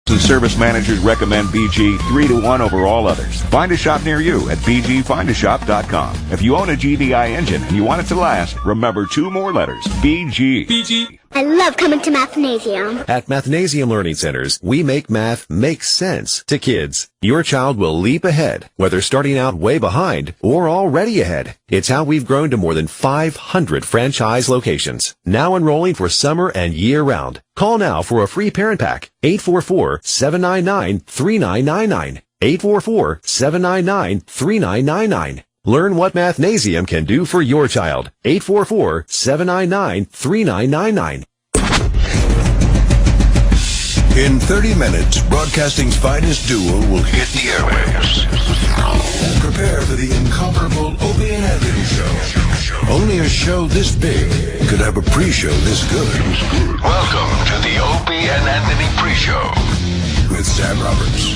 And service managers recommend BG 3-to-1 over all others. Find a shop near you at bgfindashop.com. If you own a GDI engine and you want it to last, remember 2 more letters, BG. BG. I love coming to Mathnasium. At Mathnasium Learning Centers, we make math make sense to kids. Your child will leap ahead, whether starting out way behind or already ahead. It's how we've grown to more than 500 franchise locations. Now enrolling for summer and year-round. Call now for a free parent pack. 844-799-3999. 844-799-3999. Learn what Mathnasium can do for your child. 844-799-3999. In 30 minutes, broadcasting's finest duo will hit the airwaves. Prepare for the incomparable Opie and Anthony Show. Only a show this big could have a pre-show this good. Welcome to the Opie and Anthony pre-show with Sam Roberts.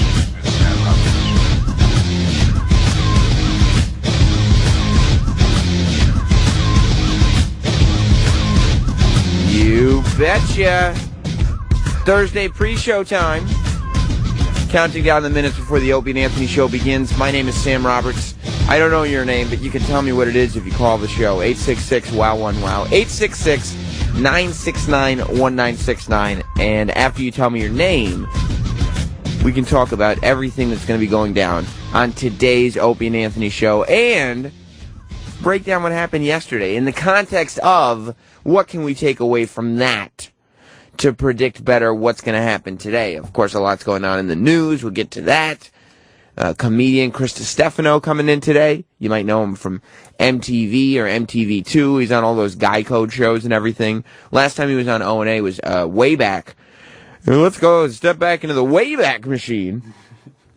You betcha. Thursday pre-show time. Counting down the minutes before the Opie and Anthony show begins. My name is Sam Roberts. I don't know your name, but you can tell me what it is if you call the show. 866-WOW1WOW. 866-969-1969. And after you tell me your name, we can talk about everything that's going to be going down on today's Opie and Anthony show and break down what happened yesterday in the context of what can we take away from that to predict better what's going to happen today. Of course, a lot's going on in the news. We'll get to that. Comedian Stefano coming in today. You might know him from MTV or MTV2. He's on all those Guy Code shows and everything. Last time he was on O&A was way back. Let's go step back into the Wayback Machine.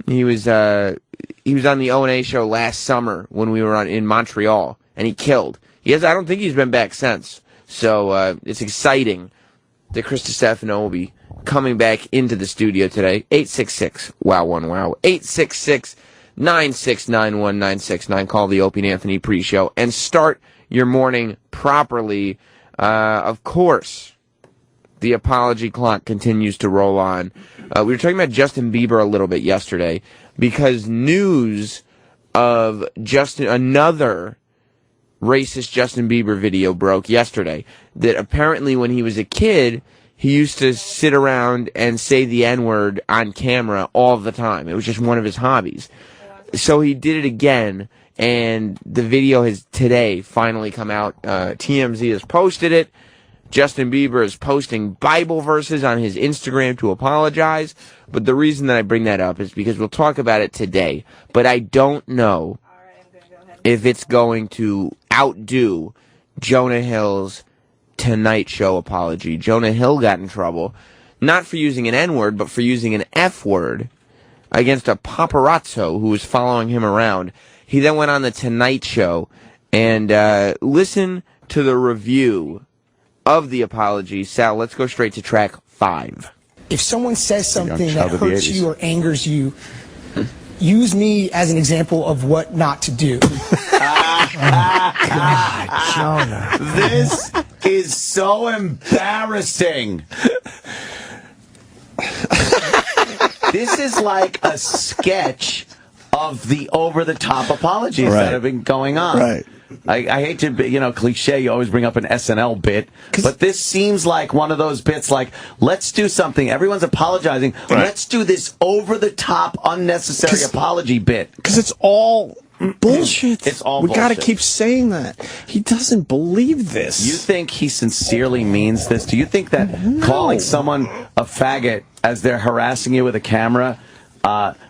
He was on the O&A show last summer when we were in Montreal, and he killed. I don't think he's been back since. So it's exciting that Stefano will be coming back into the studio today. 866-WOW1WOW. 866-969-1969. Call the Opie and Anthony pre-show and start your morning properly. Of course, the apology clock continues to roll on. We were talking about Justin Bieber a little bit yesterday because news of another racist Justin Bieber video broke yesterday that apparently when he was a kid, he used to sit around and say the N-word on camera all the time. It was just one of his hobbies. So he did it again, and the video has today finally come out. TMZ has posted it. Justin Bieber is posting Bible verses on his Instagram to apologize. But the reason that I bring that up is because we'll talk about it today. But I don't know if it's going to outdo Jonah Hill's Tonight Show apology. Jonah Hill got in trouble, not for using an N-word, but for using an F-word against a paparazzo who was following him around. He then went on the Tonight Show and listen to the review of the apology. Sal, let's go straight to track 5. If someone says something that hurts you or angers you, use me as an example of what not to do. God, Jonah. This is so embarrassing. This is like a sketch of the over-the-top apologies that have been going on. Right. I hate to be, cliche, you always bring up an SNL bit, but this seems like one of those bits like, let's do something. Everyone's apologizing. Right. Let's do this over-the-top, unnecessary apology bit. Because it's all bullshit. It's all bullshit. We got to keep saying that. He doesn't believe this. You think he sincerely means this? Do you think that calling someone a faggot as they're harassing you with a camera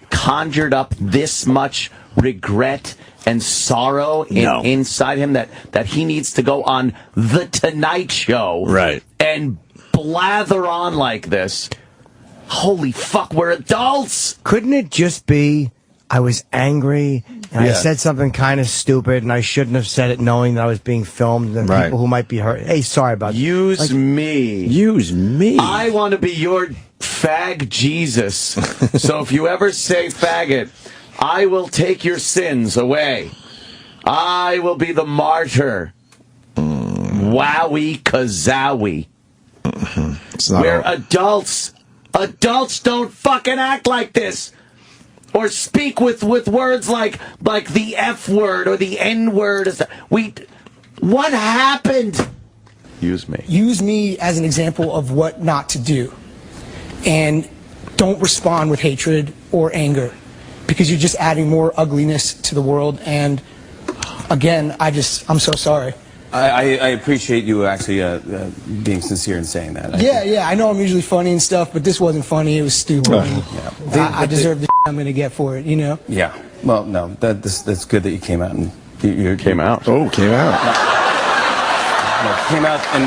conjured up this much regret and sorrow inside him that he needs to go on The Tonight Show and blather on like this? Holy fuck, we're adults! Couldn't it just be I was angry and I said something kind of stupid and I shouldn't have said it knowing that I was being filmed and people who might be hurt? Hey, sorry about that. Use me. Use me. I want to be your fag Jesus. So if you ever say faggot, I will take your sins away. I will be the martyr. Wowie kazowie. We're adults. Adults don't fucking act like this. Or speak with words like the F word or the N word. What happened? Use me. Use me as an example of what not to do. And don't respond with hatred or anger, because you're just adding more ugliness to the world. And again, I'm so sorry. I appreciate you actually being sincere in saying that. Yeah, I know I'm usually funny and stuff, but this wasn't funny. It was stupid. I deserve the I'm going to get for it, you know? Yeah. Well, no, that's good that you came out and you came out. Oh, came out. No, came out and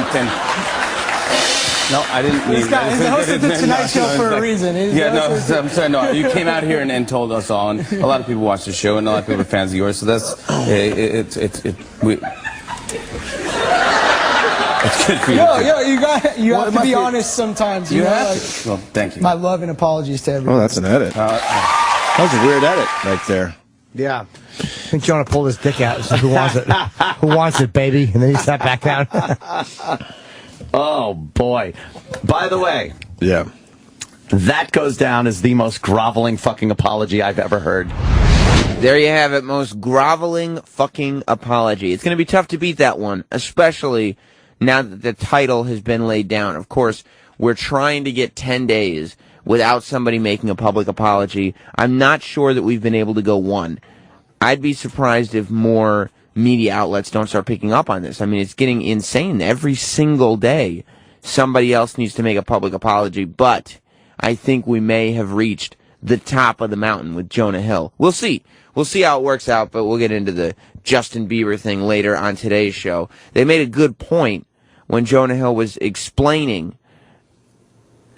no, I didn't mean that. He's the host of the Tonight Show for a reason. I'm sorry, no, you came out here and told us all, and a lot of people watch the show, and a lot of people are fans of yours, so that's, it's good for you. You have to be honest sometimes. You have to. Well, thank you. My love and apologies to everyone. Oh, that's an edit. That was a weird edit right there. Yeah. I think Jonah pulled his dick out and said, who wants it? Who wants it, baby? And then he sat back down. Oh, boy. By the way. Yeah. That goes down as the most groveling fucking apology I've ever heard. There you have it, most groveling fucking apology. It's going to be tough to beat that one, especially now that the title has been laid down. Of course, we're trying to get 10 days without somebody making a public apology. I'm not sure that we've been able to go one. I'd be surprised if more media outlets don't start picking up on this. I mean, it's getting insane. Every single day, somebody else needs to make a public apology, but I think we may have reached the top of the mountain with Jonah Hill. We'll see. We'll see how it works out, but we'll get into the Justin Bieber thing later on today's show. They made a good point when Jonah Hill was explaining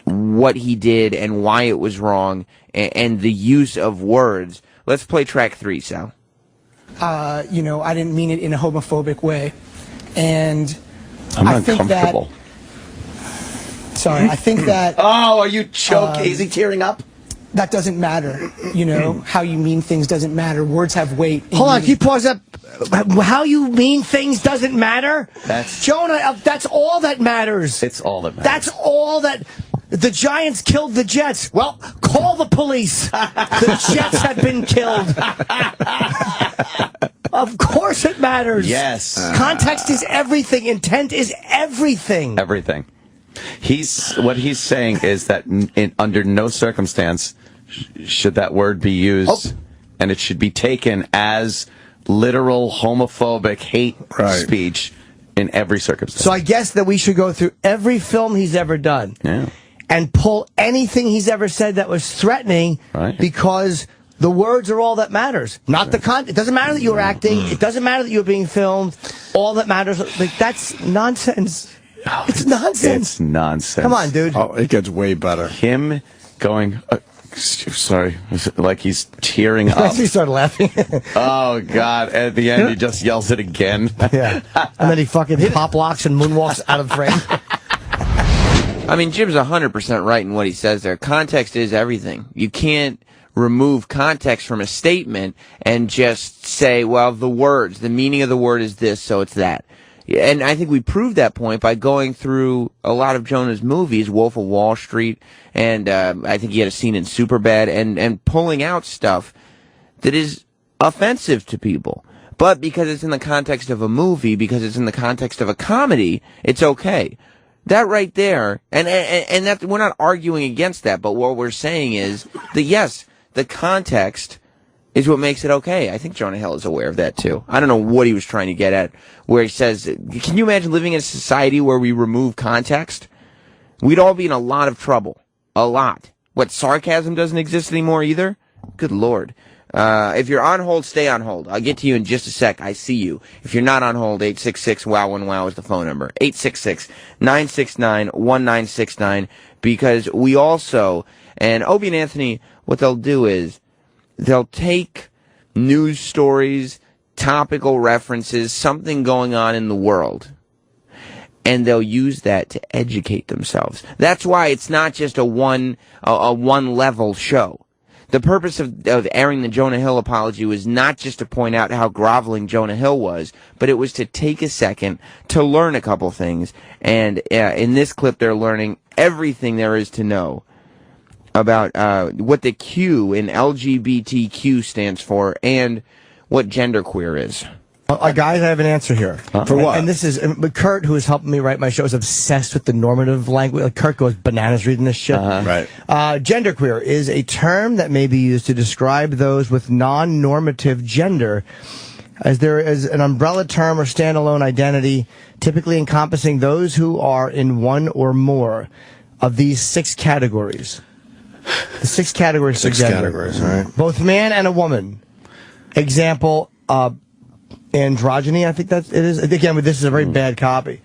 what he did and why it was wrong and the use of words. Let's play track 3, Sal. I didn't mean it in a homophobic way. And I'm I think uncomfortable. I think that... Oh, are you choking? Is he tearing up? That doesn't matter. How you mean things doesn't matter. Words have weight. Hold on, can you pause that? How you mean things doesn't matter? Jonah, that's all that matters. It's all that matters. That's all that... The Giants killed the Jets. Well, call the police. The Jets have been killed. Of course it matters. Yes. Context is everything. Intent is everything. Everything. What he's saying is that under no circumstance should that word be used, and it should be taken as literal homophobic hate speech in every circumstance. So I guess that we should go through every film he's ever done. Yeah. And pull anything he's ever said that was threatening, because the words are all that matters. Not the content. It doesn't matter that you were acting. It doesn't matter that you were being filmed. All that matters, that's nonsense. It's nonsense. It's nonsense. Come on, dude. Oh, it gets way better. Him going, sorry, like he's tearing up. He started laughing. Oh, God. At the end, he just yells it again. Yeah. And then he fucking pop locks and moonwalks out of frame. I mean, Jim's 100% right in what he says there. Context is everything. You can't remove context from a statement and just say, well, the meaning of the word is this, so it's that. And I think we proved that point by going through a lot of Jonah's movies, Wolf of Wall Street, and I think he had a scene in Superbad, and pulling out stuff that is offensive to people. But because it's in the context of a movie, because it's in the context of a comedy, it's okay. That right there, and that we're not arguing against that, but what we're saying is that yes, the context is what makes it okay. I think Jonah Hill is aware of that too. I don't know what he was trying to get at, where he says, can you imagine living in a society where we remove context? We'd all be in a lot of trouble. A lot. What, sarcasm doesn't exist anymore either? Good Lord. If you're on hold, stay on hold. I'll get to you in just a sec. I see you. If you're not on hold, 866-WOW-1-WOW is the phone number. 866-969-1969. Because we also, and Opie and Anthony, what they'll do is, they'll take news stories, topical references, something going on in the world, and they'll use that to educate themselves. That's why it's not just a one-level show. The purpose of airing the Jonah Hill apology was not just to point out how groveling Jonah Hill was, but it was to take a second to learn a couple things. And in this clip, they're learning everything there is to know about what the Q in LGBTQ stands for and what genderqueer is. Guys, I have an answer here. For what? And this is Kurt, who is helping me write my show, is obsessed with the normative language. Like, Kurt goes bananas reading this shit. Right. Genderqueer is a term that may be used to describe those with non-normative gender, as there is an umbrella term or standalone identity, typically encompassing those who are in one or more of these 6 categories. The 6 categories. 6 categories. All right. Both man and a woman. Example. Androgyny, I think it is. Again, this is a very bad copy.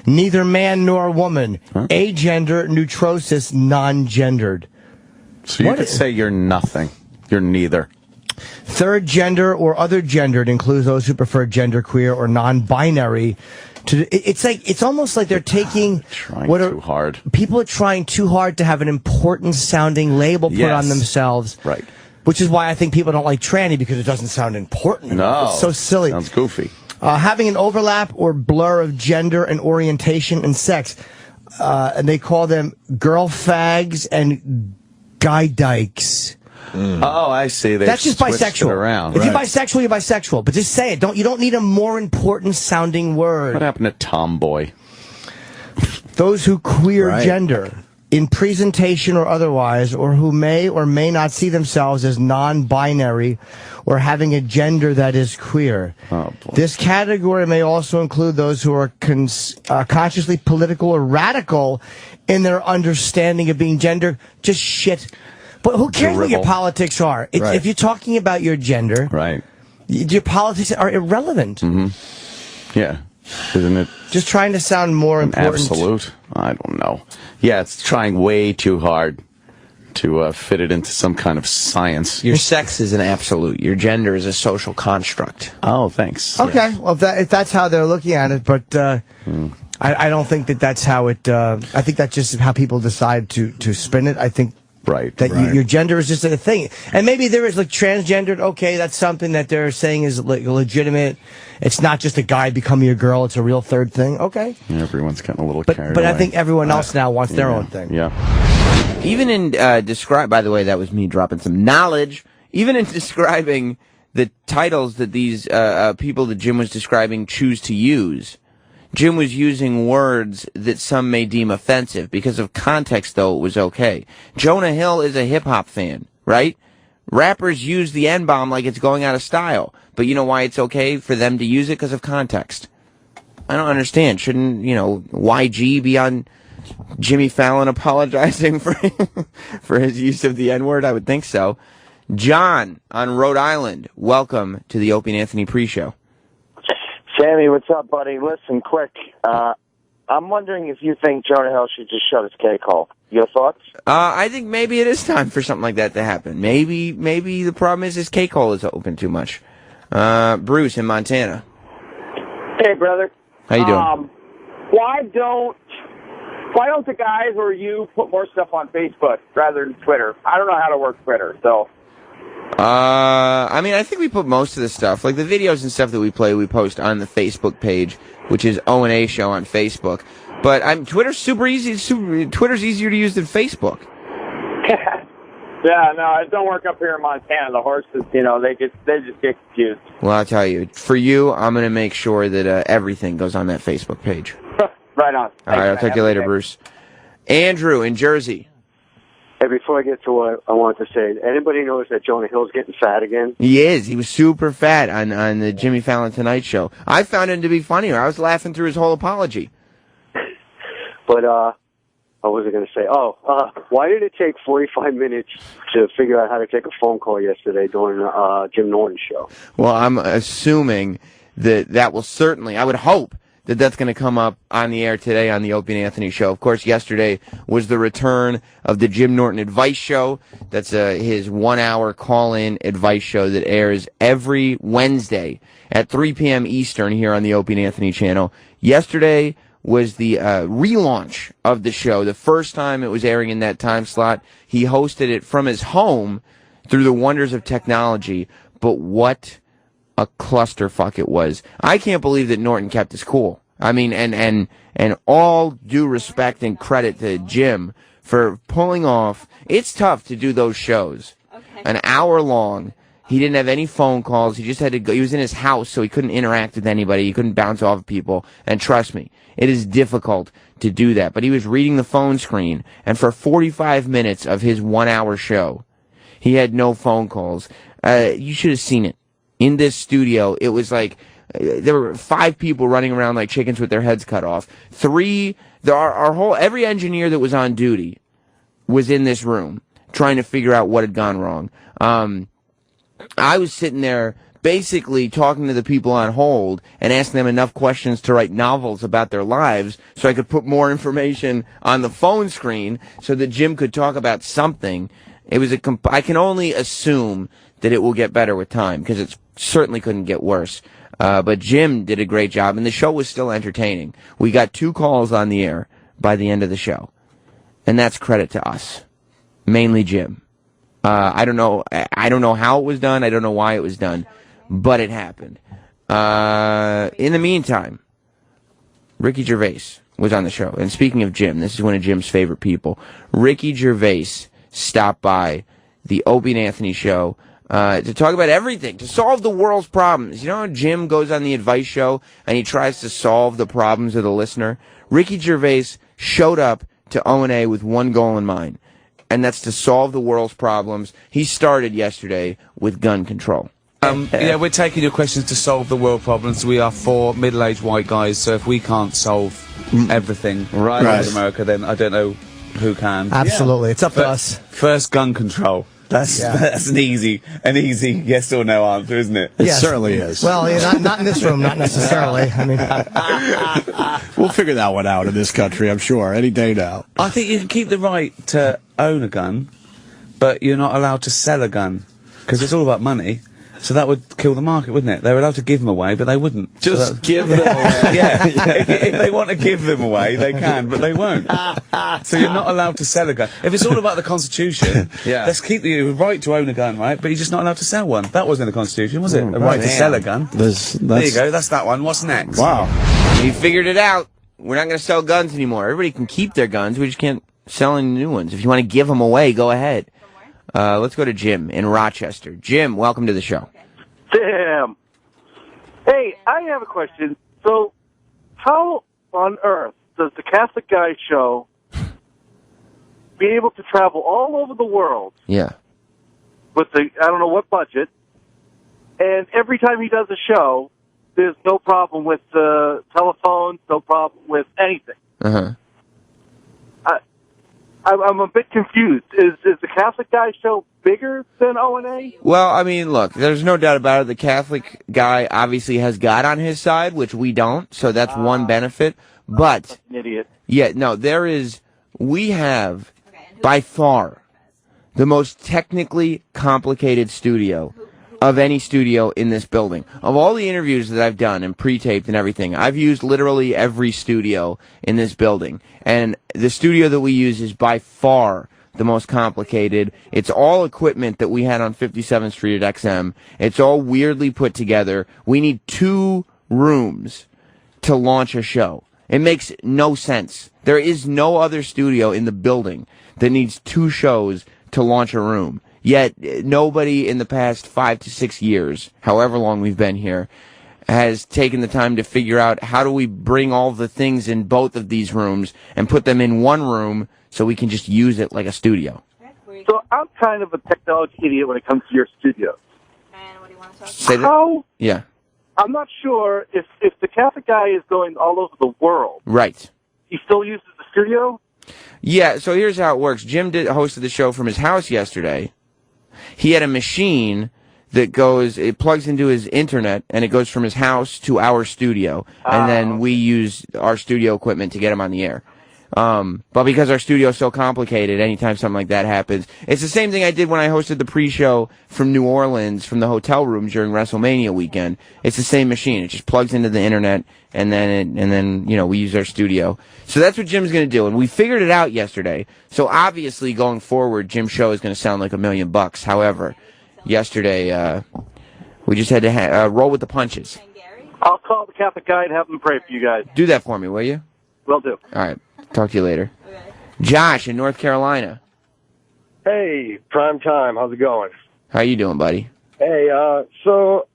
Neither man nor woman. Agender, neutrosis, non-gendered. So you could say you're nothing. You're neither. Third gender or other gendered includes those who prefer genderqueer or non-binary. It's almost like they're taking too hard. People are trying too hard to have an important sounding label put on themselves. Right. Which is why I think people don't like tranny, because it doesn't sound important. No. It's so silly. Sounds goofy. Having an overlap or blur of gender and orientation and sex. And they call them girl fags and guy dykes. Oh, I see. That's just bisexual. Around. If you're bisexual, you're bisexual. But just say it. You don't need a more important sounding word. What happened to tomboy? Those who queer gender in presentation or otherwise, or who may or may not see themselves as non-binary or having a gender that is queer. Oh, boy. This category may also include those who are consciously political or radical in their understanding of being gender. Just shit. But who cares what your politics are? If you're talking about your gender, your politics are irrelevant. Yeah. Isn't it? Just trying to sound more important. Absolute? I don't know. Yeah, it's trying way too hard to fit it into some kind of science. Your sex is an absolute. Your gender is a social construct. Oh, thanks. Okay, well, if that's how they're looking at it, but I don't think that's how it. I think that's just how people decide to spin it. I think. That your gender is just a thing. And maybe there is, like, transgendered, okay, that's something that they're saying is legitimate. It's not just a guy becoming a girl, it's a real third thing. Okay. Yeah, everyone's getting a little carried But away. I think everyone else now wants their own thing. Yeah. Even in by the way, that was me dropping some knowledge. Even in describing the titles that these people that Jim was describing choose to use, Jim was using words that some may deem offensive. Because of context, though, it was okay. Jonah Hill is a hip-hop fan, right? Rappers use the N-bomb like it's going out of style. But you know why it's okay for them to use it? Because of context. I don't understand. Shouldn't, YG be on Jimmy Fallon apologizing for his use of the N-word? I would think so. John on Rhode Island, welcome to the Opie and Anthony pre-show. Sammy, what's up, buddy? Listen, quick. I'm wondering if you think Jonah Hill should just shut his cake hole. Your thoughts? I think maybe it is time for something like that to happen. Maybe the problem is his cake hole is open too much. Bruce in Montana. Hey, brother. How you doing? Why don't the guys or you put more stuff on Facebook rather than Twitter? I don't know how to work Twitter, so... I think we put most of the stuff, like the videos and stuff that we post on the Facebook page, which is O&A Show on Facebook. But Twitter's super easy. Twitter's easier to use than Facebook. Yeah, no, it don't work up here in Montana. The horses, they just get confused. Well, I'll tell you, for you, I'm going to make sure that everything goes on that Facebook page. Right on. All right, I'll talk to you later, Bruce. Andrew in Jersey. Hey, before I get to what I wanted to say, anybody knows that Jonah Hill's getting fat again? He is. He was super fat on the Jimmy Fallon Tonight Show. I found him to be funnier. I was laughing through his whole apology. But, what was I going to say? Why did it take 45 minutes to figure out how to take a phone call yesterday during Jim Norton's show? Well, I'm assuming that will certainly, I would hope, that's going to come up on the air today on the Opie and Anthony Show. Of course, yesterday was the return of the Jim Norton Advice Show. That's his 1-hour call-in advice show that airs every Wednesday at 3 p.m. Eastern here on the Opie and Anthony channel. Yesterday was the relaunch of the show. The first time it was airing in that time slot. He hosted it from his home through the wonders of technology. But what a clusterfuck it was. I can't believe that Norton kept his cool. I mean, and all due respect and credit to Jim for pulling off. It's tough to do those shows. An hour long. He didn't have any phone calls. He just had to go. He was in his house, so he couldn't interact with anybody. He couldn't bounce off of people. And trust me, it is difficult to do that. But he was reading the phone screen, and for 45 minutes of his 1 hour show, he had no phone calls. You should have seen it. In this studio, it was like there were 5 people running around like chickens with their heads cut off. Every engineer that was on duty was in this room trying to figure out what had gone wrong. I was sitting there basically talking to the people on hold and asking them enough questions to write novels about their lives so I could put more information on the phone screen so that Jim could talk about something. It was I can only assume that it will get better with time because it certainly couldn't get worse. But Jim did a great job, and the show was still entertaining. We got 2 calls on the air by the end of the show, and that's credit to us, mainly Jim. I don't know how it was done. I don't know why it was done, but it happened. In the meantime, Ricky Gervais was on the show. And speaking of Jim, this is one of Jim's favorite people. Ricky Gervais stopped by the Opie and Anthony show to talk about everything, to solve the world's problems. You know how Jim goes on the advice show and he tries to solve the problems of the listener? Ricky Gervais showed up to O&A with one goal in mind, and that's to solve the world's problems. He started yesterday with gun control. Yeah, we're taking your questions to solve the world problems. We are 4 middle-aged white guys, so if we can't solve everything in America, then I don't know who can. Absolutely, it's up to us. First, gun control. That's an easy yes or no answer, isn't it? It certainly is. Well, not in this room, not necessarily. I mean, we'll figure that one out in this country, I'm sure, any day now. I think you can keep the right to own a gun, but you're not allowed to sell a gun, because it's all about money. So that would kill the market, wouldn't it? They were allowed to give them away, but they wouldn't. Just give them away. Yeah. If they want to give them away, they can, but they won't. So you're not allowed to sell a gun. If it's all about the Constitution, let's keep the right to own a gun, right? But you're just not allowed to sell one. That wasn't in the Constitution, was it? A right to sell a gun. There you go. That's that one. What's next? Wow. We figured it out. We're not going to sell guns anymore. Everybody can keep their guns. We just can't sell any new ones. If you want to give them away, go ahead. Let's go to Jim in Rochester. Jim, welcome to the show. Damn. Hey, I have a question. So, how on earth does the Catholic Guy show be able to travel all over the world? Yeah. With I don't know what budget, and every time he does a show, there's no problem with the telephones, no problem with anything. Uh-huh. I'm a bit confused. Is the Catholic Guy show bigger than O&A? Well, I mean, look, there's no doubt about it. The Catholic Guy obviously has God on his side, which we don't, so that's one benefit. But, an idiot. Yeah, no, we have, by far, the most technically complicated studio of any studio in this building. Of all the interviews that I've done and pre-taped and everything, I've used literally every studio in this building. And the studio that we use is by far the most complicated. It's all equipment that we had on 57th Street at XM. It's all weirdly put together. We need 2 rooms to launch a show. It makes no sense. There is no other studio in the building that needs 2 shows to launch a room. Yet, nobody in the past 5 to 6 years, however long we've been here, has taken the time to figure out how do we bring all the things in both of these rooms and put them in one room so we can just use it like a studio. So I'm kind of a technology idiot when it comes to your studio. And what do you want to talk Say about? Yeah. I'm not sure if the Catholic Guy is going all over the world. Right. He still uses the studio? Yeah, so here's how it works. Jim hosted the show from his house yesterday. He had a machine that it plugs into his internet, and it goes from his house to our studio, and then we use our studio equipment to get him on the air. But because our studio is so complicated, anytime something like that happens, it's the same thing I did when I hosted the pre-show from New Orleans, from the hotel room during WrestleMania weekend. It's the same machine. It just plugs into the internet, and then we use our studio. So that's what Jim's going to do, and we figured it out yesterday. So obviously, going forward, Jim's show is going to sound like $1 million. However, yesterday, we just had to roll with the punches. I'll call the Catholic Guy and have him pray for you guys. Do that for me, will you? Will do. All right. Talk to you later. Josh in North Carolina. Hey, prime time. How's it going? How you doing, buddy? Hey, so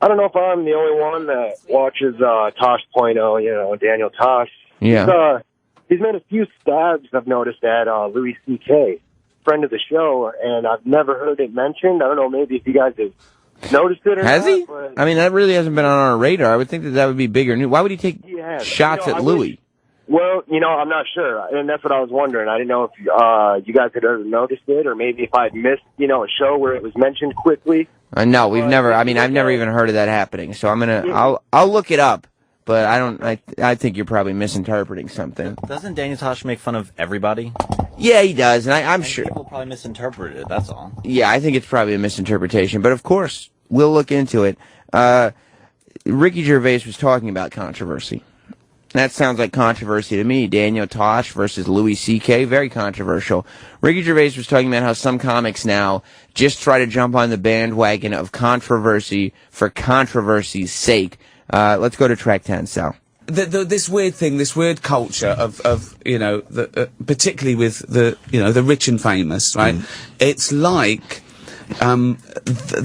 I don't know if I'm the only one that watches Tosh.0, Daniel Tosh. Yeah. He's made a few stabs, I've noticed, at Louis C.K., friend of the show, and I've never heard it mentioned. I don't know, maybe if you guys have noticed it or Has not. he? But I mean, that really hasn't been on our radar. I would think that would be bigger news. Why would he take shots at Louis? Well, I'm not sure, and that's what I was wondering. I didn't know if you guys had ever noticed it, or maybe if I'd missed, a show where it was mentioned quickly. No, we've never. I mean, I've never even heard of that happening. So I'll look it up. But I think you're probably misinterpreting something. Doesn't Daniel Tosh make fun of everybody? Yeah, he does, and I'm sure people probably misinterpret it. That's all. Yeah, I think it's probably a misinterpretation. But of course, we'll look into it. Ricky Gervais was talking about controversy. That sounds like controversy to me. Daniel Tosh versus Louis C.K., very controversial. Ricky Gervais was talking about how some comics now just try to jump on the bandwagon of controversy for controversy's sake. Let's go to track 10, Sal. This weird thing, this weird culture of particularly with the rich and famous, right? It's like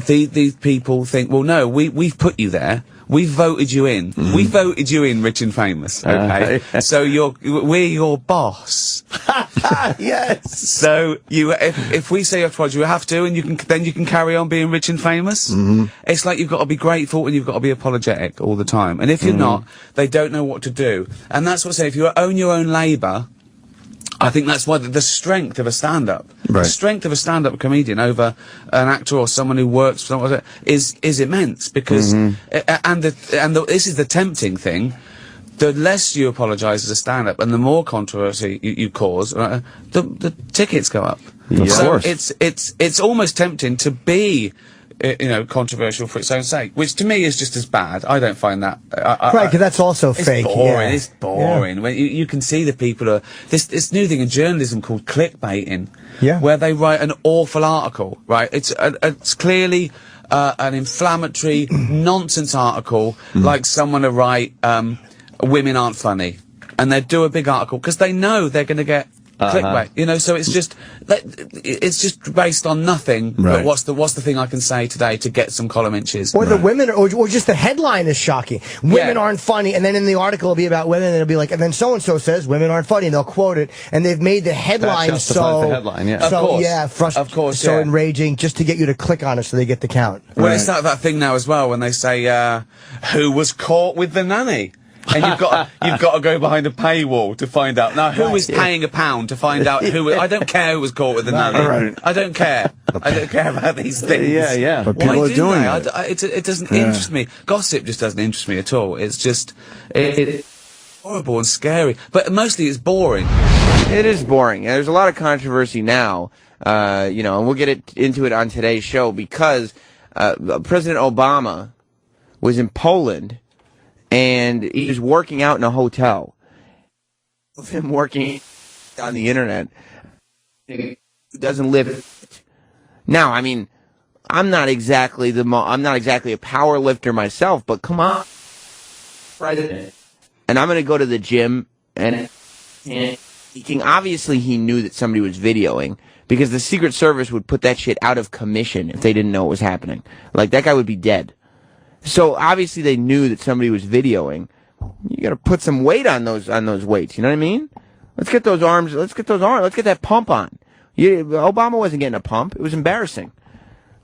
these people think, well, no, we've put you there. We voted you in. We voted you in, rich and famous. Okay, so we're your boss. Yes. So if we say you have to, you have to, and you can carry on being rich and famous. It's like you've got to be grateful and you've got to be apologetic all the time. And if you're not, they don't know what to do. And that's what I say. If you own your own labour, I think that's why the strength of a stand-up, the strength of a stand-up comedian over an actor or someone who works for someone is immense, because this is the tempting thing. The less you apologise as a stand-up and the more controversy you cause, the tickets go up. Yeah. So Of course. it's almost tempting to be controversial for its own sake, which to me is just as bad. I don't find that. Right, because that's also fake. Boring. Yeah. It's boring. Yeah. When you can see the people are this new thing in journalism called clickbaiting, where they write an awful article. Right, it's clearly an inflammatory nonsense article, like someone to write women aren't funny, and they do a big article because they know they're going to get clickbait, so it's just based on nothing. But what's the thing I can say today to get some column inches? Or the women, or just the headline is shocking. Women aren't funny, and then in the article it'll be about women, and it'll be like, and then so and so says women aren't funny, and they'll quote it, and they've made the headline so enraging just to get you to click on it, so they get the count. Well, it's like that thing now as well when they say, "Who was caught with the nanny?" And you've got to go behind a paywall to find out. Now, who is paying £1 to find out who? I don't care who was caught with the nanny. I don't care. I don't care about these things. Yeah. But people are doing it. It doesn't interest me. Gossip just doesn't interest me at all. It's just it's horrible and scary. But mostly it's boring. It is boring. There's a lot of controversy now. And we'll get into it on today's show because President Obama was in Poland. And he was working out in a hotel. Of him working on the internet, who doesn't live. Now, I mean, I'm not exactly a power lifter myself, but come on, President. And I'm going to go to the gym, and obviously he knew that somebody was videoing, because the Secret Service would put that shit out of commission if they didn't know what was happening. Like, that guy would be dead. So obviously they knew that somebody was videoing. You got to put some weight on those weights. You know what I mean? Let's get those arms. Let's get that pump on. Obama wasn't getting a pump. It was embarrassing.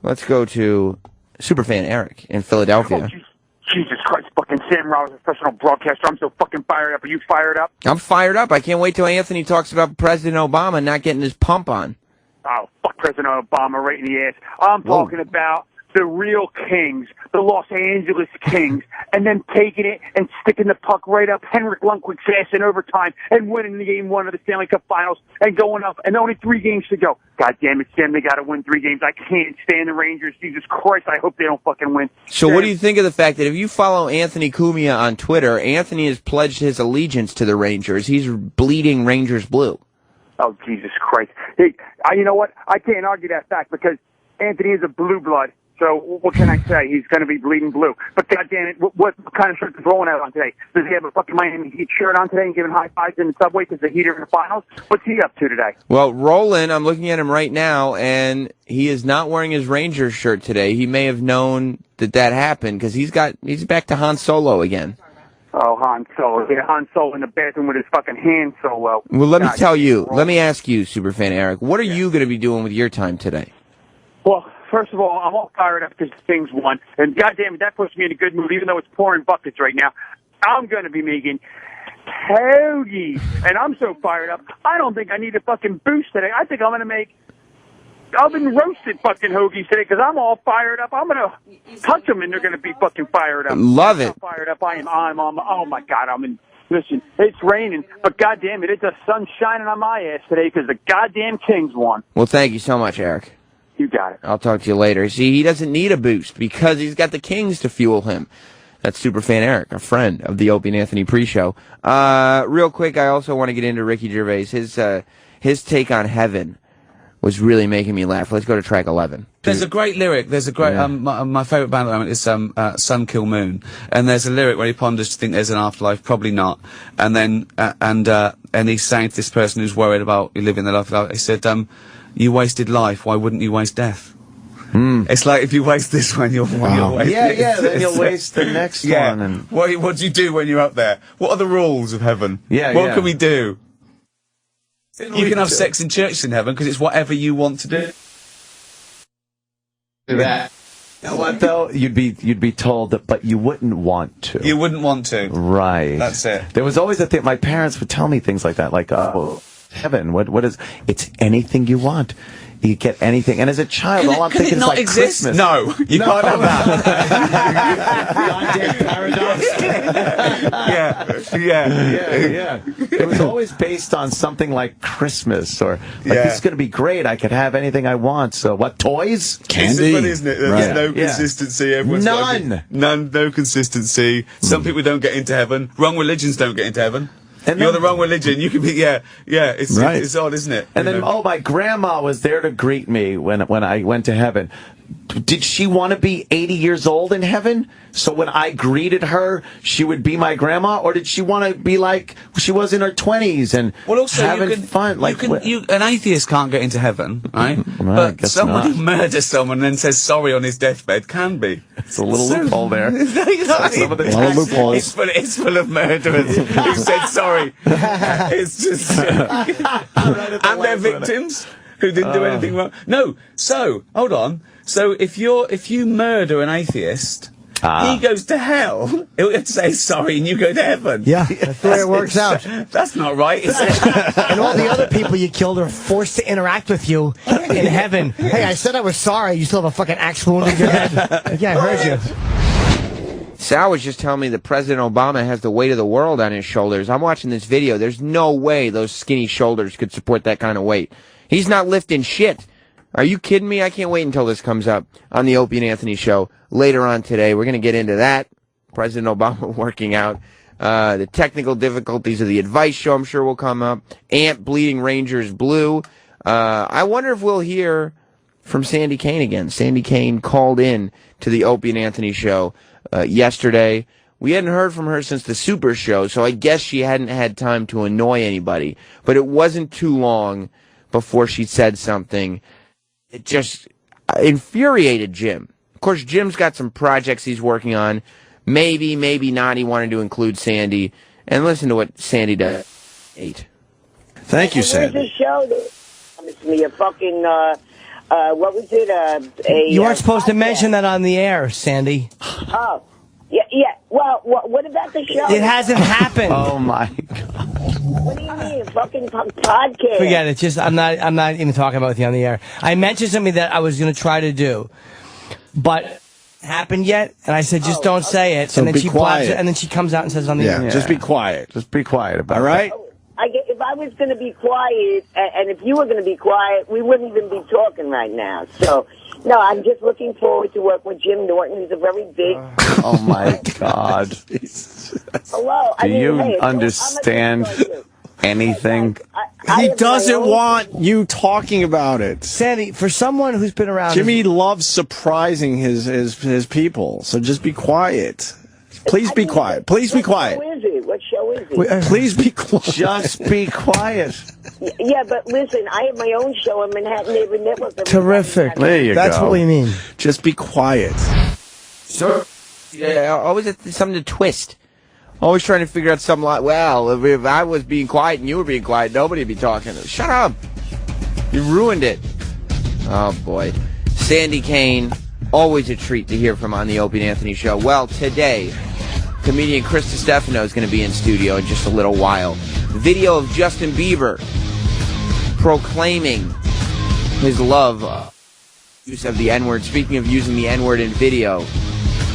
Let's go to Superfan Eric in Philadelphia. Oh, Jesus Christ, fucking Sam Rouse, professional broadcaster. I'm so fucking fired up. Are you fired up? I'm fired up. I can't wait till Anthony talks about President Obama not getting his pump on. Oh, fuck President Obama right in the ass. I'm talking about the real Kings, the Los Angeles Kings, and then taking it and sticking the puck right up Henrik Lundqvist's ass in overtime and winning the game 1 of the Stanley Cup Finals and going up, and only 3 games to go. God damn it, Sam, they got to win 3 games. I can't stand the Rangers. Jesus Christ, I hope they don't fucking win. So what do you think of the fact that if you follow Anthony Cumia on Twitter, Anthony has pledged his allegiance to the Rangers. He's bleeding Rangers blue. Oh, Jesus Christ. Hey, you know what? I can't argue that fact because Anthony is a blue blood. So what can I say? He's going to be bleeding blue. But goddamn it, what kind of shirt is Roland out on today? Does he have a fucking Miami Heat shirt on today and giving high fives in the subway because the Heat are in the finals? What's he up to today? Well, Roland, I'm looking at him right now, and he is not wearing his Rangers shirt today. He may have known that happened because he's back to Han Solo again. Oh, Han Solo. Yeah, Han Solo in the bathroom with his fucking hand solo. Well, let me ask you, Superfan Eric, what are you going to be doing with your time today? Well, first of all, I'm all fired up because the Kings won. And goddamn it, that puts me in a good mood, even though it's pouring buckets right now. I'm going to be making hoagies. And I'm so fired up, I don't think I need a fucking boost today. I think I'm going to make oven roasted fucking hoagies today because I'm all fired up. I'm going to touch them and they're going to be fucking fired up. Love it. I'm fired up. Oh my God, listen, it's raining, but goddamn it, it's the sun shining on my ass today because the goddamn Kings won. Well, thank you so much, Eric. You got it. I'll talk to you later. See, he doesn't need a boost because he's got the Kings to fuel him. That's Superfan Eric, a friend of the Opie and Anthony pre-show. Real quick, I also want to get into Ricky Gervais. His take on heaven was really making me laugh. Let's go to track 11. There's a great lyric. There's a great, my favourite band at the moment is Sun Kill Moon. And there's a lyric where he ponders to think there's an afterlife, probably not. And then, and he's saying to this person who's worried about living their life, he said, you wasted life, why wouldn't you waste death? It's like if you waste this one, you'll waste it. Then you'll waste the next one. And what do you do when you're up there? What are the rules of heaven? What can we do? You can have sex in churches in heaven because it's whatever you want to do. That. You know what though? You'd be told that, but you wouldn't want to. You wouldn't want to. Right. That's it. There was always a thing. My parents would tell me things like that, like, heaven. What is? It's anything you want. You get anything. And as a child, all I'm thinking is like Christmas. No, you can't have that. Goddamn paradox. Yeah. It was always based on something like Christmas or this is going to be great. I could have anything I want. So what? Toys? Candy? It's funny, isn't it? There's no consistency. Everyone's no consistency. Some people don't get into heaven. Wrong religions don't get into heaven. And you're the wrong religion. You can be, it's odd, isn't it? And then, my grandma was there to greet me when I went to heaven. Did she want to be 80 years old in heaven? So when I greeted her, she would be my grandma? Or did she want to be like she was in her 20s and having fun? Like, an atheist can't get into heaven, right? But someone who murders someone and then says sorry on his deathbed can be. It's a little loophole there. It's full of murderers who said sorry. It's just... and they're victims who didn't do anything wrong. No, so, hold on. So if you murder an atheist, he goes to hell. He'll have to say sorry and you go to heaven. Yeah, that's the way it works out. That's not right, is it? And all the other people you killed are forced to interact with you in heaven. Hey, I said I was sorry. You still have a fucking axe wound in your head. Yeah, I heard you. Sal was just telling me that President Obama has the weight of the world on his shoulders. I'm watching this video. There's no way those skinny shoulders could support that kind of weight. He's not lifting shit. Are you kidding me? I can't wait until this comes up on the Opie and Anthony show later on today. We're going to get into that. President Obama working out. The technical difficulties of the advice show, I'm sure, will come up. Ant bleeding Rangers blue. I wonder if we'll hear from Sandy Kane again. Sandy Kane called in to the Opie and Anthony show yesterday. We hadn't heard from her since the Super Show, so I guess she hadn't had time to annoy anybody. But it wasn't too long before she said something. It just infuriated Jim. Of course, Jim's got some projects he's working on. Maybe not. He wanted to include Sandy. And listen to what Sandy does. Thank you, Sandy. Where's the show? It's me a fucking, what was it? You weren't supposed to mention that on the air, Sandy. Oh. Yeah. Well, what about the show? It hasn't happened. Oh, my God. What do you mean? Fucking podcast. Forget it. Just I'm not even talking about with you on the air. I mentioned something that I was going to try to do, but it happened yet, and I said just don't say it. So and then be she quiet. And then she comes out and says on the air. Just be quiet. Just be quiet about it. All right? If I was going to be quiet, and if you were going to be quiet, we wouldn't even be talking right now. So, no, I'm just looking forward to work with Jim Norton. He's a very big... Oh, my God. Hello. Do you understand? anything? He doesn't want you talking about it. Sammy, for someone who's been around... Jimmy loves surprising his people, so just be quiet. Please be quiet. Please be quiet. What show is it? Please be quiet. Just be quiet. Yeah, but listen, I have my own show on Manhattan Neighborhood Network. Terrific. There you go. That's what we mean. Just be quiet. So, yeah, always something to twist. Always trying to figure out something like, well, if I was being quiet and you were being quiet, nobody would be talking. Shut up. You ruined it. Oh, boy. Sandy Kane, always a treat to hear from on the Opie and Anthony Show. Well, today, comedian Chris Stefano is going to be in studio in just a little while. Video of Justin Bieber proclaiming his love use of the N-word. Speaking of using the N-word in video,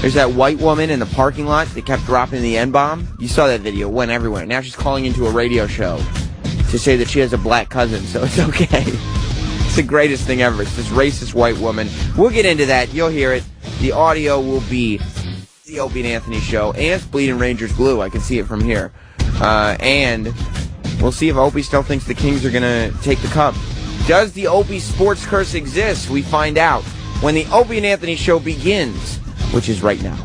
there's that white woman in the parking lot that kept dropping the N-bomb. You saw that video. It went everywhere. Now she's calling into a radio show to say that she has a black cousin, so it's okay. It's the greatest thing ever. It's this racist white woman. We'll get into that. You'll hear it. The audio will be the Opie and Anthony Show, and it's Bleeding Rangers Blue. I can see it from here. And we'll see if Opie still thinks the Kings are going to take the cup. Does the Opie sports curse exist? We find out when the Opie and Anthony Show begins, which is right now.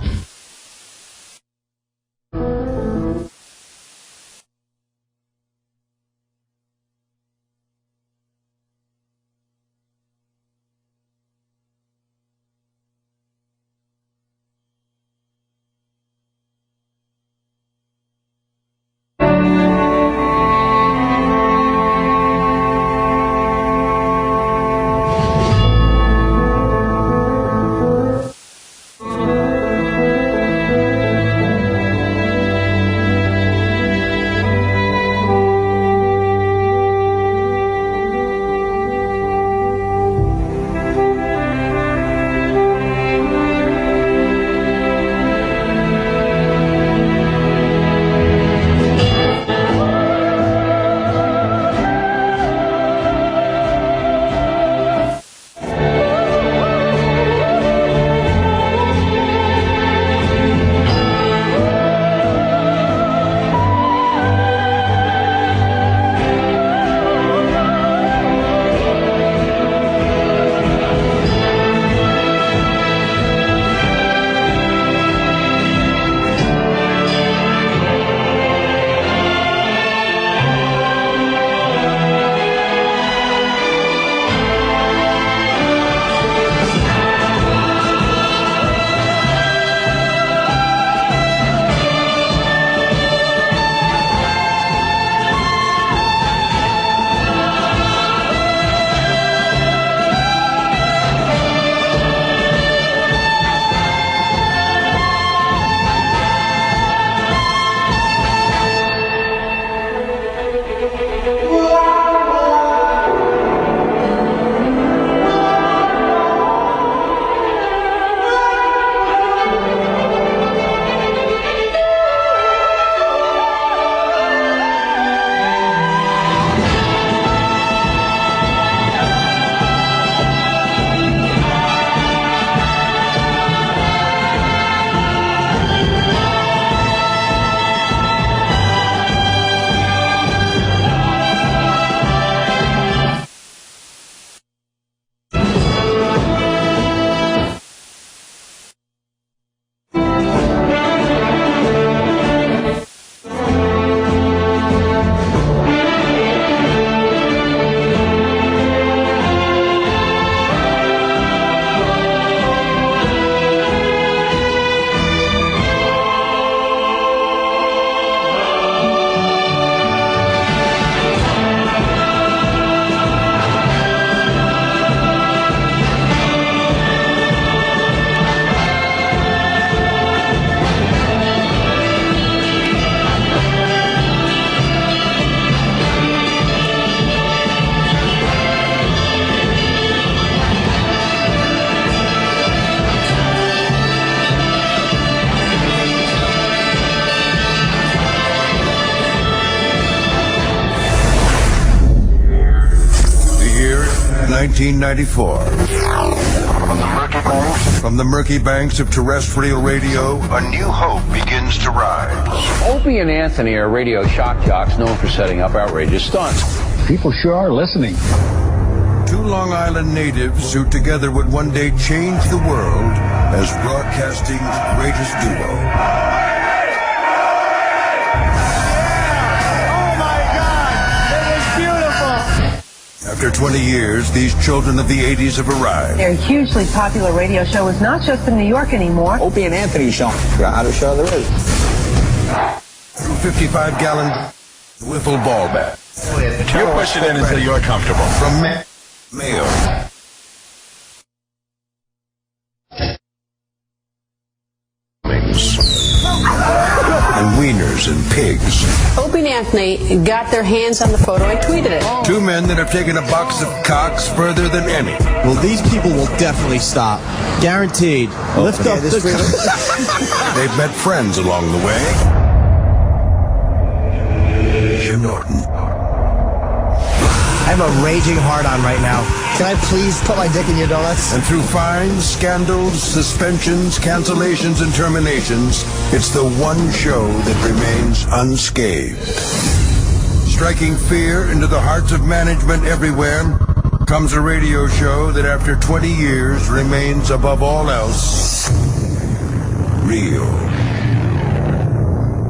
The year 1994. From the murky banks of terrestrial radio, a new hope begins to rise. Opie and Anthony are radio shock jocks known for setting up outrageous stunts. People sure are listening. Two Long Island natives who together would one day change the world as broadcasting's greatest duo. After 20 years, these children of the 80s have arrived. Their hugely popular radio show is not just in New York anymore. Opie and Anthony show. The hottest show there is. Through 55-gallon wiffle ball bat. You push it in until you're comfortable. From Mayo. And wieners and pigs. Opie and Anthony got their hands on the photo and tweeted it. Two men that have taken a box of cocks further than any. Well, these people will definitely stop. Guaranteed. Lift up the... They've met friends along the way. Jim Norton. I have a raging hard-on right now. Can I please put my dick in your donuts? And through fines, scandals, suspensions, cancellations, and terminations, it's the one show that remains unscathed. Striking fear into the hearts of management everywhere comes a radio show that after 20 years remains above all else real.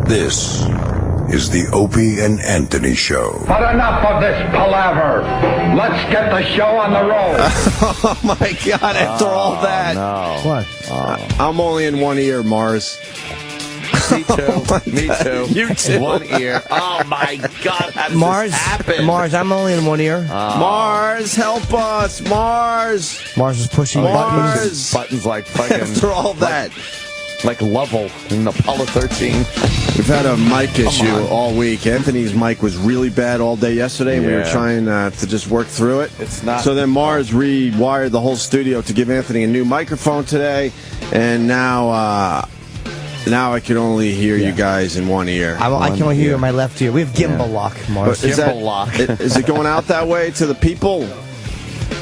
This is the Opie and Anthony Show. But enough of this palaver. Let's get the show on the road. Oh, my God, after all that. No. What? I'm only in one ear, Mars. Me too. Me too. You too. One ear. Oh, my God. How does Mars, this happen? Mars, I'm only in one ear. Mars, help us. Mars. Mars is pushing buttons. Buttons like fucking... After all that. Like Lovell in Apollo 13. We've had a mic issue all week. Anthony's mic was really bad all day yesterday. We were trying to just work through it. It's not. So then Mars rewired the whole studio to give Anthony a new microphone today, and now I can only hear you guys in one ear. I can only hear you in my left ear. We have gimbal lock, Mars. Is Gimbal lock. Is it going out that way to the people?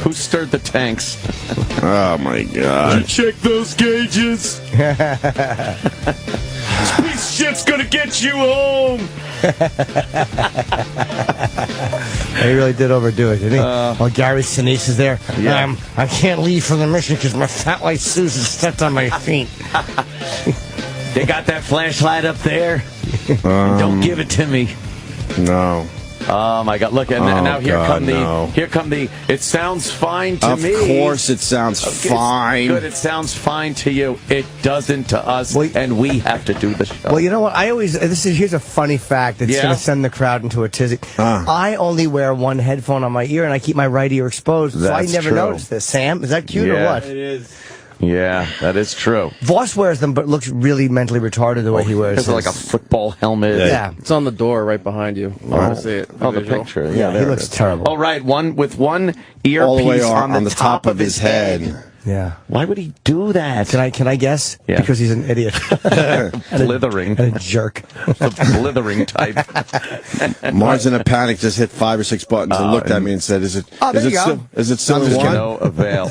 Who stirred the tanks? Oh, my God. Check those gauges. This piece of shit's gonna get you home. He really did overdo it, didn't he? Gary Sinise is there. Yeah. I can't leave from the mission because my fat white Susan stepped on my feet. They got that flashlight up there. Don't give it to me. No. Oh my God! Look, and now here come the. It sounds fine to me. Of course, it sounds fine. Good. It sounds fine to you. It doesn't to us, and we have to do the show. Well, you know what? Here's a funny fact that's going to send the crowd into a tizzy. I only wear one headphone on my ear, and I keep my right ear exposed, so I never noticed this. Sam, is that cute or what? It is. Yeah, that is true. Voss wears them, but looks really mentally retarded the way he wears It's them. like a football helmet. Yeah. It's on the door right behind you. I want to see it. Oh, the picture. Yeah, he looks terrible. Oh, right. With one earpiece all the way on the top of his head. Yeah. Why would he do that? Can I guess? Yeah. Because he's an idiot. Blithering. And a jerk. The blithering type. Mars in a panic just hit 5 or 6 buttons and looked at me and said, is it still one? No avail.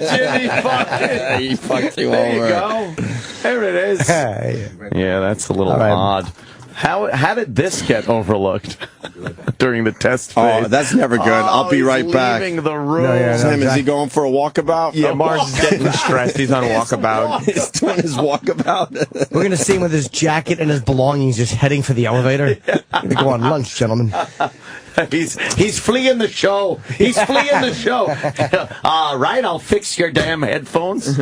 Jimmy, fuck it. He fucked you There over. you go. There it is. Yeah, that's a little odd. How did this get overlooked during the test phase? Oh, that's never good. I'll be right back. Leaving the room. Sam, is he going for a walkabout? Yeah, Mars is getting stressed. He's on walkabout. He's doing his walkabout. We're going to see him with his jacket and his belongings just heading for the elevator. We go on lunch, gentlemen. He's fleeing the show. He's fleeing the show. All right, I'll fix your damn headphones.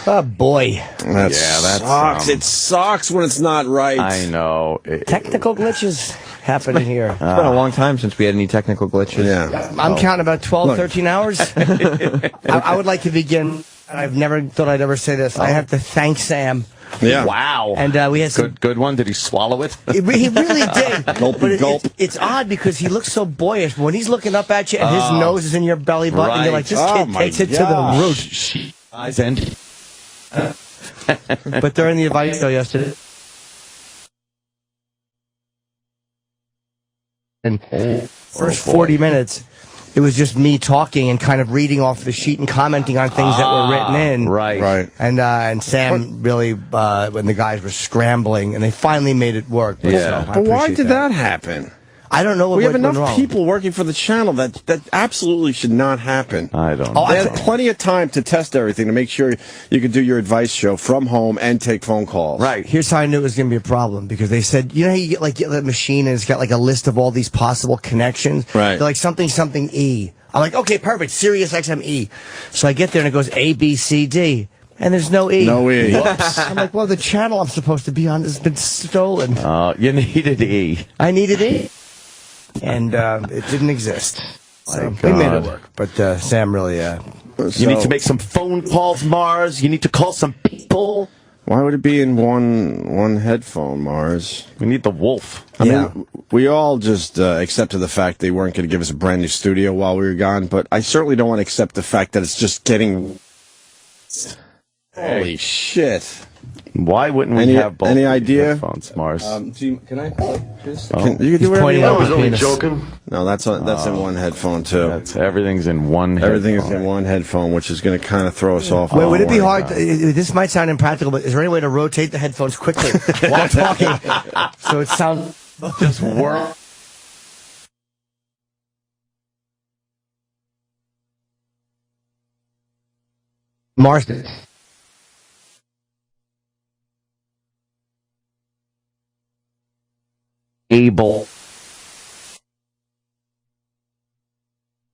Oh, boy. That sucks. It sucks when it's not right. I know. Technical glitches happening here. It's been a long time since we had any technical glitches. Yeah. I'm counting about 12, 13 hours. I would like to begin. I've never thought I'd ever say this. I have to thank Sam. Yeah. Wow. And we had some good one. Did he swallow it? He really did. Gulpy gulp. It's odd because he looks so boyish. When he's looking up at you and his nose is in your belly button, you're like, this kid takes it to the root. Eyes end. But during the advice show yesterday, and first 40 minutes, it was just me talking and kind of reading off the sheet and commenting on things that were written in. Right. And Sam really, when the guys were scrambling, and they finally made it work. But, But why did that happen? I don't know what we have went enough wrong. people working for the channel that absolutely should not happen. I don't know. They had plenty of time to test everything to make sure you could do your advice show from home and take phone calls. Right. Here's how I knew it was going to be a problem, because they said, you know how you get that machine and it's got like a list of all these possible connections? Right. They're like something E. I'm like, okay, perfect, Sirius XM E. So I get there and it goes A, B, C, D. And there's no E. No E. Whoops. I'm like, well, the channel I'm supposed to be on has been stolen. You needed E. I needed E. And it didn't exist. So we made it work. But Sam really... You need to make some phone calls, Mars. You need to call some people. Why would it be in one headphone, Mars? We need the wolf. I mean, we all just accepted the fact they weren't going to give us a brand new studio while we were gone, but I certainly don't want to accept the fact that it's just getting... Holy shit. Why wouldn't we have both any idea? Headphones, Mars? Can I just? You can do whatever you want. I was only joking. No, that's in one headphone too. Everything's in one. Everything is in one headphone, which is going to kind of throw us off. Wait, would it be hard? This might sound impractical, but is there any way to rotate the headphones quickly while talking so it sounds just whirl? Marston. Able.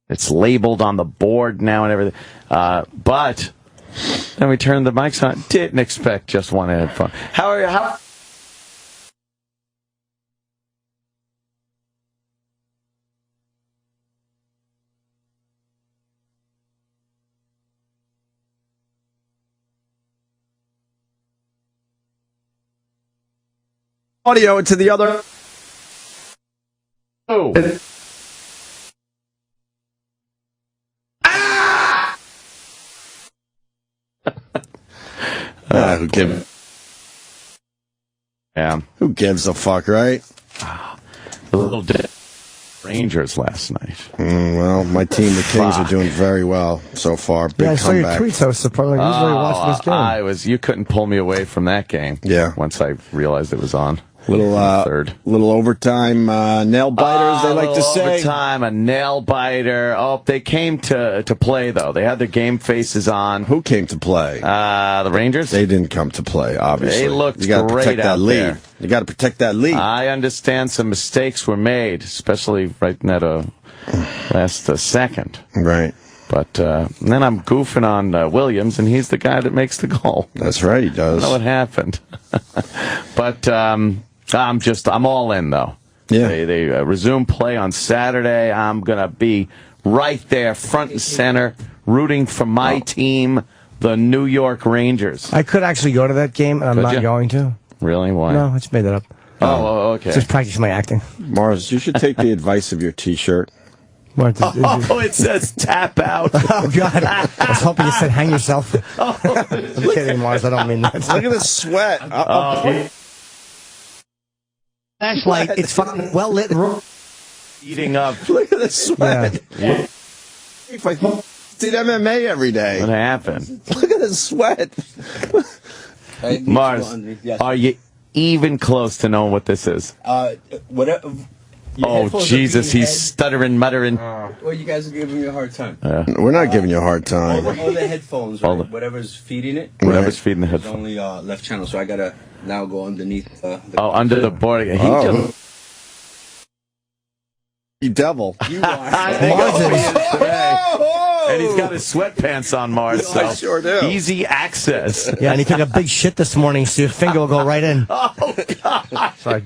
It's labeled on the board now and everything. But then we turned the mics on. Didn't expect just one headphone. How? Audio to the other. Oh. Who gives? Yeah. Who gives a fuck, right? A little bit. Rangers last night. Well, my team, the Kings, are doing very well so far. Big I saw your comeback. tweets. I was surprised. I usually watch this game. You couldn't pull me away from that game. Yeah. Once I realized it was on. Little overtime nail biters, they like to say. Overtime, a nail biter. Oh, they came to play, though. They had their game faces on. Who came to play? The Rangers. They didn't come to play, obviously. They looked you gotta great protect that out lead. there. You got to protect that lead. I understand some mistakes were made, especially right in that last second. Right. But then I'm goofing on Williams, and he's the guy that makes the goal. That's right, he does. I don't know what happened. But I'm all in, though. Yeah. They resume play on Saturday. I'm going to be right there, front and center, rooting for my team, the New York Rangers. I could actually go to that game, and I'm not going to. Really? Why? No, I just made that up. Oh, okay. Just practice my acting. Mars, you should take the advice of your T-shirt. What, it says tap out. Oh, God. I was hoping you said hang yourself. I'm kidding, Mars. I don't mean that. Look at the sweat. Flashlight. It's fucking well lit. Eating up. Look at the sweat. Yeah. If I did MMA every day. What happened? Look at the sweat. Mars, are you even close to knowing what this is? Whatever. Oh, Jesus, he's stuttering, muttering. Well, you guys are giving me a hard time. We're not giving you a hard time. All the headphones, right? Whatever's feeding it. Whatever's feeding the It's headphones. only left channel, so I gotta now go underneath. Under the board. You devil. You are. I think Opie is today. And he's got his sweatpants on, Mars. So I sure do. Easy access. Yeah, and he took a big shit this morning, so your finger will go right in. Oh, God. Sorry.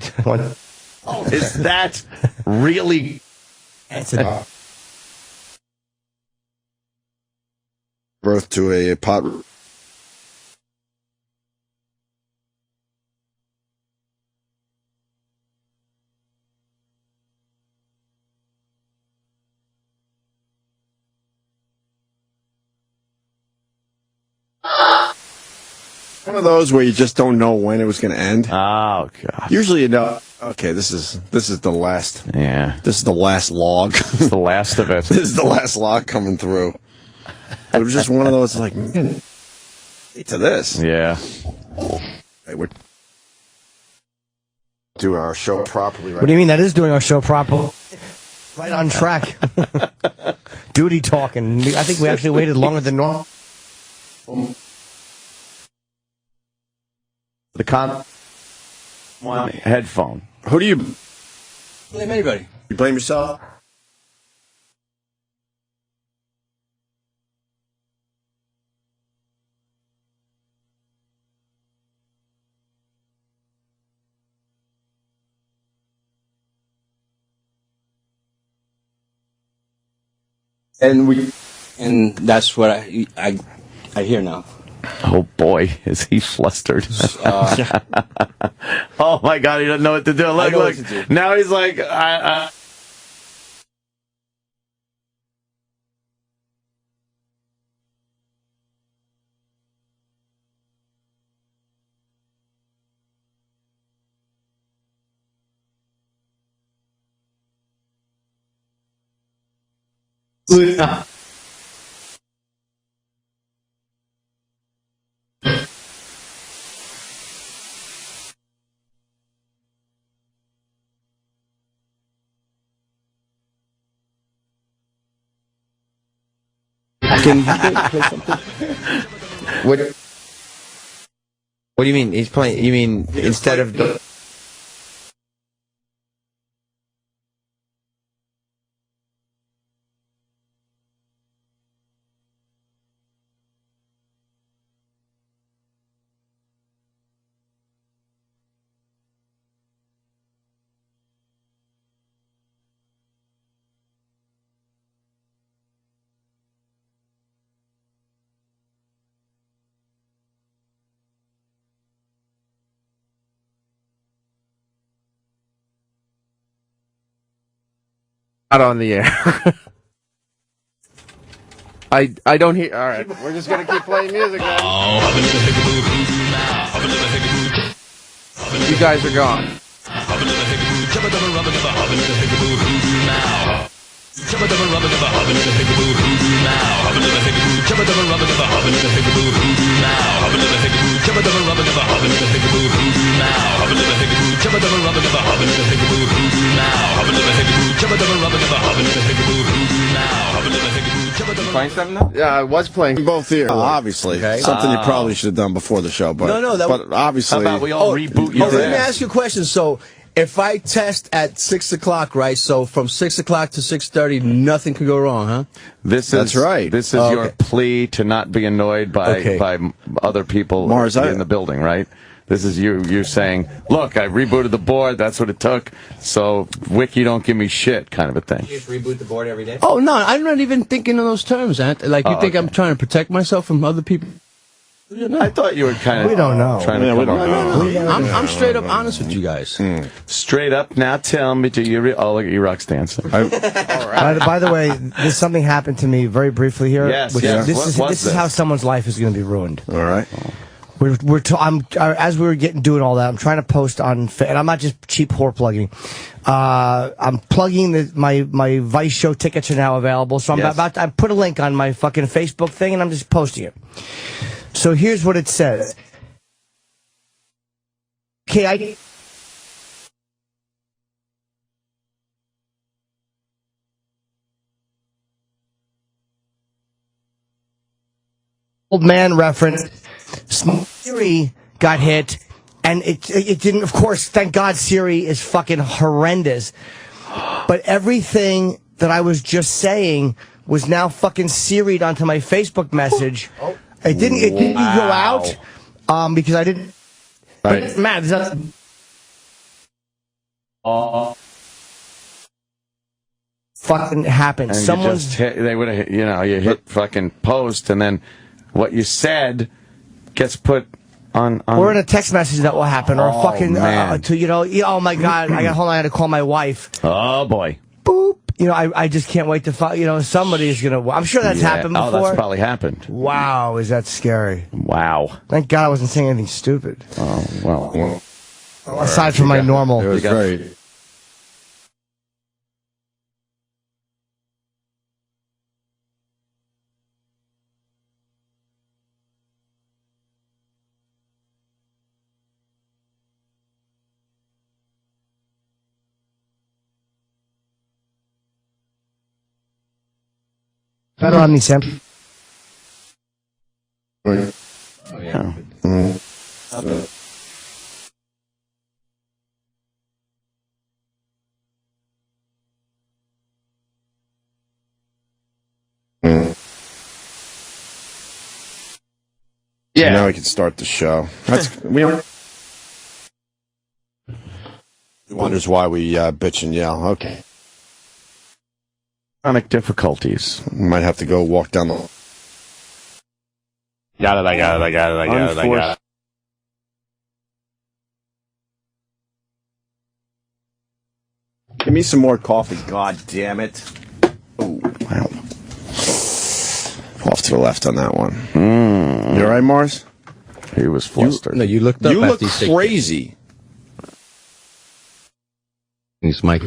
Is that really? Birth to a pot. One of those where you just don't know when it was going to end. Oh, God. Usually you know. Okay, this is the last. Yeah. This is the last log. It's the last of it. This is the last log coming through. It was just one of those like, man, to this. Yeah. Hey, we're do our show properly. Right. What do you mean? That is doing our show properly. Right on track. Duty talking. I think we actually waited longer than normal. The one headphone. Who do you blame? Anybody? You blame yourself? And that's what I hear now. Oh boy, is he flustered? Oh my God, he doesn't know what to do. Look. Now he's like, Can you play something? What do you mean? He's playing. You mean instead of the? Not on the air. I don't hear. All right, we're just gonna keep playing music then. You guys are gone. Playing something now? Yeah, I was playing both here. Obviously, something you probably should have done before the show, but but obviously, how about we all reboot your let me ask you a question. So, if I test at 6 o'clock, right? So from 6 o'clock to 6:30, nothing could go wrong, huh? That's right. This is your plea to not be annoyed by other people in the building, right? This is you saying, look, I rebooted the board, that's what it took, so Wiki don't give me shit, kind of a thing. You just reboot the board every day? Oh, no, I'm not even thinking in those terms, Ant. Like, you think I'm trying to protect myself from other people? I thought you were kind of... We don't know. I'm straight up honest with you guys. Straight up, now tell me, do you... Oh, look at you, Rock's dancing. All right. By the way, there's something happened to me very briefly here. Yes, This is how someone's life is going to be ruined. All right. As we were doing all that, I'm trying to post on, and I'm not just cheap whore plugging. I'm plugging my Vice show tickets are now available. So I put a link on my fucking Facebook thing, and I'm just posting it. So here's what it says. Okay, old man reference. Siri got hit, and it didn't. Of course, thank God, Siri is fucking horrendous. But everything that I was just saying was now fucking Siri'd onto my Facebook message. It didn't go out because I didn't. Right. Matt, fucking happened. And Someone's they would have, you hit fucking post, and then what you said gets put on or in a text message that will happen, or a fucking oh my God, I had to call my wife. Oh boy. Boop. I just can't wait to somebody's gonna. I'm sure that's happened before. Oh, that's probably happened. Wow, is that scary? Wow. Thank God I wasn't saying anything stupid. Oh well. Aside from my normal. It was very... Better on me, Sam. Oh, yeah. Yeah. Now we can start the show. Wonders why we bitch and yell. Okay. Chronic difficulties. Might have to go walk down the... I got it. Give me some more coffee, god damn it. Oh, wow. Off to the left on that one. You alright, Mars? He was flustered. You looked up. You look crazy. He's Mike.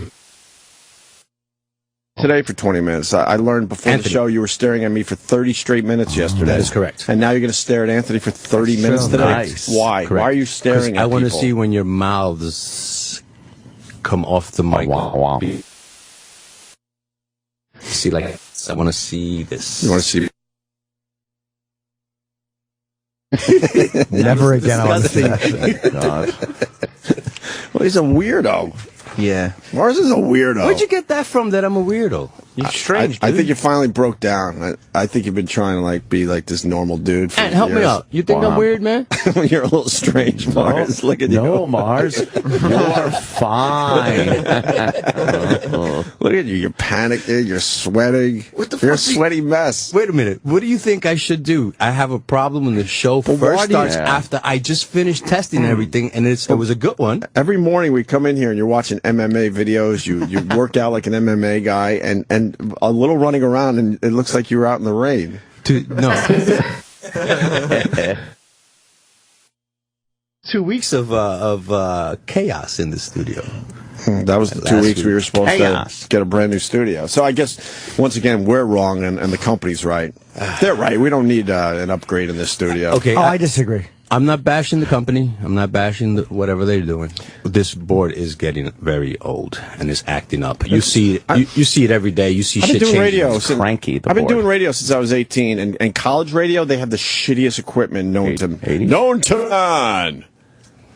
Today for 20 minutes. I learned before the show you were staring at me for 30 straight minutes yesterday. That is correct. And now you're going to stare at Anthony for 30 minutes today? Nice. Why? Correct. Why are you staring at I want to people? see when your mouths come off the mic. Wow. See, like, I want to see this. You want to see... Never again. I want to see that. God. Well, he's a weirdo. Yeah. Mars is a weirdo. Where'd you get that from, that I'm a weirdo? You're strange, I dude. think you finally broke down. I think you've been trying to like be like this normal dude for And help me years. out. You think I'm weird, man? You're a little strange, Mars. Look at you. No, Mars. You're fine. Look at you. You're panicked. You're sweating. You're a sweaty mess. Wait a minute. What do you think I should do? I have a problem when the show first starts after I just finished testing everything, and it was a good one. Every morning we come in here and you're watching MMA videos. You work out like an MMA guy, and a little running around, and it looks like you were out in the rain. No. 2 weeks of chaos in the studio. That was the 2 weeks we were supposed to get a brand new studio. So I guess, once again, we're wrong and the company's right. They're right. We don't need an upgrade in this studio. Okay. I disagree. I'm not bashing the company. I'm not bashing whatever they're doing. This board is getting very old and is acting up. You see it. You see it every day. You see I've shit been doing changing. radio It's since, cranky. I've been doing radio since I was 18, and college radio, they have the shittiest equipment known to man.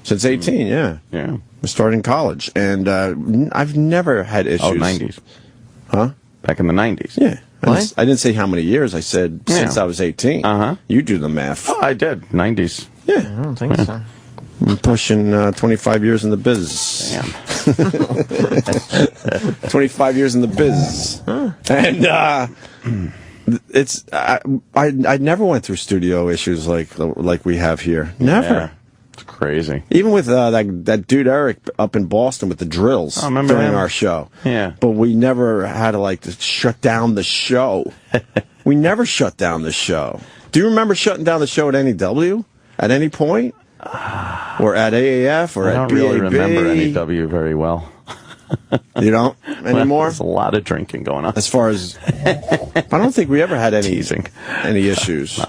Since 18, yeah. Yeah. I started in college, and I've never had issues. Oh, 90s. Huh? Back in the 90s. Yeah. I didn't say how many years. I said since I was 18. Uh-huh. You do the math. Oh, I did. 90s. Yeah. I don't think so. I'm pushing 25 years in the biz. Damn. 25 years in the biz. And it's I never went through studio issues like we have here. Never. Yeah. It's crazy. Even with that dude Eric up in Boston with the drills remember during him? our show. Yeah. But we never had to shut down the show. We never shut down the show. Do you remember shutting down the show at NEW at any point? Or at AAF or I at don't BAB? really remember NEW very well. You don't anymore? There's a lot of drinking going on. As far as I don't think we ever had any issues.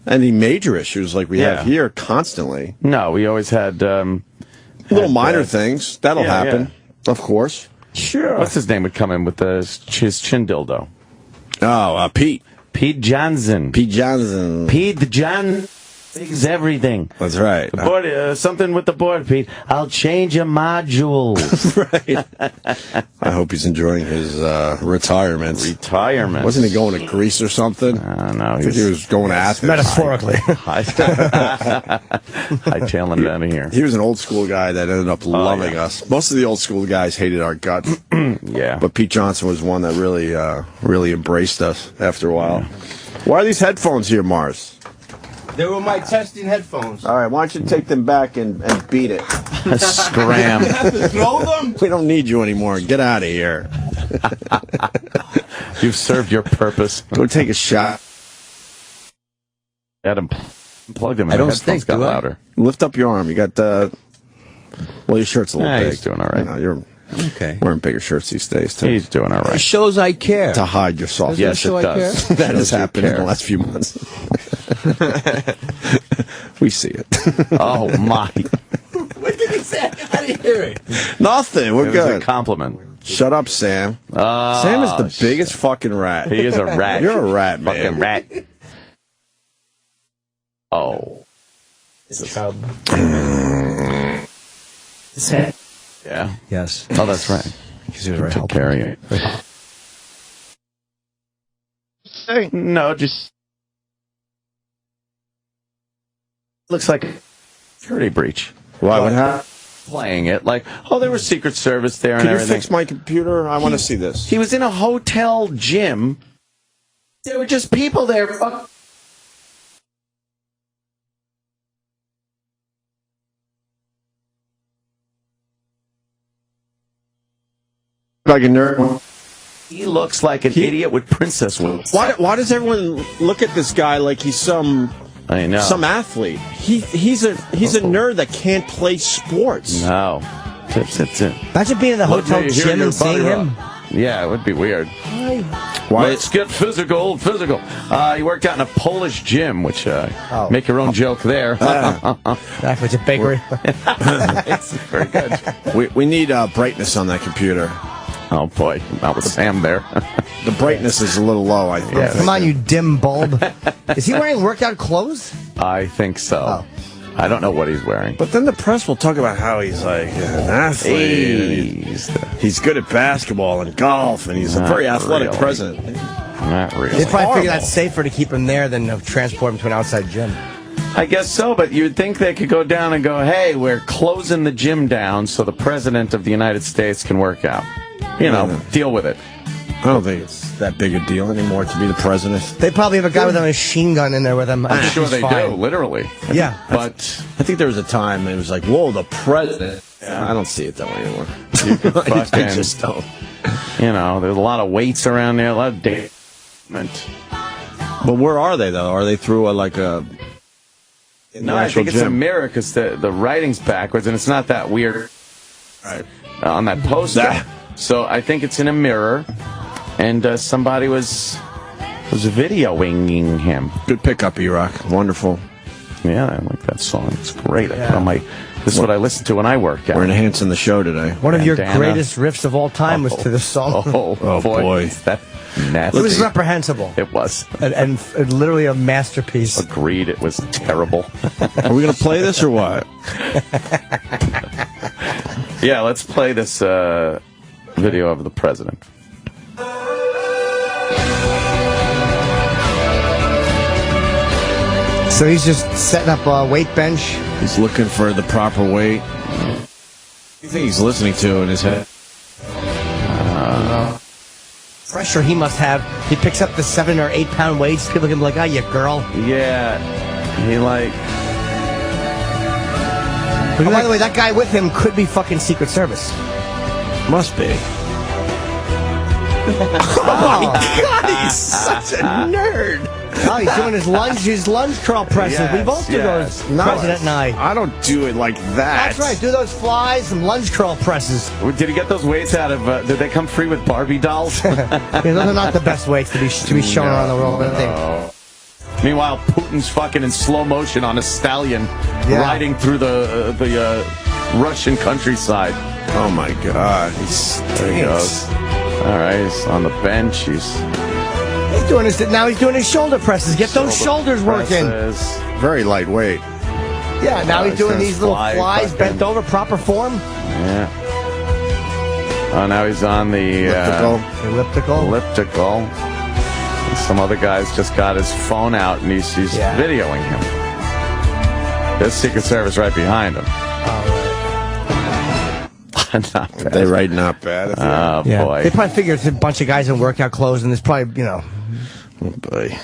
Any major issues like we have here constantly. No, we always had little minor things. That'll happen, of course. Sure. What's his name would come in with his chin dildo? Oh, Pete. Pete Johnson. Pete Johnson. Pete John fix everything. That's right. The board, something with the board, Pete. I'll change your modules. Right. I hope he's enjoying his retirement. Wasn't he going to Greece or something? No, I think he was going to Athens. Metaphorically. Hightailing him out of here. He was an old school guy that ended up loving us. Most of the old school guys hated our guts. Yeah. But Pete Johnson was one that really embraced us after a while. Why are these headphones here, Mars? They were my testing headphones. All right, why don't you take them back and beat it? Scram. You have to throw them? We don't need you anymore. Get out of here. You've served your purpose. Go take a shot. Adam, plug them in. I don't The headphones stink, got do I? louder. Lift up your arm. You got the... Well, your shirt's a little big. He's doing all right. No, you're Okay. wearing bigger shirts these days, too. He's doing all It right. shows I care. To hide your soft. Yes, it does. That has happened in the last few months. We see it. Oh, my. What did he say? I didn't hear it. Nothing. We're It was good. a compliment. Shut up, Sam. Sam is the biggest fucking rat. He is a rat. You're a rat, man. Fucking rat. Oh. It's a child. Yeah. Yes. Oh, that's right. Because he was very Took care of you. No, just looks like a security breach. Why would happen? Playing it like, oh, there was Secret Service there and Can you everything. fix my computer? I want to see this. He was in a hotel gym. There were just people there. Like a nerd. He looks like an idiot with princess wings. Why does everyone look at this guy like he's some athlete? He's a nerd that can't play sports. No. That's it. Imagine being in the hotel gym and seeing him. Yeah, it would be weird. Let's get physical. He worked out in a Polish gym, which make your own joke there. Exactly, it's a bakery. It's very good. We need brightness on that computer. Oh boy, not with Sam there. The brightness is a little low, I think. Yes. Come on, you dim bulb. Is he wearing workout clothes? I think so. I don't know what he's wearing. But then the press will talk about how he's like an athlete. He's good at basketball and golf, and he's a very athletic president. Not really. They probably figure that's safer to keep him there than to transport him to an outside gym. I guess so, but you'd think they could go down and go, hey, we're closing the gym down so the President of the United States can work out. You know, deal with it. I don't think it's that big a deal anymore to be the president. They probably have a guy with a machine gun in there with him. I'm sure they do, literally. Yeah. But I think there was a time it was like, whoa, the president. I don't see it that way anymore. I just don't. You know, there's a lot of weights around there, a lot of damage. But where are they, though? Are they through No, I think it's a mirror because the writing's backwards, and it's not that weird on that poster. So I think it's in a mirror, and somebody was videoing him. Good pickup, E-Rock. Wonderful. Yeah, I like that song. It's great. I put on this is what I listen to when I work out. We're enhancing the show today. One of your greatest riffs of all time was to this song. Oh boy. That nasty. It was reprehensible. It was. And literally a masterpiece. Agreed, it was terrible. Are we going to play this or what? Yeah, let's play this video of the president. So he's just setting up a weight bench. He's looking for the proper weight. What do you think he's listening to in his head? Pressure he must have. He picks up the 7 or 8 pound weights. People can be like, oh, you girl. Yeah, he like... Oh, by the way, that guy with him could be fucking Secret Service. Must be. Oh my God, he's such a nerd. Oh, he's doing his lunge curl presses. Yes, We both do those, President and I don't do it like that. That's right. Do those flies, some lunge curl presses. Did he get those weights out of... did they come free with Barbie dolls? Yeah, those are not the best weights to be shown around the world, I think. Meanwhile, Putin's fucking in slow motion on a stallion riding through the Russian countryside. Oh my God. There he goes. All right, he's on the bench. He's doing his shoulder presses. Get those shoulders working. Very lightweight. Yeah, now he's doing these little flies bent over, proper form. Yeah. Oh, now he's on the elliptical. And some other guy's just got his phone out and he's videoing him. There's Secret Service right behind him. Not bad. They write not bad. Oh, boy. They probably figure it's a bunch of guys in workout clothes, and there's probably, Oh, boy.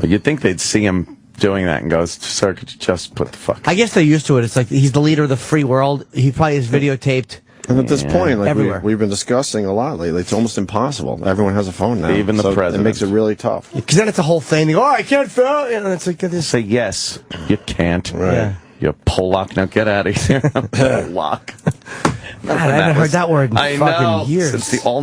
But you'd think they'd see him doing that and go, sir, could you just put the fuck... I guess they're used to it. It's like he's the leader of the free world. He probably is videotaped. And at this point, like everywhere. we've been discussing a lot lately, it's almost impossible. Everyone has a phone now. Even the president. It makes it really tough. Because then it's a whole thing. They go, oh, I can't film. And it's like this. Say yes. You can't. Right. Yeah. You Polak. Now get out of here. Polak. God, I haven't heard that word in I fucking know. years. Since the all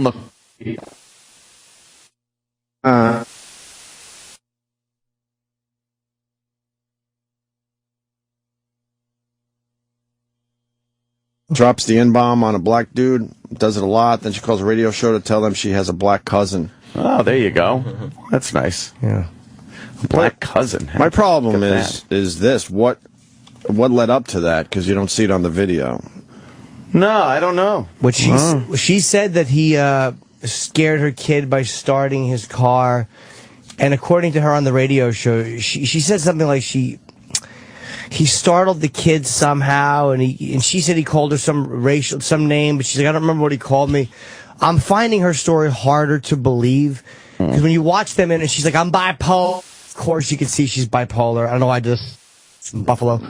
drops the N-bomb on a black dude, does it a lot, then she calls a radio show to tell them she has a black cousin. Oh, there you go. That's nice. Yeah. Black cousin. My problem is this. What led up to that? Because you don't see it on the video. No, I don't know. What she said that he scared her kid by starting his car, and according to her on the radio show, she said something like he startled the kid somehow, and she said he called her some name, but she's like, I don't remember what he called me. I'm finding her story harder to believe because when you watch them and she's like, I'm bipolar. Of course, you can see she's bipolar. I don't know why I just from Buffalo.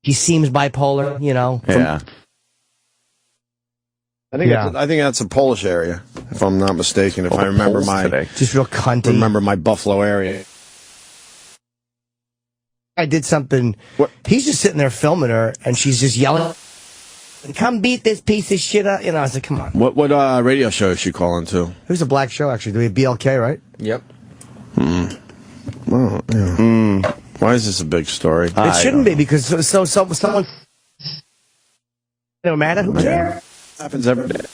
He seems bipolar, you know. Yeah. I think that's a Polish area, if I'm not mistaken. If I remember just real cunty. Remember my Buffalo area. I did something. He's just sitting there filming her, and she's just yelling, "Come beat this piece of shit up!" You know, I was like, "Come on." What radio show is she calling to? It was a black show, actually. Do we have BLK, right? Yep. Well, yeah. Why is this a big story? It shouldn't be because someone. No matter who cares. Happens every day.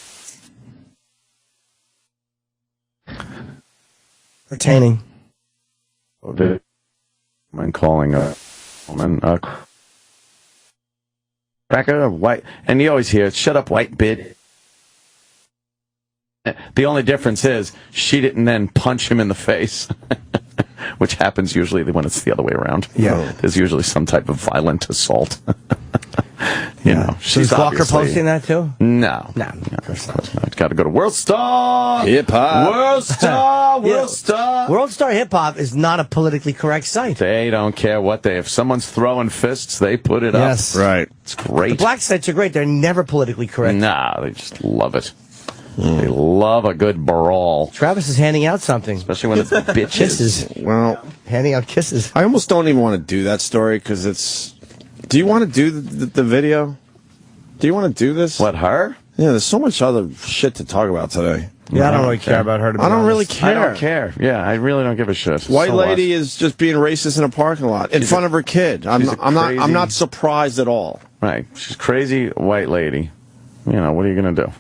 Entertaining. I'm calling a woman cracker, white, and you always hear, "Shut up, white bitch." The only difference is she didn't then punch him in the face, which happens usually when it's the other way around. Yeah, there's usually some type of violent assault. You know, she's Walker posting that too? No, of course not. Got to go to World Star Hip Hop. World Star, World Star. World Star Hip Hop is not a politically correct site. They don't care what if someone's throwing fists, they put it up. Yes, right. It's great. The black sites are great. They're never politically correct. Nah, they just love it. They love a good brawl. Travis is handing out something, especially when it's bitches. Kisses. Well, handing out kisses. I almost don't even want to do that story because it's. Do you want to do the video? Do you want to do this? What, her? Yeah, there's so much other shit to talk about today. Yeah, I don't really care about her. To be I don't honest. really care. I don't care. Yeah, I really don't give a shit. White lady is just being racist in a parking lot in front of her kid. I'm not surprised at all. Right, she's crazy white lady. You know, what are you gonna do?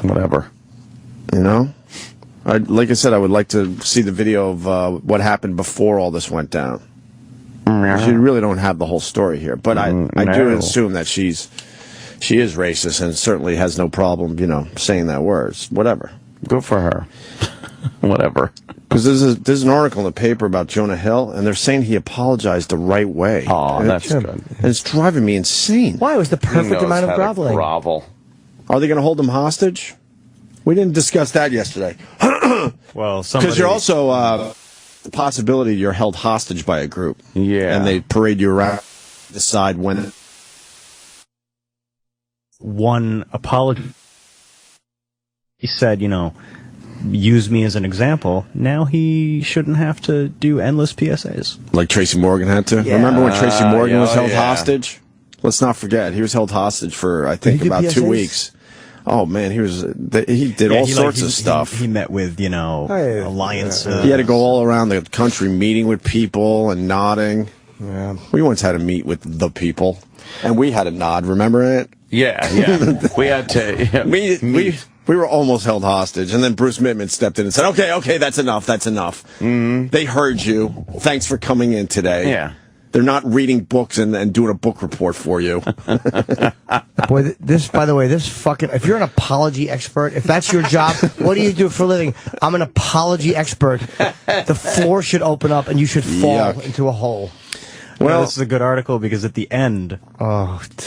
Whatever. You know, like I said, I would like to see the video of what happened before all this went down. You really don't have the whole story here, but I do assume that she is racist and certainly has no problem, saying that words. Whatever. Good for her. Whatever. Because there's an article in the paper about Jonah Hill, and they're saying he apologized the right way. Oh, that's good. And it's driving me insane. Why? It was the perfect amount of groveling. Grovel. Are they going to hold him hostage? We didn't discuss that yesterday. Well, because you're also the possibility you're held hostage by a group. Yeah. And they parade you around, decide when. One apology. He said, use me as an example. Now he shouldn't have to do endless PSAs. Like Tracy Morgan had to? Yeah. Remember when Tracy Morgan was held hostage? Let's not forget, he was held hostage for, I think, about 2 weeks. Oh, man, he did all sorts of stuff. He met with, alliances. He had to go all around the country meeting with people and nodding. Yeah. We once had a meet with the people, and we had a nod, remember it? Yeah. We had to. Yeah, we were almost held hostage, and then Bruce Mittman stepped in and said, okay, that's enough. Mm-hmm. They heard you. Thanks for coming in today. Yeah. They're not reading books and doing a book report for you. Boy, by the way, if you're an apology expert, if that's your job, what do you do for a living? I'm an apology expert. The floor should open up and you should fall into a hole. Well, this is a good article because at the end,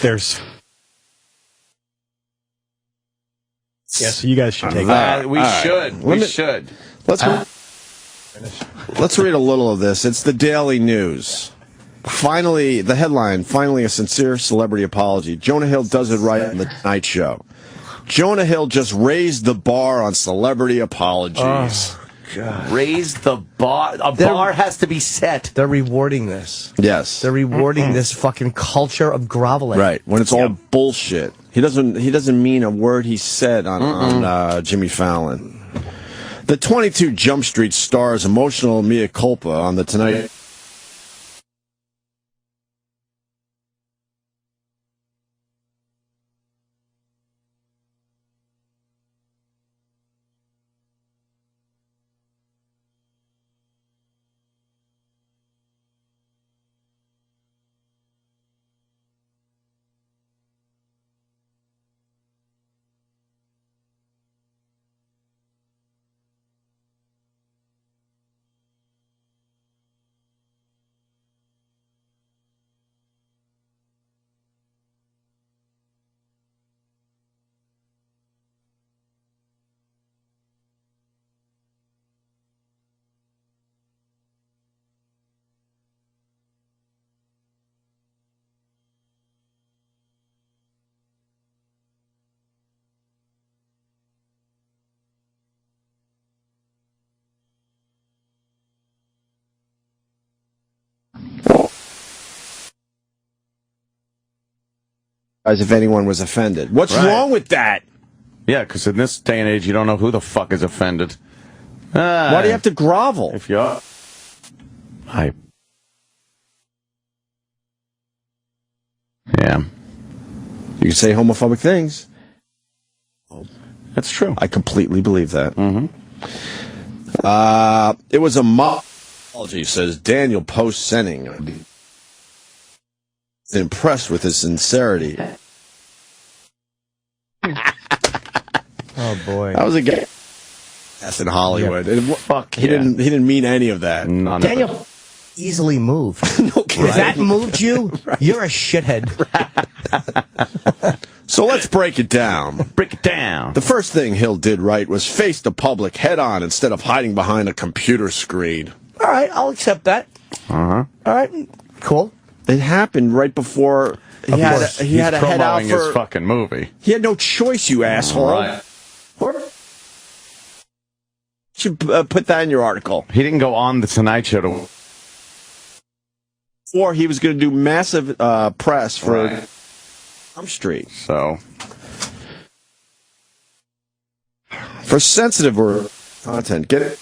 there's... Yeah, so you guys should take that. We should. Let's read a little of this. It's the Daily News. Finally, the headline, finally a sincere celebrity apology. Jonah Hill does it right on the Tonight Show. Jonah Hill just raised the bar on celebrity apologies. God. Raise the bar. A bar has to be set. They're rewarding this. Yes. They're rewarding this fucking culture of groveling. Right. When it's all bullshit. He doesn't mean a word he said on Jimmy Fallon. The 22 Jump Street stars emotional mea culpa on the Tonight. As if anyone was offended. What's wrong with that? Yeah, because in this day and age, you don't know who the fuck is offended. Why do you have to grovel? If you're... Yeah. You can say homophobic things. That's true. I completely believe that. It was a apology, says Daniel Post-Senning. Impressed with his sincerity. Oh boy, that was a guy. That's in Hollywood. Yeah. Fuck. He didn't mean any of that. Daniel easily moved. No kidding. If that moved you, you're a shithead. So let's break it down. Break it down. The first thing Hill did right was face the public head on instead of hiding behind a computer screen. All right, I'll accept that. All right, cool. It happened right before he had to head out for his fucking movie. He had no choice, you asshole. Right. You should put that in your article. He didn't go on the Tonight Show or he was going to do massive press for Jump Street. So for sensitive or content, get it.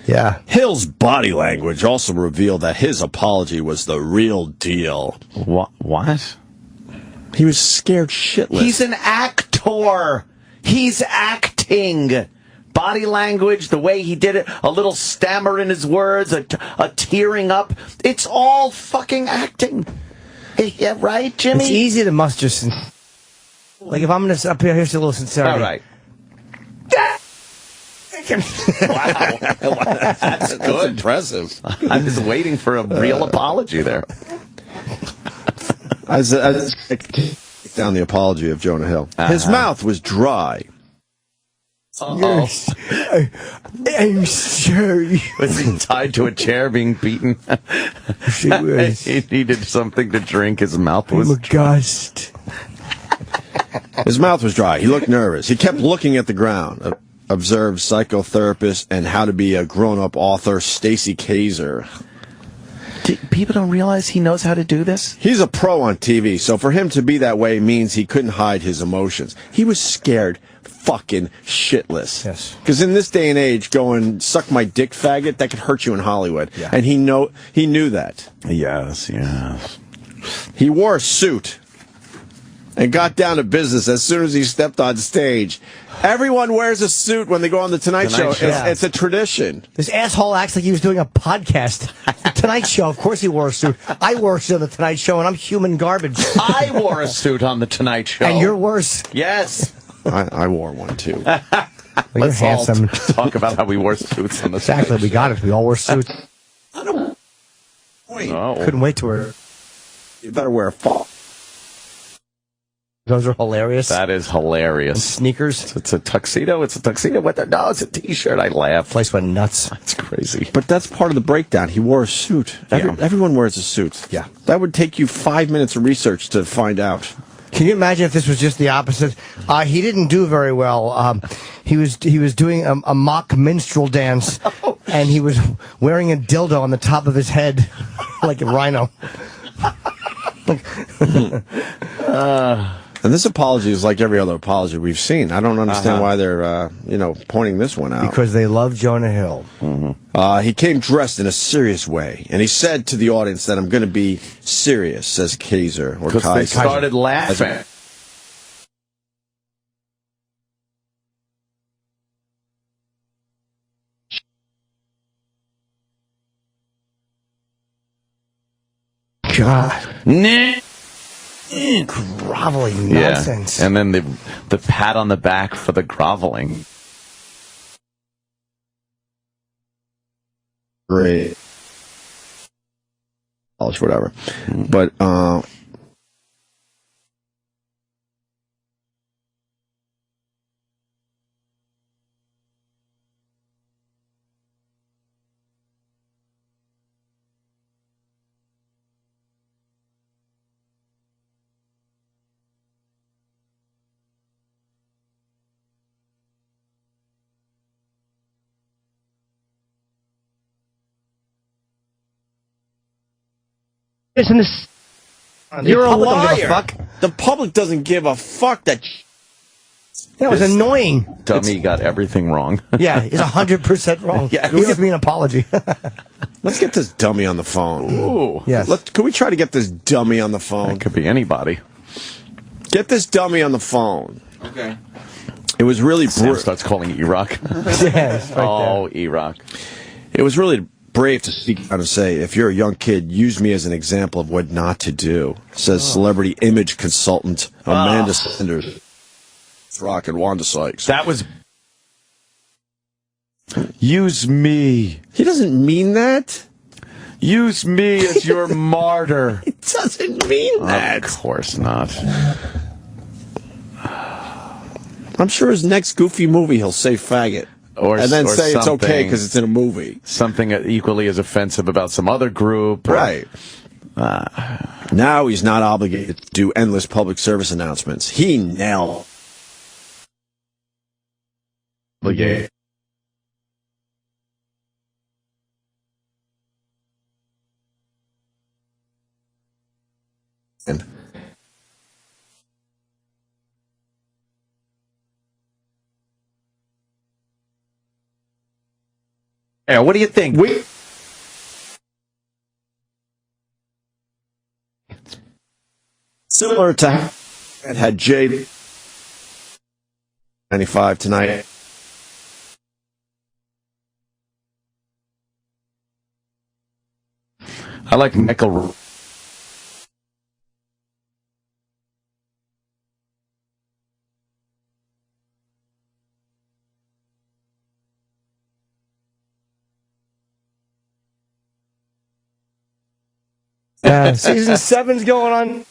Yeah. Hill's body language also revealed that his apology was the real deal. What? He was scared shitless. He's an actor. He's acting. Body language, the way he did it, a little stammer in his words, a tearing up. It's all fucking acting. Yeah, right, Jimmy? It's easy to muster. Like if I'm going to up here, here's a little sincerity. All right. Wow. That's good. That's impressive. I was waiting for a real apology there. As down the apology of Jonah Hill. His mouth was dry. Yes. I'm sorry. Was he tied to a chair being beaten? She was. He needed something to drink. His mouth was aghast. His mouth was dry. He looked nervous. He kept looking at the ground. Observed psychotherapist and how to be a grown-up author Stacy Kaiser. People don't realize he knows how to do this? He's a pro on TV, so for him to be that way means he couldn't hide his emotions. He was scared fucking shitless. Yes. Because in this day and age, going, suck my dick, faggot, that could hurt you in Hollywood. Yeah. And he knew that. Yes. He wore a suit and got down to business as soon as he stepped on stage. Everyone wears a suit when they go on the Tonight Show. It's a tradition. This asshole acts like he was doing a podcast. The Tonight Show, of course he wore a suit. I wore a suit on the Tonight Show, and I'm human garbage. I wore a suit on the Tonight Show. And you're worse. Yes. I wore one, too. Let's all handsome. talk about how we wore suits on the Exactly, we got it. We all wore suits. Wait. Oh. Couldn't wait to wear. You better wear a fall. Those are hilarious. That is hilarious. And sneakers. It's a tuxedo. It's a tuxedo with no, it's a T-shirt. I laugh. Place went nuts. That's crazy. But that's part of the breakdown. He wore a suit. Everyone wears a suit. Yeah. That would take you 5 minutes of research to find out. Can you imagine if this was just the opposite? He didn't do very well. He was doing a mock minstrel dance, and he was wearing a dildo on the top of his head, like a rhino. And this apology is like every other apology we've seen. I don't understand why they're, pointing this one out. Because they love Jonah Hill. He came dressed in a serious way, and he said to the audience that I'm going to be serious, says Kaiser. Because they started laughing. God. Nah. Groveling nonsense. Yeah. And then the pat on the back for the groveling. Great. Whatever. But, You're a liar. The public doesn't give a fuck that. That was annoying. Dummy got everything wrong. Yeah, he's 100% wrong. Yeah, he owes me an apology. Let's get this dummy on the phone. Ooh. Yes. Can we try to get this dummy on the phone? It could be anybody. Get this dummy on the phone. Okay. It was really. Sam starts calling Iraq. Yes, right there. Iraq. It was really brave to speak out and say, if you're a young kid, use me as an example of what not to do, says celebrity image consultant Amanda Sanders. Rock and Wanda Sykes. That was. Use me. He doesn't mean that. Use me as your martyr. He doesn't mean that. Of course not. I'm sure his next goofy movie he'll say faggot. And then say it's okay because it's in a movie. Something equally as offensive about some other group. Right. Now he's not obligated to do endless public service announcements. He nailed. Yeah. Yeah, what do you think? Similar to it had Jade 95 tonight. I like Michael. Season 7's going on.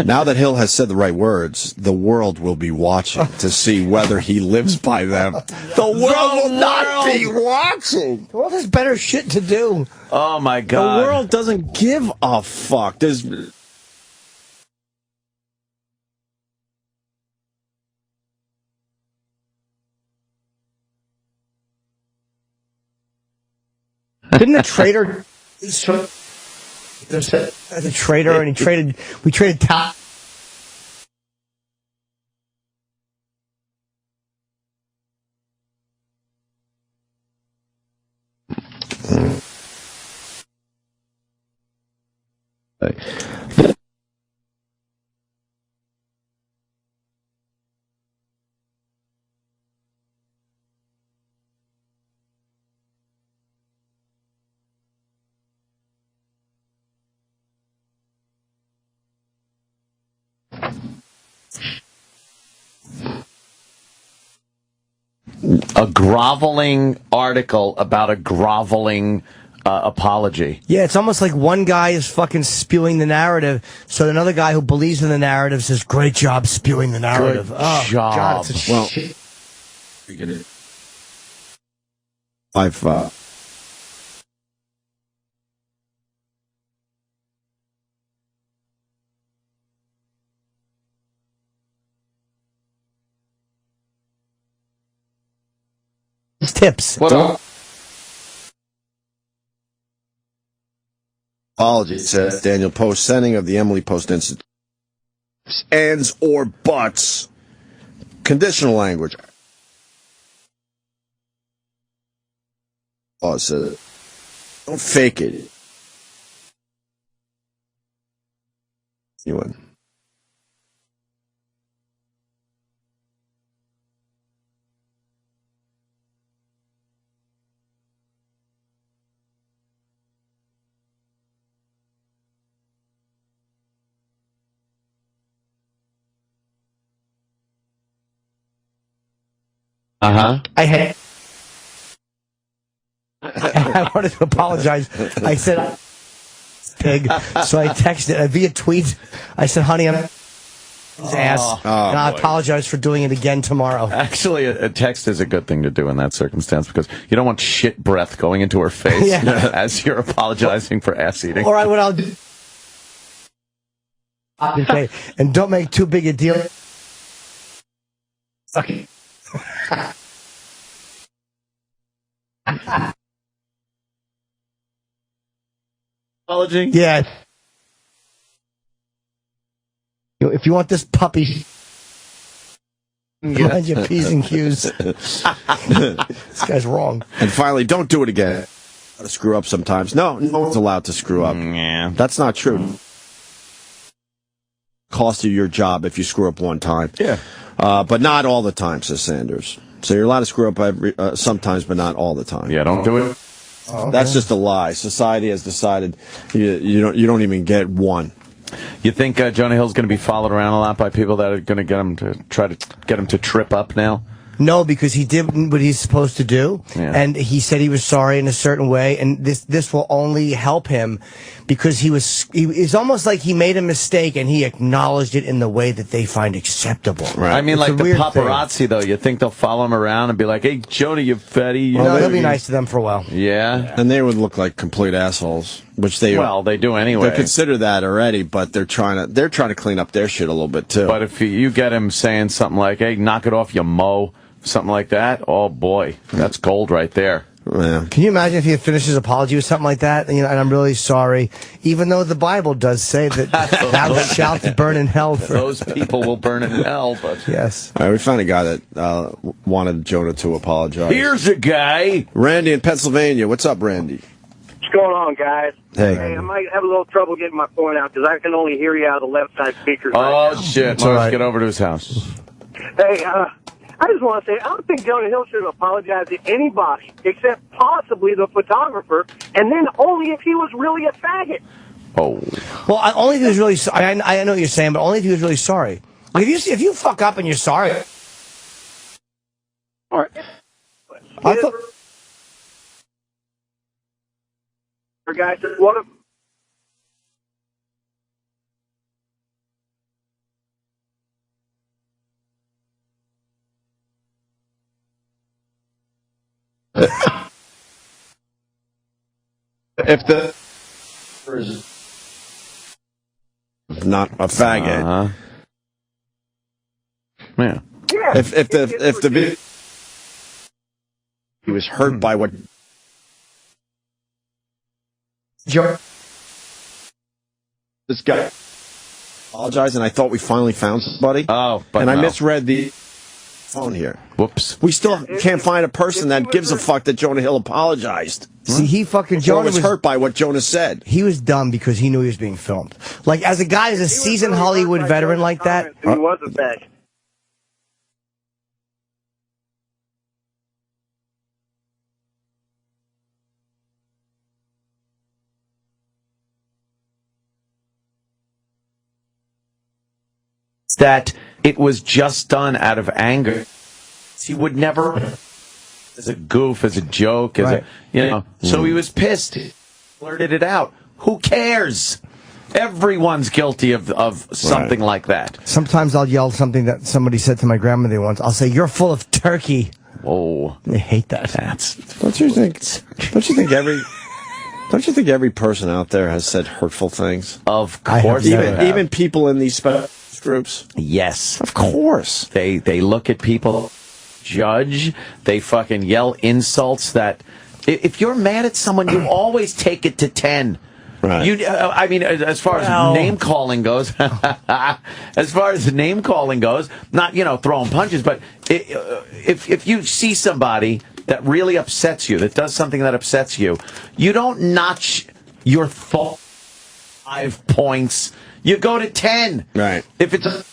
Now that Hill has said the right words, the world will be watching to see whether he lives by them. The world will not be watching. The world has better shit to do. Oh, my God. The world doesn't give a fuck. Didn't the traitor... There's a traitor, and we traded top. A groveling article about a groveling apology. Yeah, it's almost like one guy is fucking spewing the narrative, so another guy who believes in the narrative says, "Great job spewing the narrative." Good oh, job. God, it's a Well, shit. I've tips. What up? apology, says Daniel Post, sending of the Emily Post Institute. Ands or buts. Conditional language. Oh, it says, don't fake it. Anyone. I wanted to apologize. I said, pig. So I texted via tweet. I said, honey, I'm his ass. And I apologize for doing it again tomorrow. Actually, a text is a good thing to do in that circumstance because you don't want shit breath going into her face as you're apologizing for ass eating. All right, what I'll do. Okay, and don't make too big a deal. Okay. Apology? Yeah. If you want this puppy, mind your P's and Q's. This guy's wrong. And finally, don't do it again. To screw up sometimes. No one's allowed to screw up. Yeah. That's not true. Cost you your job if you screw up one time. Yeah. But not all the time, says Sanders. So you're allowed to screw up sometimes, but not all the time. Yeah, don't do it. Okay. That's just a lie. Society has decided you don't even get one. You think Jonah Hill's going to be followed around a lot by people that are going to get him to try to get him to trip up now? No, because he did what he's supposed to do, and he said he was sorry in a certain way, and this will only help him because it's almost like he made a mistake and he acknowledged it in the way that they find acceptable. Right. I mean, It's like a the weird paparazzi, thing. though. You think they'll follow him around and be like, "Hey, Jonah, you fatty." No, he'll be nice to them for a while. Yeah. And they would look like complete assholes, which they do anyway. They consider that already, but they're trying to clean up their shit a little bit too. But if you get him saying something like, "Hey, knock it off, you mo," something like that, oh boy, that's gold right there. Yeah. Can you imagine if he had finished his apology with something like that? And I'm really sorry, even though the Bible does say that thou shalt burn in hell. Those people will burn in hell. But yes. All right, we found a guy that wanted Jonah to apologize. Here's a guy. Randy in Pennsylvania. What's up, Randy? What's going on, guys? Hey. I might have a little trouble getting my point out because I can only hear you out of the left side speakers. Oh, shit. Let's get over to his house. Hey, I just want to say, I don't think Jonah Hill should have apologized to anybody except possibly the photographer, and then only if he was really a faggot. Oh. Well, only if he was really sorry. I know what you're saying, but only if he was really sorry. Like if you fuck up and you're sorry. All right. I thought. Guys, what if... If the not a faggot, yeah. If the he was hurt by what this guy apologized, and I thought we finally found somebody. Oh, but and I no. misread the phone here. Whoops. We still can't find a person that gives a fuck that Jonah Hill apologized. See, Jonah was hurt by what Jonah said. He was dumb because he knew he was being filmed. Like, as a seasoned Hollywood veteran like that. He was a faggot. That it was just done out of anger. He would never as a goof, as a joke, as So he was pissed. He blurted it out. Who cares? Everyone's guilty of something like that. Sometimes I'll yell something that somebody said to my grandmother once. I'll say, "You're full of turkey." Whoa. They hate that. Don't you think every person out there has said hurtful things? Of course. Even people in these groups? Yes. Of course. They look at people, judge, they fucking yell insults that... If you're mad at someone, you always take it to 10. Right. I mean, as far as name calling goes, not throwing punches, but if you see somebody that really upsets you, that does something that upsets you, you don't notch your 5 points. You go to 10. Right. If it's a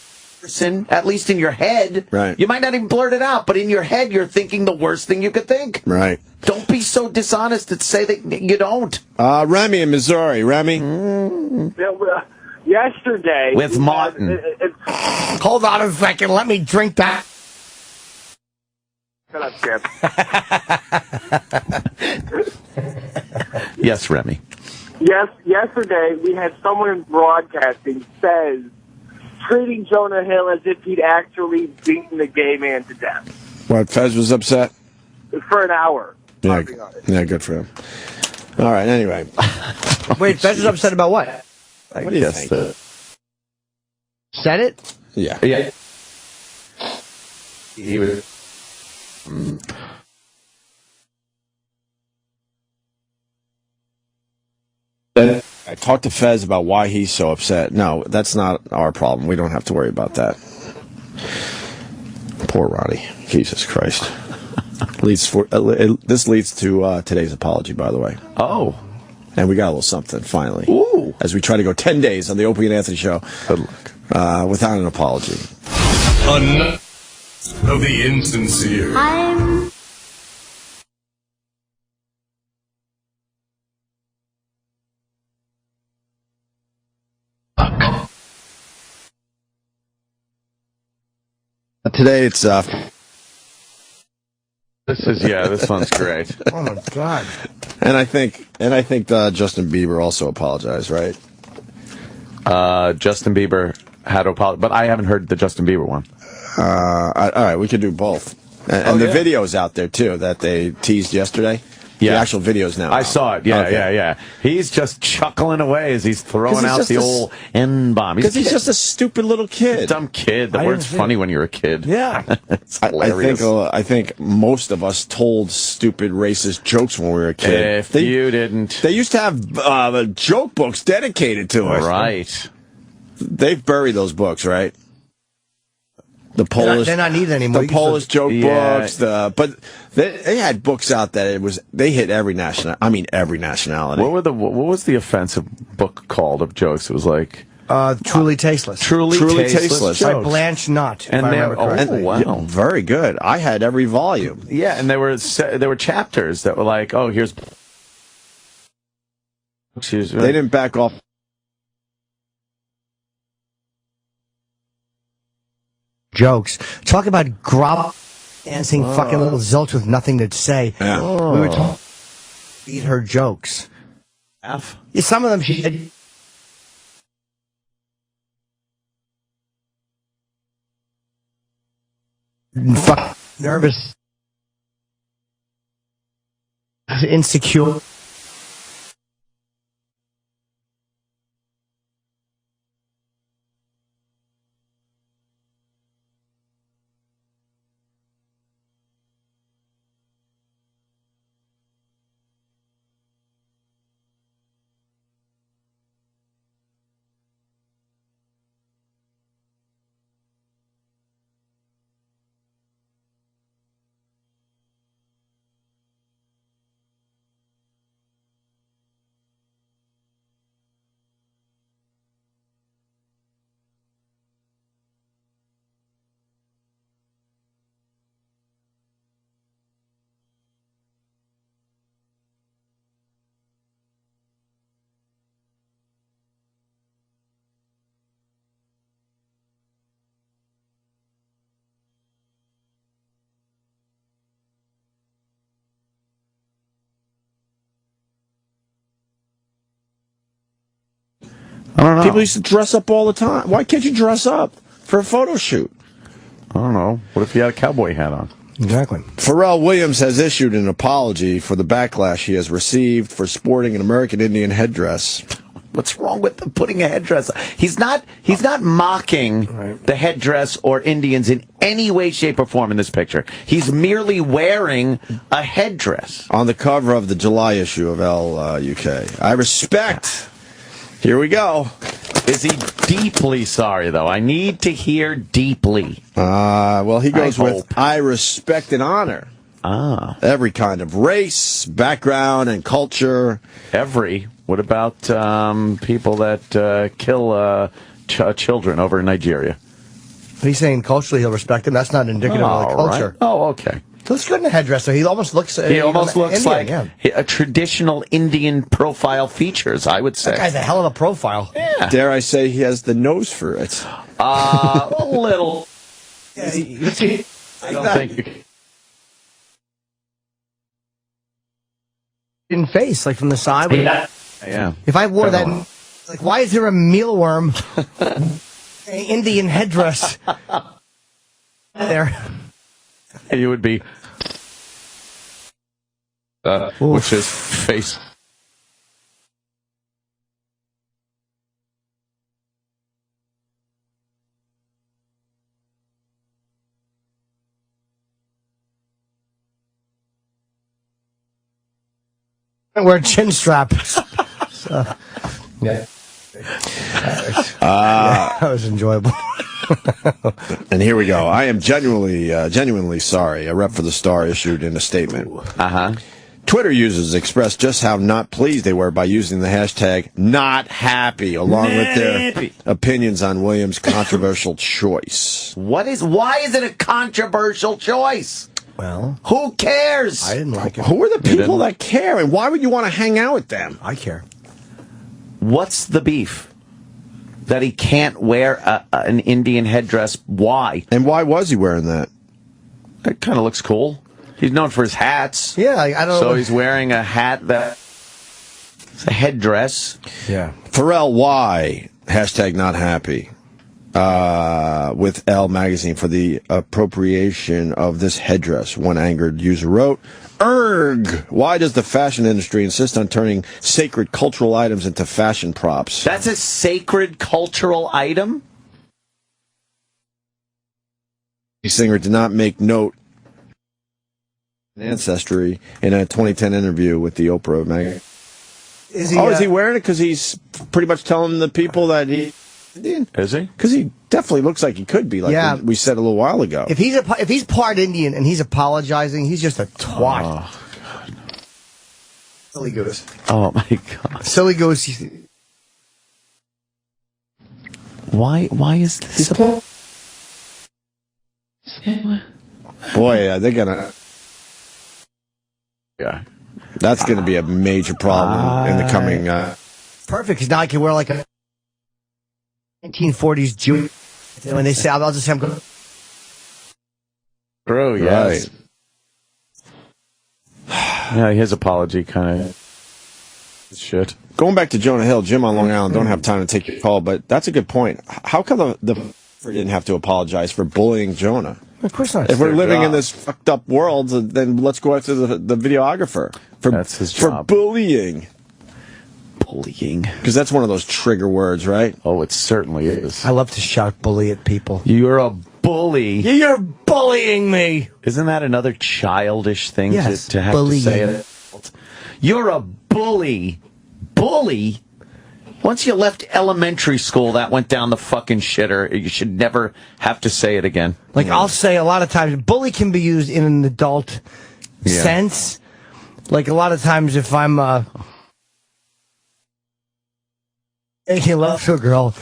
person, at least in your head, right. You might not even blurt it out, but in your head, you're thinking the worst thing you could think. Right. Don't be so dishonest to say that you don't. Remy in Missouri. Remy? Yesterday... With Martin. Hold on a second. Let me drink that. Shut up, Chip. Yes, Remy. Yes, yesterday we had someone in broadcasting says treating Jonah Hill as if he'd actually beaten the gay man to death. What, Fez was upset? For an hour. Yeah, good for him. All right, anyway. Wait, Fez was upset about what? What do you think? Said it? Yeah. Yeah. He was... I talked to Fez about why he's so upset. No, that's not our problem. We don't have to worry about that. Poor Ronnie. Jesus Christ. This leads to today's apology, by the way. Oh. And we got a little something, finally. Ooh. As we try to go 10 days on the Opie and Anthony show. Good luck. Without an apology. Enough of the insincere. Today it's this one's great. Oh my God. And I think Justin Bieber also apologized, right? Justin Bieber had to apologize, but I haven't heard the Justin Bieber one. All right, we could do both. And the video's out there too that they teased yesterday. Yeah. The actual video's now. I saw it. Yeah. He's just chuckling away as he's throwing out the old N-bomb. Because he's just a stupid little kid. Dumb kid. The word's funny when you're a kid. Yeah. It's hilarious. I think most of us told stupid racist jokes when we were a kid. If you didn't. They used to have joke books dedicated to us. Right. They've buried those books, right? The Polish, they're not needed anymore. The Polish joke books, but they had books out that they hit every nationality. What was the offensive book called of jokes? It was like Truly Tasteless. Truly Tasteless By Blanche Knott. And wow, very good. I had every volume. Yeah, and there were chapters that were like, oh, here's. They didn't back off. Jokes. Talk about dancing fucking little zilch with nothing to say. Yeah. We were talking eat her jokes. Yeah, some of them she did. Fuck nervous. Insecure. don't know. People used to dress up all the time. Why can't you dress up for a photo shoot? I don't know. What if you had a cowboy hat on? Exactly. Pharrell Williams has issued an apology for the backlash he has received for sporting an American Indian headdress. What's wrong with putting a headdress on? He's not mocking the headdress or Indians in any way, shape, or form in this picture. He's merely wearing a headdress. On the cover of the July issue of UK. I respect. Here we go. Is he deeply sorry, though? I need to hear deeply. Well, he goes with, I respect and honor. Every kind of race, background, and culture. What about people that kill children over in Nigeria? He's saying culturally he'll respect him. That's not indicative of the culture. Right. Oh, okay. So it's good in a headdress. So he almost looks. He almost looks Indian, like a traditional Indian profile features, I would say. That guy's a hell of a profile. Yeah. Dare I say he has the nose for it? A little. I don't think you can. In face, like from the side. Yeah. If I wore that, like, why is there a mealworm Indian headdress there? You would be. Which is face. I wear a chin strap. So, yeah. That was enjoyable. And here we go. I am genuinely sorry. A rep for the Star issued in a statement. Twitter users expressed just how not pleased they were by using the hashtag not happy along with their opinions on Williams' controversial choice. Why is it a controversial choice? Well, who cares? I didn't like it. Who are the people that care, and why would you want to hang out with them? I care. What's the beef? That he can't wear an Indian headdress. Why? And why was he wearing that? It kind of looks cool. He's known for his hats. Yeah, I don't know. So he's wearing a hat that's a headdress. Yeah. Pharrell, why? Hashtag not happy. With Elle magazine for the appropriation of this headdress. One angered user wrote, "Erg! Why does the fashion industry insist on turning sacred cultural items into fashion props?" That's a sacred cultural item? The singer did not make note of ancestry in a 2010 interview with the Oprah magazine. Is he wearing it because he's pretty much telling the people that he... Is he? Because he definitely looks like he could be, like we said a little while ago. If he's part Indian and he's apologizing, he's just a twat. Oh, God. Silly goose. Oh, my God. Silly goose. Why is this? Boy, they're gonna... Yeah. That's gonna be a major problem in the coming... Perfect, because now I can wear like a 1940s Jew. When they say, I'll just say I'm going. True, yes. Yeah, his apology kind of shit. Going back to Jonah Hill, Jim on Long Island, don't have time to take your call, but that's a good point. How come the didn't have to apologize for bullying Jonah? Of course not. If we're living in this fucked up world, then let's go after the videographer that's his job. For bullying. Bullying. Because that's one of those trigger words, right? Oh, it certainly is. I love to shout bully at people. You're a bully. You're bullying me. Isn't that another childish thing to have bullying. to say it? You're a bully. Bully? Once you left elementary school, that went down the fucking shitter. You should never have to say it again. Like, I'll say a lot of times, bully can be used in an adult sense. Like, a lot of times if I'm making love to a girl,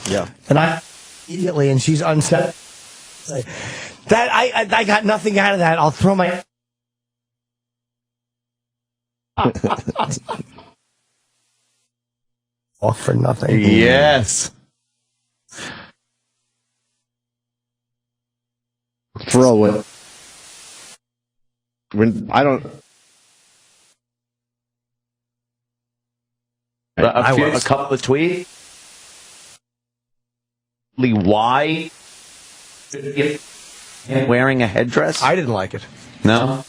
and I immediately, and she's unset, like, that I got nothing out of that. I'll throw my... off for nothing. Yes. Throw it. When I don't. A couple of tweets. why wearing a headdress? I didn't like it. No.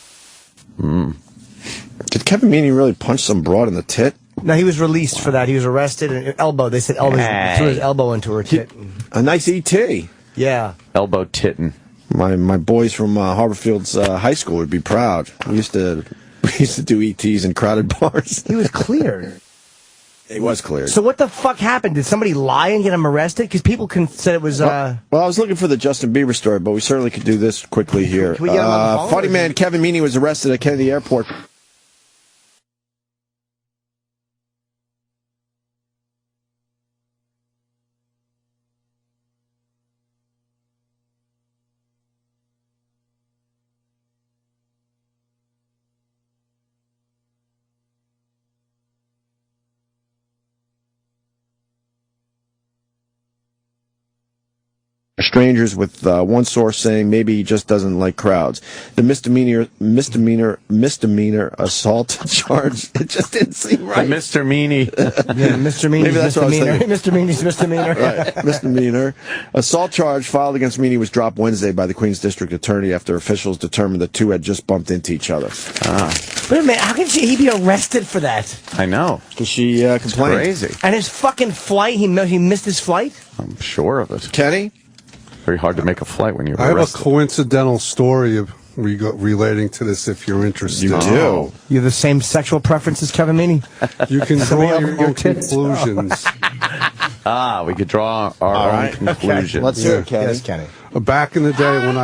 Did Kevin Meany really punch some broad in the tit? No, he was released for that. He was arrested and elbow. They said elbow threw his elbow into her tit. A nice ET. Yeah. Elbow tittin'. My boys from Harborfield's high school would be proud. We used to do ETs in crowded bars. He was cleared. He was cleared. So what the fuck happened? Did somebody lie and get him arrested? Because people said it was. Well, I was looking for the Justin Bieber story, but we certainly could do this quickly here. Can we get him on the phone? Funny man Kevin Meany was arrested at Kennedy Airport. Strangers, with one source saying maybe he just doesn't like crowds. The misdemeanor assault charge, it just didn't seem right. Mr. Meany. Yeah, Mr. Meany's Maybe that's what I was misdemeanor. thinking. Mr. Meany's misdemeanor. Right, misdemeanor. Assault charge filed against Meany was dropped Wednesday by the Queens District Attorney after officials determined the two had just bumped into each other. Wait a minute, how can he be arrested for that? I know. Because she complained. Crazy. And his fucking flight, he missed his flight? I'm sure of it. Kenny? Very hard to make a flight when you're I have arrested. a coincidental story of relating to this if you're interested. You do. You have the same sexual preference as Kevin Meany? You can draw your own tits. conclusions. We could draw our own conclusions. Okay. Let's hear it, Kenny. Yes, Kenny. Back in the day when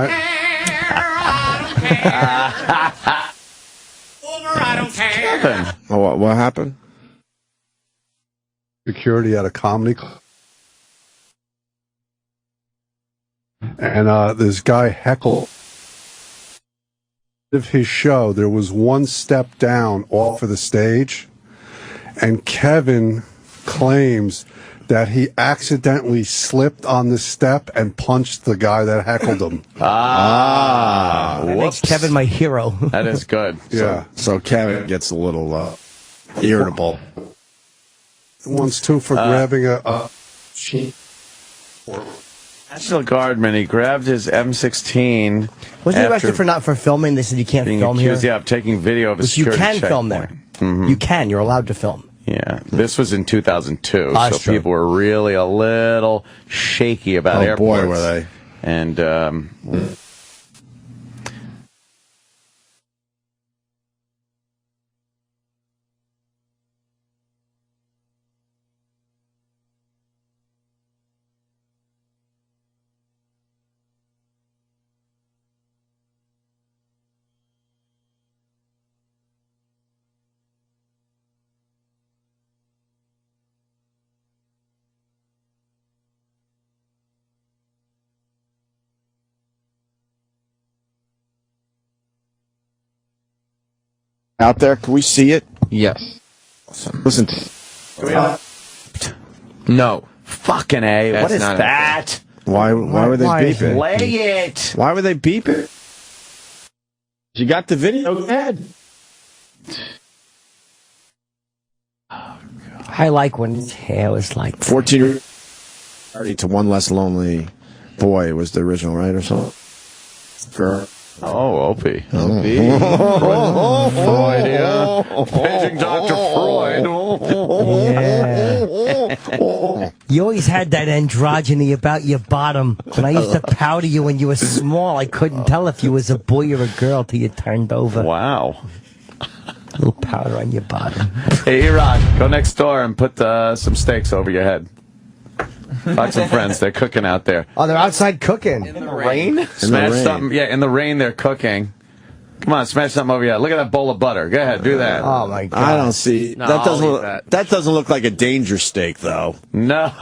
Kevin. What happened? security at a comedy club. And this guy heckled of his show. There was one step down off of the stage, and Kevin claims that he accidentally slipped on the step and punched the guy that heckled him. That makes Kevin my hero. That is good. Yeah. So Kevin gets a little irritable. Once too for grabbing a sheet. National Guardman, he grabbed his M16. Wasn't he arrested for not for filming? They said you can't being film accused, here. Yeah, of taking video of a But you security can film there. checkpoint. Mm-hmm. You can. You're allowed to film. Yeah, this was in 2002, That's so true. people were really a little shaky about airports. Oh, boy, were they. And Out there, can we see it? Yes. Listen. No. Fucking A. That's What is not that? Why would they beep it? Play it. Why would they beep it? You got the video? Go ahead. I like when his hair was like 14 to One Less Lonely Boy was the original, right, or something? Girl. Oh, Opie. Opie. Freud, yeah. Paging Dr. Freud. Yeah. You always had that androgyny about your bottom. When I used to powder you when you were small, I couldn't tell if you was a boy or a girl till you turned over. Wow. A little powder on your bottom. Hey, E-Rock, go next door and put some steaks over your head. Got some friends. They're cooking out there. Oh, they're outside cooking. In the rain? Smash something. Yeah, in the rain, they're cooking. Come on, smash something over your head. Look at that bowl of butter. Go ahead, do that. Oh, my God. I don't see. No, that doesn't I'll look, eat that doesn't look like a danger steak, though. No.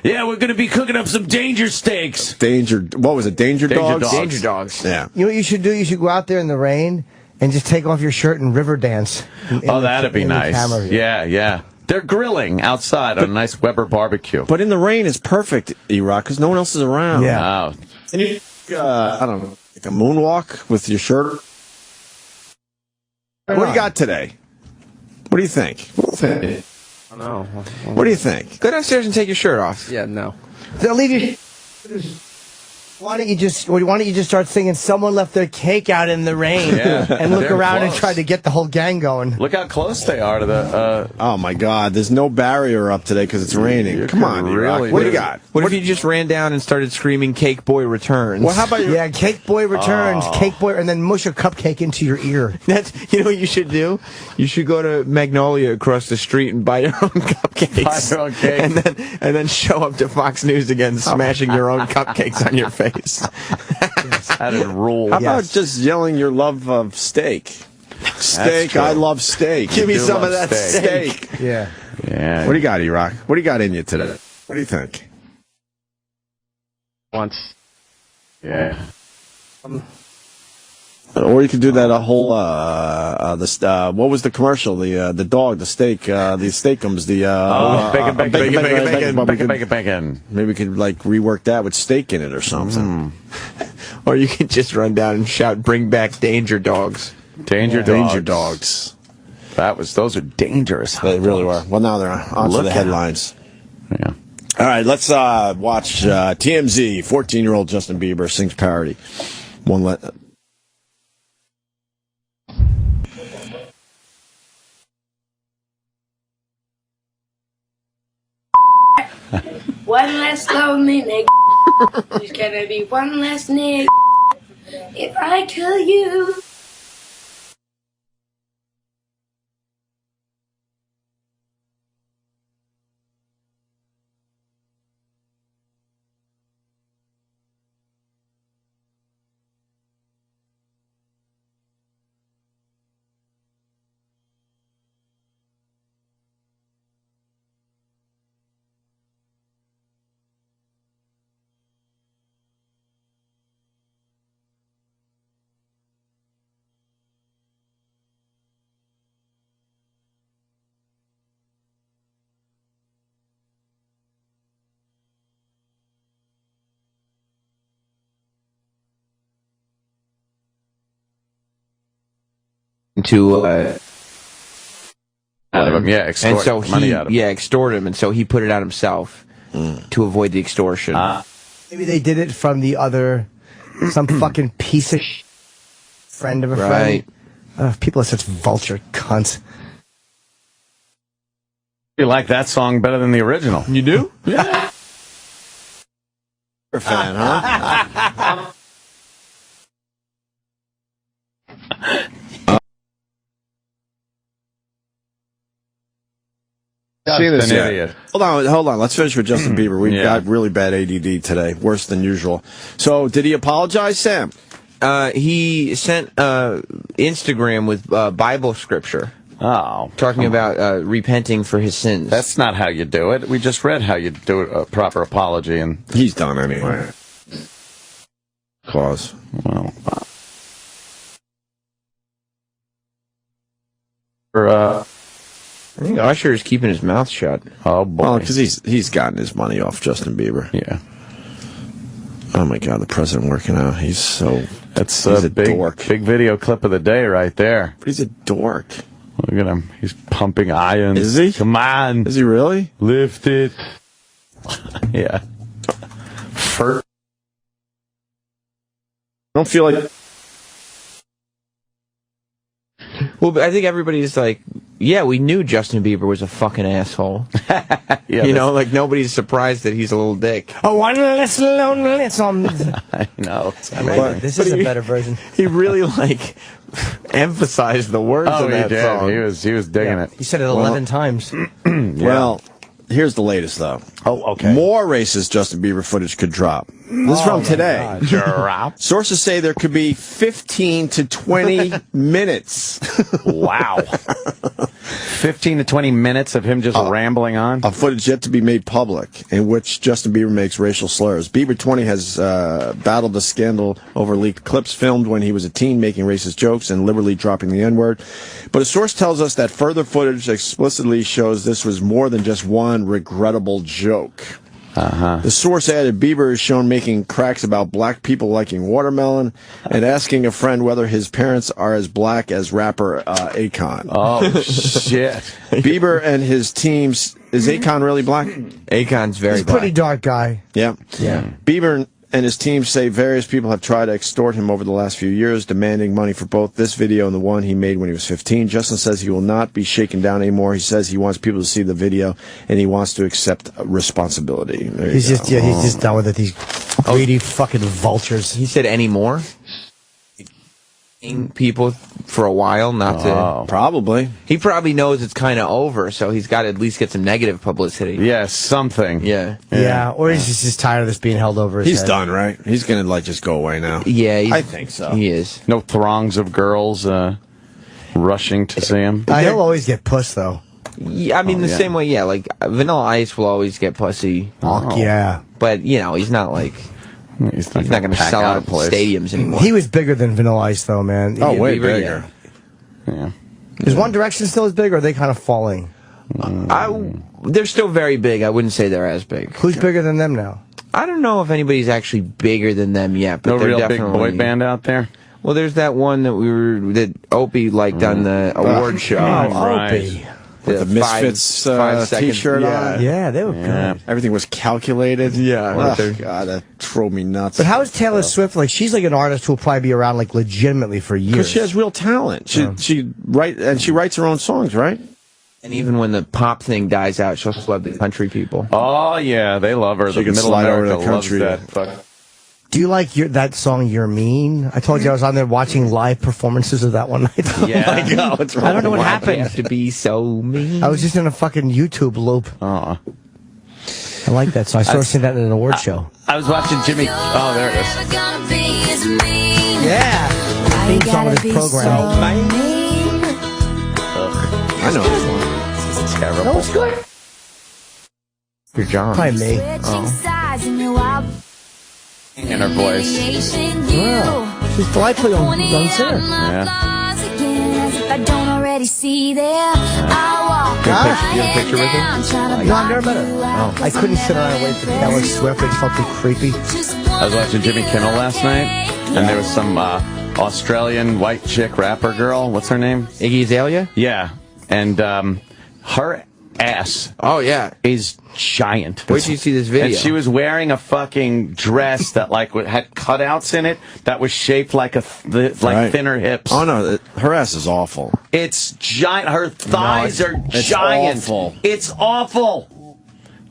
Yeah, we're going to be cooking up some danger steaks. Danger. What was it? Danger dogs? Danger dogs. Yeah. You know what you should do? You should go out there in the rain and just take off your shirt and river dance. Oh, that'd be nice. Yeah. They're grilling outside on a nice Weber barbecue. But in the rain is perfect, E-Rock, because no one else is around. Yeah. And you, I don't know, like a moonwalk with your shirt. What do you got today? What do you think? No. What do you think? Go downstairs and take your shirt off. Yeah, no. They'll leave you. Why don't you just start singing "Someone Left Their Cake Out in the Rain" and look They're around and close. try to get the whole gang going? Look how close they are to the. Oh my God! There's no barrier up today because it's raining. Come on, really? what do you got? What if you just ran down and started screaming "Cake Boy Returns"? Well, how about Yeah, Cake Boy returns, Cake Boy, and then mush a cupcake into your ear. That's what you should do. You should go to Magnolia across the street and buy your own cupcakes. Buy your own cake. and then show up to Fox News again, smashing your own cupcakes on your face. That is rule. How about just yelling your love of steak? Steak, true. I love steak. Give me You do some of love that steak. Yeah. Yeah. What do you got, E-Rock? What do you got in you today? What do you think? Once. Yeah. Or you could do that what was the commercial? The dog, the steak, the steakums, bacon. Maybe we could like rework that with steak in it or something. Or you could just run down and shout, "Bring back Danger Dogs." Danger dogs. Those are dangerous. They really were. Well, now they're on to the headlines. Yeah. All right, let's watch TMZ. 14-year-old Justin Bieber sings parody. One less lonely nigga. There's gonna be one less nigga. If I kill you. To extort money out of him. Yeah, extort him, and so he put it out himself to avoid the extortion. Maybe they did it from the other, some fucking piece of friend of a friend. People are such vulture cunts. You like that song better than the original? You do? Yeah. You're a fan, huh? See this an yet? idiot. Hold on. Let's finish with Justin Bieber. We've got really bad ADD today, worse than usual. So, did he apologize, Sam? He sent Instagram with Bible scripture. Oh, talking about repenting for his sins. That's not how you do it. We just read how you do a proper apology, and he's done anyway. Clause. Well, I think Usher is keeping his mouth shut. Oh boy, well, because he's gotten his money off Justin Bieber. Yeah. Oh my God, the president working out. He's so. That's a big video clip of the day right there. But he's a dork. Look at him. He's pumping irons. Is he? Come on. Is he really? Lift it. Yeah. I don't feel like. Well, I think everybody's like, yeah, we knew Justin Bieber was a fucking asshole. Yeah, like nobody's surprised that he's a little dick. Oh, one less lonely song. I know. This is a better version. He really emphasized the words of that song. He was digging it. He said it 11 times. Well, here's the latest, though. Oh, okay. More racist Justin Bieber footage could drop. This is from today. Drop. Sources say there could be 15 to 20 minutes. Wow. 15 to 20 minutes of him just rambling on? Of footage yet to be made public, in which Justin Bieber makes racial slurs. Bieber 20 has battled the scandal over leaked clips filmed when he was a teen making racist jokes and liberally dropping the N-word. But a source tells us that further footage explicitly shows this was more than just one regrettable joke. The source added, Bieber is shown making cracks about black people liking watermelon and asking a friend whether his parents are as black as rapper Akon. Oh, shit. Bieber and his teams... Is Akon really black? Akon's very He's a pretty dark guy. Yeah. Bieber and his team say various people have tried to extort him over the last few years, demanding money for both this video and the one he made when he was 15. Justin says he will not be shaken down anymore. He says he wants people to see the video, and he wants to accept responsibility. He's just done with it. These greedy fucking vultures. He said any more? People for a while, not to... Probably. He probably knows it's kind of over, so he's got to at least get some negative publicity. Yeah, something. Yeah. Or he's just tired of this being held over his He's head. done, right? He's going to, just go away now. Yeah, I think so. He is. No throngs of girls rushing to see him. He'll always get puss, though. Yeah, I mean, the same way, like, Vanilla Ice will always get pussy. Oh, yeah. But, he's not like... He's not going to sell out stadiums anymore. He was bigger than Vanilla Ice, though, man. Oh, way bigger. Yeah. Is One Direction still as big, or are they kind of falling? They're still very big. I wouldn't say they're as big. Who's bigger than them now? I don't know if anybody's actually bigger than them yet. But No they're real definitely... big boy band out there? Well, there's that one that Opie liked on the award show. Opie. With the Misfits T-shirt on. Yeah, they were good. Everything was calculated. Yeah. God, that drove me nuts. But how is Taylor Swift, she's like an artist who will probably be around, legitimately for years. Because she has real talent. She writes her own songs, right? And even when the pop thing dies out, she'll love the country people. Oh, yeah, they love her. She can Middle slide over America to the country. loves that. Do you like that song, You're Mean? I told you I was on there watching live performances of that one night. Yeah. Oh my God, what's wrong? I don't know what Why happened. do you have to be so mean? I was just in a fucking YouTube loop. Oh. I like that song. I started seeing that in an award show. I was watching Jimmy... Oh, there it is. Yeah. Theme song of this program. I know this one. It's terrible. That was good. You're John. Probably me. In her voice. Wow. She's delightfully young singer. Yeah. I don't already see there. Do you have a picture with her? No, I've never met her. I couldn't sit around and wait for Taylor Swift. It felt too creepy. I was watching Jimmy Kimmel last night, and there was some Australian white chick rapper girl. What's her name? Iggy Azalea? Yeah. And her ass is giant. Where'd you see this video? And she was wearing a fucking dress that had cutouts in it that was shaped like thinner hips. Oh no, her ass is awful. It's giant. Her thighs are giant. Awful. It's awful.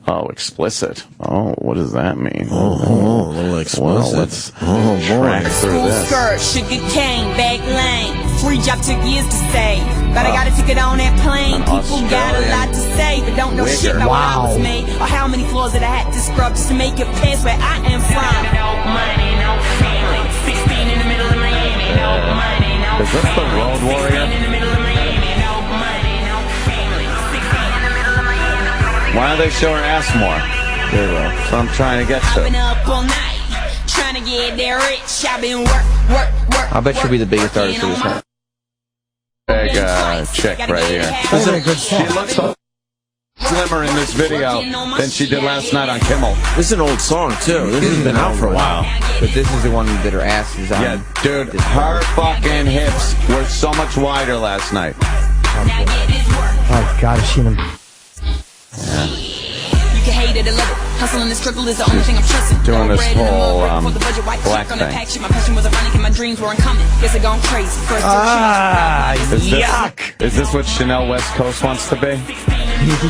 Oh, explicit. Oh, what does that mean? Oh, a little explicit. Well, let's track through this. Skirt, sugar cane, back lane. Free job took years to save. But I got a ticket on that plane. People got a lot to say, but don't know shit about how I was made. Or how many floors that I had to scrub just to make it past where I am from. No money, no family. 16 in the middle of Miami. No money, no Is this the Road Warrior? Why don't they show her ass more? There we go. That's what I'm trying to get to. I've been up all night, trying to get there rich. I've been work. I bet she'll be the biggest artist of this time. Big chick right here. That's a good song. She looks so slimmer in this video than she did last night on Kimmel. This is an old song too. This has been out for a while. But this is the one that her ass is on. Yeah, dude, her fucking hips were so much wider last night. Oh, God, I've seen him. Yeah. You can hate it or love it. Hustling and struggle is the only thing I'm trusting. Doing this whole black thing. My passion was ironic and my dreams weren't coming. Guess I gone crazy. First yuck! Is this what Chanel West Coast wants to be?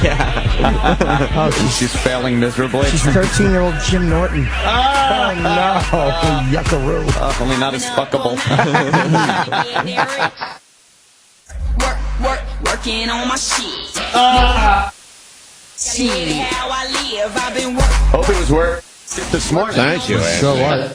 Yeah. Oh, she's failing miserably. She's 13-year-old Jim Norton. Oh, no. Yuckaroo. Only not as fuckable. Working on my shit. See how I live. I've been working. Hope it was work this morning. Thank you, Sure was.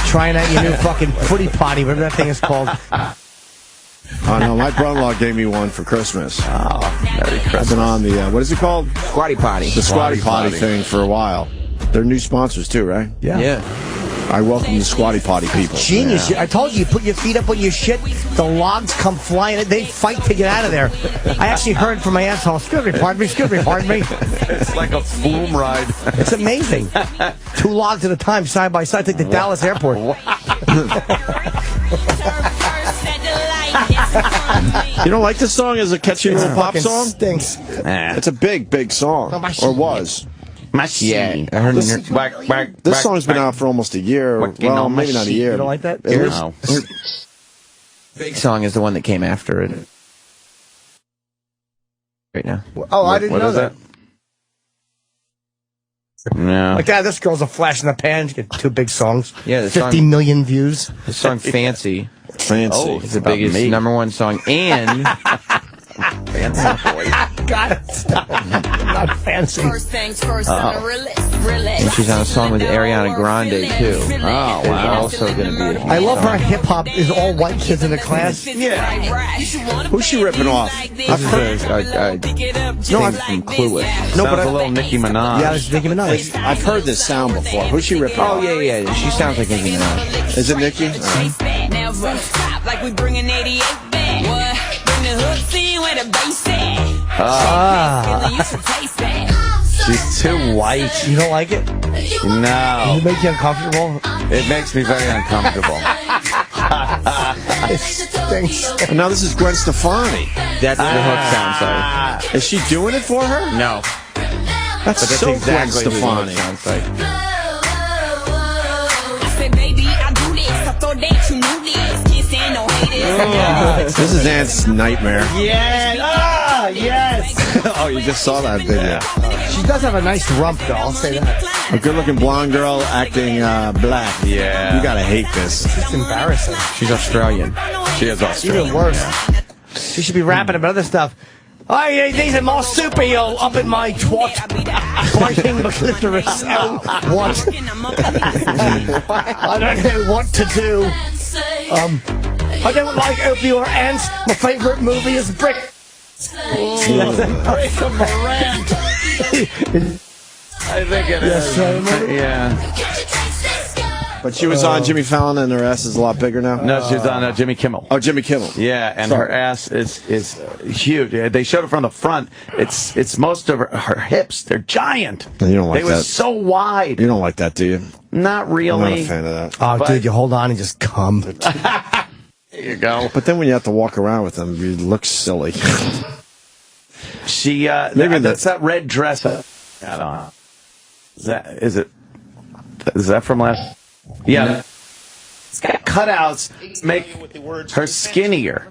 Trying out your new fucking footy potty, whatever that thing is called. Oh no, my brother-in-law gave me one for Christmas. Oh, Merry Christmas. I've been on the what is it called? Squatty potty. The Squatty potty thing for a while. They're new sponsors too, right? Yeah. I welcome the squatty potty people. Genius. I told you put your feet up on your shit, the logs come flying. They fight to get out of there. I actually heard from my asshole, excuse me, pardon me. It's like a flume ride. It's amazing. 2 logs at a time, side by side, like the Dallas airport. You don't like this song as a catchy little pop song? Stinks. It's a big song. Or was. Yeah, I heard this song's been out for almost a year. Well, maybe not a year. You don't like that? No. Big song is the one that came after it. Right now. Oh, I didn't know that. No. Like that, this girl's a flash in the pan. She get 2 big songs. Yeah, the 50 song, million views. The song "Fancy." Fancy. It's the biggest #1 song, and Fancy boy. Got it. Not fancy. First things first, on the realist. and she's on a song with Ariana Grande too. Oh wow! Also going to be. A huge I love song. her hip hop is all white kids in the class. Yeah. Who's she ripping off? This is a thing from Clueless. No, but a little Nicki Minaj. Yeah, it's Nicki Minaj. I've heard this sound before. Who's she ripping off? Oh yeah. She sounds like Nicki Minaj. Is it Nicki? Like we bringing 88 back. What? Bring the hooks in where the bass She's too white. You don't like it? No. Does it make you uncomfortable? It makes me very uncomfortable. It stinks. Now this is Gwen Stefani. That's what the hook sounds like. Is she doing it for her? No. That's But that's so exactly Gwen what the Stefani. hook sounds like. I said, baby, I do this. I thought that you knew this. Can't stand no haters. This is Aunt's nightmare. Yeah. Yes. Oh, you just saw that video. She does have a nice rump, though. I'll say that. A good-looking blonde girl acting black. Yeah. You gotta hate this. It's embarrassing. She's Australian. She is Australian. Even worse. She should be rapping about other stuff. I need some more super up in my twat. Biting the clitoris. Oh, what? I don't know what to do. I don't like Opie or Ants. My favorite movie is Brick. Break of Morant. I think it is. Yeah. But she was on Jimmy Fallon, and her ass is a lot bigger now. No, she's on Jimmy Kimmel. Oh, Jimmy Kimmel. Yeah, and her ass is huge. They showed it from the front. It's most of her hips. They're giant. You don't like they were that. so wide. You don't like that, do you? Not really. I'm not a fan of that. Oh, dude, you hold on and just come. There you go. But then when you have to walk around with them, you look silly. She Maybe that's that red dress. I don't know. Is that from last? Yeah. It's got cutouts to make her skinnier.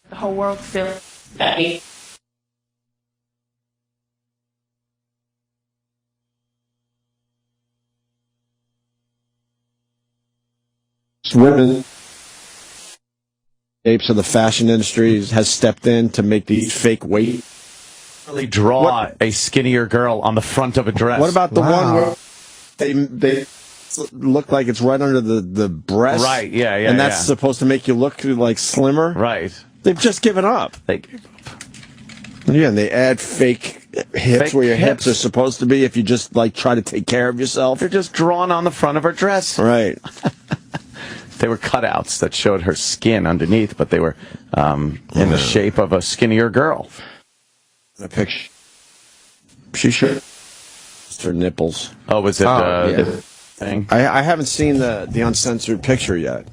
The whole world feels Women, apes of the fashion industry, has stepped in to make these fake weight. Really draw a skinnier girl on the front of a dress. What about the one where they look like it's right under the breast? Right, yeah. And that's supposed to make you look like slimmer? Right. They've just given up. Yeah, and they add fake hips where your hips are supposed to be if you just like try to take care of yourself. They're just drawn on the front of her dress. Right. They were cutouts that showed her skin underneath, but they were in the shape of a skinnier girl. The picture. She should. Her nipples. Oh, was it the thing? I haven't seen the uncensored picture yet.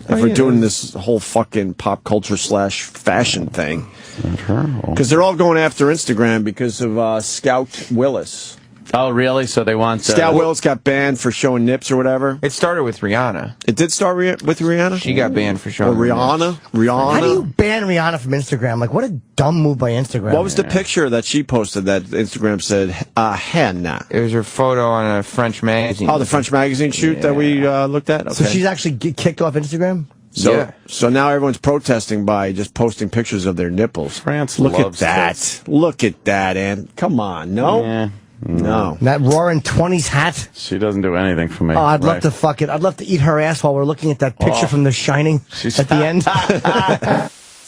If we're doing this whole fucking pop culture / fashion thing. Because they're all going after Instagram because of Scout Willis. Oh, really? So they want... Scout Willis got banned for showing nips or whatever? It started with Rihanna. It did start with Rihanna? She got banned for showing Rihanna? Rihanna? How do you ban Rihanna from Instagram? Like, what a dumb move by Instagram. What was the picture that she posted that Instagram said, henna? It was her photo on a French magazine. Oh, the French magazine shoot that we looked at? Okay. So she's actually kicked off Instagram? So now everyone's protesting by just posting pictures of their nipples. France Look at loves that. this. Look at that, Ann. Come on. No? Yeah. No. That roaring 20s hat. She doesn't do anything for me. Oh, I'd love to fuck it. I'd love to eat her ass while we're looking at that picture from The Shining at the end.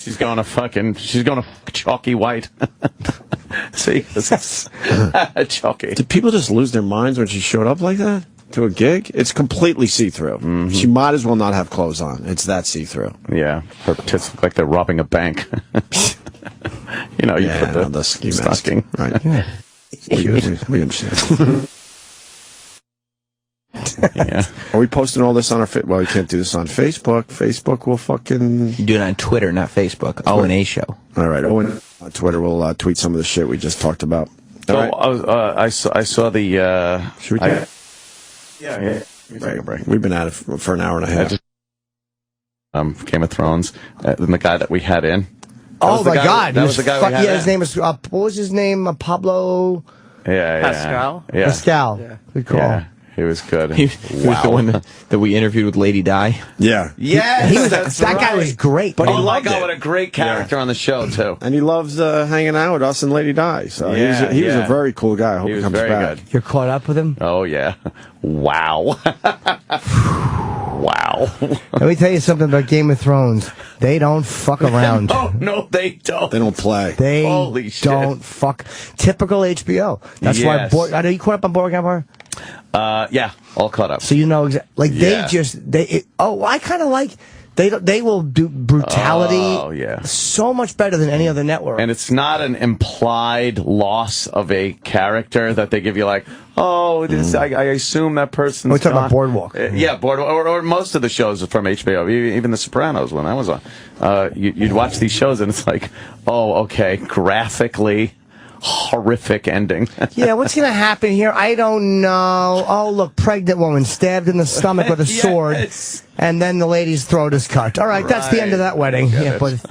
She's going to chalky white. See? This is chalky. Did people just lose their minds when she showed up like that to a gig? It's completely see-through. Mm-hmm. She might as well not have clothes on. It's that see-through. Yeah. Her tits look like they're robbing a bank. You know, you put the ski stocking. Right. Yeah. We understand. Yeah. Are we posting all this on our well, we can't do this on Facebook. Facebook will fucking do it on Twitter, not Facebook. O&A show. All right. Owen on Twitter will tweet some of the shit we just talked about. So, all right. I saw the should we take a break? We've been at it for an hour and a half. Game of Thrones, the guy that we had in. Oh my God! That was the guy we had in. His name is what was his name? Pablo. Yeah. Pascal. Yeah. Pascal. Yeah. Good call. Yeah. He was good. He was the one that we interviewed with Lady Di. Yeah. Yes, that guy was great. But oh my God, what a great character on the show, too. And he loves hanging out with us and Lady Di. So he was a very cool guy. I hope he comes back. Good. You're caught up with him? Oh, yeah. Wow. Wow. Let me tell you something about Game of Thrones. They don't fuck around. No, they don't. They don't play. They Holy shit. don't fuck. Typical HBO. That's why. I know you caught up on Board Empire. Yeah, all caught up. So you know I kind of like they will do brutality. Oh yeah, so much better than any other network. And it's not an implied loss of a character that they give you like, oh, this I assume that person's. We're talking about Boardwalk. Yeah, Boardwalk, or most of the shows from HBO, even The Sopranos when that was on. You'd watch these shows and it's like, oh, okay, graphically horrific ending. Yeah, what's going to happen here? I don't know. Oh, look, pregnant woman stabbed in the stomach with a sword, and then the lady's throat is cut. All right, that's the end of that wedding. Yeah, but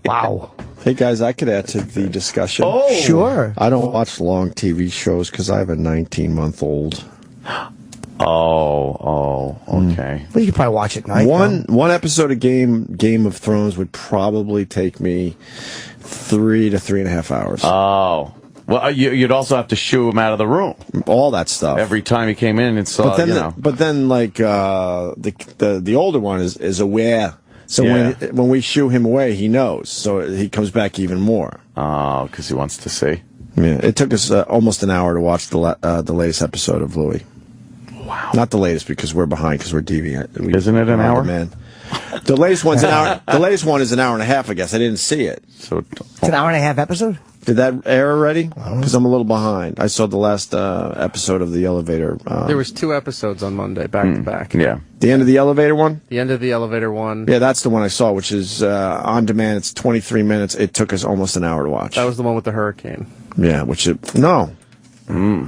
wow. Hey guys, I could add to the discussion. Oh, sure. I don't watch long TV shows because I have a 19-month-old. Oh, okay. Well, you could probably watch it at night. One episode of Game of Thrones would probably take me 3 to 3.5 hours. Oh. Well, you'd also have to shoo him out of the room. All that stuff. Every time he came in and saw, but then like, the older one is aware. So when we shoo him away, he knows. So he comes back even more. Oh, because he wants to see. Yeah. It took us almost an hour to watch the latest episode of Louis. Wow. Not the latest because we're behind because we're DVing. Isn't it an hour? Man. The latest one's an hour. The latest one is an hour and a half. I guess I didn't see it. So it's an hour and a half episode. Did that air already? Because I'm a little behind. I saw the last episode of the elevator. There was 2 episodes on Monday, back to back. Yeah. The end of the elevator one. The end of the elevator one. Yeah, that's the one I saw, which is on demand. It's 23 minutes. It took us almost an hour to watch. That was the one with the hurricane. Yeah, I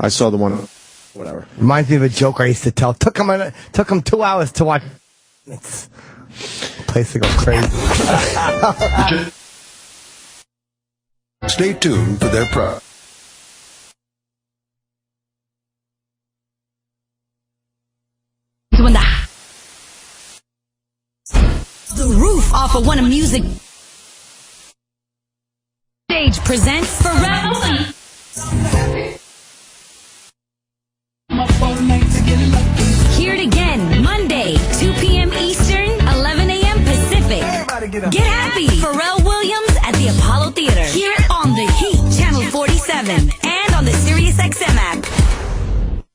saw the one. Whatever. Reminds me of a joke I used to tell. Took him 2 hours to watch. It's place to go crazy. Stay tuned for their pro. The roof off of one of music. Stage presents Pharrell. Hear it again, Monday, 2 p.m. Eastern, 11 a.m. Pacific. Get happy, Pharrell Williams at the Apollo Theater. Hear it on the Heat, Channel 47, and on the SiriusXM app.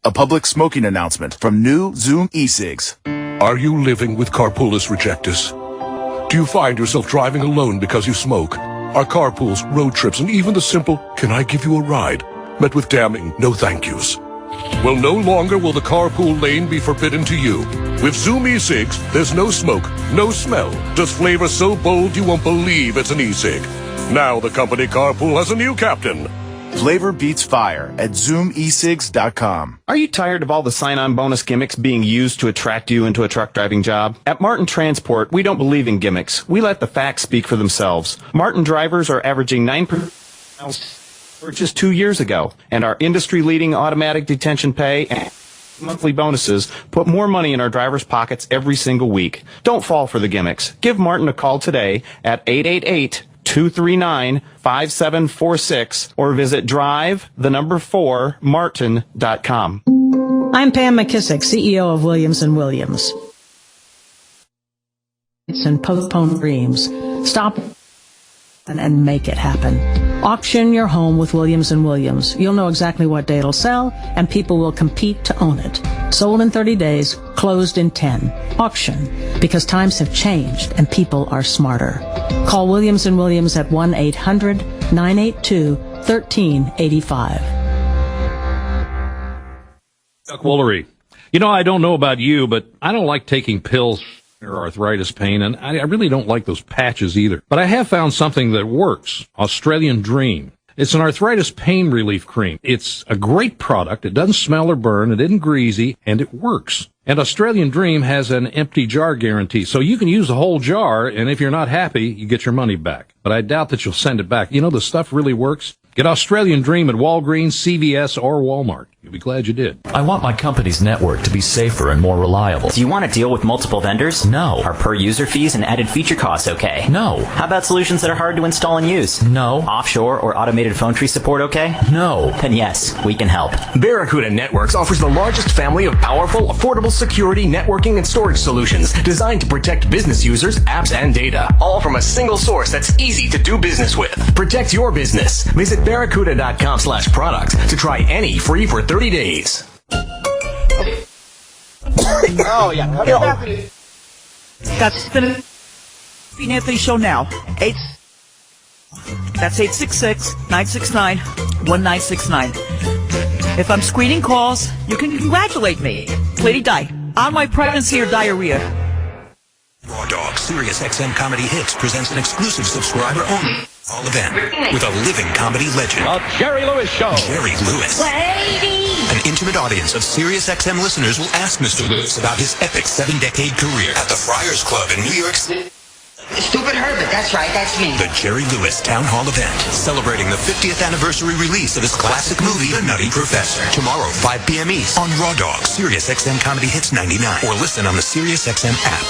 A public smoking announcement from new Zoom e-cigs. Are you living with carpoolus rejectus? Do you find yourself driving alone because you smoke? Are carpools, road trips, and even the simple, "Can I give you a ride?" met with damning no thank yous? Well, no longer will the carpool lane be forbidden to you. With Zoom e-cigs, there's no smoke, no smell, just flavor so bold you won't believe it's an e-cig. Now the company carpool has a new captain. Flavor beats fire at zoomecigs.com. Are you tired of all the sign-on bonus gimmicks being used to attract you into a truck driving job? At Martin Transport, we don't believe in gimmicks. We let the facts speak for themselves. Martin drivers are averaging 9% just 2 years ago, and our industry-leading automatic detention pay and monthly bonuses put more money in our drivers' pockets every single week. Don't fall for the gimmicks. Give Martin a call today at 888-239-5746 or visit drive4martin.com. I'm Pam McKissick, CEO of Williams & Williams. And postpone dreams. Stop and make it happen. Auction your home with Williams & Williams. You'll know exactly what day it'll sell, and people will compete to own it. Sold in 30 days, closed in 10. Auction, because times have changed and people are smarter. Call Williams & Williams at 1-800-982-1385. Chuck Woolery. You know, I don't know about you, but I don't like taking pills for arthritis pain, and I really don't like those patches either. But I have found something that works. Australian Dream. It's an arthritis pain relief cream. It's a great product. It doesn't smell or burn. It isn't greasy, and it works. And Australian Dream has an empty jar guarantee, so you can use the whole jar, and if you're not happy, you get your money back. But I doubt that you'll send it back. You know, the stuff really works. Get Australian Dream at Walgreens, CVS, or Walmart. You'll be glad you did. I want my company's network to be safer and more reliable. Do you want to deal with multiple vendors? No. Are per-user fees and added feature costs okay? No. How about solutions that are hard to install and use? No. Offshore or automated phone tree support okay? No. Then yes, we can help. Barracuda Networks offers the largest family of powerful, affordable security, networking, and storage solutions designed to protect business users, apps, and data. All from a single source that's easy to do business with. Protect your business. Visit barracuda.com/products to try any free for 30 days. Oh, yeah. That's the Anthony Show now. That's 866-969-1969. If I'm screening calls, you can congratulate me. Lady Di, on my pregnancy or diarrhea. Raw Dog Sirius XM Comedy Hits presents an exclusive subscriber-only all event with a living comedy legend. The Jerry Lewis Show. Jerry Lewis. An intimate audience of Sirius XM listeners will ask Mr. Lewis about his epic 7-decade career at the Friars Club in New York City. Stupid Herbert, that's right, that's me. The Jerry Lewis Town Hall event, celebrating the 50th anniversary release of his classic movie, The Nutty Professor. Tomorrow, 5 p.m. East, on Raw Dog, Sirius XM Comedy Hits 99, or listen on the Sirius XM app.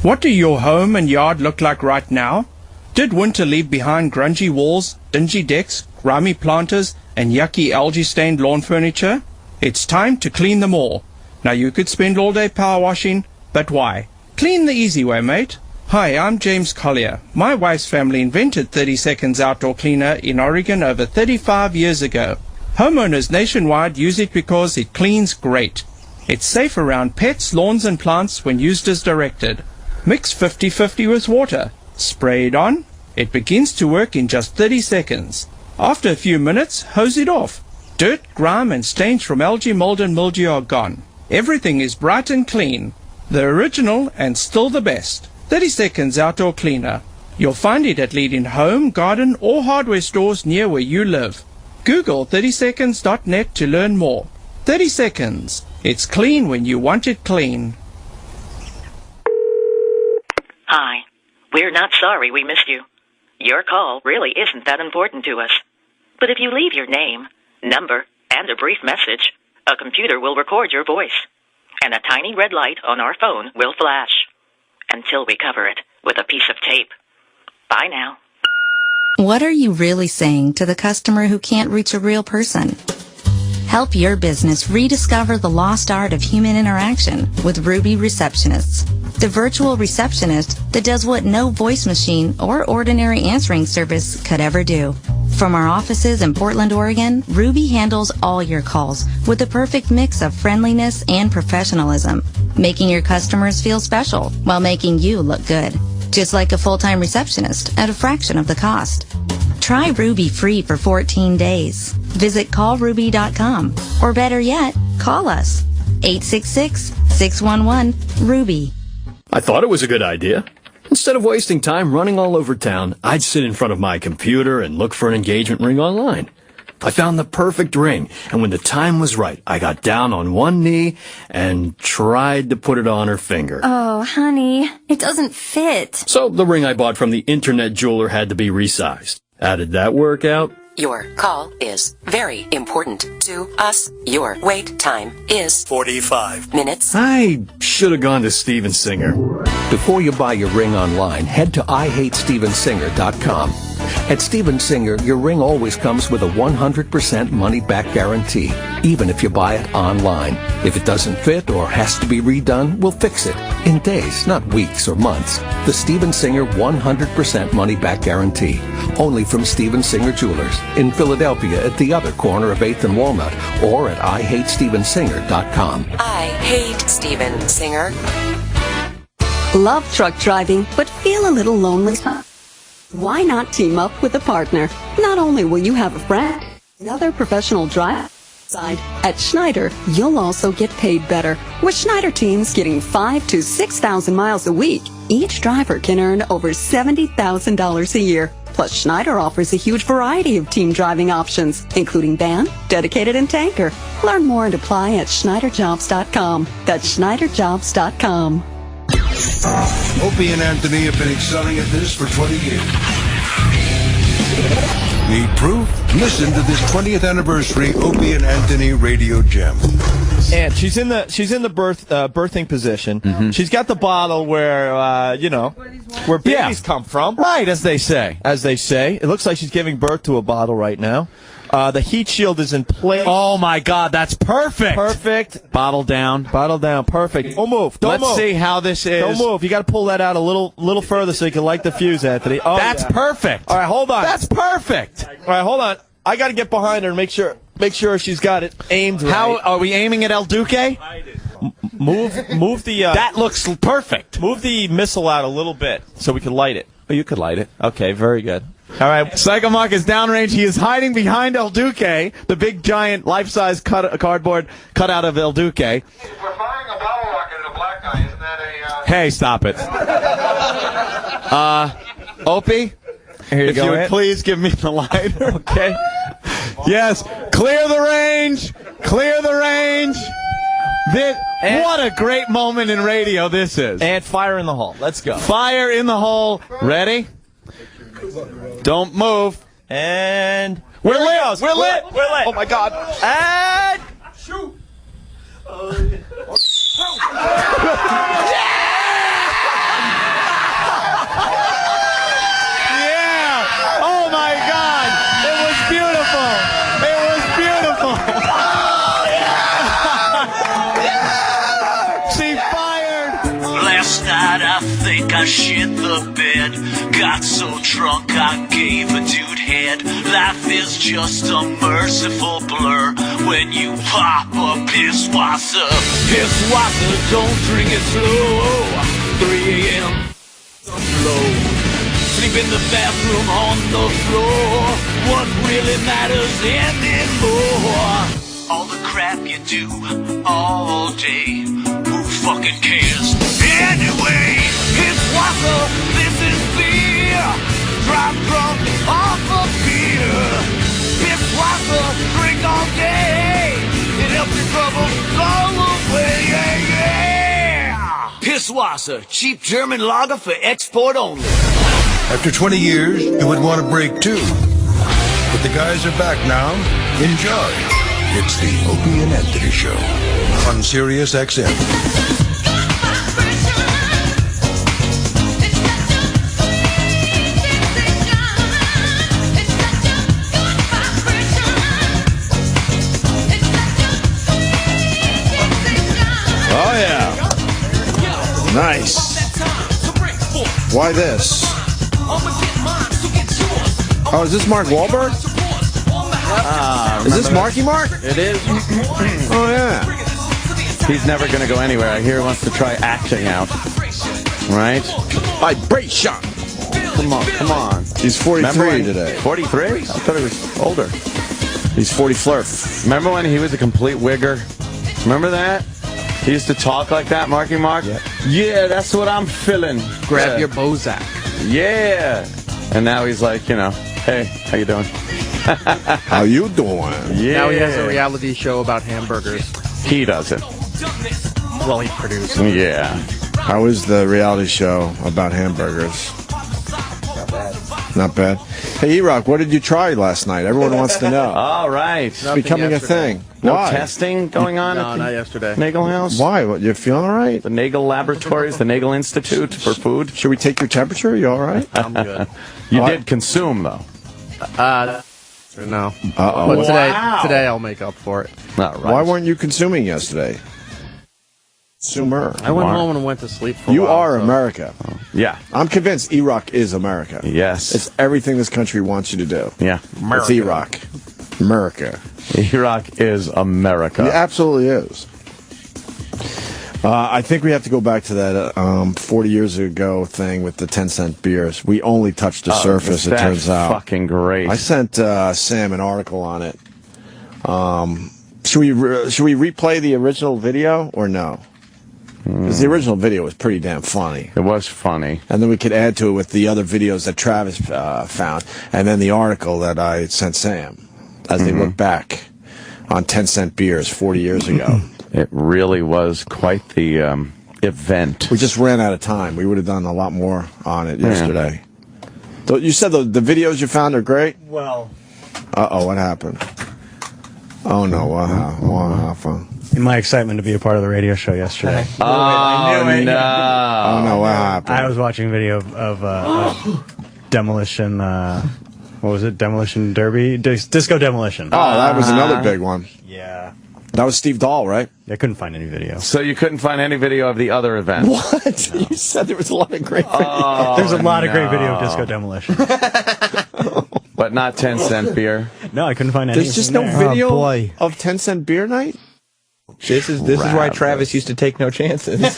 What do your home and yard look like right now? Did winter leave behind grungy walls, dingy decks, grimy planters, and yucky algae-stained lawn furniture? It's time to clean them all. Now you could spend all day power washing, but why? Clean the easy way, mate. Hi, I'm James Collier. My wife's family invented 30 Seconds Outdoor Cleaner in Oregon over 35 years ago. Homeowners nationwide use it because it cleans great. It's safe around pets, lawns, and plants when used as directed. Mix 50-50 with water. Spray it on. It begins to work in just 30 seconds. After a few minutes, hose it off. Dirt, grime, and stains from algae, mold, and mildew are gone. Everything is bright and clean. The original and still the best. 30 Seconds Outdoor Cleaner. You'll find it at leading home, garden, or hardware stores near where you live. Google 30seconds.net to learn more. 30 Seconds. It's clean when you want it clean. Hi. We're not sorry we missed you. Your call really isn't that important to us. But if you leave your name, number, and a brief message, a computer will record your voice, and a tiny red light on our phone will flash. Until we cover it with a piece of tape. Bye now. What are you really saying to the customer who can't reach a real person? Help your business rediscover the lost art of human interaction with Ruby Receptionists, the virtual receptionist that does what no voice machine or ordinary answering service could ever do. From our offices in Portland, Oregon, Ruby handles all your calls with the perfect mix of friendliness and professionalism, making your customers feel special while making you look good. Just like a full-time receptionist at a fraction of the cost. Try Ruby free for 14 days. Visit callruby.com, or better yet, call us. 866-611-RUBY. I thought it was a good idea. Instead of wasting time running all over town, I'd sit in front of my computer and look for an engagement ring online. I found the perfect ring, and when the time was right, I got down on one knee and tried to put it on her finger. Oh, honey, it doesn't fit. So the ring I bought from the internet jeweler had to be resized. How did that work out? Your call is very important to us. Your wait time is 45 minutes. I should have gone to Steven Singer. Before you buy your ring online, head to IHateStevenSinger.com. At Steven Singer, your ring always comes with a 100% money-back guarantee, even if you buy it online. If it doesn't fit or has to be redone, we'll fix it in days, not weeks or months. The Steven Singer 100% money-back guarantee. Only from Steven Singer Jewelers in Philadelphia at the other corner of 8th and Walnut, or at IHateStevenSinger.com. I hate Steven Singer. Love truck driving, but feel a little lonely? Why not team up with a partner? Not only will you have a friend, another professional driver side. At Schneider, you'll also get paid better. With Schneider teams getting 5,000 to 6,000 miles a week, each driver can earn over $70,000 a year. Plus, Schneider offers a huge variety of team driving options, including van, dedicated, and tanker. Learn more and apply at SchneiderJobs.com. That's SchneiderJobs.com. Opie and Anthony have been excelling at this for 20 years. Need proof? Listen to this 20th anniversary Opie and Anthony radio gem. And she's in the birthing position. Mm-hmm. She's got the bottle where where babies come from. Right, as they say. As they say. It looks like she's giving birth to a bottle right now. The heat shield is in place. Oh my God, that's perfect. Perfect. Bottle down. Bottle down. Perfect. Don't move. Let's see how this is. Don't move. You got to pull that out a little further so you can light the fuse, Anthony. Oh, that's perfect. All right, hold on. That's perfect. All right, hold on. I got to get behind her and make sure she's got it aimed right. How are we aiming at El Duque? Move the. That looks perfect. Move the missile out a little bit so we can light it. Oh, you could light it. Okay, very good. All right, Psycho Mark is downrange. He is hiding behind El Duque, the big, giant, life-size cardboard cutout of El Duque. We're firing a bottle rocket at a black guy. Isn't that a... Hey, stop it. Opie, if you would please give me the lighter. Okay. Yes, clear the range. Clear the range. What a great moment in radio this is. And fire in the hole. Let's go. Fire in the hole. Ready? Don't move. And we're lit. We're lit. We're lit. Oh my God. And shoot. Yeah. Oh my God. It was beautiful. It was beautiful. She fired. Last night I think I shit the bed. Got so drunk I gave a dude head. Life is just a merciful blur when you pop a piss wasser. Piss wasser, don't drink it slow. 3 a.m. low. Sleep in the bathroom on the floor. What really matters anymore? All the crap you do all day. Who fucking cares? Anyway, piss wasser, this is beer. Drive drunk off of beer. Piss wasser, drink all day. It helps your troubles go away, yeah, yeah. Piss wasser, cheap German lager for export only. After 20 years, you would want a break too. But the guys are back now. Enjoy. It's the Opie and Anthony Show on Sirius XM. Oh, yeah. Nice. Why this? Oh, is this Mark Wahlberg? Is this Marky Mark? It is. Oh, yeah. He's never going to go anywhere. I hear he wants to try acting out. Right? Vibration. Come on. He's 43 today. 43? I thought he was older. He's 44. Remember when he was a complete wigger? Remember that? He used to talk like that, Marky Mark? Yeah, that's what I'm feeling. Grab your Bozak. Yeah. And now he's like, hey, how you doing? How you doing? Yeah. Now he has a reality show about hamburgers. He doesn't. Well, he produced. Yeah. How is the reality show about hamburgers? Not bad. Not bad. Hey, E-Rock, what did you try last night? Everyone wants to know. All right. It's becoming a thing. No Why? testing going on No, at the not yesterday. Nagel House? Why? What, you feeling all right? The Nagel Laboratories, the Nagel Institute for Food? Should we take your temperature? You all right? I'm good. You did consume, though. No. Uh-oh. But today I'll make up for it. All right. Why weren't you consuming yesterday? Consumer. I went home and went to sleep for a You while, are so- America. Yeah. I'm convinced E-Rock is America. Yes. It's everything this country wants you to do. Yeah. It's E-Rock. America. E-Rock is America. It absolutely is. I think we have to go back to that 40 years ago thing with the 10-cent beers. We only touched the surface, it turns out. Fucking great. I sent Sam an article on it. Should we replay the original video or no? Because the original video was pretty damn funny. It was funny. And then we could add to it with the other videos that Travis found, and then the article that I sent Sam as they look back on 10-cent beers 40 years ago. It really was quite the event. We just ran out of time. We would have done a lot more on it yesterday. So you said the videos you found are great? Well. Uh-oh, what happened? Oh, no, what happened? In my excitement to be a part of the radio show yesterday. I knew it. No. Oh, no, what happened? I was watching a video of Demolition, what was it? Demolition Derby? Disco Demolition. Oh, that was another big one. Yeah. That was Steve Dahl, right? I couldn't find any video. So you couldn't find any video of the other event? What? No. You said there was a lot of great video. There's a lot of great video of Disco Demolition. But not 10-cent beer? No, I couldn't find any. There's just no video of 10-cent beer night? This is why Travis used to take no chances.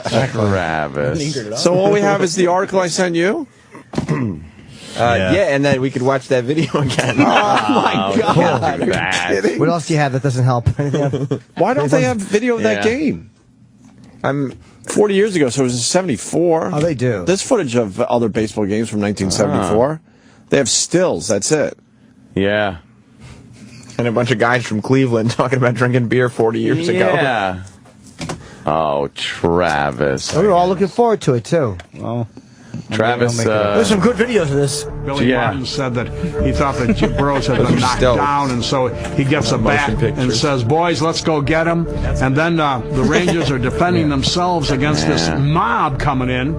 Travis. So all we have is the article I sent you? Yeah, and then we could watch that video again. Oh, my God. Are you kidding? What else do you have that doesn't help? Why don't they have video of that game? 40 years ago, so it was in 74. Oh, they do. There's footage of other baseball games from 1974. They have stills, that's it. Yeah. And a bunch of guys from Cleveland talking about drinking beer 40 years ago. Yeah. Oh, Travis. We were all looking forward to it, too. Well, Travis. There's some good videos of this. Billy Martin said that he thought that Jim Burroughs had been knocked down, and so he gets a bat and says, "Boys, let's go get him." And then the Rangers are defending themselves against this mob coming in.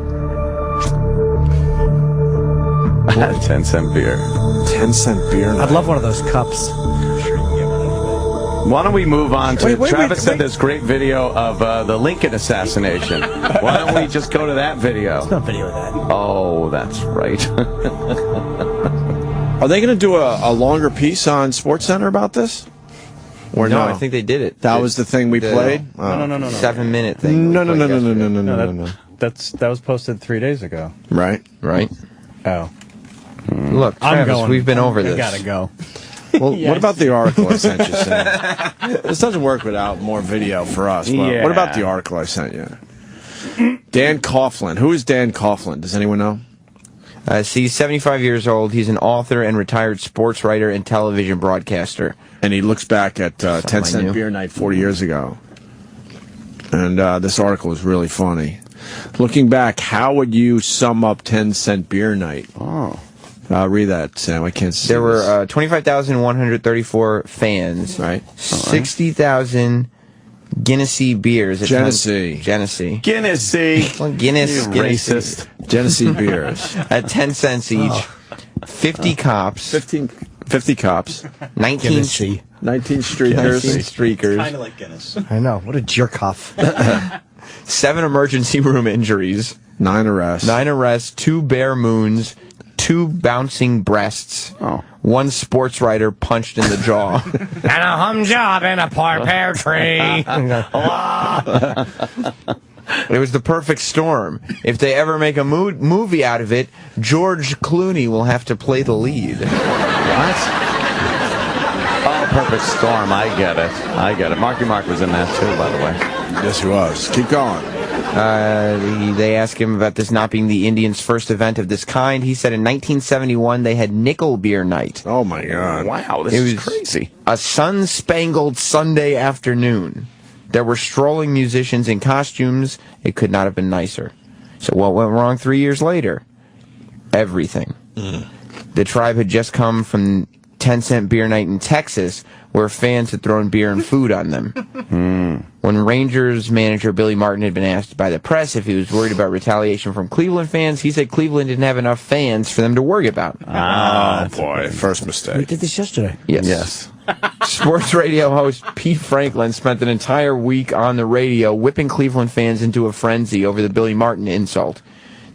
10-cent beer. 10-cent beer. I'd love one of those cups. Why don't we move on to Wait, Travis sent this great video of the Lincoln assassination. Why don't we just go to that video? There's no video of that. Oh, that's right. Are they going to do a longer piece on SportsCenter about this? Or no? I think they did it. That was the thing we played? No. 7-minute thing. No. That was posted 3 days ago. Right. Oh. Look, Travis, we've been over this. I gotta go. Well, what about the article I sent you, Sam? This doesn't work without more video for us. But what about the article I sent you? Dan Coughlin. Who is Dan Coughlin? Does anyone know? He's 75 years old. He's an author and retired sports writer and television broadcaster. And he looks back at 10-cent beer night 40 years ago. And this article is really funny. Looking back, how would you sum up 10-cent beer night? Oh. Read that, Sam. I can't see. There were 25,134 fans. Right. 60,000 Guinnessy beers. Genesee. Guinness. Racist. Genesee beers. At 10 cents each. 50 cops. 50 cops. 19 streakers. 19 streakers. Kind of like Guinness. I know. What a jerk off. 7 emergency room injuries. 9 arrests. 2 bare moons. 2 bouncing breasts. 1 sports writer punched in the jaw. And a hum job in a poor pear tree. It was the perfect storm. If they ever make a movie out of it, George Clooney will have to play the lead. What? Oh, perfect storm. I get it. Marky Mark was in that too, by the way. Yes, he was. Keep going. They asked him about this not being the Indians' first event of this kind. He said in 1971 they had nickel beer night. Oh, my God. Wow, this is crazy. A sun-spangled Sunday afternoon. There were strolling musicians in costumes. It could not have been nicer. So what went wrong 3 years later? everything. The tribe had just come from 10-cent beer night in Texas, where fans had thrown beer and food on them. When Rangers manager Billy Martin had been asked by the press if he was worried about retaliation from Cleveland fans, he said Cleveland didn't have enough fans for them to worry about. Oh, boy. First mistake. We did this yesterday. Yes. Sports radio host Pete Franklin spent an entire week on the radio whipping Cleveland fans into a frenzy over the Billy Martin insult.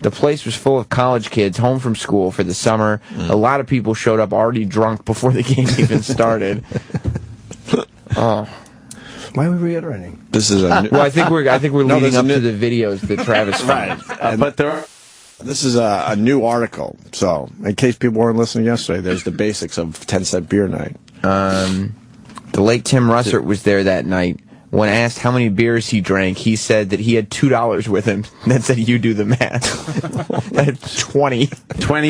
The place was full of college kids home from school for the summer. A lot of people showed up already drunk before the game even started. Why are we reiterating? This is a well, I think we're leading up to the videos that Travis found. But this is a new article. So, in case people weren't listening yesterday, there's the basics of 10-cent beer night. The late Tim Russert was there that night. When asked how many beers he drank, he said that he had $2 with him. That said, you do the math. That's 20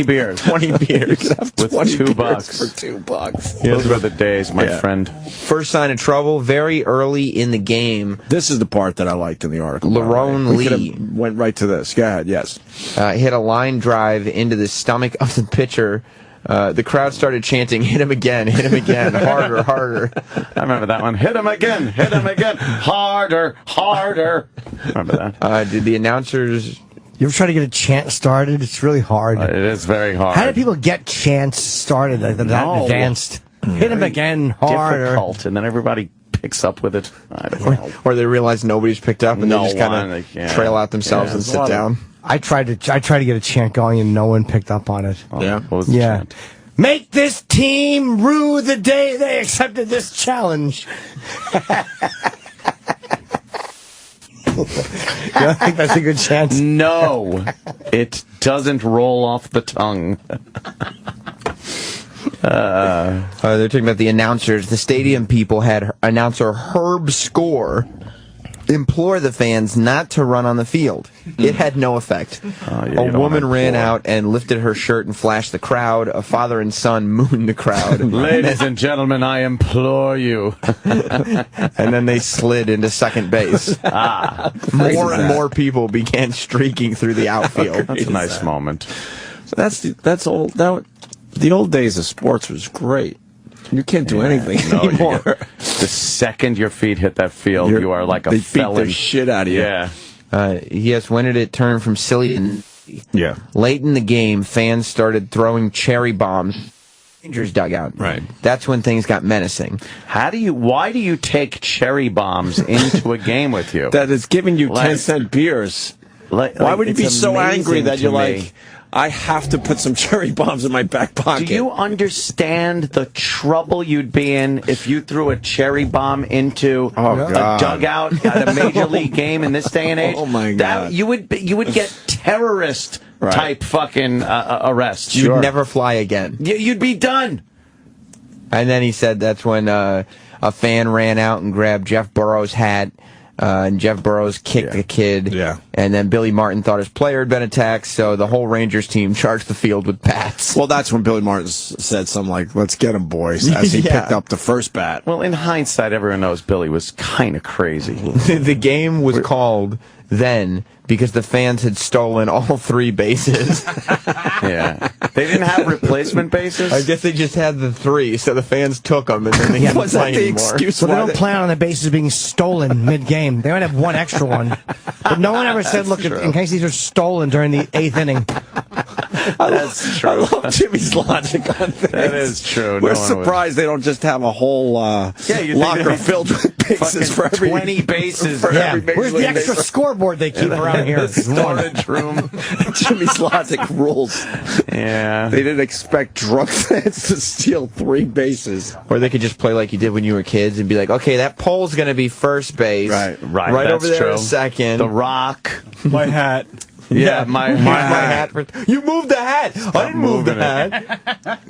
beers. 20 beers. With $2. For $2. Those were the days, my friend. First sign of trouble, very early in the game. This is the part that I liked in the article. Lerone Lee went right to this. Go ahead, yes. Hit a line drive into the stomach of the pitcher. The crowd started chanting, hit him again, harder, harder. I remember that one. Hit him again, harder, harder. Remember that? Did the announcers... You ever try to get a chant started? It's really hard. It is very hard. How do people get chants started that advanced? Hit him again, harder. Difficult, and then everybody picks up with it. I don't know. Or they realize nobody's picked up and they just kind of trail out themselves and sit down. I tried to get a chant going and no one picked up on it. Yeah? What was the chant? Make this team rue the day they accepted this challenge. You don't think that's a good chant? No, it doesn't roll off the tongue. They're talking about the announcers. The stadium people had announcer Herb Score implore the fans not to run on the field. It had no effect. A woman ran out and lifted her shirt and flashed the crowd. A father and son mooned the crowd. Ladies and gentlemen, I implore you. And then they slid into second base. More and more people began streaking through the outfield. That's a nice moment. That's old. The old days of sports was great. You can't do anything anymore. The second your feet hit that field, you are like a felon. They beat the shit out of you. Yeah. Yes, when did it turn from silly to... Yeah. Late in the game, fans started throwing cherry bombs. Rangers dugout. Right. That's when things got menacing. Why do you take cherry bombs into a game with you? That is giving you 10-cent beers. Why would you be so angry that you're like... I have to put some cherry bombs in my back pocket. Do you understand the trouble you'd be in if you threw a cherry bomb into a dugout at a major league game in this day and age? Oh my God! You would get terrorist type fucking arrests. You'd never fly again. You'd be done. And then he said that's when a fan ran out and grabbed Jeff Burrows' hat. And Jeff Burrows kicked the kid. Yeah. And then Billy Martin thought his player had been attacked, so the whole Rangers team charged the field with bats. Well, that's when Billy Martin said something like, let's get him, boys, as he picked up the first bat. Well, in hindsight, everyone knows Billy was kind of crazy. The game was called then because the fans had stolen all 3 bases. Yeah. They didn't have replacement bases? I guess they just had the 3, so the fans took them, and then they didn't play anymore. So they don't plan on the bases being stolen mid-game. They might have one extra one. But no one ever said, look, in case these are stolen during the 8th inning. That's true. I love Jimmy's logic on things. That is true. We're surprised they don't just have a whole locker filled with bases for every 20 bases. For every Where's the extra scoreboard they keep around here? Storage room. Jimmy's logic rules. Yeah. They didn't expect drunk fans to steal 3 bases. Or they could just play like you did when you were kids and be like, okay, that pole's going to be first base. Right. Right that's over there true. in second. The Rock. My hat. Yeah, my hat. You moved the hat. I didn't move the hat.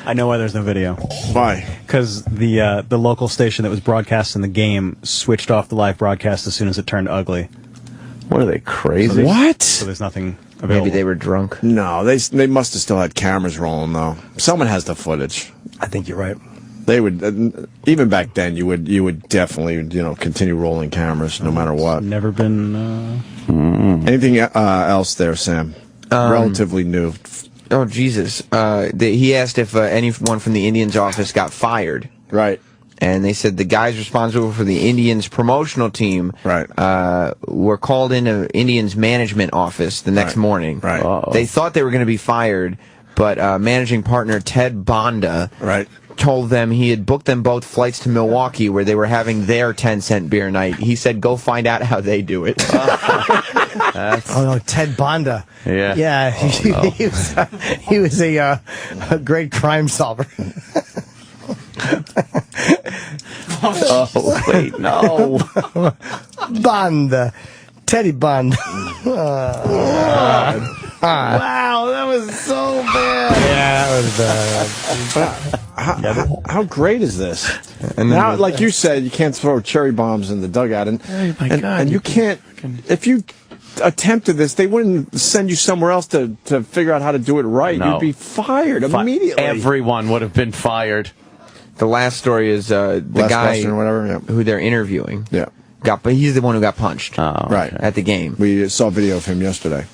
I know why there's no video. Why? Because the local station that was broadcasting the game switched off the live broadcast as soon as it turned ugly. What are they, crazy? What? So there's nothing available. Maybe they were drunk. No, they must have still had cameras rolling, though. Someone has the footage. I think you're right. They would, even back then, you would definitely, continue rolling cameras no matter what. Never been... Anything else there, Sam? Relatively new. Oh, Jesus. He asked if anyone from the Indians office got fired. Right. And they said the guys responsible for the Indians promotional team were called into Indians management office the next morning. Right. They thought they were going to be fired, but managing partner Ted Bonda told them he had booked them both flights to Milwaukee where they were having their 10-cent beer night. He said, go find out how they do it. Oh, no, Ted Bonda. Yeah. Yeah, he was a great crime solver. Oh, wait, no. Bonda. Teddy Bonda. Wow, that was so bad. Yeah, that was bad. How great is this? And now, like you said, you can't throw cherry bombs in the dugout, and you can't. If you attempted this, they wouldn't send you somewhere else to figure out how to do it right. No. You'd be fired immediately. Everyone would have been fired. The last story is the guy or whatever, who they're interviewing. Yeah. But he's the one who got punched at the game. We saw video of him yesterday.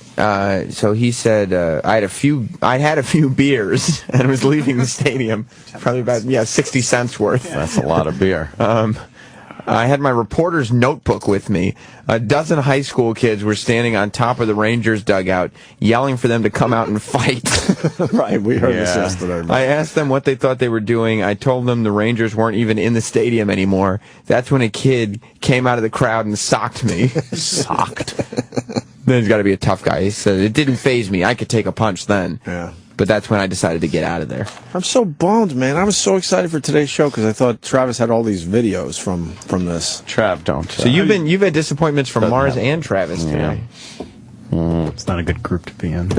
So he said, I'd had a few beers and was leaving the stadium. Probably about 60 cents worth. That's a lot of beer. I had my reporter's notebook with me. A dozen high school kids were standing on top of the Rangers dugout, yelling for them to come out and fight. Right, we heard this yesterday. I asked them what they thought they were doing. I told them the Rangers weren't even in the stadium anymore. That's when a kid came out of the crowd and socked me. Socked. Then he's got to be a tough guy. He said, it didn't faze me. I could take a punch then. Yeah. But that's when I decided to get out of there. I'm so bummed, man. I was so excited for today's show because I thought Travis had all these videos from this. Trav, don't. So you've had disappointments from Mars and Travis today. It's not a good group to be in.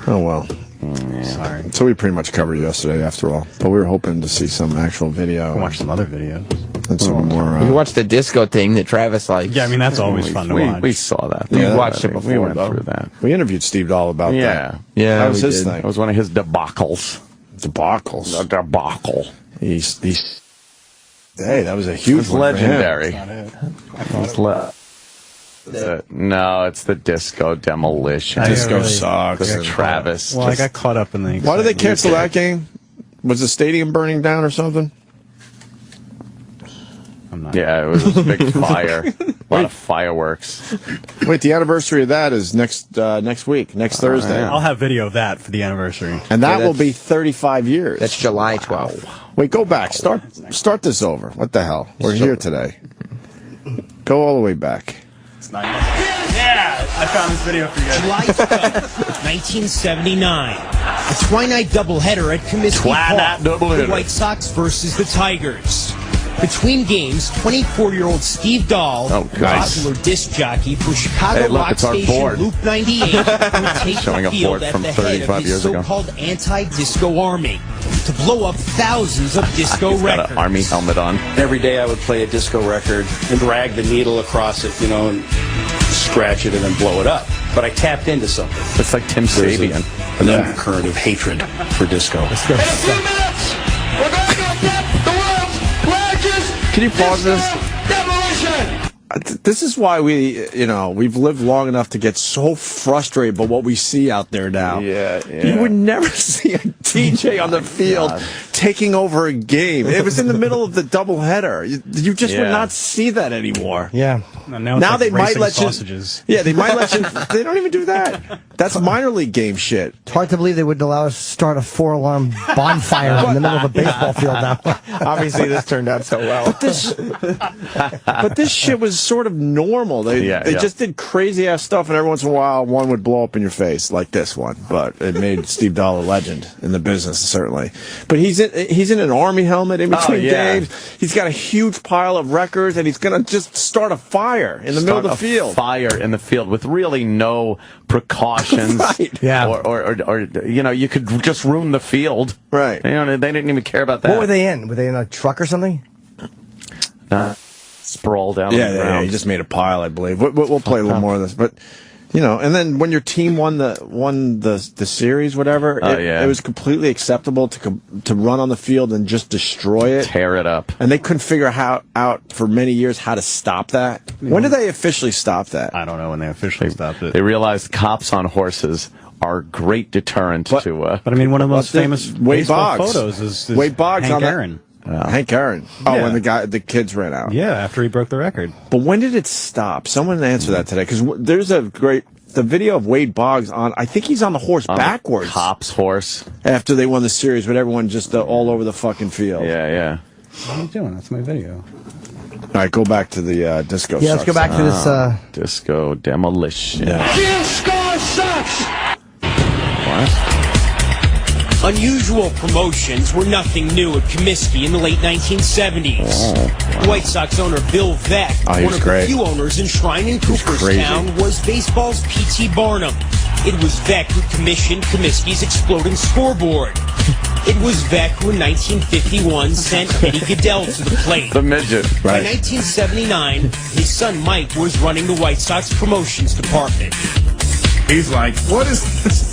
Oh, well. Sorry. So we pretty much covered yesterday, after all. But we were hoping to see some actual video. Watch some other videos. And some more. You watched the disco thing that Travis likes. Yeah, I mean, that's always fun to watch. We saw that. We watched it before, We went though. through that. We interviewed Steve Dahl about that. Yeah, that was we his did. thing. That was one of his debacles. Debacles. The debacle. He's hey, that was a huge It's one legendary. For him. No, it's the disco demolition. Disco sucks. This Travis. Well, I got caught up in the. Why did they cancel that game? Was the stadium burning down or something? Yeah, it was a big fire. A lot of fireworks. Wait, the anniversary of that is next week, next Thursday. I'll have video of that for the anniversary. And that will be 35 years. That's July 12th. Wait, go back. Start this over. What the hell? We're here today. Go all the way back. It's not yeah, I found this video for you guys. July 12th, 1979. A twilight doubleheader at Comiskey Park. The White Sox versus the Tigers. Between games, 24-year-old Steve Dahl, popular disc jockey for Chicago rock station Loop 98, would take Showing the a field board at from the head 35 of his years ago. so-called anti-disco army to blow up thousands of disco He's got records. an army helmet on. Every day I would play a disco record and drag the needle across it, and scratch it and then blow it up. But I tapped into something. It's like Tim Sabian. An undercurrent of hatred for disco. Can you pause this? This is why we've lived long enough to get so frustrated by what we see out there now. Yeah. You would never see a DJ on the field taking over a game. It was in the middle of the doubleheader. You just would not see that anymore. Yeah. Now they might let sausages. you. Yeah, they might let you. They don't even do that. That's minor league game shit. It's hard to believe they wouldn't allow us to start a 4-alarm bonfire in the middle of a baseball field now. Obviously, this turned out so well. But this shit was sort of normal. They just did crazy ass stuff, and every once in a while, one would blow up in your face, like this one. But it made Steve Dahl a legend in the business, certainly. But he's in an army helmet in between games. He's got a huge pile of records, and he's gonna just start a fire in the middle of the field. Fire in the field with really no precautions. Right. Yeah. Or you could just ruin the field. Right. They didn't even care about that. What were they in? Were they in a truck or something? Sprawl down on the ground. Yeah, he just made a pile, I believe. We'll play a little more of this, but and then when your team won the series, whatever, it was completely acceptable to run on the field and just destroy it, tear it up, and they couldn't figure out for many years how to stop that. When did they officially stop that? I don't know when they officially stopped it. They realized cops on horses are great deterrent to. But I mean, one of the most famous Wade baseball Boggs. photos is Wade Boggs Hank on that- Aaron. Hank Aaron. Oh, Yeah. when the kids ran out. Yeah, after he broke the record. But when did it stop? Someone answer that today, because there's the video of Wade Boggs on. I think he's on the horse backwards. Hop's horse. After they won the series, with everyone just all over the fucking field. Yeah. What are you doing? That's my video. All right, go back to the disco. Yeah, let's go back to this. Disco Demolition. Disco sucks! What? Unusual promotions were nothing new at Comiskey in the late 1970s. White Sox owner Bill Veeck, one of the few owners enshrined in Cooperstown, was baseball's P.T. Barnum. It was Veeck who commissioned Comiskey's exploding scoreboard. It was Veeck who in 1951 sent Eddie Goodell to the plate. The midget. By 1979, his son Mike was running the White Sox promotions department. He's like, what is this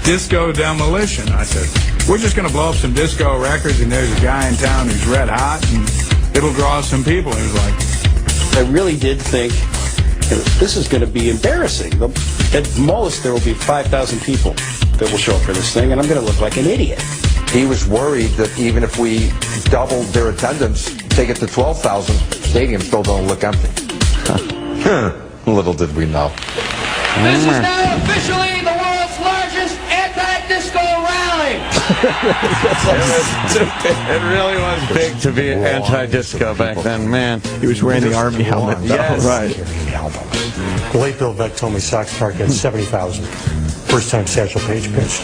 disco demolition? I said, we're just going to blow up some disco records, and there's a guy in town who's red hot, and it'll draw some people. He was like, I really did think this is going to be embarrassing. At most, there will be 5,000 people that will show up for this thing, and I'm going to look like an idiot. He was worried that even if we doubled their attendance, take it to 12,000, stadium still don't look empty. Little did we know. This is now officially the world's largest anti-disco rally. It really was big to be anti-disco back then, man. He was wearing the Army helmet. Yes. Right. The late Bill Veeck told me Sox Park had 70,000. First time Satchel Paige pitched,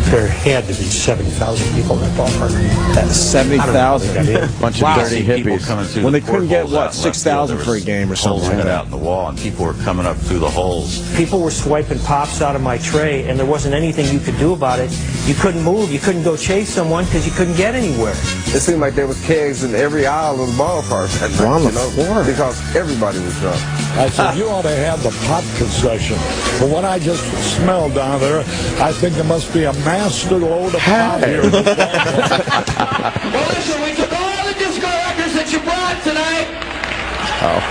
there had to be 70,000 people in that ballpark. That's 70,000. Bunch of dirty hippies. When they couldn't get, 6,000 for a game or something like that. Out in the wall, and people were coming up through the holes. People were swiping pops out of my tray, and there wasn't anything you could do about it. You couldn't move. You couldn't go chase someone because you couldn't get anywhere. It seemed like there was kegs in every aisle of the ballpark. On the floor. Because everybody was drunk. I said, you ought to have the pot concession. But what I just smelled down there, I think there must be a master load of pot here. Well, listen, we took all the disco records that you brought tonight.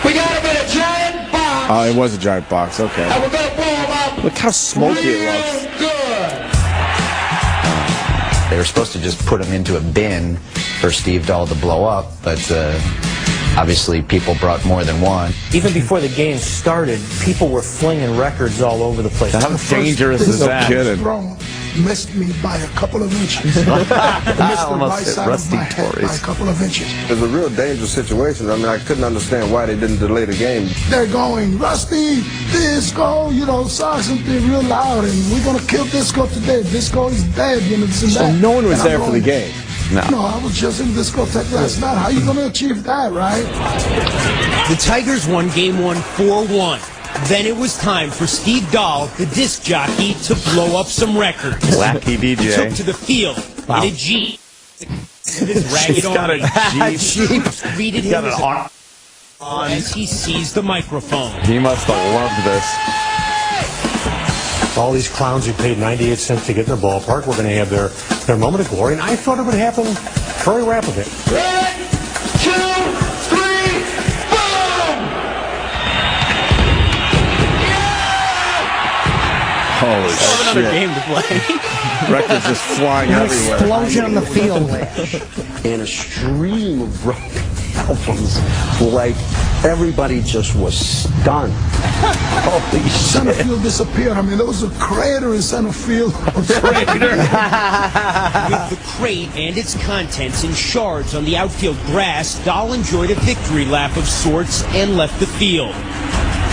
We got them in a giant box. Oh, it was a giant box. Okay. And we're going to blow them up. Look how smoky it looks. They were supposed to just put them into a bin for Steve Dahl to blow up, but obviously people brought more than one. Even before the game started, people were flinging records all over the place. How dangerous is that? Missed me by a couple of inches. Missed the right side of my head by a couple of inches. It was a real dangerous situation. I mean, I couldn't understand why they didn't delay the game. They're going, Rusty, disco, Sox and they're real loud, and we're going to kill disco today. Disco is dead, this and that. So no one was there for the game? No, I was just in discotheque last night. How you going to achieve that, right? The Tigers won Game 1 4-1. Then it was time for Steve Dahl, the disc jockey, to blow up some records. Wacky DJ. He took to the field in a Jeep. With his ragged army. Greeted him as he seized the microphone. He must have loved this. All these clowns who paid 98 cents to get in the ballpark were going to have their moment of glory, and I thought it would happen very rapidly. 1, 2, 3, boom! Holy shit. Another game to play. Records just flying everywhere. Explosion on the field. And a stream of albums. Like, everybody just was stunned. Holy shit. Center field disappeared. I mean, there was a crater in center field. With the crate and its contents in shards on the outfield grass, Dahl enjoyed a victory lap of sorts and left the field.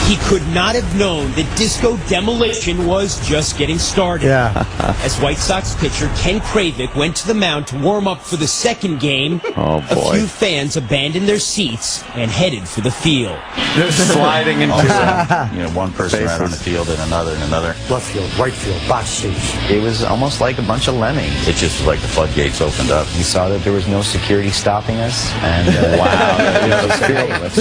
He could not have known that disco demolition was just getting started. As White Sox pitcher Ken Kravick went to the mound to warm up for the second game, a few fans abandoned their seats and headed for the field. Sliding into one person right on the field and another and another. Left field, right field, box seats. It was almost like a bunch of lemmings. It just was like the floodgates opened up. We saw that there was no security stopping us, and There's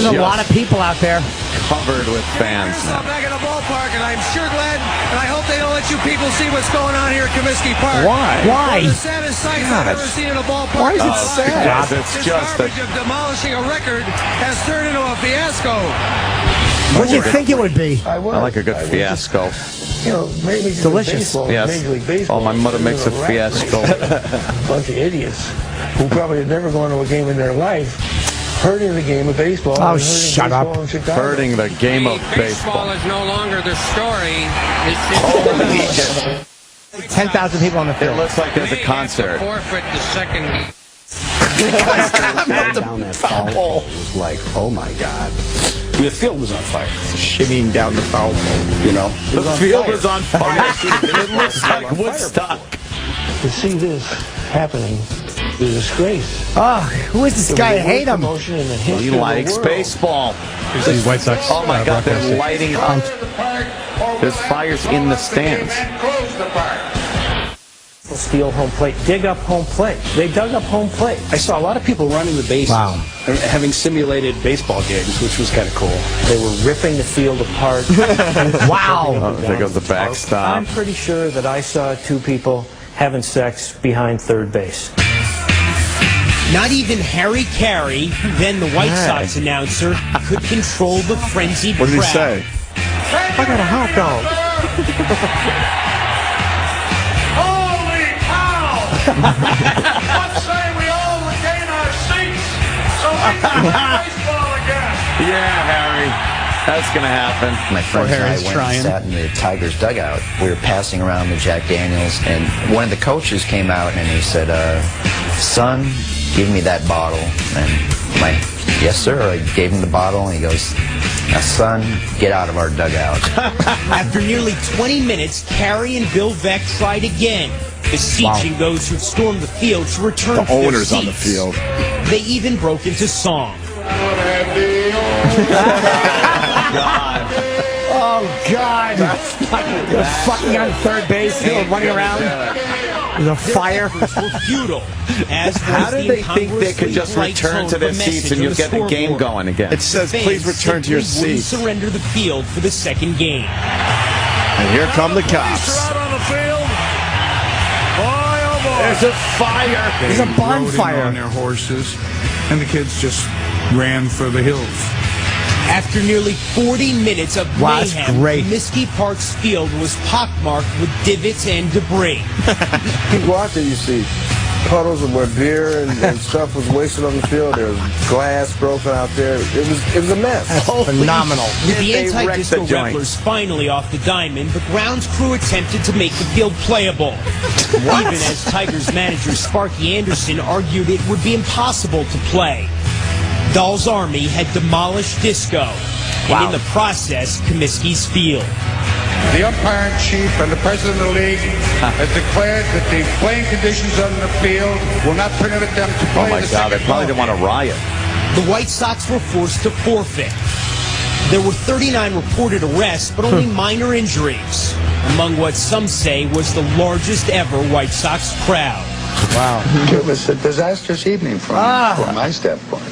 a lot of people out there. Covered with fans now. Back in the ballpark, and I'm sure glad, and I hope they don't let you people see what's going on here at Comiskey Park. Why? Why? One of the saddest sights I've ever seen in a ballpark. Why is it sad? It's This just garbage of demolishing a record has turned into a fiasco. What do you think it would be? I like a good fiasco. You know, Major League Delicious. Baseball, Yes. Major League Baseball. Oh, my mother makes a fiasco. Bunch of idiots who probably had never gone to a game in their life, hurting the game of baseball. Oh, and hurting shut baseball up. in Chicago. Hurting the game of baseball. is no longer the story. It's 10,000 people on the It field. looks like there's a concert. forfeit the second. Down that foul pole. It was like, oh my God. The field was on fire. Shimmying down the foul pole. You know? The field was on fire. It looks like Woodstock. To see this happening is a disgrace. Oh, who is this guy? I hate him. He likes baseball. These White Sox. Oh my God, they're lighting up. There's fires in the stands. Steal home plate, dig up home plate. They dug up home plate. I saw a lot of people running the bases, having simulated baseball games, which was kind of cool. They were ripping the field apart. Wow. Oh, there goes the backstop. I'm pretty sure that I saw two people having sex behind third base. Not even Harry Carey, then the White Sox announcer, could control the frenzied crowd. What did he say? I got a hot dog. Holy cow! Let's say we all regain our seats so we can play baseball again. Yeah, Harry. That's going to happen. My friends and I went and sat in the Tigers dugout. We were passing around the Jack Daniels, and one of the coaches came out and he said, son, give me that bottle. And yes, sir. I gave him the bottle, and he goes, now, son, get out of our dugout. After nearly 20 minutes, Carey and Bill Veeck tried again, beseeching those who'd stormed the field to return to their owners seats. on the field. They even broke into song. Oh, God. They're fucking on third base, running around. There's a fire. Were futile. As How did they think they could just return to their seats and you'll get the game going again? It says, please return to your seats. Surrender the field for the second game. And here come the cops. Out on the field. Boy, oh boy. There's a fire. There's a Rode in bonfire. on their horses, and the kids just ran for the hills. After nearly 40 minutes of Wow, that's mayhem, great. Comiskey Park's field was pockmarked with divots and debris. You go out there, you see puddles of where beer and stuff was wasted on the field. There was glass broken out there. It was a mess. That's phenomenal. With the They wrecked anti-disco the joint. revelers finally off the diamond, the grounds crew attempted to make the field playable. Even as Tigers manager Sparky Anderson argued it would be impossible to play. Dahl's Army had demolished disco, and in the process, Comiskey's field. The umpire-in-chief and the president of the league has declared that the playing conditions on the field will not permit them to play Oh my God, they probably didn't want to riot. The White Sox were forced to forfeit. There were 39 reported arrests, but only minor injuries, among what some say was the largest ever White Sox crowd. Wow. It was a disastrous evening from my standpoint.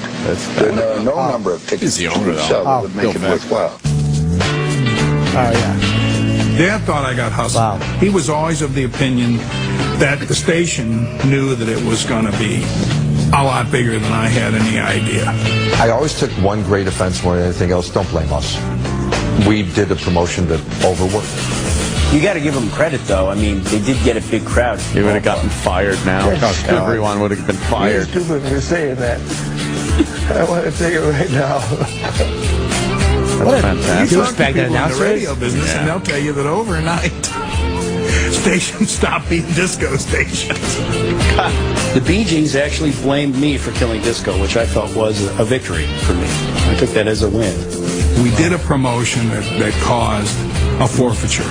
There are no number of tickets He's the owner, though. that would make it worthwhile. Oh, yeah. Dad thought I got hustled. Wow. He was always of the opinion that the station knew that it was going to be a lot bigger than I had any idea. I always took one great offense more than anything else. Don't blame us. We did a promotion that overworked. You got to give them credit, though. I mean, they did get a big crowd. You would have gotten fired now. Everyone would have been fired. You're stupid for saying that. I want to tell you right now. What a fantastic. douchebag that People in the announcer is. radio business, and they'll tell you that overnight stations stop being disco stations. The Bee Gees actually blamed me for killing disco, which I felt was a victory for me. I took that as a win. We did a promotion that caused a forfeiture.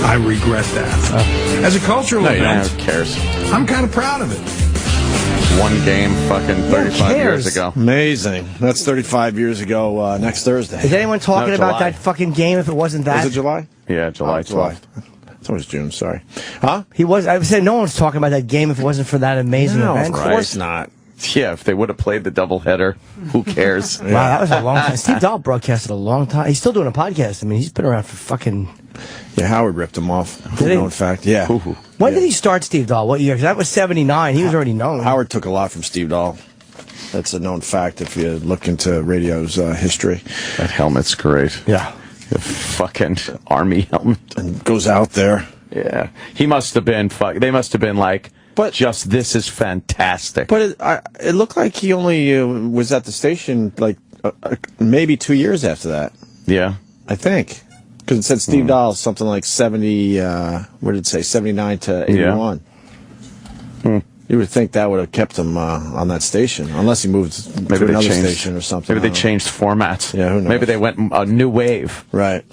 I regret that. As a cultural event, who cares? I'm kind of proud of it. One game fucking 35 years ago. Amazing. That's 35 years ago next Thursday. Is anyone talking No, about July. that fucking game if it wasn't that? Was it July? Yeah, July 12th. It's always June, sorry. Huh? I said no one's talking about that game if it wasn't for that amazing No, event. of course not. Yeah, if they would have played the doubleheader, who cares? Wow, that was a long time. Steve Dahl broadcasted a long time. He's still doing a podcast. I mean, he's been around for fucking... Yeah, Howard ripped him off. Did he? Known fact, yeah. When did he start, Steve Dahl? What year? 'Cause that was 79. He was already known. Howard took a lot from Steve Dahl. That's a known fact if you look into radio's history. That helmet's great. Yeah. The fucking army helmet. And goes out there. Yeah. He must have been, they must have been like, just this is fantastic. But it looked like he only was at the station like maybe 2 years after that. Yeah. I think. Because it said Steve Dahl something like 70, what did it say, 79 to 81. Yeah. You would think that would have kept him on that station, unless he moved to another station or something. Maybe they changed formats. Yeah, who knows? Maybe they went new wave. Right.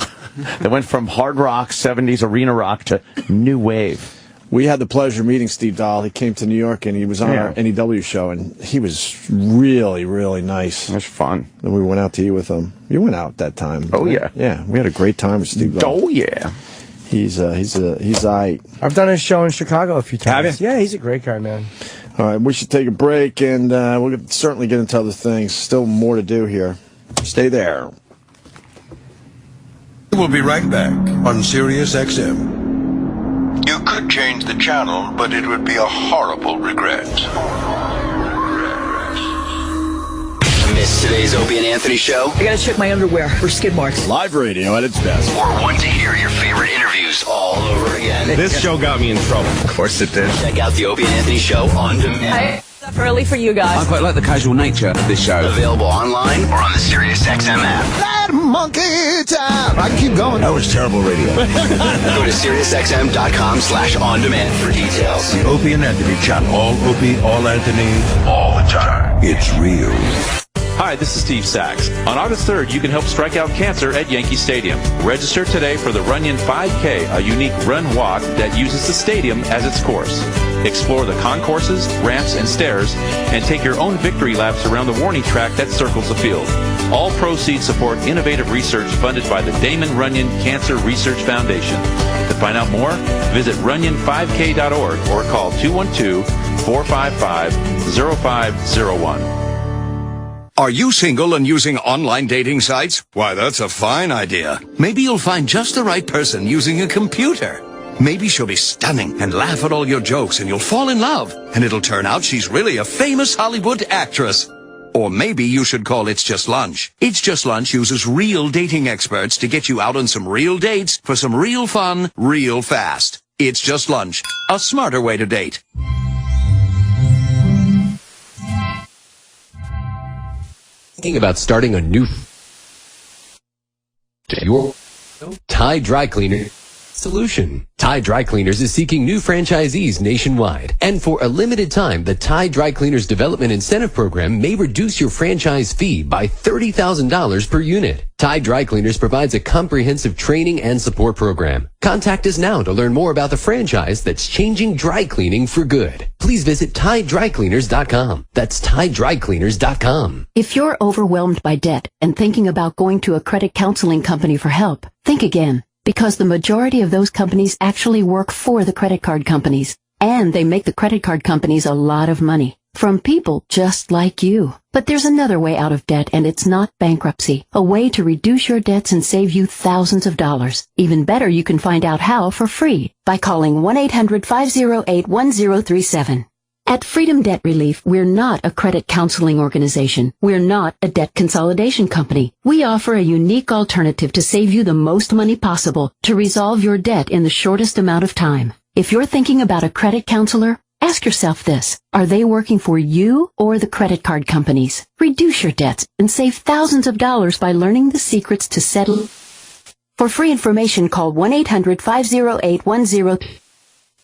They went from hard rock, 70s arena rock to new wave. We had the pleasure of meeting Steve Dahl. He came to New York, and he was on our NEW show, and he was really, really nice. It was fun. And we went out to eat with him. You went out that time. Oh, yeah. Yeah, we had a great time with Steve Dahl. Oh, yeah. He's aight. I've done his show in Chicago a few times. Have you? Yeah, he's a great guy, man. All right, we should take a break, and we'll certainly get into other things. Still more to do here. Stay there. We'll be right back on Sirius XM. You could change the channel, but it would be a horrible regret. Miss today's Opie and Anthony show? I gotta check my underwear for skid marks. Live radio at its best. Or want to hear your favorite interviews all over again? This show got me in trouble. Of course it did. Check out the Opie and Anthony show on demand. Up early for you guys. I quite like the casual nature of this show. Available online or on the Sirius XM app. That monkey time. I can keep going. That was terrible radio. Go to SiriusXM.com/on-demand for details. The Opie and Anthony channel. All Opie, all Anthony, all the time. It's real. Hi, this is Steve Sachs. On August 3rd, you can help strike out cancer at Yankee Stadium. Register today for the Runyon 5K, a unique run-walk that uses the stadium as its course. Explore the concourses, ramps, and stairs, and take your own victory laps around the warning track that circles the field. All proceeds support innovative research funded by the Damon Runyon Cancer Research Foundation. To find out more, visit runyon5k.org or call 212-455-0501. Are you single and using online dating sites? Why, that's a fine idea. Maybe you'll find just the right person using a computer. Maybe she'll be stunning and laugh at all your jokes and you'll fall in love. And it'll turn out she's really a famous Hollywood actress. Or maybe you should call It's Just Lunch. It's Just Lunch uses real dating experts to get you out on some real dates for some real fun, real fast. It's Just Lunch, a smarter way to date. Thinking about starting a new your Tide Dry Cleaner solution. Tide Dry Cleaners is seeking new franchisees nationwide. And for a limited time, the Tide Dry Cleaners Development Incentive Program may reduce your franchise fee by $30,000 per unit. Tide Dry Cleaners provides a comprehensive training and support program. Contact us now to learn more about the franchise that's changing dry cleaning for good. Please visit TideDryCleaners.com. That's TideDryCleaners.com. If you're overwhelmed by debt and thinking about going to a credit counseling company for help, think again. Because the majority of those companies actually work for the credit card companies. And they make the credit card companies a lot of money. From people just like you. But there's another way out of debt, and it's not bankruptcy. A way to reduce your debts and save you thousands of dollars. Even better, you can find out how for free by calling 1-800-508-1037. At Freedom Debt Relief, we're not a credit counseling organization. We're not a debt consolidation company. We offer a unique alternative to save you the most money possible to resolve your debt in the shortest amount of time. If you're thinking about a credit counselor, ask yourself this. Are they working for you or the credit card companies? Reduce your debts and save thousands of dollars by learning the secrets to settle. For free information, call 1-800-508-1037.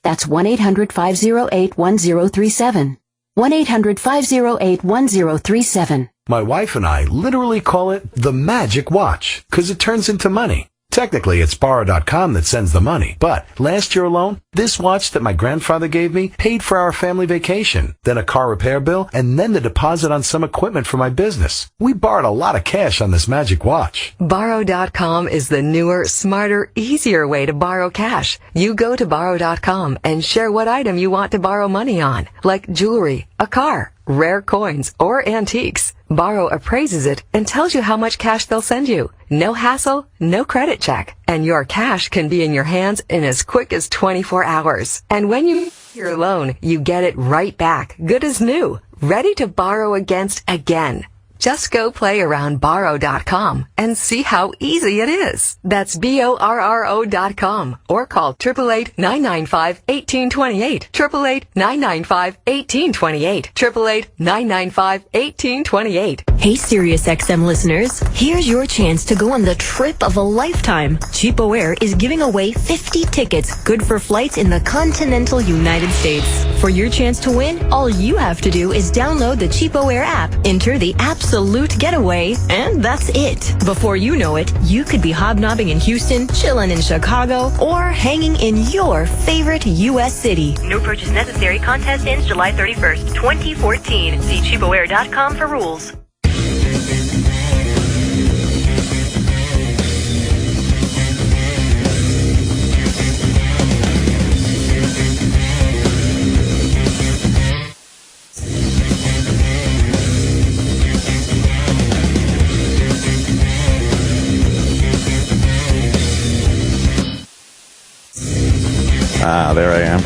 That's 1-800-508-1037. 1-800-508-1037. My wife and I literally call it the magic watch, because it turns into money. Technically, it's Borrow.com that sends the money. But last year alone, this watch that my grandfather gave me paid for our family vacation, then a car repair bill, and then the deposit on some equipment for my business. We borrowed a lot of cash on this magic watch. Borrow.com is the newer, smarter, easier way to borrow cash. You go to Borrow.com and share what item you want to borrow money on, like jewelry, a car, rare coins, or antiques. Borrow appraises it and tells you how much cash they'll send you. No hassle, no credit check. And your cash can be in your hands in as quick as 24 hours. And when you your loan, you get it right back, good as new, ready to borrow against again. Just go play around borrow.com and see how easy it is. That's BORRO.com or call 888-995-1828. 888-995-1828. 888-995-1828. Hey, SiriusXM listeners, here's your chance to go on the trip of a lifetime. Cheapo Air is giving away 50 tickets, good for flights in the continental United States. For your chance to win, all you have to do is download the Cheapo Air app, enter the absolute getaway, and that's it. Before you know it, you could be hobnobbing in Houston, chilling in Chicago, or hanging in your favorite U.S. city. No purchase necessary. Contest ends July 31st, 2014. See cheapoair.com for rules. There I am.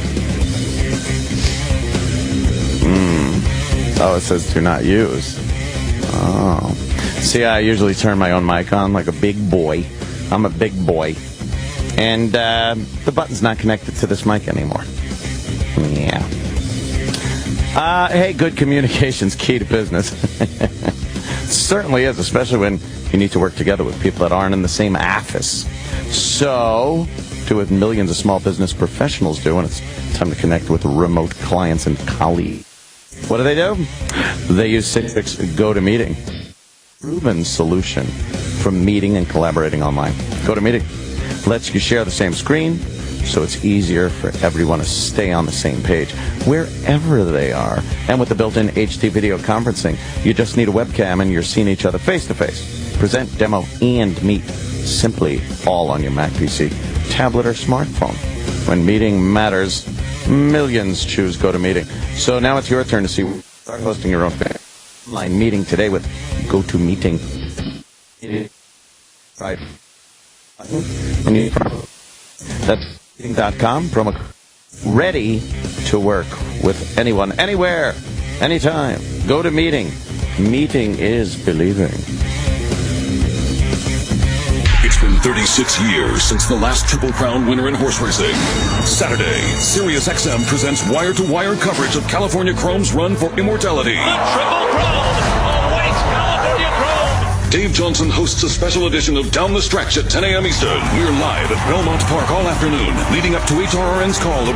Oh, it says do not use. Oh. See, I usually turn my own mic on like a big boy. I'm a big boy. And the button's not connected to this mic anymore. Yeah. Hey, good communication's key to business. Certainly is, especially when you need to work together with people that aren't in the same office. So, do what millions of small business professionals do when it's time to connect with remote clients and colleagues. What do? They use Citrix GoToMeeting. Proven solution for meeting and collaborating online. GoToMeeting lets you share the same screen, so it's easier for everyone to stay on the same page wherever they are. And with the built-in HD video conferencing, you just need a webcam and you're seeing each other face-to-face. Present, demo, and meet simply all on your Mac PC, tablet, or smartphone. When meeting matters, millions choose GoToMeeting. So now it's your turn to start hosting your own online meeting today with GoToMeeting. Right. And you that's meeting.com, promo code ready to work with anyone, anywhere, anytime. GoToMeeting. Meeting is believing. It's been 36 years since the last Triple Crown winner in horse racing. Saturday, SiriusXM presents wire-to-wire coverage of California Chrome's run for immortality. The Triple Crown awaits California Chrome. Dave Johnson hosts a special edition of Down the Stretch at 10 a.m. Eastern. We're live at Belmont Park all afternoon, leading up to HRRN's call the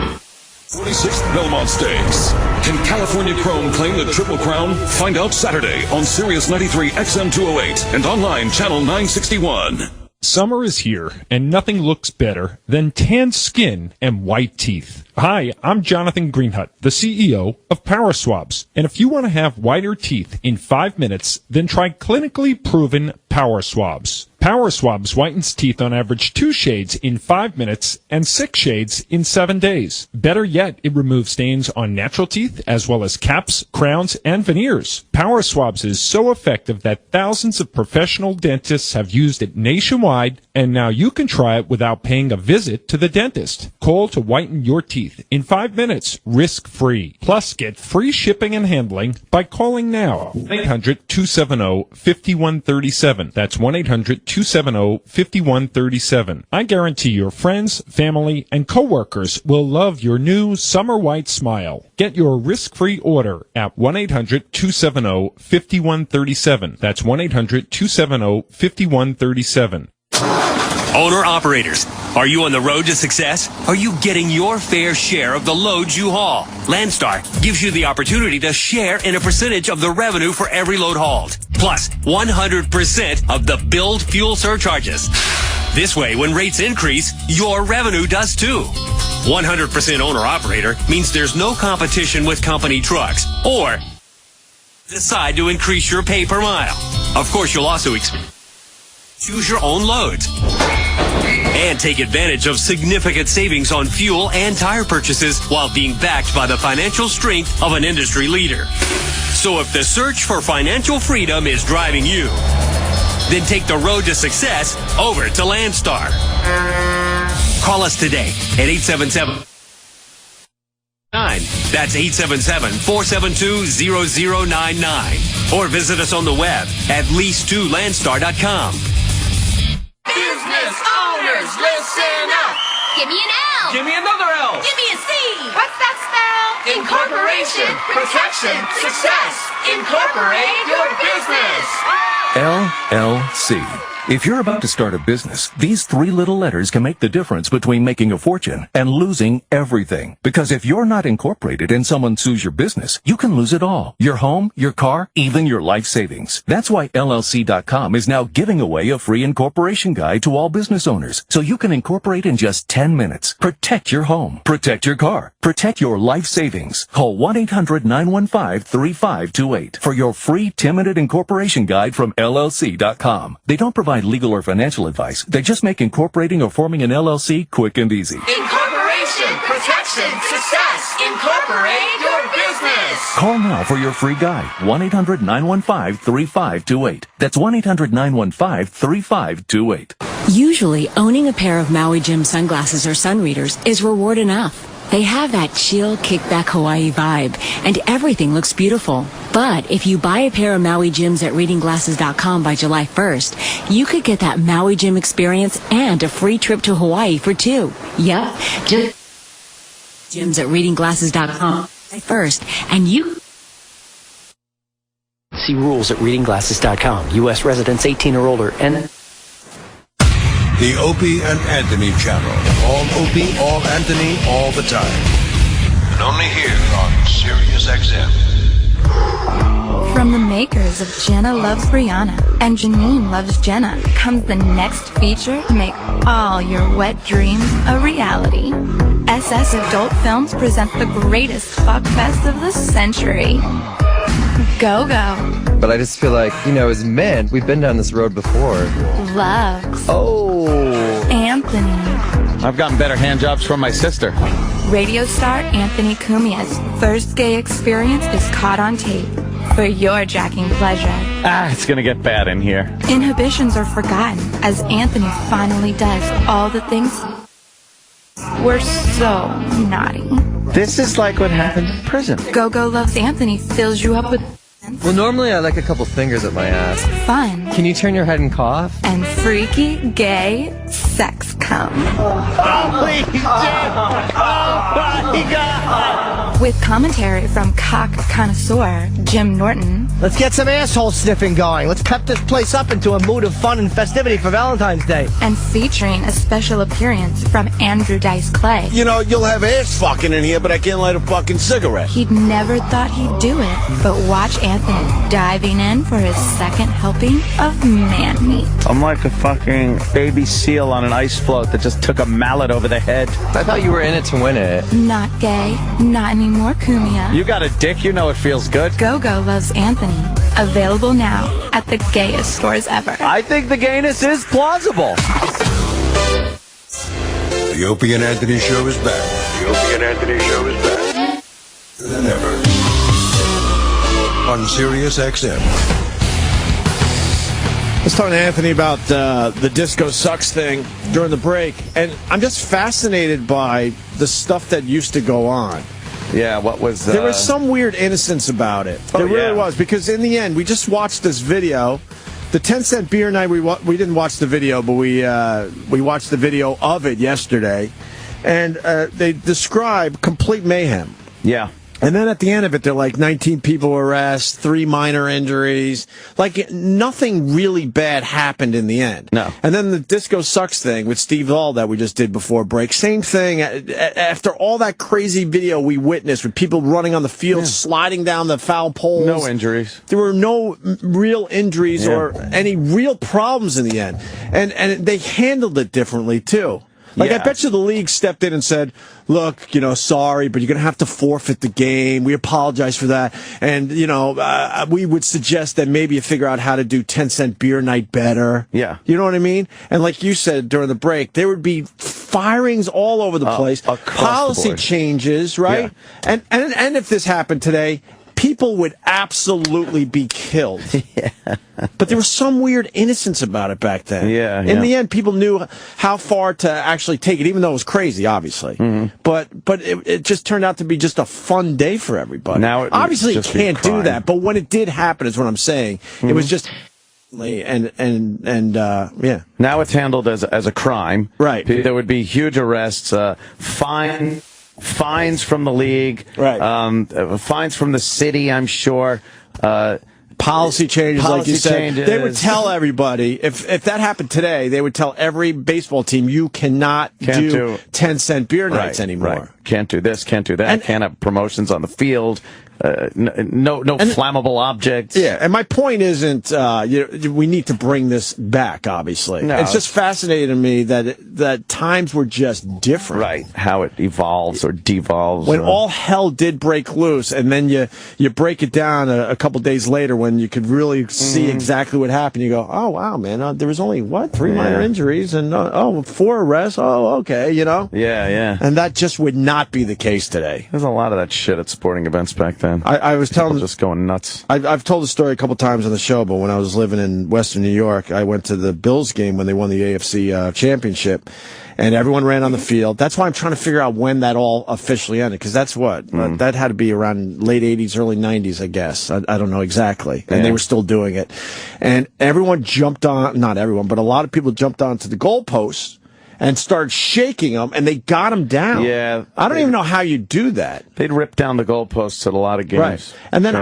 46th Belmont Stakes. Can California Chrome claim the Triple Crown? Find out Saturday on Sirius 93 XM 208 and online channel 961. Summer is here, and nothing looks better than tanned skin and white teeth. Hi, I'm Jonathan Greenhut, the CEO of Power Swabs. And if you want to have whiter teeth in 5 minutes, then try clinically proven Power Swabs. Power Swabs whitens teeth on average 2 shades in 5 minutes and 6 shades in 7 days. Better yet, it removes stains on natural teeth as well as caps, crowns, and veneers. Power Swabs is so effective that thousands of professional dentists have used it nationwide, and now you can try it without paying a visit to the dentist. Call to whiten your teeth in 5 minutes, risk-free. Plus, get free shipping and handling by calling now. 1-800-270-5137. That's 1-800-270-5137. I guarantee your friends, family, and coworkers will love your new summer white smile. Get your risk-free order at 1-800-270-5137. That's 1-800-270-5137. Owner-operators, are you on the road to success? Are you getting your fair share of the loads you haul? Landstar gives you the opportunity to share in a percentage of the revenue for every load hauled, plus 100% of the billed fuel surcharges. This way, when rates increase, your revenue does too. 100% owner-operator means there's no competition with company trucks or decide to increase your pay per mile. Of course, you'll also choose your own loads and take advantage of significant savings on fuel and tire purchases while being backed by the financial strength of an industry leader. So if the search for financial freedom is driving you, then take the road to success over to Landstar. Call us today at 877-9. That's 877-472-0099. Or visit us on the web at lease2landstar.com. Business owners, listen up. Give me an L. Give me another L. Give me a C. What's that spell? Incorporation, protection, success. Incorporate your business. LLC. If you're about to start a business, these 3 little letters can make the difference between making a fortune and losing everything. Because if you're not incorporated and someone sues your business, you can lose it all. Your home, your car, even your life savings. That's why LLC.com is now giving away a free incorporation guide to all business owners, so you can incorporate in just 10 minutes. Protect your home. Protect your car. Protect your life savings. Call 1-800-915-3528 for your free 10-minute incorporation guide from LLC.com. They don't provide legal or financial advice. They just make incorporating or forming an LLC quick and easy. Incorporation, protection, success. Incorporate your business. Call now for your free guide. 1-800-915-3528. That's 1-800-915-3528. Usually, owning a pair of Maui Jim sunglasses or sun readers is reward enough. They have that chill, kickback Hawaii vibe, and everything looks beautiful. But if you buy a pair of Maui Jims at readingglasses.com by July 1st, you could get that Maui Jim experience and a free trip to Hawaii for 2. Yep, just Jims at readingglasses.com first, and you see rules at readingglasses.com. U.S. residents 18 or older, and The Opie and Anthony channel. All Opie, all Anthony, all the time. And only here on Sirius XM. From the makers of Jenna Loves Brianna and Janine Loves Jenna comes the next feature to make all your wet dreams a reality. SS Adult Films present the greatest fuck fest of the century. Go, go. But I just feel like, as men, we've been down this road before. Loves. Oh. Anthony. I've gotten better hand jobs from my sister. Radio star Anthony Cumia's first gay experience is caught on tape for your jacking pleasure. It's gonna get bad in here. Inhibitions are forgotten as Anthony finally does all the things we're so naughty. This is like what happened in prison. Go-Go Loves Anthony fills you up with Well, normally I like a couple fingers at my ass. fun Can you turn your head and cough? and freaky gay sex cum. Holy shit! Oh my God! With commentary from cock connoisseur Jim Norton. Let's get some asshole sniffing going. Let's pep this place up into a mood of fun and festivity for Valentine's Day. And featuring a special appearance from Andrew Dice Clay. You'll have ass fucking in here, but I can't light a fucking cigarette. He'd never thought he'd do it, but watch Anthony diving in for his second helping of man meat. I'm like a fucking baby seal on an ice float that just took a mallet over the head. I thought you were in it to win it. Not gay, not anymore, Kumia. You got a dick, it feels good. Go-Go Loves Anthony. Available now at the gayest stores ever. I think the gayness is plausible. The Opie and Anthony Show is back. The Opie and Anthony Show is back. Than ever. On Sirius XM. I was talking to Anthony about the disco sucks thing during the break, and I'm just fascinated by the stuff that used to go on. Yeah, what was... There was some weird innocence about it. There really was, because in the end, we just watched this video. The 10-cent beer night, we didn't watch the video, but we watched the video of it yesterday, and they describe complete mayhem. Yeah. And then at the end of it, they're like 19 people arrested, 3 minor injuries. Like, nothing really bad happened in the end. No. And then the Disco Sucks thing with Steve All that we just did before break. Same thing. After all that crazy video we witnessed with people running on the field, sliding down the foul poles. No injuries. There were no real injuries or any real problems in the end. And they handled it differently, too. Like, I bet you the league stepped in and said, look, sorry, but you're going to have to forfeit the game. We apologize for that. And, we would suggest that maybe you figure out how to do 10-cent beer night better. Yeah. You know what I mean? And like you said during the break, there would be firings all over the place. Policy changes, right? Yeah. And if this happened today, people would absolutely be killed. But there was some weird innocence about it back then. In the end, people knew how far to actually take it, even though it was crazy, obviously. But it just turned out to be just a fun day for everybody. Now obviously, you can't do that. But when it did happen, is what I'm saying. It was just. Yeah. Now it's handled as a crime. Right. There would be huge arrests, fines from the league, fines from the city, I'm sure. Policy changes, like you said. They would tell everybody, if that happened today, they would tell every baseball team, you can't do 10-cent beer nights anymore. Right. Can't do this, can't do that, can't have promotions on the field. No flammable objects. Yeah, and my point isn't we need to bring this back, obviously. No, it's just fascinating to me that times were just different. Right, how it evolves or devolves. When all hell did break loose, and then you break it down a couple days later when you could really see exactly what happened, you go, oh, wow, man, there was only, 3 minor injuries and, 4 arrests? Oh, okay, Yeah. And that just would not be the case today. There's a lot of that shit at sporting events back then. I was telling people just going nuts. I've told the story a couple times on the show, but when I was living in Western New York, I went to the Bills game when they won the AFC championship, and everyone ran on the field. That's why I'm trying to figure out when that all officially ended, because that's what that had to be around late 80s, early 90s, I guess. I don't know exactly, and they were still doing it, and everyone jumped on. Not everyone, but a lot of people jumped onto the goalposts and started shaking them, and they got them down. Yeah. I don't even know how you do that. They'd rip down the goalposts at a lot of games. Right. And then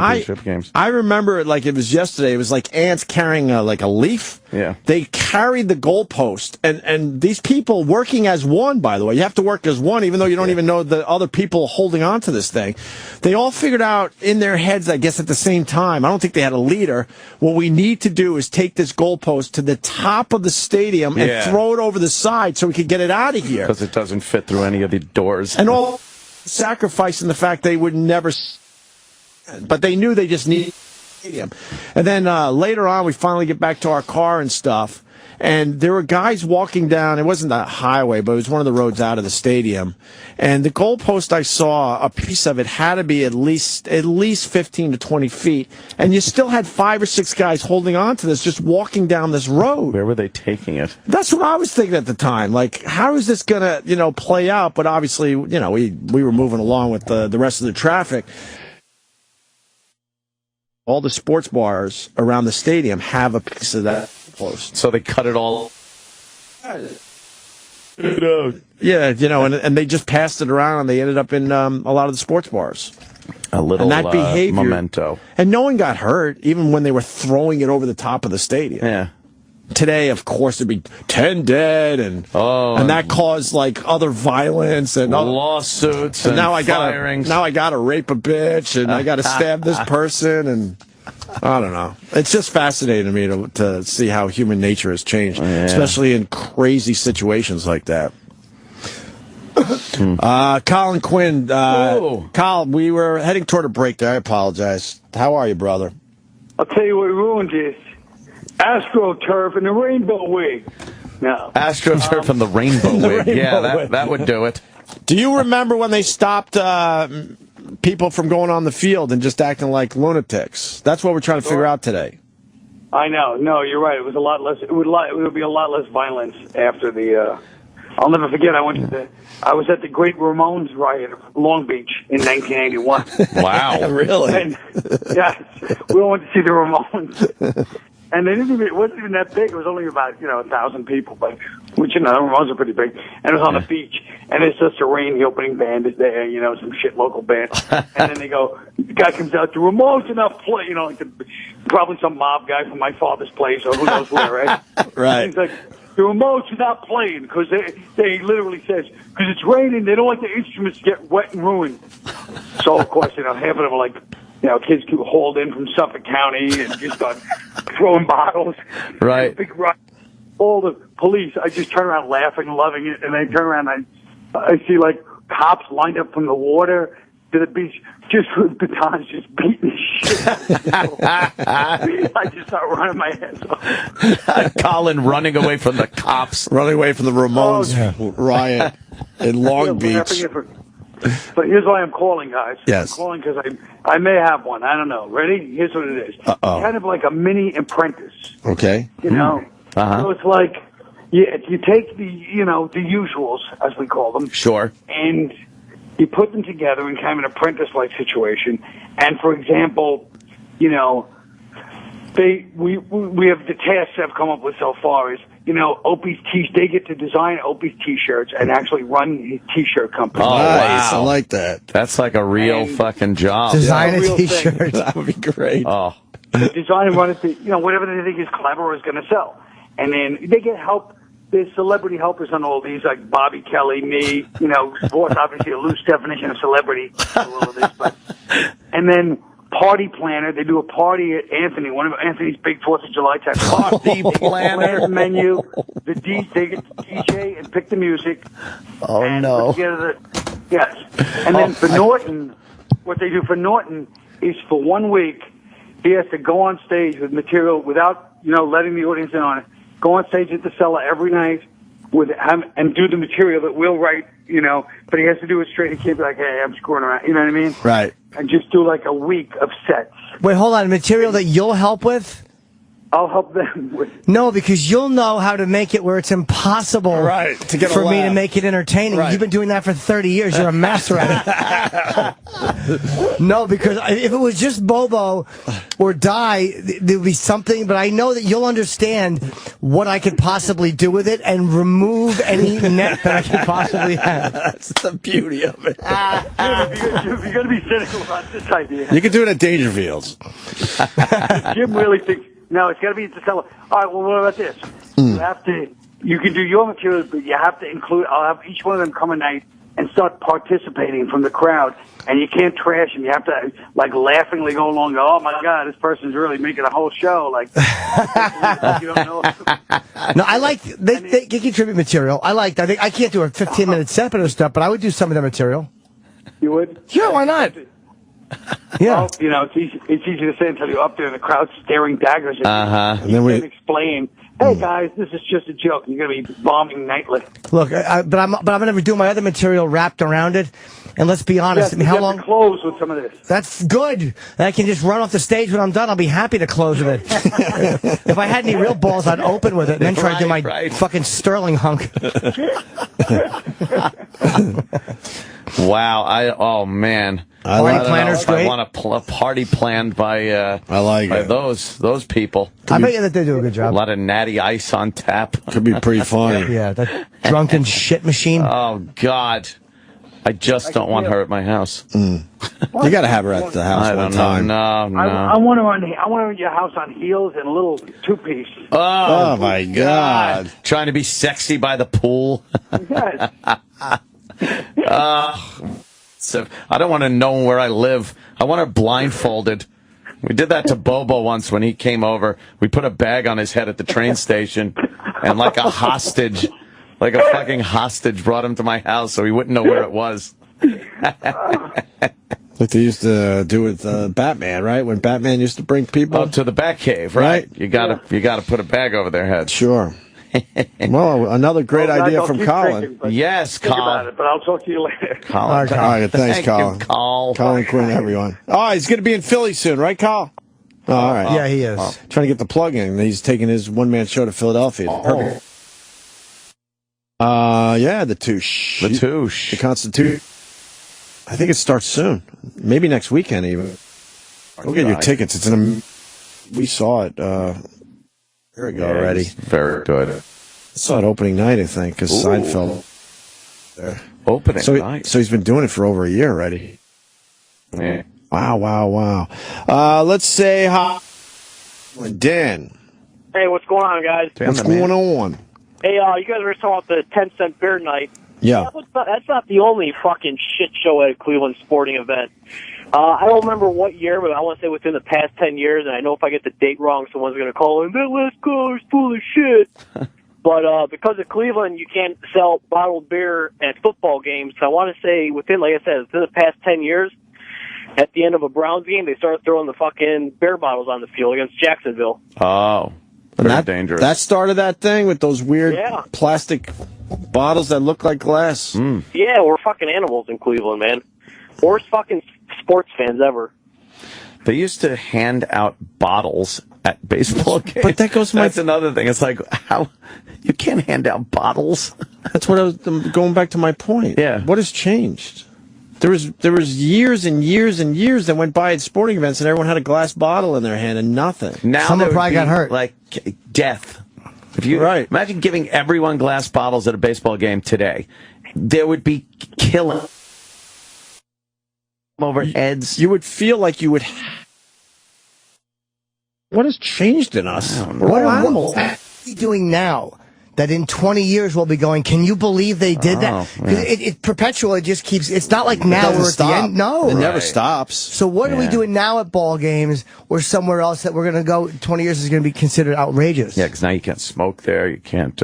games. I remember it like it was yesterday. It was like ants carrying a leaf. Yeah. They carried the goalpost, and these people working as one, by the way. You have to work as one, even though you don't even know the other people holding on to this thing. They all figured out in their heads, I guess, at the same time. I don't think they had a leader. What we need to do is take this goalpost to the top of the stadium and throw it over the side so we could get it out of here. Because it doesn't fit through any of the doors. And all sacrificing the fact they would never, but they knew they just needed stadium. And then later on, we finally get back to our car and stuff, and there were guys walking down. It wasn't a highway, but it was one of the roads out of the stadium. And the goalpost, I saw a piece of it had to be at least 15 to 20 feet, and you still had 5 or 6 guys holding on to this, just walking down this road. Where were they taking it? That's what I was thinking at the time. Like, how is this gonna play out? But obviously, we were moving along with the rest of the traffic. All the sports bars around the stadium have a piece of that post. So they cut it all. Yeah, and they just passed it around, and they ended up in a lot of the sports bars. A little and that behavior, memento. And no one got hurt, even when they were throwing it over the top of the stadium. Yeah. Today, of course, there'd be 10 dead, and that caused other violence and lawsuits and now firings. I gotta rape a bitch, and I gotta stab this person, and I don't know. It's just fascinating to me to see how human nature has changed, especially in crazy situations like that. Colin Quinn, Colin, we were heading toward a break there. I apologize. How are you, brother? I'll tell you what ruined this. AstroTurf and the Rainbow Wig. No. AstroTurf and the Rainbow Wig. That would do it. Do you remember when they stopped people from going on the field and just acting like lunatics? That's what we're trying to figure out today. I know. No, you're right. It was a lot less. It would be a lot less violence after the. I'll never forget. I was at the Great Ramones riot of Long Beach in 1981. Wow, really? And, yes, we all went to see the Ramones. And it wasn't even that big. It was only about 1,000 people, but the Ramones are pretty big. And it was on the beach, and it's just a rain. The opening band is there, some shit local band. And then they go, the guy comes out, the Ramones are not playing, probably some mob guy from my father's place or who knows where, right? Right. And he's like, the Ramones are not playing because they literally says, because it's raining, they don't want the instruments to get wet and ruined. So of course, half of them are like. Kids who hauled in from Suffolk County and just start throwing bottles. Right. Big rock. All the police, I just turn around laughing and loving it, and I turn around and I see cops lined up from the water to the beach just with batons just beating the shit out of people. I just start running my ass off. Colin running away from the cops. Running away from the Ramones riot in Long Beach. But here's why I'm calling, guys. Yes. I'm calling because I may have one. I don't know. Ready? Here's what it is. Kind of like a mini apprentice. Okay. You know? So it's like you take the usuals, as we call them. Sure. And you put them together in kind of an apprentice-like situation. And, for example, we have the tasks I've come up with so far is, Opie's they get to design Opie's T-shirts and actually run his T-shirt company. Oh, Nice. wow. I like that. That's like a real fucking job. Design a real thing. T-shirt. That would be great. Oh. Design and run it to, whatever they think is clever or is going to sell. And then they get help. There's celebrity helpers on all these, like Bobby Kelly, me, sports, obviously a loose definition of celebrity. All of this, and then party planner. They do a party at Anthony, one of Anthony's big 4th of July type Party planner. The menu, they get the DJ and pick the music. Oh, and no. Put together yes. And then for Norton, what they do for Norton is for 1 week, he has to go on stage with material without, letting the audience in on it. Go on stage at the Cellar every night and do the material that we'll write, but he has to do it straight. He can't be like, hey, I'm screwing around. You know what I mean? Right. And just do like a week of sets. Wait, hold on. Material that you'll help with? I'll help them with. No, because you'll know how to make it where it's impossible to get a for me laugh. to make it entertaining. Right. You've been doing that for 30 years. You're a master at it. No, because if it was just Bobo or Die, there would be something, but I know that you'll understand what I could possibly do with it and remove any net that I could possibly have. That's the beauty of it. You're going to be cynical about this idea. You can do it at Dangerfields. Jim really thinks, no, it's got to be at the Cellar. All right, well, what about this? You can do your materials, but you have to include, I'll have each one of them come at night and start participating from the crowd. And you can't trash them. You have to, laughingly go along and go, oh, my God, this person's really making a whole show. You don't know. No, I like, they contribute material. I like that. I can't do a 15-minute set of stuff, but I would do some of their material. You would? Yeah, why not? Yeah. Well, it's easy to say until you're up there and the crowd's staring daggers at you. And then we can explain, hey, guys, this is just a joke. You're going to be bombing nightly. Look, but I'm going to do my other material wrapped around it. And let's be honest. Yes, I mean, how you have long? to close with some of this. That's good. And I can just run off the stage when I'm done. I'll be happy to close with it. If I had any real balls, I'd open with it and then try to do my fucking Sterling hunk. Wow. Oh, man. Party planner's great. I want a party planned by those people. I bet you that they do a good job. A lot of natty ice on tap. Could be pretty funny. Yeah, that drunken shit machine. Oh, God. I just don't want her at my house. You got to have her at the house one time. No. I want her in your house on heels and a little two-piece. Oh, my God. Trying to be sexy by the pool. Yes. So I don't want to know where I live. I want her blindfolded. We did that to Bobo once when he came over. We put a bag on his head at the train station, and like a hostage, like a fucking hostage, brought him to my house so he wouldn't know where it was. Like they used to do with Batman, right? When Batman used to bring people up to the Batcave, right? You gotta put a bag over their head. Sure. Well, another great idea from Colin. Yes, Think Colin. about it, but I'll talk to you later. Colin. All right, thanks, Thank Colin. you, Col. Colin Quinn, everyone. Oh, he's going to be in Philly soon, right, Col? Oh, all right. Yeah, he is. Trying to get the plug in. He's taking his one-man show to Philadelphia. Perfect. Yeah, the Touche. The Touche. The Constitution. I think it starts soon. Maybe next weekend, even. Go get your tickets. It's we saw it a year ago already. Very good. I saw it opening night, I think, because Seinfeld there. Opening night. So he's been doing it for over a year already. Yeah. Wow. Let's say hi. Dan. Hey, what's going on, guys? What's going on? Hey, you guys were talking about the 10-cent beer night. Yeah. That's not the only fucking shit show at a Cleveland sporting event. I don't remember what year, but I want to say within the past 10 years, and I know if I get the date wrong, someone's going to call in, that last caller's full of shit. But because of Cleveland, you can't sell bottled beer at football games. So I want to say within, like I said, within the past 10 years, at the end of a Browns game, they started throwing the fucking beer bottles on the field against Jacksonville. Oh. Very dangerous. That started that thing with those weird plastic bottles that look like glass. Yeah, we're fucking animals in Cleveland, man. Worst fucking sports fans ever. They used to hand out bottles at baseball games. But that goes That's another thing. It's like, how you can't hand out bottles. That's what I was going back to my point. Yeah. What has changed? There was years and years and years that went by at sporting events, and everyone had a glass bottle in their hand and nothing. Now Someone there would probably be, got hurt. Like death. If you imagine giving everyone glass bottles at a baseball game today, there would be killing over heads. You would feel like you would. What has changed in us? What are we doing now? That in 20 years we'll be going, can you believe they did that? Because it perpetually just keeps, it's not like now we're at the end. No. It never stops. So what are we doing now at ball games or somewhere else that we're going to go 20 years is going to be considered outrageous? Yeah, because now you can't smoke there. You can't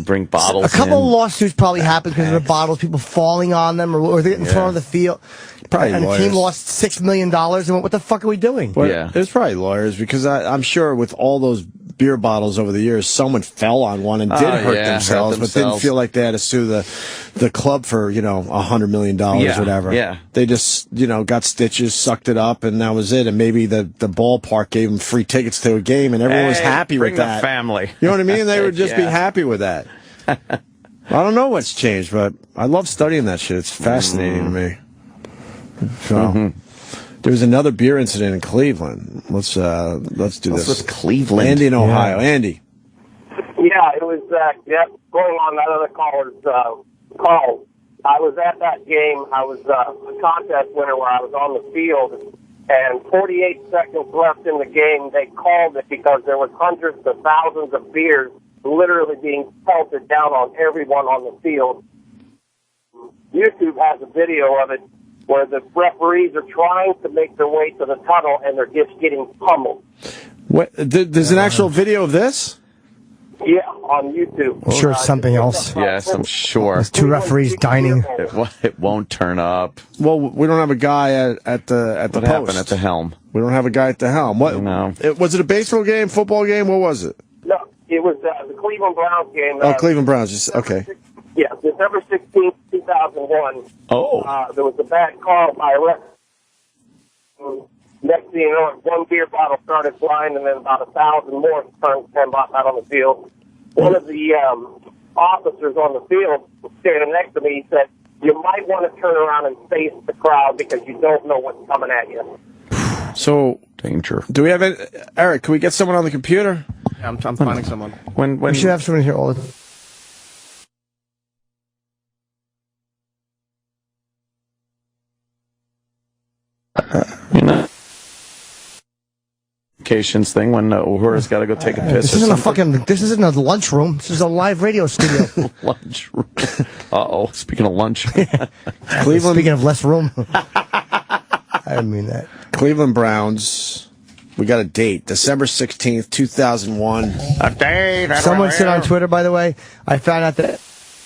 bring bottles. A couple of lawsuits probably happened because of the bottles, people falling on them or they're in front of the field. Probably and lawyers. the team lost $6 million and went, what the fuck are we doing? But it was probably lawyers because I'm sure with all those beer bottles over the years, someone fell on one and did hurt themselves, but didn't feel like they had to sue the club for, $100 million or whatever. Yeah. They just, got stitches, sucked it up, and that was it. And maybe the ballpark gave them free tickets to a game, and everyone was happy with that. Bring the family. You know what I mean? They would just be happy with that. I don't know what's changed, but I love studying that shit. It's fascinating to me. So. There was another beer incident in Cleveland. Let's do this. What's Cleveland? Andy in Ohio. Andy. Yeah, it was, going on that other caller's call. I was at that game. I was a contest winner where I was on the field, and 48 seconds left in the game, they called it because there was hundreds of thousands of beers literally being pelted down on everyone on the field. YouTube has a video of it where the referees are trying to make their way to the tunnel, and they're just getting pummeled. What? There's an actual video of this? Yeah, on YouTube. I'm sure it's something else. Yes, I'm sure. There's two referees dining. It won't turn up. Well, we don't have a guy at the What post. happened at the helm? We don't have a guy at the helm. What? No. Was it a baseball game, football game? What was it? No, it was the Cleveland Browns game. Cleveland Browns. Okay. Yeah, December 16th, 2001. There was a bad call by a ref. Next thing you know, one beer bottle started flying, and then about 1,000 more came out on the field. One of the officers on the field was standing next to me. He said, "You might want to turn around and face the crowd because you don't know what's coming at you." So danger. Do we have it, Eric? Can we get someone on the computer? Yeah, I'm finding someone. When We should have someone here all the time. Vacations thing when Uhura's got to go take a piss. This isn't a lunchroom. This is a live radio studio. Lunchroom. Speaking of lunch. Cleveland. Speaking of less room. I didn't mean that. Cleveland Browns. We got a date, December 16th, 2001. A date. Someone said on Twitter, by the way, I found out that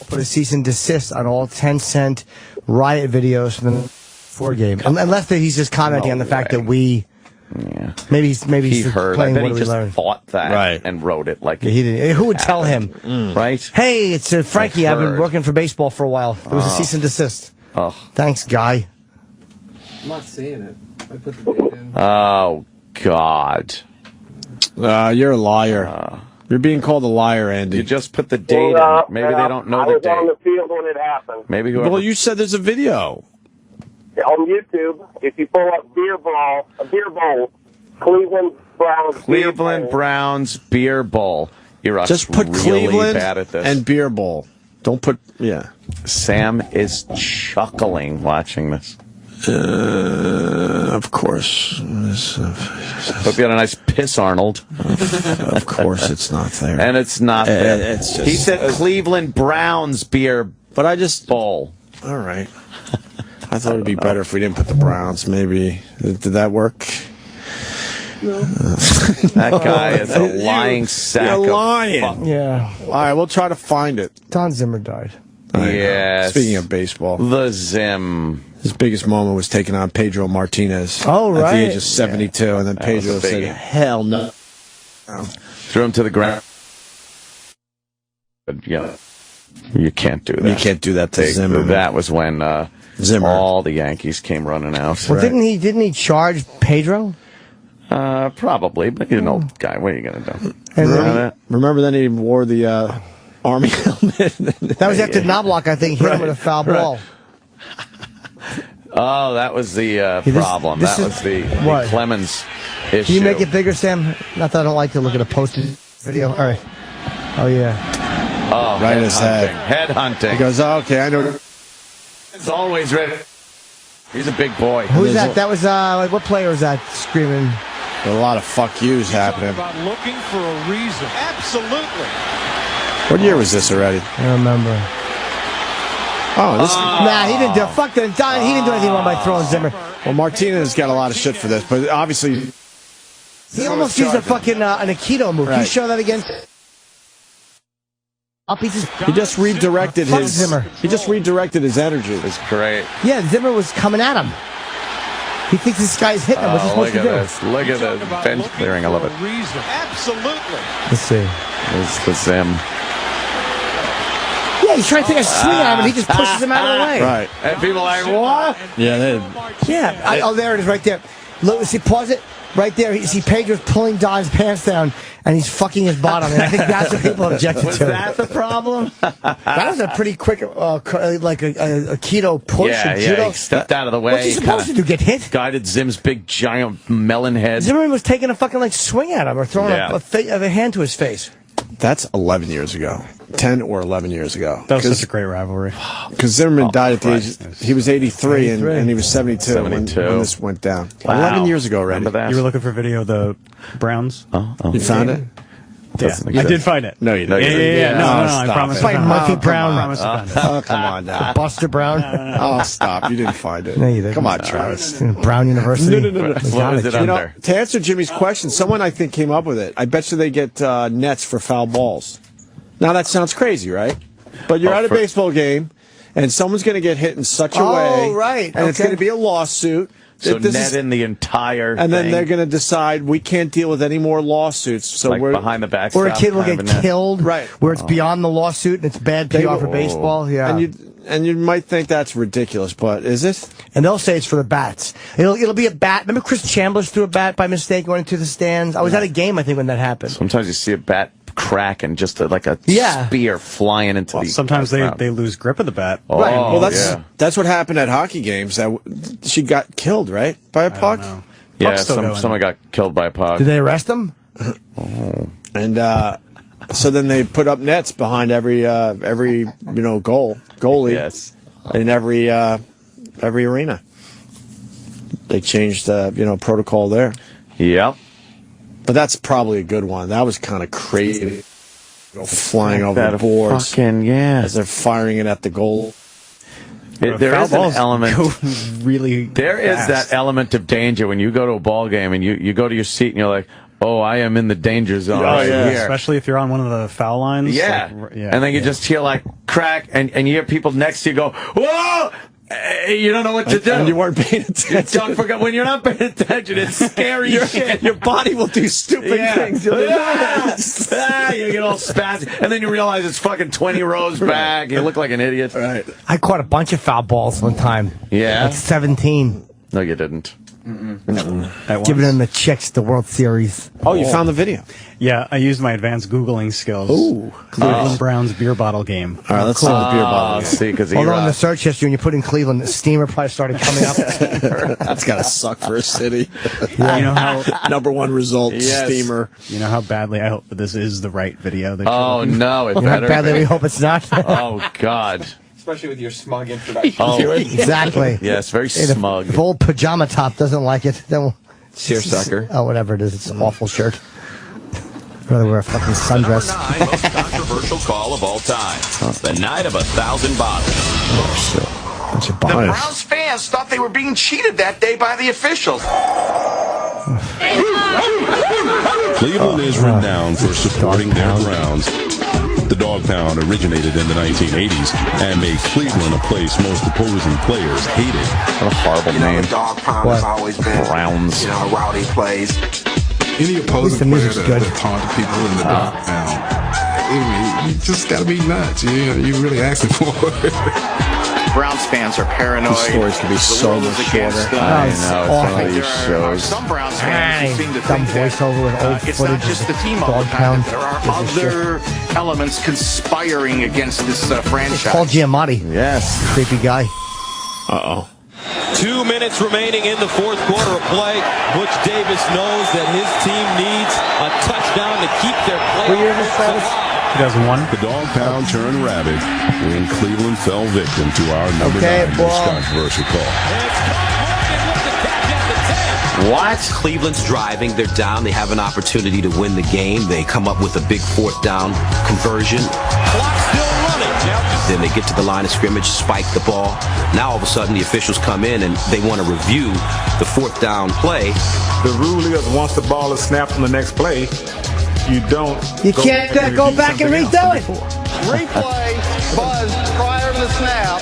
put a cease and desist on all 10-cent riot videos from the 4 game. Unless he's just commenting on the fact that we... Yeah. Maybe he's heard. playing I bet what he we just learned. thought that and wrote it like he didn't. Who would tell him? Right? Hey, it's Frankie. I've been working for baseball for a while. There was a cease and desist. Thanks, guy. I'm not seeing it. I put the date in. Oh, God. You're a liar. You're being called a liar, Andy. You just put the date in. Maybe they don't know the date. I was on the field when it happened. Maybe whoever. Well, you said there's a video. On YouTube, if you pull up beer bowl, Cleveland Browns. Cleveland Browns beer bowl. You're Just put really Cleveland bad at this. and beer bowl. Don't put Sam is chuckling watching this. Of course. Hope you had a nice piss, Arnold. Of course, it's not there. And it's not there. It's just, he said Cleveland Browns beer, but I just bowl. All right. I thought it'd be better if we didn't put the Browns. Maybe did that work? No. That guy is a lying sack. You're of lying. fuck. Yeah. All right, we'll try to find it. Don Zimmer died. Yes. Speaking of baseball, the Zim. His biggest moment was taking on Pedro Martinez. Oh, At right. the age of 72, and then Pedro was a said, biggie. "Hell no." threw him to the ground. Yeah, you can't do that. You can't do that to Zimmerman. That was when all the Yankees came running out. Well, didn't he charge Pedro? Probably, but he's an old guy. What are you going to do? Remember then he wore the Army helmet? That was after Knobloch, I think, hit him with a foul ball. Oh, that was the problem. That was the Clemens issue. Can you make it bigger, Sam? Not that I don't like to look at a posted video. All right. Oh, yeah. Oh, right in his head. Head hunting. He goes, oh, okay, I know. It's always ready. He's a big boy. Who's that? That was, what player was that screaming? A lot of fuck yous happening. About looking for a reason. Absolutely. What year was this already? I don't remember. Nah, he didn't do. Fuck that. He didn't do anything wrong by throwing Zimmer. Well, Martinez got a lot of shit for this, but obviously he almost used a fucking an Aikido move. Can you show that again? He just redirected his Zimmer. He just redirected his energy. It's great. Yeah, Zimmer was coming at him. He thinks this guy's hitting him. What's he supposed to do? Look at this bench clearing. I love it. Absolutely. Let's see. It's the Zim. Yeah, he's trying to take a swing at him, and he just pushes him out of the way. Right. And people are like, what? Yeah, oh, there it is right there. Look, see, pause it. Right there, you see Pedro's pulling Don's pants down, and he's fucking his bottom. And I think that's what people objected to. Was that the problem? That was a pretty quick, like a keto push. Yeah, judo. he stepped out of the way. What's he supposed to do, get hit? Guided Zim's big, giant melon head. Zimmerman was taking a fucking, swing at him or throwing a hand to his face. That's 11 years ago. 10 or 11 years ago. That was such a great rivalry. Because Zimmerman died at the age... He was 83 and he was 72 when this went down. Wow. 11 years ago already. You were looking for video of the Browns? You found it? Yeah, I did find it. No, you didn't. Yeah. No, I promise. Like Murphy Brown. Oh, come on now. Buster Brown. Oh, stop. You didn't find it. No, you didn't. Come on, Travis. Brown University. What No. was it under? To answer Jimmy's question, someone I think came up with it. I bet you they get nets for foul balls. Now, that sounds crazy, right? But you're at a baseball game, and someone's going to get hit in such a way. Oh, right. And it's going to be a lawsuit. So net in the entire and then thing. they're going to decide we can't deal with any more lawsuits. So like we're behind the back. Or a kid will get killed, right? Where it's beyond the lawsuit and it's bad PR for baseball. Yeah, and you might think that's ridiculous, but is it? And they'll say it's for the bats. It'll be a bat. Remember Chris Chambliss threw a bat by mistake going into the stands? I was at a game, I think, when that happened. Sometimes you see a bat crack and just like a spear flying into the. Sometimes they lose grip of the bat. Oh, right. Well, that's what happened at hockey games. She got killed, right, by a puck. Yeah, someone got killed by a puck. Did they arrest him? And so then they put up nets behind every goalie. Yes. In every arena. They changed the protocol there. Yep. But that's probably a good one. That was kind of crazy. Flying over the boards. As they're firing it at the goal. There is an element. There is fast. that element of danger when you go to a ball game and you go to your seat and you're like, oh, I am in the danger zone here. Especially if you're on one of the foul lines. Yeah. And then you just hear like crack and you hear people next to you go, whoa! You don't know what to do. And you weren't paying attention. Don't forget, when you're not paying attention, it's scary shit. Your body will do stupid things. You get all spastic. And then you realize it's fucking 20 rows back. You look like an idiot. Right. I caught a bunch of foul balls one time. Yeah? Like 17. No, you didn't. Giving them the chicks the World Series. Oh, you found the video? Yeah, I used my advanced Googling skills. Ooh. Cleveland Browns beer bottle game. All right, let's see the beer bottle game. See, because although in the search history, when you put in Cleveland, the steamer probably started coming up. That's got to suck for a city. You know how number one result, steamer. You know how badly I hope that this is the right video. Oh, no, it better how badly we hope it's not. Oh, God. Especially with your smug introduction. Oh, exactly. Yes, very smug. If old pajama top doesn't like it, then we'll... Seersucker. Oh, whatever it is. It's an awful shirt. I'd rather wear a fucking sundress. Most controversial call of all time. The night of 1,000 bottles. Oh, shit. Bunch of The bias. Browns fans thought they were being cheated that day by the officials. Cleveland is renowned for supporting their Browns. The dog pound originated in the 1980s and made Cleveland a place most opposing players hated. What a horrible name. The dog pound has always been, Browns. a rowdy place. Any opposing player that taunted people in the downtown, you just got to be nuts. You really asking for it. Browns fans are paranoid. These stories could be so much shorter. I know, some of these shows. Some Browns fans who seem to think that voiceover with old it's footage not just the team of all the dog time. pound. There are other elements conspiring against this franchise. Paul Giamatti. Yes. Creepy guy. Uh-oh. 2 minutes remaining in the fourth quarter of play. Butch Davis knows that his team needs a touchdown to keep their play. What year is this? 2001. The dog pound turned rabid when Cleveland fell victim to our number 9 most controversial call. What? Cleveland's driving. They're down. They have an opportunity to win the game. They come up with a big fourth down conversion. Clock still running. Then they get to the line of scrimmage, spike the ball. Now all of a sudden the officials come in and they want to review the fourth down play. The rule is once the ball is snapped on the next play, you don't. You can't go back and redo it. Replay buzz prior to the snap.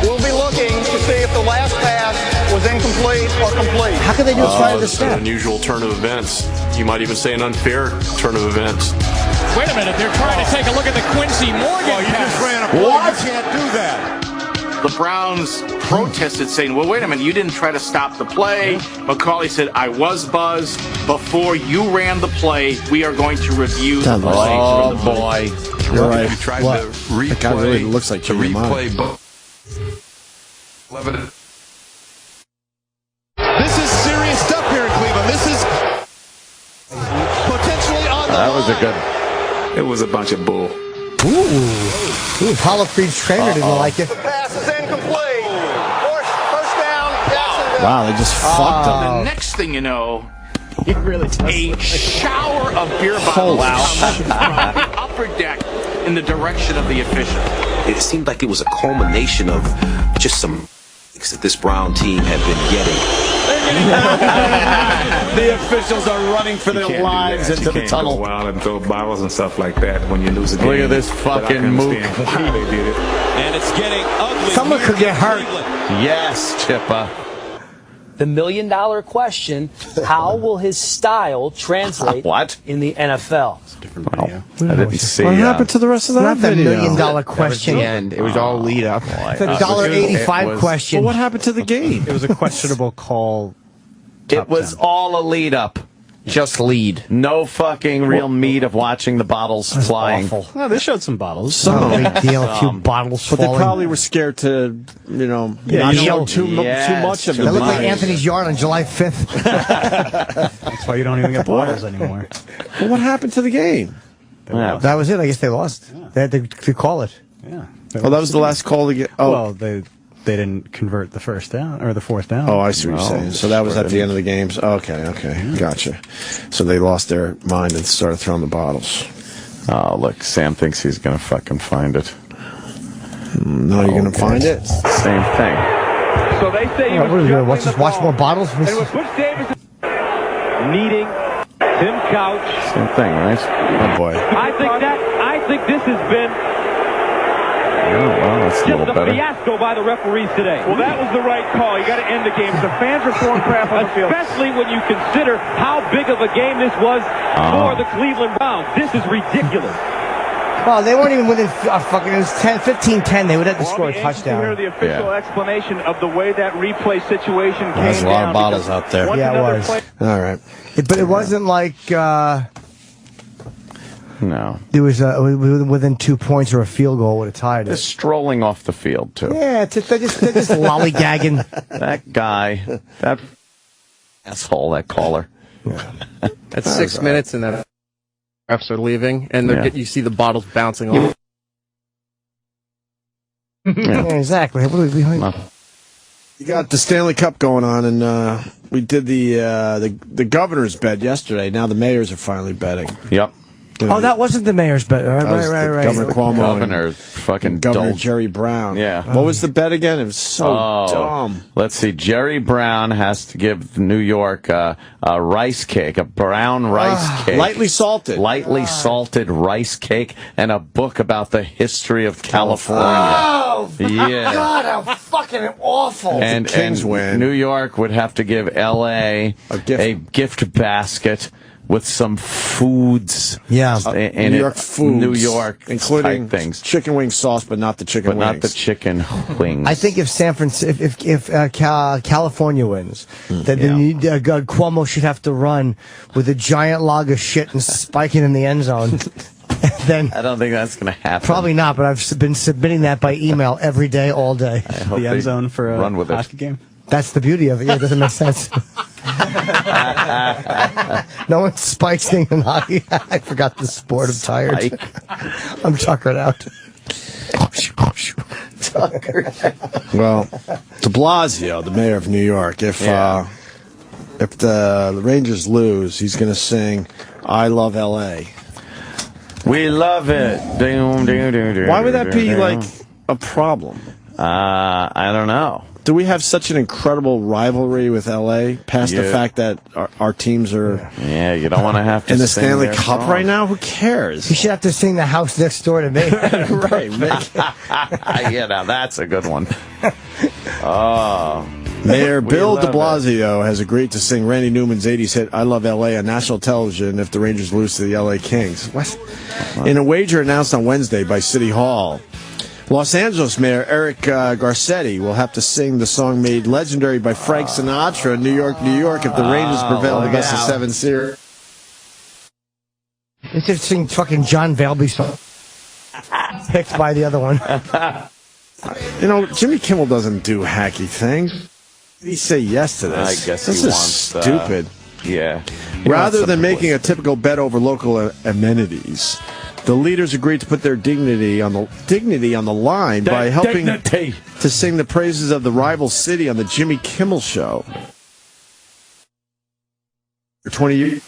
We'll be looking to see if the last pass was incomplete or complete. How can they do it prior to the snap? An unusual turn of events. You might even say an unfair turn of events. Wait a minute. They're trying to take a look at the Quincy Morgan pass. Just ran a play. What? You can't do that. The Browns protested, saying, well, wait a minute, you didn't try to stop the play. McCauley said, I was buzzed. Before you ran the play, we are going to review the play. Oh, boy. You're right. You tried What? to replay. That guy really looks like Giamatti. This is serious stuff here in Cleveland. This is potentially on the That was a line. good. It was a bunch of bull. Ooh, Apollo Creed's trainer didn't like it. The pass is incomplete. First down, Jacksonville. Wow, they just fucked him. The next thing you know, He really a shower of beer bottles comes from the upper deck in the direction of the official. It seemed like it was a culmination of just some that this Brown team had been getting. The officials are running for their lives into the tunnel. Go wild and throw bottles and stuff like that when you lose a game. Look at this fucking move. Why they did it. And it's getting ugly. Someone could get hurt. Yes, Chippa. The million-dollar question, how will his style translate in the NFL? I didn't see. What happened to the rest of that Not the video? million-dollar question. The end. It was all lead up. It's a $1.85 question. Well, what happened to the game? It was a questionable call. It was all a lead up. Just lead. No fucking real meat of watching the bottles flying. Awful. No, they showed some bottles. No big deal. A few bottles But falling. they probably were scared to, not you show know, too much of it. They look like Anthony's yard on July 5th. That's why you don't even get bottles anymore. Well, what happened to the game? That was it. I guess they lost. They had to call it. Yeah. Oh, that was the last call to get. Oh, Well, they didn't convert the first down or the fourth down. I see what you're saying. So that was at the end of the games. Okay, gotcha. So they lost their mind and started throwing the bottles. Oh, look, Sam thinks he's going to fucking find it. No, you're going to find it? Same thing. So they say he What are we gonna watch more bottles? And it was Butch Davis needing Tim Couch. Same thing, right? Oh, boy. I think this has been Well, that's a just little a better. fiasco by the referees today. Well, that was the right call. You got to end the game. The fans are throwing crap on the field. Especially when you consider how big of a game this was for the Cleveland Browns. This is ridiculous. Well, they weren't even within fucking. It was 15-10. They would have to score a touchdown. To hear the official explanation of the way that replay situation came There's a lot down. of bottles out there. Yeah, it was. All right. But it wasn't like No. there was within 2 points or a field goal would have tied They're it. strolling off the field, too. Yeah, they're just lollygagging. That guy, that asshole, that caller. That's 6 minutes, and then refs are leaving, and you see the bottles bouncing off. Yeah, exactly. What are we behind? You got the Stanley Cup going on, and we did the governor's bed yesterday. Now the mayors are finally betting. Yep. Oh, that wasn't the mayor's bet. Right. Governor Cuomo. Governor, fucking Governor dolt. Jerry Brown. Yeah. What was the bet again? It was so dumb. Let's see. Jerry Brown has to give New York a rice cake, a brown rice cake. Lightly salted. Lightly salted rice cake, and a book about the history of California. Oh, yeah. God, how fucking awful. Kings win. New York would have to give L.A. a gift basket with some foods. Yeah. And New York foods. New York, including type things. Chicken wing sauce, but not the chicken wings. But not the chicken wings. I think if California wins, then Cuomo should have to run with a giant log of shit and spike it in the end zone. Then I don't think that's going to happen. Probably not, but I've been submitting that by email every day, all day. The end zone for a hockey game? That's the beauty of it. Yeah, it doesn't make sense. No one spikes things in hockey. I forgot the sport. I'm tired. I'm tuckered out. Well, de Blasio, the mayor of New York, if the Rangers lose, he's going to sing "I Love L.A." We love it. Why would that be like a problem? I don't know. Do we have such an incredible rivalry with LA past the fact that our teams are you don't want to have to in the sing Stanley their Cup song. right now? Who cares? You should have to sing "The House Next Door to Me." Right. Yeah, now that's a good one. Oh. Mayor Bill de love Blasio has agreed to sing Randy Newman's 80s hit "I Love L.A." on national television if the Rangers lose to the L.A. Kings. What? In a wager announced on Wednesday by City Hall, Los Angeles Mayor Eric Garcetti will have to sing the song made legendary by Frank Sinatra, New York, New York, if the Rangers prevail in the best of 7 series. They should sing fucking John Valby song. Picked by the other one. You know, Jimmy Kimmel doesn't do hacky things. He say yes to this. I guess this he is wants stupid. Yeah. Rather than making a typical bet over local amenities, the leaders agreed to put their dignity on the line by helping to sing the praises of the rival city on the Jimmy Kimmel Show. For 20 years,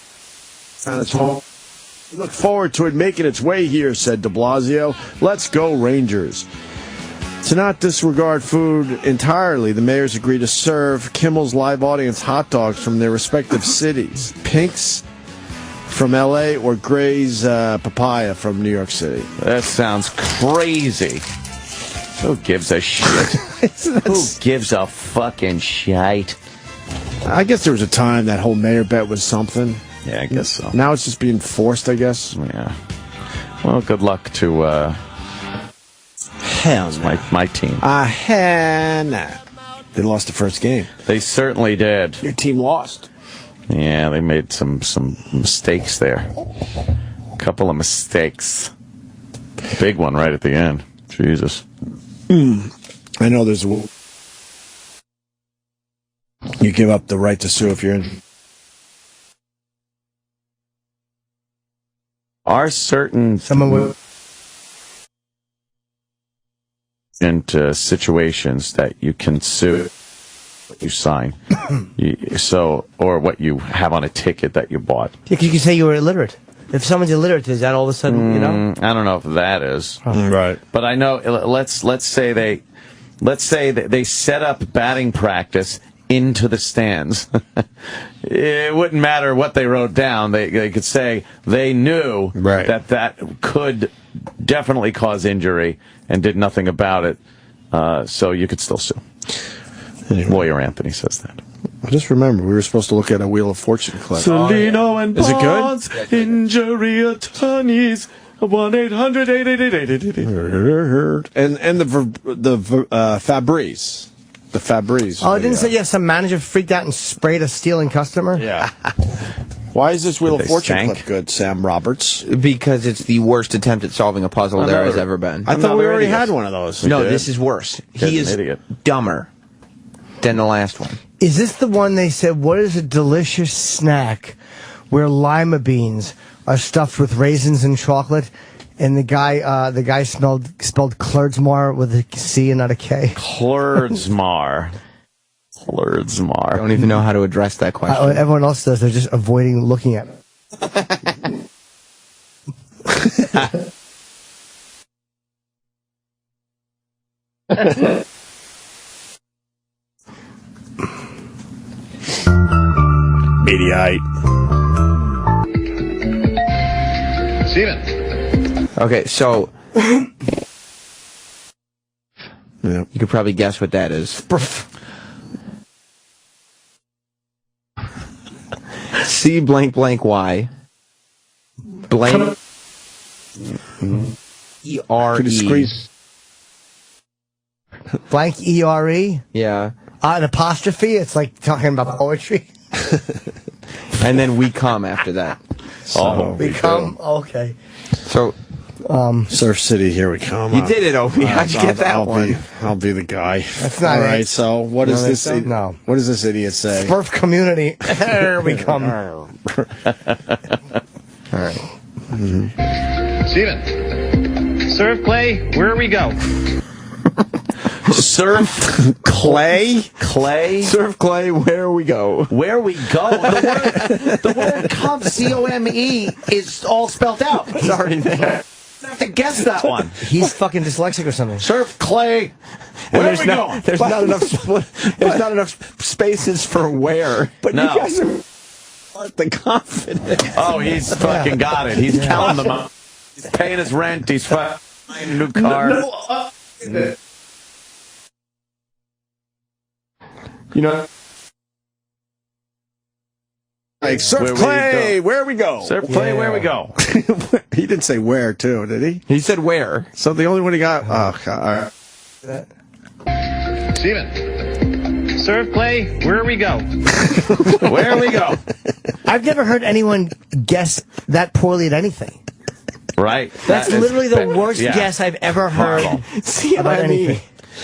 and it's home. We look forward to it making its way here, said de Blasio. Let's go, Rangers. To not disregard food entirely, the mayors agreed to serve Kimmel's live audience hot dogs from their respective cities. Pink's from L.A. or Gray's papaya from New York City. That sounds crazy. Who gives a shit? Who gives a fucking shite? I guess there was a time that whole mayor bet was something. Yeah, I guess so. Now it's just being forced, I guess. Yeah. Well, good luck to hell no. my team. Hell no. They lost the first game. They certainly did. Your team lost. Yeah, they made some mistakes there. A couple of mistakes. Big one right at the end. Jesus. I know there's a... You give up the right to sue if you're in... Are certain... Someone will... into situations that you can sue what you sign. Or what you have on a ticket that you bought. Yeah, because you can say you were illiterate. If someone's illiterate, is that all of a sudden, you know? I don't know if that is. Right. But I know, let's say they set up batting practice into the stands. It wouldn't matter what they wrote down. They could say they knew that could definitely cause injury and did nothing about it. So you could still sue. Anyway. Lawyer Anthony says that. Just remember, we were supposed to look at a Wheel of Fortune clip. Celino and Is it Bonds, good? injury attorneys, 1-800-888. And the Fabrice. The Fabrice. Oh, it didn't say some manager freaked out and sprayed a stealing customer? Yeah. Why is this Wheel of Fortune clip good, Sam Roberts? Because it's the worst attempt at solving a puzzle there has ever been. I thought we already had one of those. No, this is worse. He is dumber than the last one. Is this the one they said, what is a delicious snack where lima beans are stuffed with raisins and chocolate? And the guy spelled Klurdsmar with a C and not a K. Klurdsmar. Klurdsmar. I don't even know how to address that question. Everyone else does. They're just avoiding looking at it. Mediate. Steven. Okay, so you could probably guess what that is. C blank blank Y. Blank E-R-E. Blank E-R-E? Yeah. An apostrophe? It's like talking about poetry. And then we come after that. So we come? Okay. So, Surf City, here we come. You did it, Opie. How'd you get that one? I'll be the guy. That's not all it. right. So what does this? No. What does this idiot say? Surf community. Here we come. All right. Steven. Surf Clay, where we go? Surf Clay? Clay? Surf Clay, where we go? Where we go? The word come, C-O-M-E, is all spelled out. It's already there. I have to guess that one. He's fucking dyslexic or something. Surf Clay. And Where we go? There's not enough spaces for where. But No. you guys are the confidence. Oh, he's fucking got it. He's counting them up. He's paying his rent. He's buying a new car. You know, like Surf Clay, where we go? Surf Clay, where we go? He didn't say where, too, did he? He said where. So the only one he got. Oh, God. All right. Steven. Surf Clay, where we go? Where we go? I've never heard anyone guess that poorly at anything. Right. That's literally the worst guess I've ever heard about anything.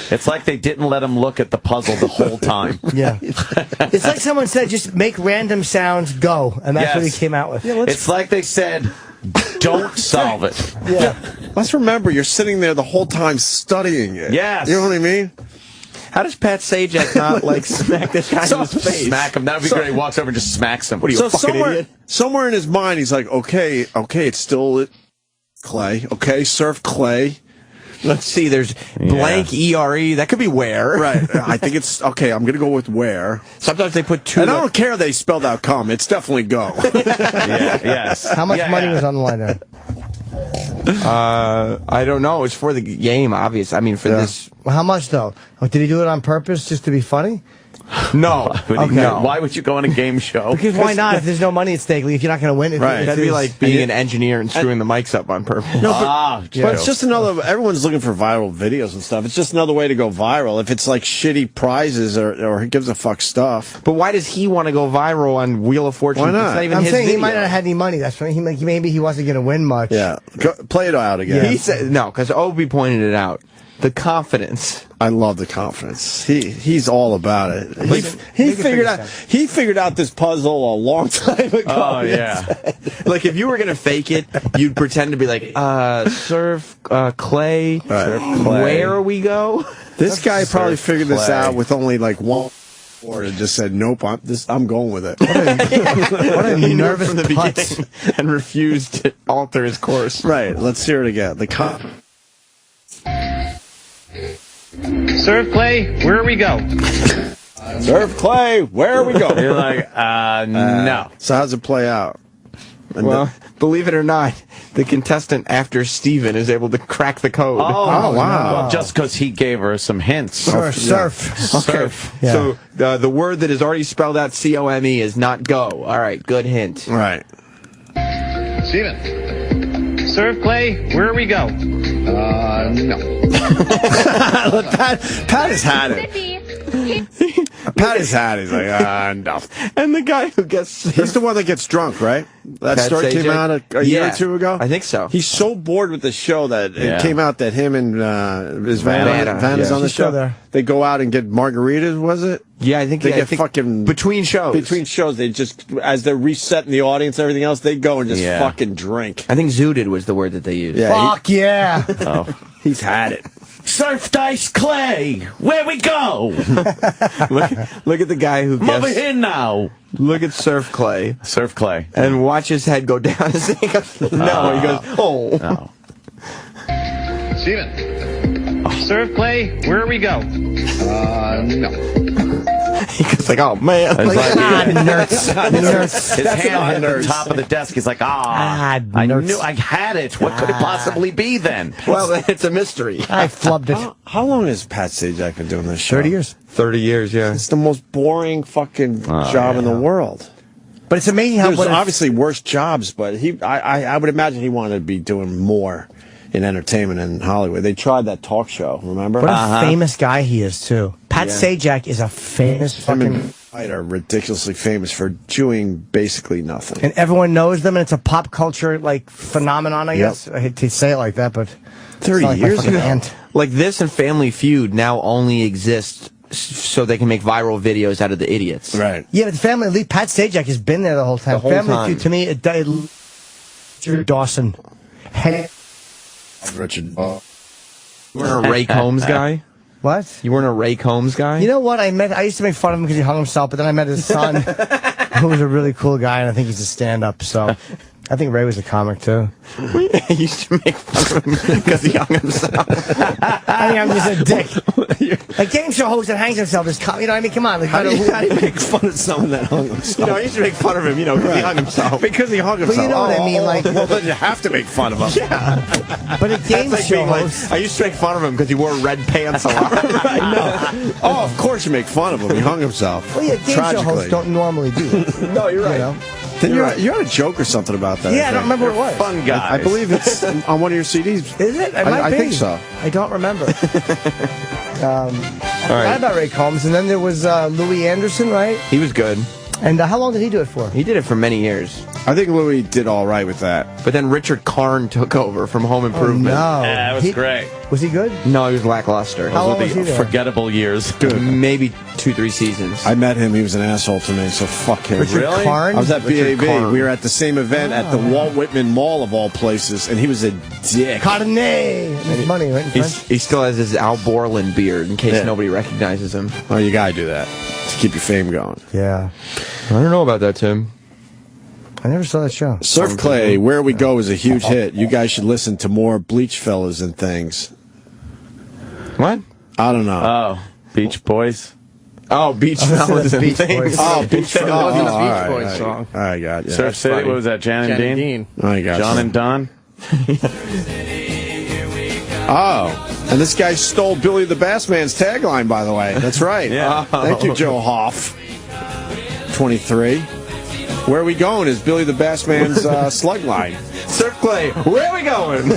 It's like they didn't let him look at the puzzle the whole time. Yeah. It's like someone said, just make random sounds, go. And that's what he came out with. Yeah, it's like they said, don't solve it. Yeah. Let's remember, you're sitting there the whole time studying it. Yes. You know what I mean? How does Pat Sajak not, like, smack this guy in his face? Smack him. That would be great. He walks over and just smacks him. What are you, a fucking idiot? Somewhere in his mind, he's like, okay, it's still Clay. Okay, Surf Clay. Let's see, there's blank E-R-E. That could be where. Right. I think it's, okay, I'm going to go with where. Sometimes they put two. And I don't care they spelled out come. It's definitely go. Yes. How much money was on the line there? I don't know. It's for the game, obvious. I mean, for this. Well, how much, though? Oh, did he do it on purpose just to be funny? No. No. Why would you go on a game show? Because why not? If there's no money at stake, if you're not going to win, That'd be like being an engineer and screwing the mics up on purpose. No, but it's just another. Everyone's looking for viral videos and stuff. It's just another way to go viral. If it's like shitty prizes or he gives a fuck stuff. But why does he want to go viral on Wheel of Fortune? Why not? It's not even I'm his saying video. he might not have had any money. That's right. Maybe he wasn't going to win much. Yeah, play it out again. He said no, because Opie pointed it out. The confidence. I love the confidence. He's all about it. He figured out this puzzle a long time ago. Oh yeah. Like if you were gonna fake it, you'd pretend to be like, Surf Clay. Where we go? This guy probably figured this out with only like one word and just said, nope, I'm going with it. What a He knew nervous from the putz. beginning and refused to alter his course. Right. Let's hear it again. The Surf Clay, where we go? Surf Clay, where we go? You're like, no. So how's it play out? Well, believe it or not, the contestant after Steven is able to crack the code. Oh, wow. Well, just because he gave her some hints. Surf. Okay. So the word that is already spelled out C-O-M-E is not go. All right, good hint. Right. Steven. Surf Clay, where we go? No. Pat has had it. Pat has had it. He's like, no. And the guy who gets... He's the one that gets drunk, right? That Pat story came Sajak? out a year or two ago? I think so. He's so bored with the show that it came out that him and Vanna's on the show. There. They go out and get margaritas, was it? Yeah, I think they get fucking... Between shows. Between shows, they just, as they're resetting the audience and everything else, they go and just fucking drink. I think zooted was the word that they used. Yeah, Fuck yeah. He's had it. Surf Dice Clay, where we go? Look at the guy who Over guessed. here now. Look at Surf Clay. Surf Clay. And watch his head go down as he goes, no. He goes, oh. No. Steven. Surf Clay, where we go? No. He goes like, oh, man. It's like, nerds. his hand at the top of the desk. He's like, I knew I had it. What could it possibly be then? Well, it's a mystery. I flubbed it. How long has Pat Sajak been doing this show? 30 years. 30 years, yeah. It's the most boring fucking job in the world. But it's amazing how there's obviously worse jobs, but I would imagine he wanted to be doing more in entertainment in Hollywood. They tried that talk show, remember? What a famous guy he is, too. Pat Sajak is a famous fucking fighter, ridiculously famous for doing basically nothing. And everyone knows them, and it's a pop culture like phenomenon, I guess. I hate to say it like that, but 30 years ago. Aunt. Like this and Family Feud now only exist so they can make viral videos out of the idiots. Right. Yeah, but Family Pat Sajak has been there the whole time. Family Feud, to me, Richard Dawson. Richard. You weren't a Ray Combs guy? What? You weren't a Ray Combs guy? You know what? I used to make fun of him because he hung himself, but then I met his son, who was a really cool guy, and I think he's a stand-up, so I think Ray was a comic, too. I used to make fun of him because he hung himself. I mean, I'm just a dick. A game show host that hangs himself is, you know, I mean, come on. Like, how do you make fun of someone that hung himself? You know, I used to make fun of him, you know, because he hung himself. Because he hung himself. But you know what I mean, like... Well, then you have to make fun of him. Yeah. But a game show host... I used to make fun of him because he wore red pants a lot. Right, no. Oh, of course you make fun of him. He hung himself. Well, yeah, game show hosts don't normally do that. No, you're right. You know? Then you had a joke or something about that. Yeah, I don't remember what it was. Fun guy. I believe it's on one of your CDs. Is it? It might be. I think so. I don't remember. All right. I about Ray Combs, and then there was Louis Anderson, right? He was good. And how long did he do it for? He did it for many years. I think Louis did all right with that. But then Richard Karn took over from Home Improvement. Oh, no. Yeah, that was great. Was he good? No, he was lackluster. How long Those was were he the there? forgettable years. Good. Maybe 2-3 seasons. I met him. He was an asshole to me, so fuck him. Richard Really? Karn? I was at Richard BAB. Karn. We were at the same event at the Walt Whitman Mall of all places, and he was a dick. Carnet. That's money, right? In French? He still has his Al Borland beard in case nobody recognizes him. Oh, you gotta do that to keep your fame going. Yeah. I don't know about that, Tim. I never saw that show. Surf Clay, Where We Go is a huge hit. You guys should listen to more Bleach Fellas and things. What? I don't know. Oh, Beach Boys. Oh, Beach Fellas and Beach things. Boys. Oh, Beach Fellas. It wasn't a all Beach right, Boys all right. song. I got you. Surf City, funny. what was that, Jan and Dean? I got John you. and Don? Oh, and this guy stole Billy the Bass Man's tagline, by the way. That's right. Yeah. Thank you, Joe Hoff. 23. Where are we going is Billy the Bass Man's slug line. Surf Clay, where are we going?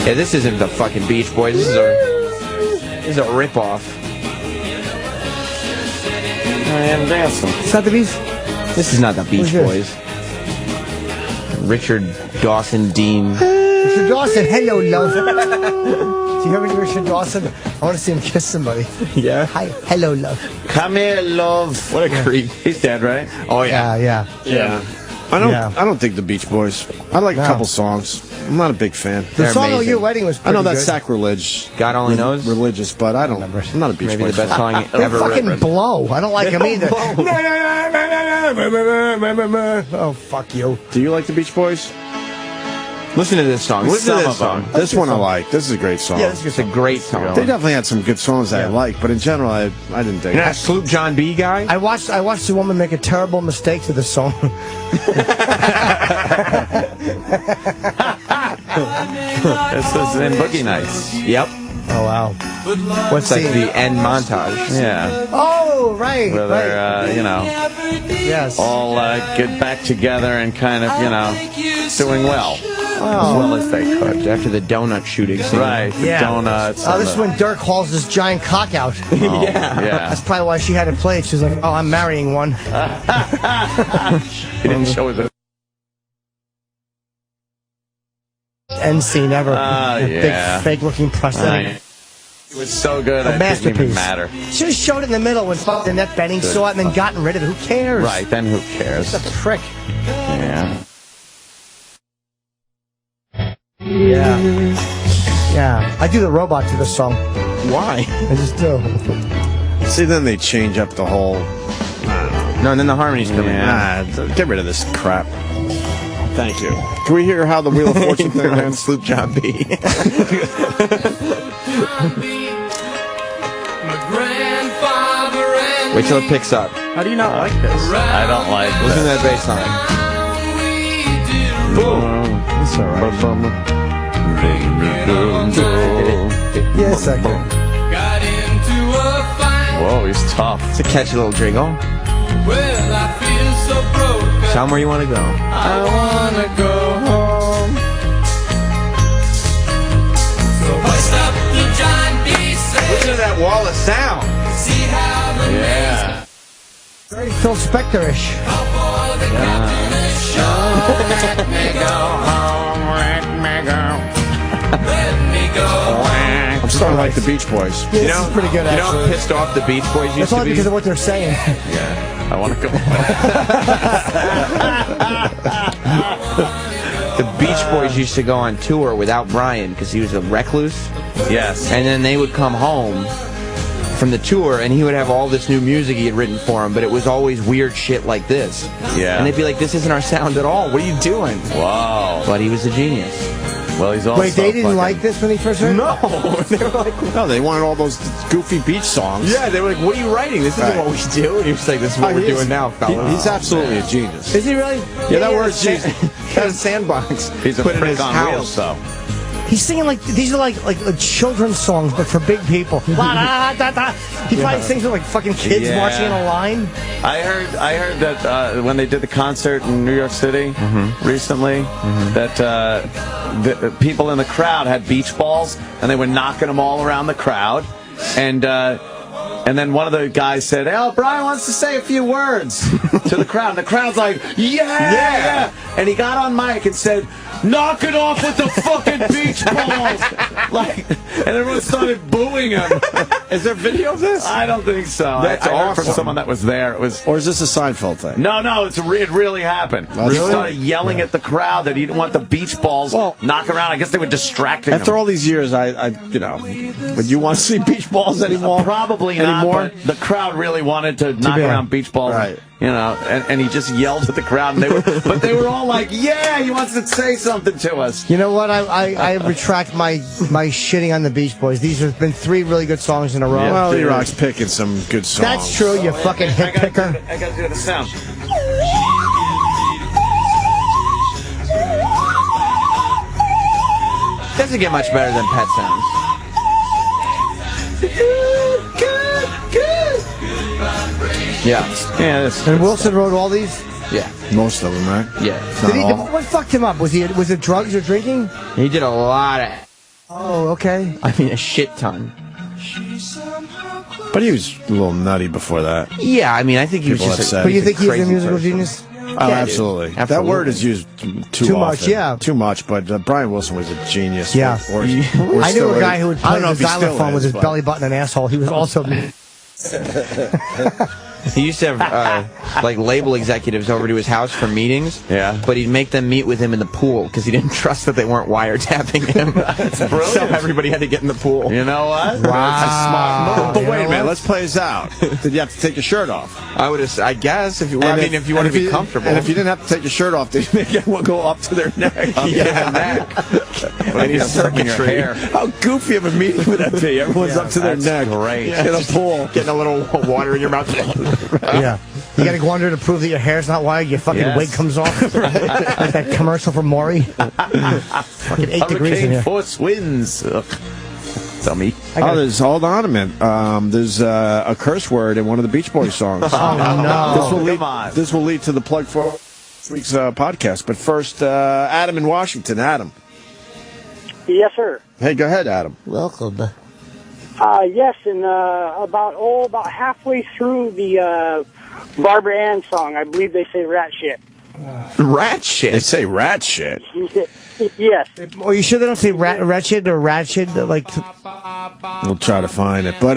Yeah, this isn't the fucking Beach Boys. This is a ripoff. I am dancing. It's not the Beach? This is not the Beach Who's Boys. Richard Dawson Dean. Richard Dawson, hello, love. Do you ever hear Richard Dawson? I want to see him kiss somebody. Yeah. Hi, hello, love. Come here, love. What a creep. He's dead, right? Oh yeah. Yeah. I don't think the Beach Boys. I like a couple songs. I'm not a big fan. The They're song at amazing. your wedding was I pretty know that's good. sacrilege. God only knows. Religious, but I don't. I'm not a Beach Maybe Boys the best fan. song They ever fucking written. blow. I don't like them either. Oh, fuck you. Do you like the Beach Boys? Listen to this song. Listen to Some this of song. them. This one I like. This is a great song. Yeah, this It's a great song. They definitely had some good songs that I like, but in general, I didn't dig You're not a it. Sloop John B guy? I watched the woman make a terrible mistake to the song. This is in Boogie Nights. Yep. Oh, wow. What's It's like the end montage. Yeah. Oh, right. Where they're, Yes. all get back together and kind of, doing well. As well as they could. After the donut shooting scene. Right. The Yeah. donuts. Oh, and this is the- when Dirk hauls this giant cock out. Yeah. That's probably why she had it played. She was like, oh, I'm marrying one. He didn't show the End scene ever. yeah. Big fake-looking prosthetic. It was so good, A it didn't even masterpiece. matter. Should have showed it in the middle when fucking Annette Bening saw it and then gotten rid of it. Who cares? Right, then who cares? What a prick. Yeah. Yeah. I do the robot to this song. Why? I just do. See, then they change up the whole. No, and then the harmonies come in. Get rid of this crap. Thank you. Can we hear how the Wheel of Fortune thing on ends? Sloop John B. Wait till it picks up. How do you not like this? I don't like Listen to this. that bass line. It's all right. Yeah, it's okay. Whoa, he's tough. It's a catchy little jingle. Well, I feel so broke. Tell them where you want to go. I wanna go home. So hoist up the John B. Listen to that wall of sound. See how the Yeah. Very Phil Spector-ish. Let me go home, let me go. Let me go home. I'm starting to like the Beach Boys. Yeah, this is pretty good, You know actually. how pissed off the Beach Boys used That's to only be? because of what they're saying. Yeah. I want to go. The Beach Boys used to go on tour without Brian because he was a recluse. Yes. And then they would come home from the tour, and he would have all this new music he had written for him, but it was always weird shit like this. Yeah. And they'd be like, this isn't our sound at all. What are you doing? Wow. But he was a genius. Well, he's also Wait, they didn't like this when he first heard it? No. They were like, No, they wanted all those goofy beach songs. yeah, they were like, what are you writing? This isn't Right. what we do. And he was like, this is what we're doing now, fella. He's absolutely a genius. Is he really? Yeah, that word's used. He had a sandbox. He's a put in prick his on house. wheels, though. He's singing like these are like children's songs, but for big people. La, da, da, da. He probably sings with like fucking kids Yeah. marching in a line. I heard that when they did the concert in New York City recently, that the people in the crowd had beach balls, and they were knocking them all around the crowd, and then one of the guys said, "Oh, Brian wants to say a few words to the crowd," and the crowd's like, "Yeah!" And he got on mic and said, "Knock it off with the fucking beach balls!" And everyone started booing him. Is there video of this? I don't think so. That's I heard from awesome. someone that was there. It was. Or is this a Seinfeld thing? No, it really happened. He started yelling at the crowd that he didn't want the beach balls knock around. I guess they were distracting him. After all these years, I would you want to see beach balls anymore? Probably not. But the crowd really wanted to knock around beach balls. Right. And he just yelled at the crowd, and they were all like, "Yeah, he wants to say something to us." You know what? I retract my shitting on the Beach Boys. These have been 3 really good songs in a row. Yeah, well, E-Rock's picking some good songs. That's true, you fucking hit picker. I got to do the sound. Doesn't get much better than Pet Sounds. Yeah. And Wilson wrote all these? Yeah. Most of them, right? Yeah. What fucked him up? Was it drugs or drinking? He did a lot of... Oh, okay. I mean, a shit ton. But he was a little nutty before that. Yeah, I mean, I think he was just... But you think he's a musical genius? Oh, absolutely. That word is used too much, often. yeah. Too much, but Brian Wilson was a genius. Yeah. Or I knew a guy who would I play don't know the if he still xylophone with is, his but- belly button and asshole. He was also... He used to have like label executives over to his house for meetings. Yeah. But he'd make them meet with him in the pool because he didn't trust that they weren't wiretapping him. That's brilliant. So everybody had to get in the pool. You know what? Wow. That's a smart move. But wait a minute, let's play this out. Did you have to take your shirt off? I guess if you want to be comfortable. And if you didn't have to take your shirt off, did you make everyone go up to their neck? Yeah, neck. And he's circling your hair. How goofy of a meeting would that be? Everyone's up to their neck. Great. In a pool. Getting a little water in your mouth. Yeah. You got to go under to prove that your hair's not wired. Your fucking wig comes off. Like that commercial for Maury. Fucking 8 degrees in here. Force winds. Tell me. Hold on a minute. There's a curse word in one of the Beach Boys songs. Oh, no. This will lead to the plug for this week's podcast. But first, Adam in Washington. Adam. Yes, sir. Hey, go ahead, Adam. Welcome. Yes, and about halfway through the Barbara Ann song, I believe they say rat shit. Rat shit? They say rat shit. Yes. Are you sure they don't say wretched or ratchet? Like, We'll try to find it. But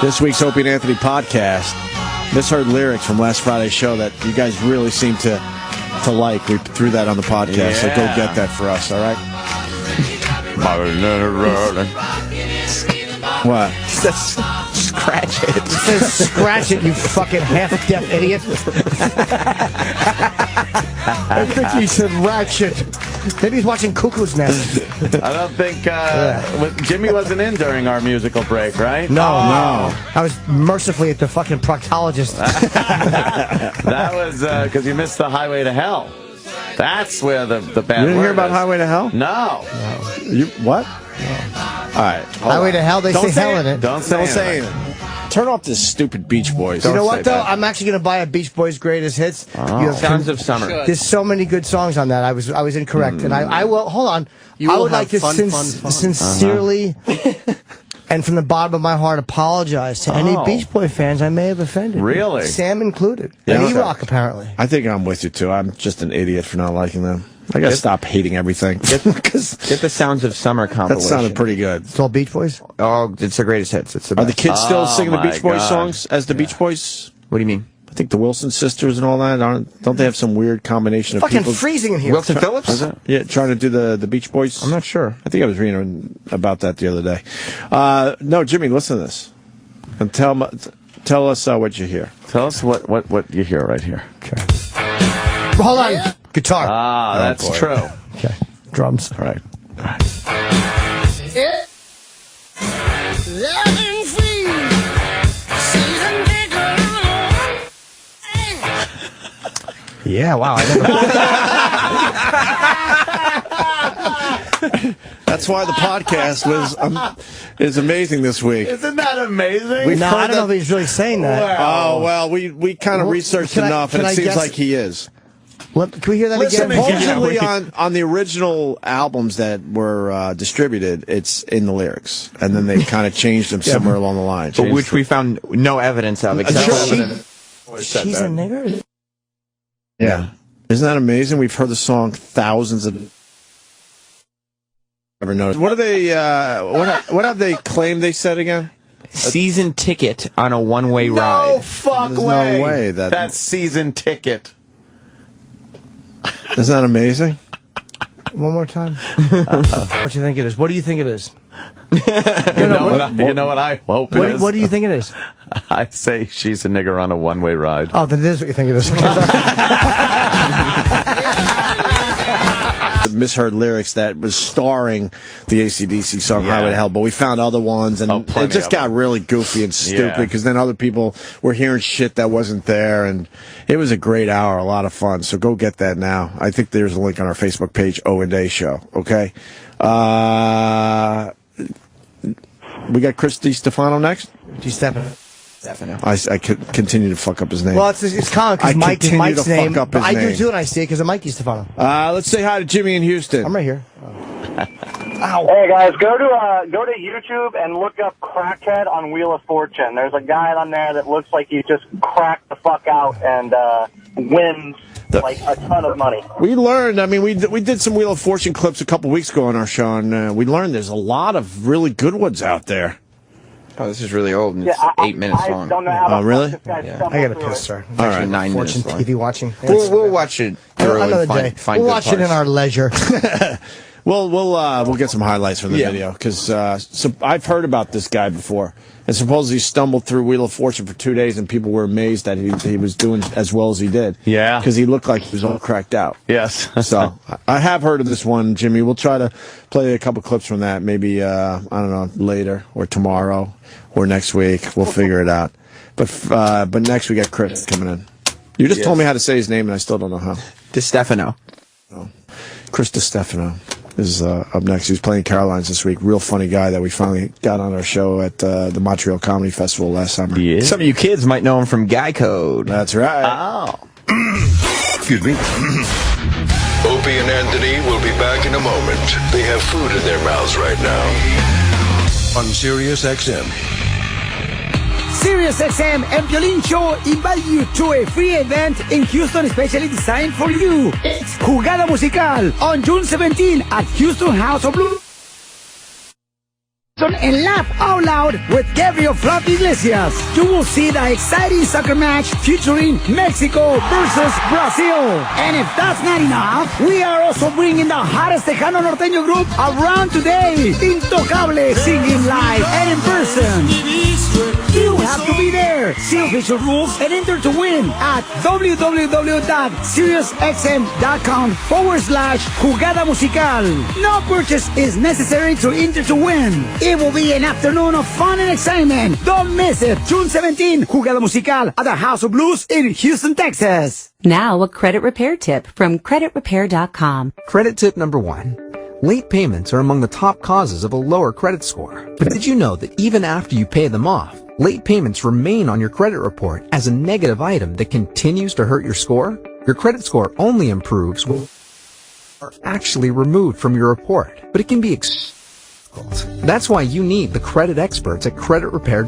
this week's Opie and Anthony podcast, Misheard lyrics from last Friday's show that you guys really seem to like. We threw that on the podcast, so go get that for us, all right? What? Scratch it. it says scratch it, you fucking half-deaf idiot. I think he said ratchet. Maybe he's watching Cuckoo's Nest. I don't think Jimmy wasn't in during our musical break, right? No. I was mercifully at the fucking proctologist. That was because you missed the Highway to Hell. That's where the bad You didn't hear word about is. Highway to Hell? No. You what? All right. Highway to Hell, they say hell in it. Don't say anything. Turn off this stupid Beach Boys. You know what, though? I'm actually going to buy a Beach Boys Greatest Hits. Oh. Sounds of Summer. There's so many good songs on that. I was incorrect. And I will, hold on. I would like to sincerely and from the bottom of my heart apologize to any Beach Boy fans I may have offended. Really? Sam included. Yeah, and E-Rock, apparently. I think I'm with you, too. I'm just an idiot for not liking them. I gotta stop hating everything. Get the Sounds of Summer compilation. That sounded pretty good. It's all Beach Boys? Oh, it's the greatest hits. It's the Are best. the kids still singing the Beach Boys songs as the Beach Boys? What do you mean? I think the Wilson sisters and all that, don't they have some weird combination of fucking people? freezing in here. Wilson Phillips? Yeah, trying to do the Beach Boys. I'm not sure. I think I was reading about that the other day. No, Jimmy, listen to this. And tell us what you hear. Tell us what you hear right here. Okay. Hold on. Guitar. Ah, that's true. Okay. Drums. All right. Yeah, wow. That's why the podcast is amazing this week. Isn't that amazing? No, I don't know if he's really saying that. Oh, well, we kind of researched enough, and it seems like he is. Can we hear that again? Supposedly on the original albums that were distributed, it's in the lyrics, and then they kind of changed them somewhere along the line. But which we found no evidence of. Except she's a nigger? Yeah. Isn't that amazing? We've heard the song thousands of... Never noticed. What are they, what have they claimed they said again? Season ticket on a one-way ride. No fuck There's way. no way that's season ticket. Isn't that amazing? One more time. What do you think it is? What do you think it is? You know what I hope it is? What do you think it is? I say she's a nigger on a one-way ride. Oh, then it is what you think it is. Misheard lyrics that was starring the AC/DC song Highway to Hell, but we found other ones, and it just got really goofy and stupid because then other people were hearing shit that wasn't there, and it was a great hour, a lot of fun. So go get that now. I think there's a link on our Facebook page, O&A Show. Okay, we got Chris Stefano next. Stefano. I could continue to fuck up his name. Well, it's common because Mike's name. Fuck up his I do name. too, and I see it because of Mikey Stefano. Let's say hi to Jimmy in Houston. I'm right here. Ow. Hey guys, go to YouTube and look up Crackhead on Wheel of Fortune. There's a guy on there that looks like he just cracked the fuck out and wins like a ton of money. We learned, I mean, we did some Wheel of Fortune clips a couple weeks ago on our show, and we learned there's a lot of really good ones out there. Oh, this is really old, and it's 8 minutes long. I don't know how really? I got a piss, sir. All right. 9 minutes Fortune long. TV watching. We'll watch it another day. Find we'll good watch it in parts. our leisure. We'll get some highlights from the video because so I've heard about this guy before, and supposedly he stumbled through Wheel of Fortune for 2 days, and people were amazed that he was doing as well as he did. Yeah, because he looked like he was all cracked out. Yes. So I have heard of this one, Jimmy. We'll try to play a couple clips from that, maybe I don't know, later or tomorrow or next week. We'll figure it out. But next we got Chris coming in. You just told me how to say his name, and I still don't know how. Stefano. Oh. Chris Stefano is up next. He was playing Carolines this week. Real funny guy that we finally got on our show at the Montreal Comedy Festival last summer. Yeah. Some of you kids might know him from Guy Code. That's right. Oh. Excuse me. Opie and Anthony will be back in a moment. They have food in their mouths right now. On Sirius XM. Sirius XM and Piolín Show invite you to a free event in Houston specially designed for you. It's Jugada Musical on June 17 at Houston House of Blues. And laugh out loud with Gabriel Flop Iglesias. You will see the exciting soccer match featuring Mexico versus Brazil. And if that's not enough, we are also bringing the hottest Tejano Norteño group around today. Intocable singing live and in person. You have to be there. See official rules and enter to win at www.SiriusXM.com/Jugada Musical. No purchase is necessary to enter to win. It will be an afternoon of fun and excitement. Don't miss it. June 17, Jugada Musical at the House of Blues in Houston, Texas. Now a credit repair tip from creditrepair.com. Credit tip number 1. Late payments are among the top causes of a lower credit score. But did you know that even after you pay them off, late payments remain on your credit report as a negative item that continues to hurt your score? Your credit score only improves when are actually removed from your report, but it can be difficult. That's why you need the credit experts at Credit Repair.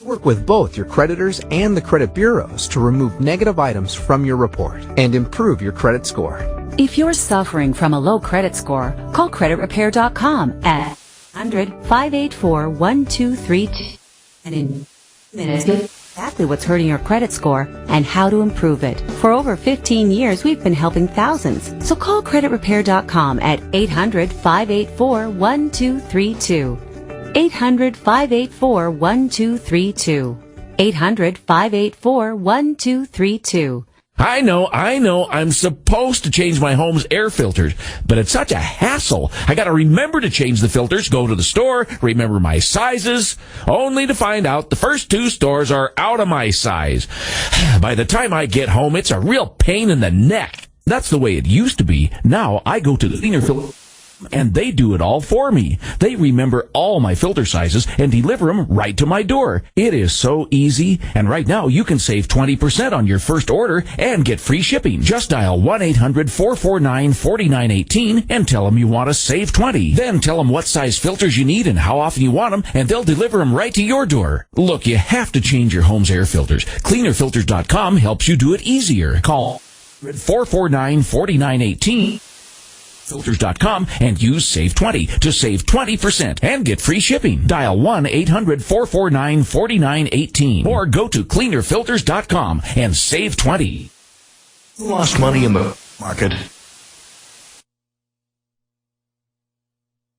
Work with both your creditors and the credit bureaus to remove negative items from your report and improve your credit score. If you're suffering from a low credit score, call creditrepair.com at 100-584-1232 and in minutes get exactly what's hurting your credit score and how to improve it. For over 15 years, we've been helping thousands. So call creditrepair.com at 800-584-1232. 800-584-1232. 800-584-1232. I know, I'm supposed to change my home's air filters, but it's such a hassle. I gotta remember to change the filters, go to the store, remember my sizes, only to find out the first 2 stores are out of my size. By the time I get home, it's a real pain in the neck. That's the way it used to be. Now I go to the cleaner filter, and they do it all for me. They remember all my filter sizes and deliver them right to my door. It is so easy, and right now you can save 20% on your first order and get free shipping. Just dial 1-800-449-4918 and tell them you want to save 20. Then tell them what size filters you need and how often you want them, and they'll deliver them right to your door. Look, you have to change your home's air filters. Cleanerfilters.com helps you do it easier. Call 449-4918. Filters.com and use Save 20 to save 20% and get free shipping. Dial 1-800-449-4918 or go to cleanerfilters.com and save 20. Lost money in the market.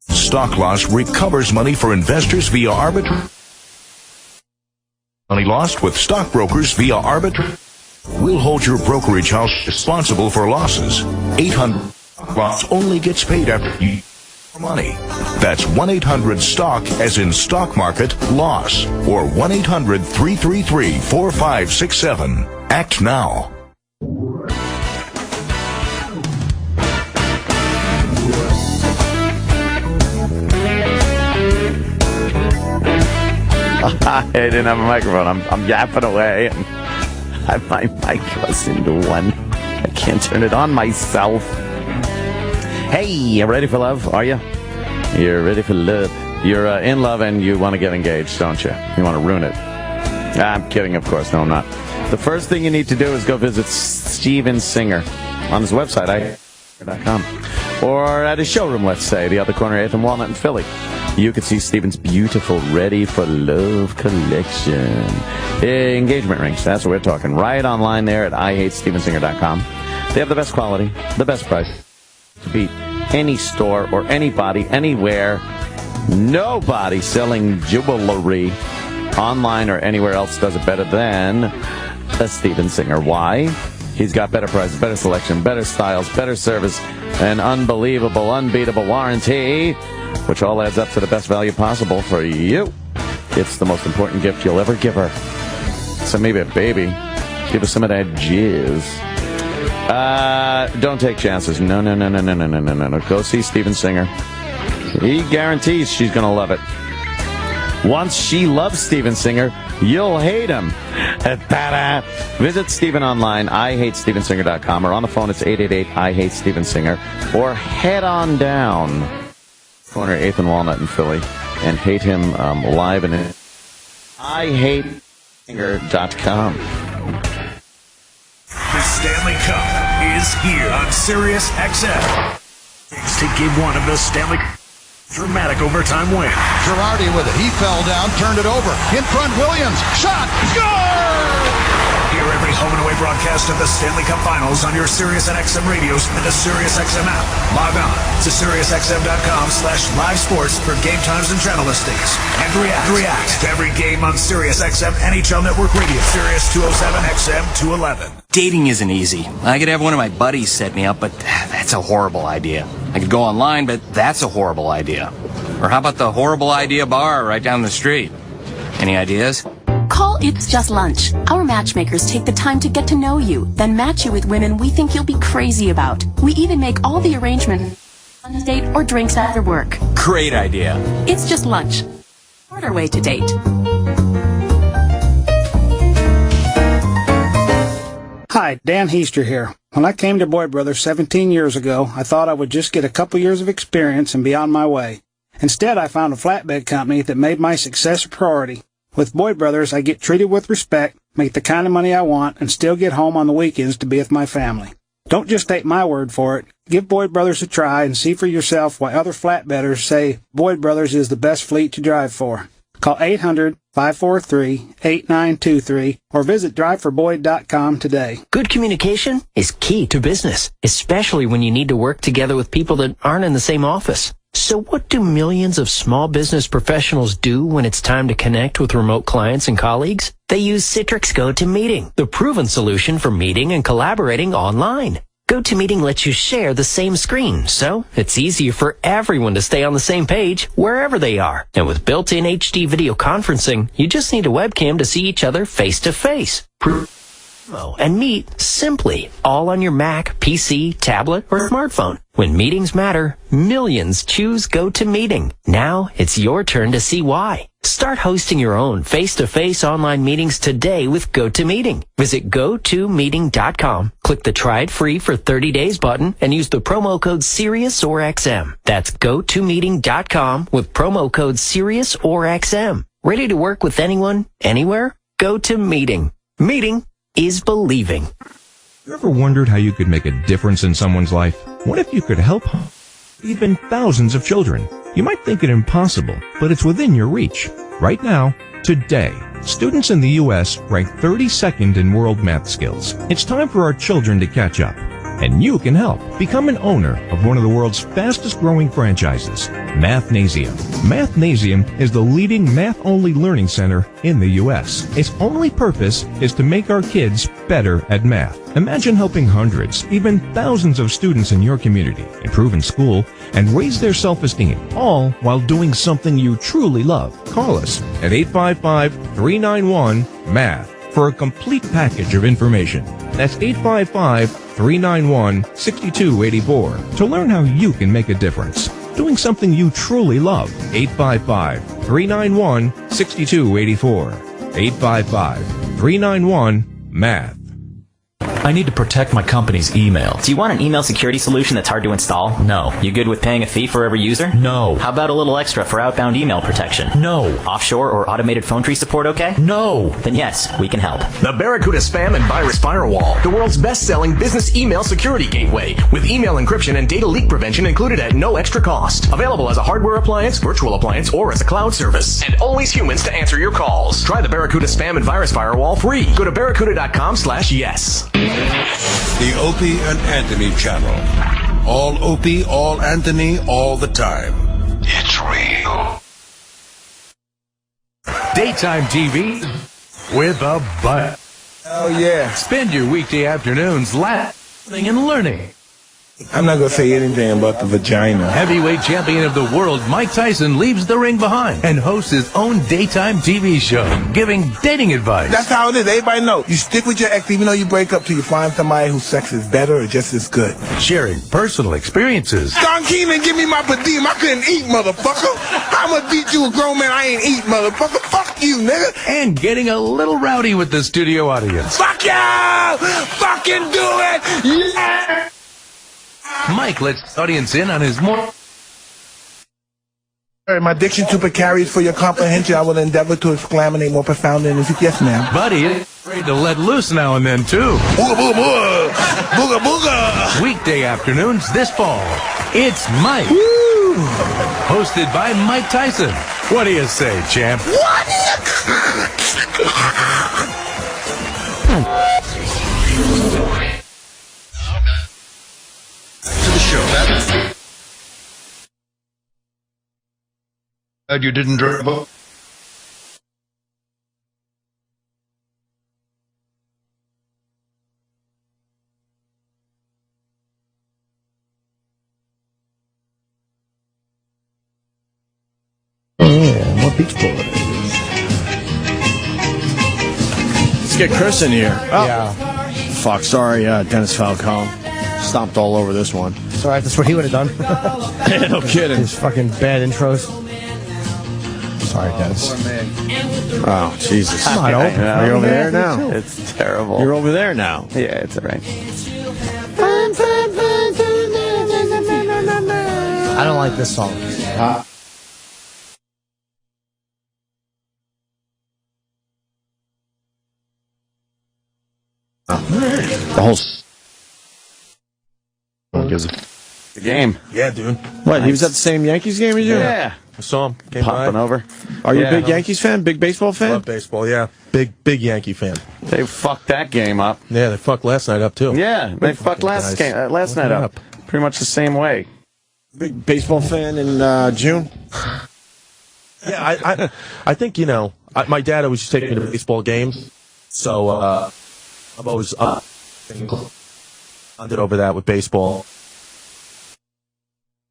Stock Loss recovers money for investors via arbitrage. Money lost with stockbrokers via arbitrage. We'll hold your brokerage house responsible for losses. 800 Loss only gets paid after you money. That's 1-800-STOCK as in stock market loss or 1-800-333-4567. Act now. I didn't have a microphone. I'm yapping away. And my mic goes into one. I can't turn it on myself. Hey, you ready for love? Are you? You're ready for love. You're in love and you want to get engaged, don't you? You want to ruin it. I'm kidding, of course. No, I'm not. The first thing you need to do is go visit Steven Singer on his website, .com, or at his showroom, let's say, the other corner, 8th and Walnut in Philly. You can see Steven's beautiful Ready for Love collection. Engagement rings, that's what we're talking. Riot online there at IHateStevenSinger.com. They have the best quality, the best price. To beat any store or anybody, anywhere. Nobody selling jewelry online or anywhere else does it better than the Steven Singer. Why? He's got better prices, better selection, better styles, better service, an unbelievable, unbeatable warranty, which all adds up to the best value possible for you. It's the most important gift you'll ever give her. So maybe a baby. Give her some of that jizz. Don't take chances. No. Go see Steven Singer. He guarantees she's going to love it. Once she loves Steven Singer, you'll hate him. Ta-da. Visit Steven online, IHateStevenSinger.com, or on the phone, it's 888-I-HATE-STEVEN-SINGER, or head on down, corner 8th and Walnut in Philly, and hate him live and in IHateStevenSinger.com. The Stanley Cup is here on Sirius XM. To give one of the Stanley dramatic overtime win. Girardi with it. He fell down, turned it over. In front, Williams. Shot. Score! Hear every home and away broadcast of the Stanley Cup Finals on your Sirius and XM radios and the Sirius XM app. Log on to SiriusXM.com/live sports for game times and channel listings. And react to every game on Sirius XM NHL Network Radio. Sirius 207 XM 211. Dating isn't easy. I could have one of my buddies set me up, but that's a horrible idea. I could go online, but that's a horrible idea. Or how about the horrible idea bar right down the street? Any ideas? Call It's Just Lunch. Our matchmakers take the time to get to know you, then match you with women we think you'll be crazy about. We even make all the arrangements on a date or drinks after work. Great idea. It's just lunch. Shorter way to date. Hi, Dan Heaster here. When I came to Boyd Brothers 17 years ago, I thought I would just get a couple years of experience and be on my way. Instead, I found a flatbed company that made my success a priority. With Boyd Brothers, I get treated with respect, make the kind of money I want, and still get home on the weekends to be with my family. Don't just take my word for it. Give Boyd Brothers a try and see for yourself why other flatbedders say Boyd Brothers is the best fleet to drive for. Call 800-543-8923 or visit driveforboyd.com today. Good communication is key to business, especially when you need to work together with people that aren't in the same office. So what do millions of small business professionals do when it's time to connect with remote clients and colleagues? They use Citrix GoToMeeting, the proven solution for meeting and collaborating online. GoToMeeting lets you share the same screen, so it's easier for everyone to stay on the same page wherever they are. And with built-in HD video conferencing, you just need a webcam to see each other face-to-face. And meet simply, all on your Mac, PC, tablet, or smartphone. When meetings matter, millions choose GoToMeeting. Now it's your turn to see why. Start hosting your own face-to-face online meetings today with GoToMeeting. Visit GoToMeeting.com, click the Try It Free for 30 days button, and use the promo code SiriusOrXM. That's GoToMeeting.com with promo code SiriusOrXM. Ready to work with anyone, anywhere? GoToMeeting. Meeting is believing. You ever wondered how you could make a difference in someone's life? What if you could help even thousands of children? You might think it impossible, but it's within your reach. Right now, today, students in the U.S. rank 32nd in world math skills. It's time for our children to catch up. And you can help. Become an owner of one of the world's fastest growing franchises, Mathnasium. Mathnasium is the leading math-only learning center in the U.S. Its only purpose is to make our kids better at math. Imagine helping hundreds, even thousands of students in your community improve in school and raise their self-esteem, all while doing something you truly love. Call us at 855-391-MATH for a complete package of information. That's 855-391-6284 to learn how you can make a difference. Doing something you truly love. 855-391-6284. 855-391-MATH. I need to protect my company's email. Do you want an email security solution that's hard to install? No. You good with paying a fee for every user? No. How about a little extra for outbound email protection? No. Offshore or automated phone tree support okay? No. Then yes, we can help. The Barracuda Spam and Virus Firewall, the world's best-selling business email security gateway, with email encryption and data leak prevention included at no extra cost. Available as a hardware appliance, virtual appliance, or as a cloud service. And always humans to answer your calls. Try the Barracuda Spam and Virus Firewall free. Go to barracuda.com/yes. The Opie and Anthony channel. All Opie, all Anthony, all the time. It's real. Daytime TV with a butt. Oh, yeah. Spend your weekday afternoons laughing and learning. I'm not going to say anything about the vagina. Heavyweight champion of the world, Mike Tyson, leaves the ring behind and hosts his own daytime TV show, giving dating advice. That's how it is. Everybody knows. You stick with your ex even though you break up till you find somebody whose sex is better or just as good. Sharing personal experiences. Don Keenan, give me my per diem. I couldn't eat, motherfucker. I'm going to beat you a grown man. I ain't eat, motherfucker. Fuck you, nigga. And getting a little rowdy with the studio audience. Fuck you! Fucking do it! Yeah! Mike lets the audience in on his more... My diction super carries for your comprehension. I will endeavor to exclaminate more profoundly in this. Yes, ma'am. Buddy is afraid to let loose now and then, too. Booga, booga, booga. Booga, booga. Weekday afternoons this fall. It's Mike. Woo. Hosted by Mike Tyson. What do you say, champ? What do you... To the show. Glad you didn't drive up. More Beach Boys. Let's get Chris in here. Oh. Yeah. Fuck, sorry, Dennis Falcone. Stomped all over this one. Sorry, that's what he would have done. No kidding. His fucking bad intros. Sorry, Dennis. Oh, Jesus. Come on, Opie. Are you over there now? It's terrible. You're over there now. Yeah, it's all right. I don't like this song. The whole... The game. Yeah, dude. What, he was at the same Yankees game as you? Yeah. I saw him. Came Popping by. over. Are you a big Yankees fan? Big baseball fan? Love baseball, yeah. Big Yankee fan. They fucked that game up. Yeah, they fucked last night up, too. Yeah, they fucked last night up. Pretty much the same way. Big baseball fan in June? Yeah, I think, my dad always used to take me to baseball games, so I've always bonded over that with baseball.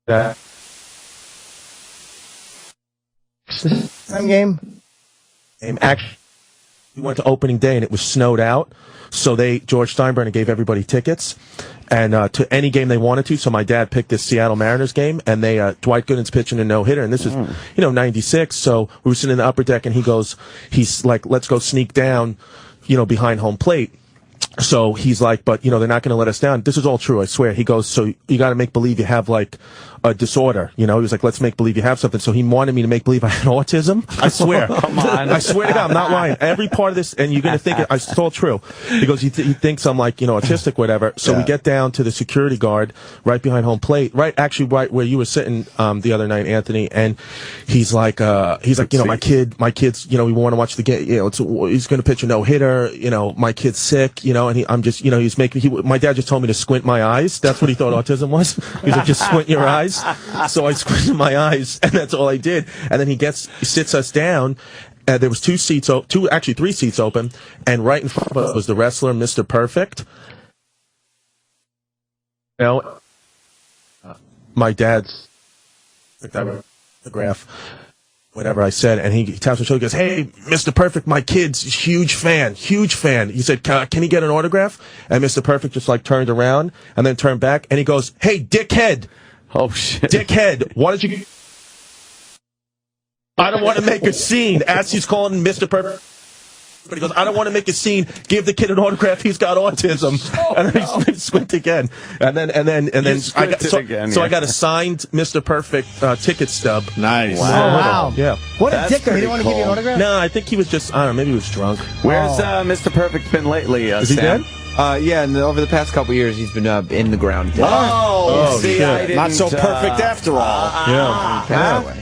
That game? Actually, we went to opening day and it was snowed out, so George Steinbrenner gave everybody tickets and to any game they wanted to. So my dad picked this Seattle Mariners game, and they Dwight Gooden's pitching a no-hitter, and this is 96. So we were sitting in the upper deck, and he's like, let's go sneak down, behind home plate. So he's like, but they're not going to let us down. This is all true, I swear. He goes, so you got to make believe you have like a disorder. He was like, let's make believe you have something. So he wanted me to make believe I had autism. I swear. Come on. I swear to God, I'm not lying. Every part of this, and you're going to think it's all true, because he thinks I'm like, autistic, whatever. So we get down to the security guard right behind home plate, right where you were sitting the other night, Anthony. And he's like, my kids, we want to watch the game. He's going to pitch a no hitter. My kid's sick. He's making. My dad just told me to squint my eyes. That's what he thought autism was. He's like, just squint your eyes. So I squinted my eyes, and that's all I did. And then he sits us down. There was three seats open, and right in front of us was the wrestler, Mr. Perfect. My dad's photograph. Whatever I said, and he taps my shoulder, goes, "Hey, Mr. Perfect, my kid's huge fan. He said, can he get an autograph?" And Mr. Perfect just like turned around and then turned back, and he goes, "Hey, dickhead." Oh, shit. Dickhead, why don't you... I don't want to make a scene. As he's calling Mr. Perfect. But he goes, "I don't want to make a scene. Give the kid an autograph. He's got autism." And then he squint again. And then I got a signed Mr. Perfect ticket stub. Nice. Wow. Yeah. What a dick. He didn't want to give you an autograph? No, I think he was just, I don't know, maybe he was drunk. Where's Mr. Perfect been lately, Is he Sam? dead? Yeah, and over the past couple years, he's been in the ground. Oh, see, shit. I didn't, Not so perfect after all. Yeah.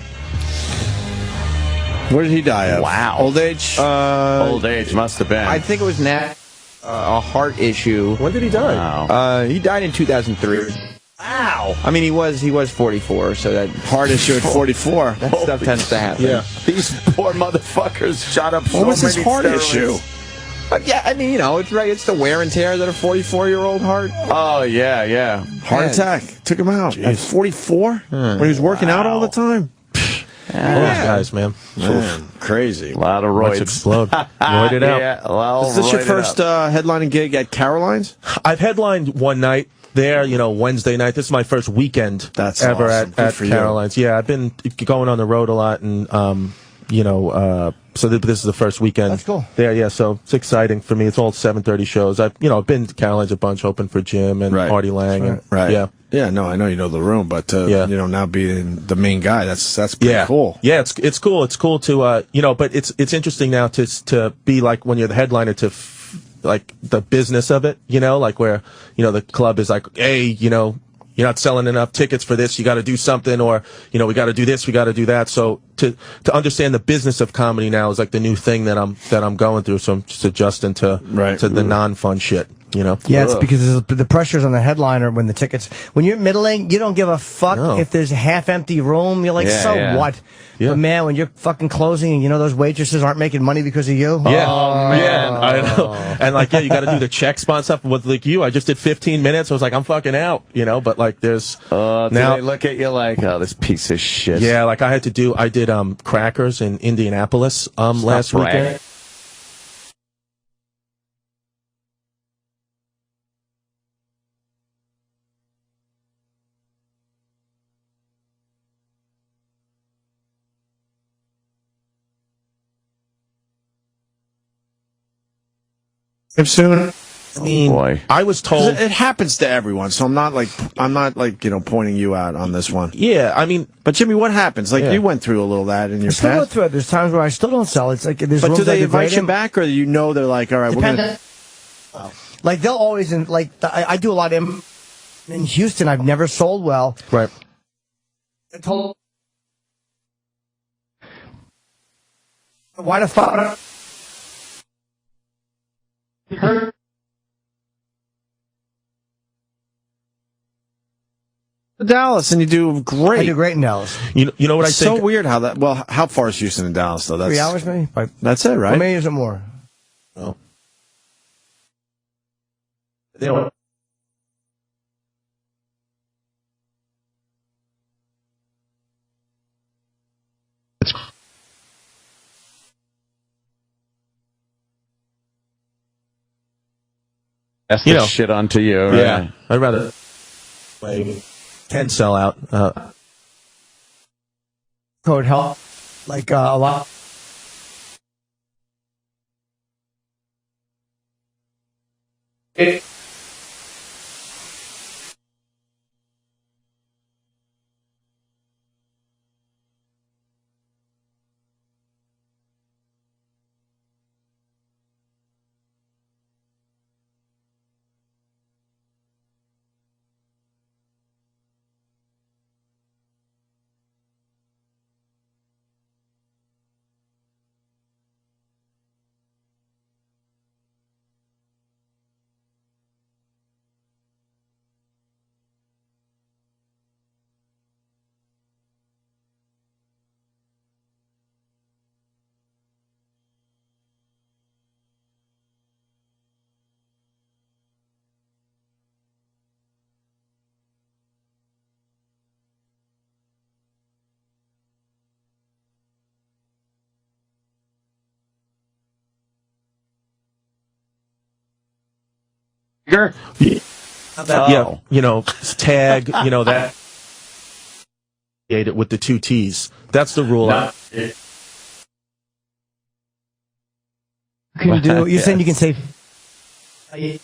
Where did he die of? Wow. Old age? Old age must have been. I think it was a heart issue. When did he die? Wow. He died in 2003. Wow. I mean, he was 44, so that Heart issue at 44. that stuff tends to happen. Yeah. These poor motherfuckers shot up so What was his many heart steroids. issue? But yeah, I mean, it's right. It's the wear and tear that a 44-year-old heart. Oh, yeah. Heart attack. Took him out. At 44? When he was working out all the time? All those guys, man. Crazy. A lot of Let's roids. explode. Roid it out. Yeah, well, Is this your roid it first up. headlining gig at Caroline's? I've headlined one night there, Wednesday night. This is my first weekend That's ever awesome. Good at for you. Caroline's. Yeah, I've been going on the road a lot, and so this is the first weekend. That's cool. There, yeah. So it's exciting for me. It's all 7:30 shows. I've been to Caroline's a bunch, open for Jim and Artie Lang. And, Right. Yeah. Yeah, no, I know you know the room, but now being the main guy, that's pretty cool. Yeah, it's cool. It's cool to but it's interesting now to be like when you're the headliner to like the business of it, like where the club is like, hey, you're not selling enough tickets for this, you got to do something, or we got to do this, we got to do that. So to understand the business of comedy now is like the new thing that I'm going through. So I'm just adjusting to the non-fun shit. Yeah, it's because the pressure's on the headliner when the tickets. When you're middling, you don't give a fuck if there's a half-empty room. You're like, what? Yeah. But man, when you're fucking closing and those waitresses aren't making money because of you. Yeah, man, I know. And like, you got to do the check spot stuff with like you. I just did 15 minutes. I was like, I'm fucking out, But like, there's now now they look at you like, oh, this piece of shit. Yeah, like I did Crackers in Indianapolis last weekend. soon. I mean, I was told it happens to everyone, so I'm not like pointing you out on this one. Yeah, I mean, but Jimmy, what happens? Like you went through a little of that in your past. I still go through it. There's times where I still don't sell. It's like there's. But do they invite you him. back, or they're like, all right, we're gonna. Like they'll always I do a lot in Houston. I've never sold well. Right. I told. Why the fuck? Dallas, and you do great. I do great in Dallas. You know what I think? So weird how that. Well, how far is Houston and Dallas though? That's 3 hours, maybe. That's it, right? Or maybe is it more? Oh. They don't. That's the shit onto you. Right? Yeah, I'd rather can sell out. Code help, like a lot. Yeah, tag, that. It with the 2 T's. That's the rule. Can do? You're saying you can say? I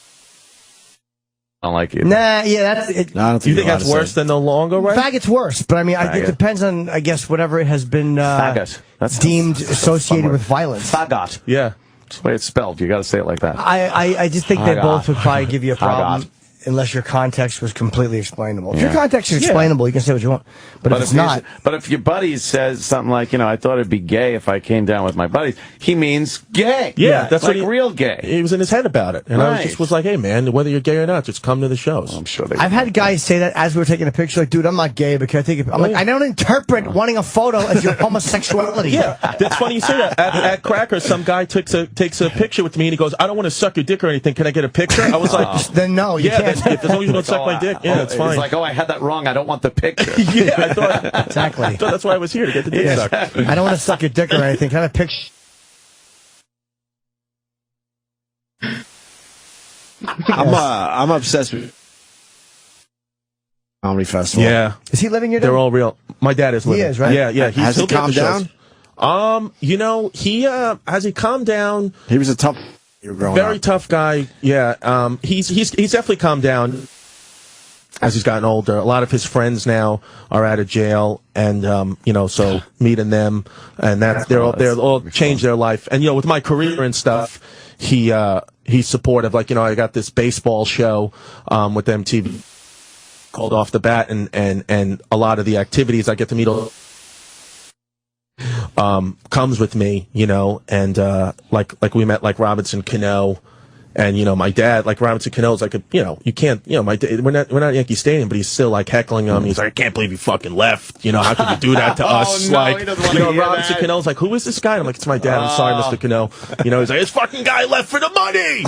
don't like it. Nah, yeah, that's it. No, I don't think you think that's worse than the longer, right? In fact, it's worse, but I mean, it depends on, I guess, whatever it has been Faggot. That's deemed associated with violence. Faggot. Yeah. That's the way it's spelled. You got to say it like that. I just think they both would probably give you a problem unless your context was completely explainable. If your context is explainable, you can say what you want. But if it's not... But if your buddy says something like, I thought it'd be gay if I came down with my buddies, he means gay. Yeah, that's like what real gay. He was in his head about it. And I was like, hey, man, whether you're gay or not, just come to the shows. I'm sure I've had guys say that as we were taking a picture, like, dude, I'm not gay, because I don't interpret wanting a photo as your homosexuality. Yeah, that's funny you say that. At Crackers, some guy takes a picture with me, and he goes, I don't want to suck your dick or anything. Can I get a picture? I was like, then no, you can't. As long as you don't suck my dick, it's fine. He's like, I had that wrong. I don't want the picture. Yeah, I thought exactly. I thought that's why I was here, to get the dick sucked. I don't want to suck your dick or anything. Can I have a picture? I'm obsessed with comedy festival. Yeah, is he living here? They're all real. My dad is living. He is, right? Yeah. Has he calmed down? He has he calmed down. He was a tough. Very tough guy. Yeah. He's definitely calmed down as he's gotten older. A lot of his friends now are out of jail, and so meeting them, and they're all changed their life. And with my career and stuff, he's supportive. Like I got this baseball show with MTV called Off the Bat, and a lot of the activities I get to meet comes with me, and like we met like Robinson Cano, and my dad, like Robinson Cano, is like you can't, my dad, we're not at Yankee Stadium, but he's still like heckling him. He's like, I can't believe you fucking left. How could you do that to us? No, like, Robinson Cano's like, who is this guy? I'm like, it's my dad. I'm sorry, Mr. Cano. He's like, this fucking guy left for the money.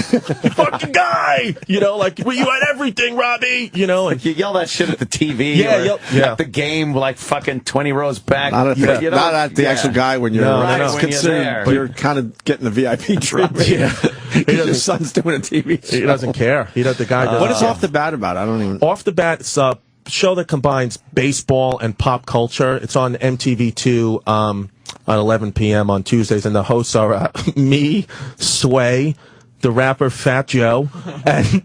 You fucking guy. Like, you had everything, Robbie. Like you yell that shit at the TV. At the game, like fucking 20 rows back. Not at the actual guy when you're considered. You're kind of getting the VIP treatment. Your son's doing a TV show. He doesn't care. The guy doesn't. What is Off the Bat about? I don't even. Off the Bat, it's a show that combines baseball and pop culture. It's on MTV2 at 11 p.m. on Tuesdays, and the hosts are me, Sway, the rapper Fat Joe, and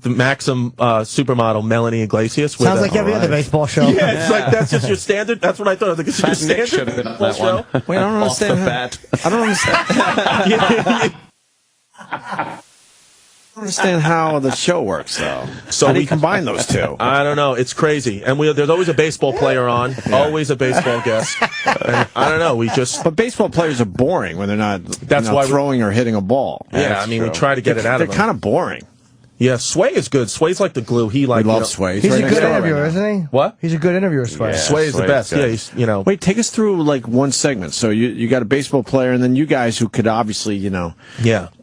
the Maxim supermodel Melanie Iglesias. Sounds like every other baseball show. Yeah, it's like that's just your standard. That's what I thought. I was like, it's your standard should have been on that show. one. Wait, I don't understand. I don't understand. I don't understand how the show works, though. So how do we you combine those two? I don't know. It's crazy. And there's always a baseball player on, always a baseball guest. And I don't know. But baseball players are boring when they're not. That's why throwing or hitting a ball. Yeah, I mean, we try to get it out of them. They're kind of boring. Yeah, Sway is good. Sway's like the glue. He loves Sway. He's a good interviewer, isn't he? What? He's a good interviewer, Sway. Yeah, Sway is the best. Yeah, he's, Wait, take us through like one segment. So you got a baseball player, and then you guys who could obviously,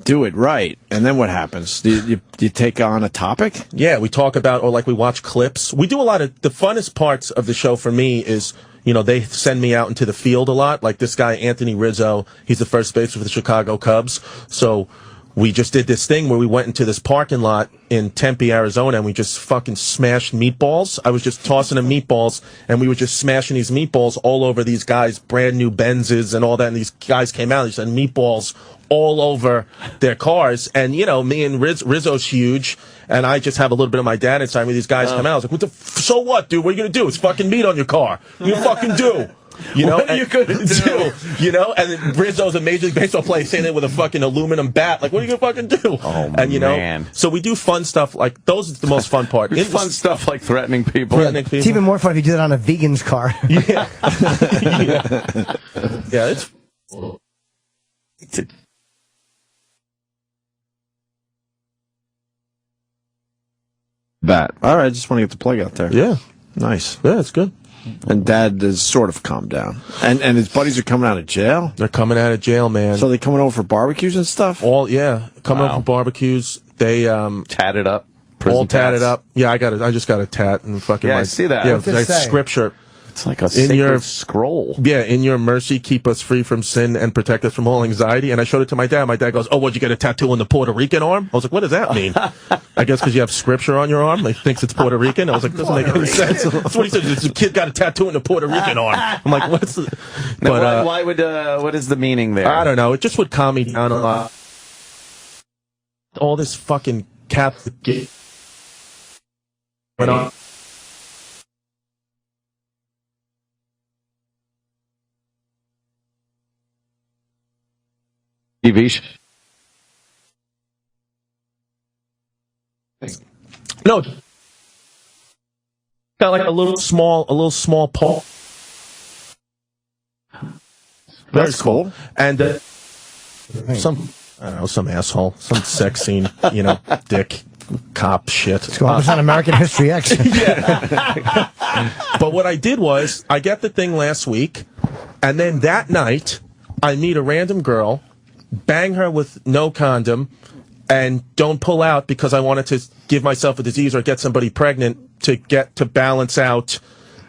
do it right. And then what happens? Do you take on a topic? Yeah, we talk about, or like we watch clips. We do a lot of, the funnest parts of the show for me is, they send me out into the field a lot. Like this guy, Anthony Rizzo, he's the first baseman for the Chicago Cubs. So we just did this thing where we went into this parking lot in Tempe, Arizona, and we just fucking smashed meatballs. I was just tossing them meatballs, and we were just smashing these meatballs all over these guys' brand new Benzes and all that, and these guys came out, they said meatballs all over their cars, and, me and Rizzo's huge, and I just have a little bit of my dad inside me. These guys come out, I was like, so what, dude? What are you gonna do? It's fucking meat on your car. What are you fucking do? What are you gonna do? And then Rizzo's a Major League Baseball player saying it with a fucking aluminum bat. Like, what are you gonna fucking do? Oh, and man. So we do fun stuff like those. Is the most fun part. Fun stuff like threatening people. It's even more fun if you do that on a vegan's car. Yeah. Yeah, it's. Bat. All right, I just want to get the plug out there. Yeah. Nice. Yeah, it's good. And Dad is sort of calmed down. And his buddies are coming out of jail? They're coming out of jail, man. So they coming over for barbecues and stuff? Coming over for barbecues. They tatted up. All tatted up. Yeah, I just got a tat and fucking. Yeah, I see that. Yeah, What's it say? Scripture. It's like a sacred scroll. Yeah, in your mercy, keep us free from sin and protect us from all anxiety. And I showed it to my dad. My dad goes, "Oh, what'd you get a tattoo on the Puerto Rican arm?" I was like, "What does that mean?" I guess because you have scripture on your arm. He thinks it's Puerto Rican. I was like, "Doesn't make any sense." That's what he said. This kid got a tattoo on the Puerto Rican arm. I'm like, "What's?" Now, why would? What is the meaning there? I don't know. It just would calm me down a lot. All this fucking Catholic went on. TV. No, got like a little small paw. Very cool. And some asshole, some sex scene, dick, cop shit. It's going on American History X. Yeah. But what I did was, I got the thing last week, and then that night, I meet a random girl, bang her with no condom, and don't pull out because I wanted to give myself a disease or get somebody pregnant to balance out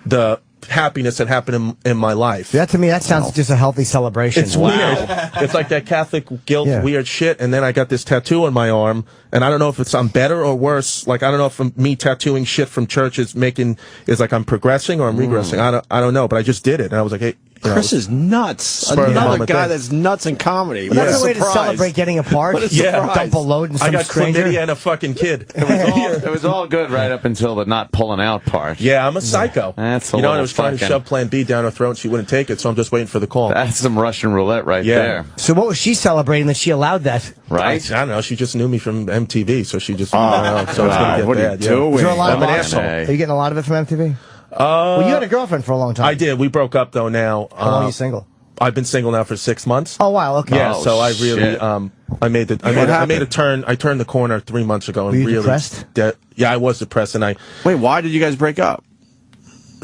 the happiness that happened in my life. That to me, that sounds just a healthy celebration. It's weird. It's like that Catholic guilt, weird shit. And then I got this tattoo on my arm, and I don't know if I'm better or worse. Like, I don't know if me tattooing shit from church is like I'm progressing or I'm regressing. I don't know, but I just did it, and I was like, hey. Chris is nuts. Another guy that's nuts in comedy. That's a way to celebrate getting apart. Dump a load in some I got stranger. chlamydia and a fucking kid. It was all good right up until the not pulling out part. Yeah, I'm a psycho. That's a and I little was trying to shove Plan B down her throat, and she wouldn't take it, so I'm just waiting for the call. That's some Russian roulette right there. So what was she celebrating that she allowed that? Right? I don't know. She just knew me from MTV, so she just. So it's gonna get bad. Is there a lot I'm of an asshole. Are you getting a lot of it from MTV? Well, you had a girlfriend for a long time. I did. We broke up though. Now. How long are you single? I've been single now for 6 months. Oh wow, okay. Yeah, so I really I made a turn. I turned the corner 3 months ago and Were you really depressed? Yeah, I was depressed, and Wait, why did you guys break up?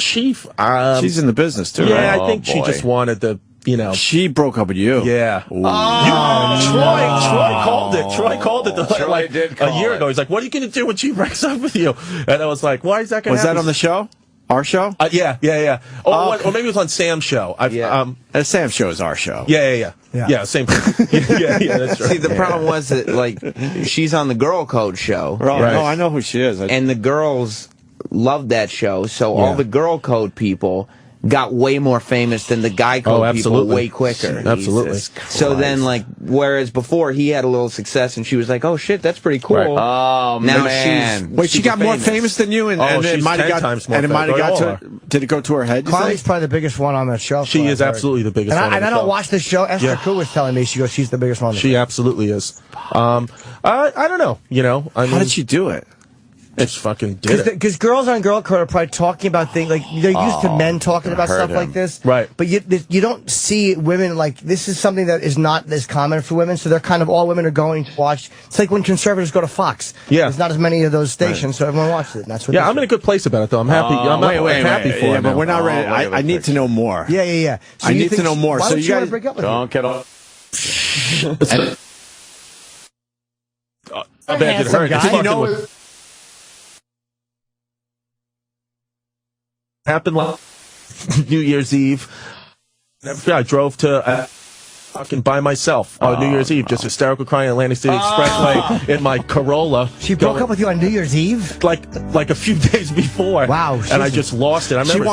She's in the business too. Yeah, right? I think she just wanted the. She broke up with you. Yeah. Troy called it. Troy called it like a year ago. He's like, "What are you going to do when she breaks up with you?" And I was like, "Why is that going to happen?" Was that on the show? Our show? Yeah. Or maybe it was on Sam's show. Sam's show is our show. Yeah. Same thing. yeah, that's right. See, the problem was that, like, she's on the Girl Code show. Right. No, I know who she is. And the girls loved that show, so all the Girl Code people got way more famous than the guy code people way quicker. Absolutely. So then, like, whereas before he had a little success and she was like, oh shit, that's pretty cool. Right. Oh, now man. Wait, she got more famous than you, and it might have got, and it might have got to. Did it go to her head? Carly's probably the biggest one on that show. She is absolutely the biggest one. And I don't watch this show. Esther Koo was telling me she's the biggest one. She absolutely is. I don't know. You know, I mean, how did she do it? Just fucking did it. Because girls on Girl Code are probably talking about things like they're used to men talking about stuff like this, right? But you don't see women like this is something that is not as common for women. So they're kind of all women are going to watch. It's like when conservatives go to Fox. Yeah, there's not as many of those stations, so everyone watches it. And that's what. Yeah, I'm in a good place about it though. I'm happy. I'm happy for it. Yeah, but we're not ready. I need to know more. Yeah. So I need to know more. Why So don't you want guys to break up with don't get off. I bet it hurt. You know. Happened New Year's Eve. I drove to fucking by myself on New Year's Eve, just hysterical crying Atlantic City Expressway in my Corolla. She broke up with you on New Year's Eve? Like a few days before. Wow. And I just lost it. I remember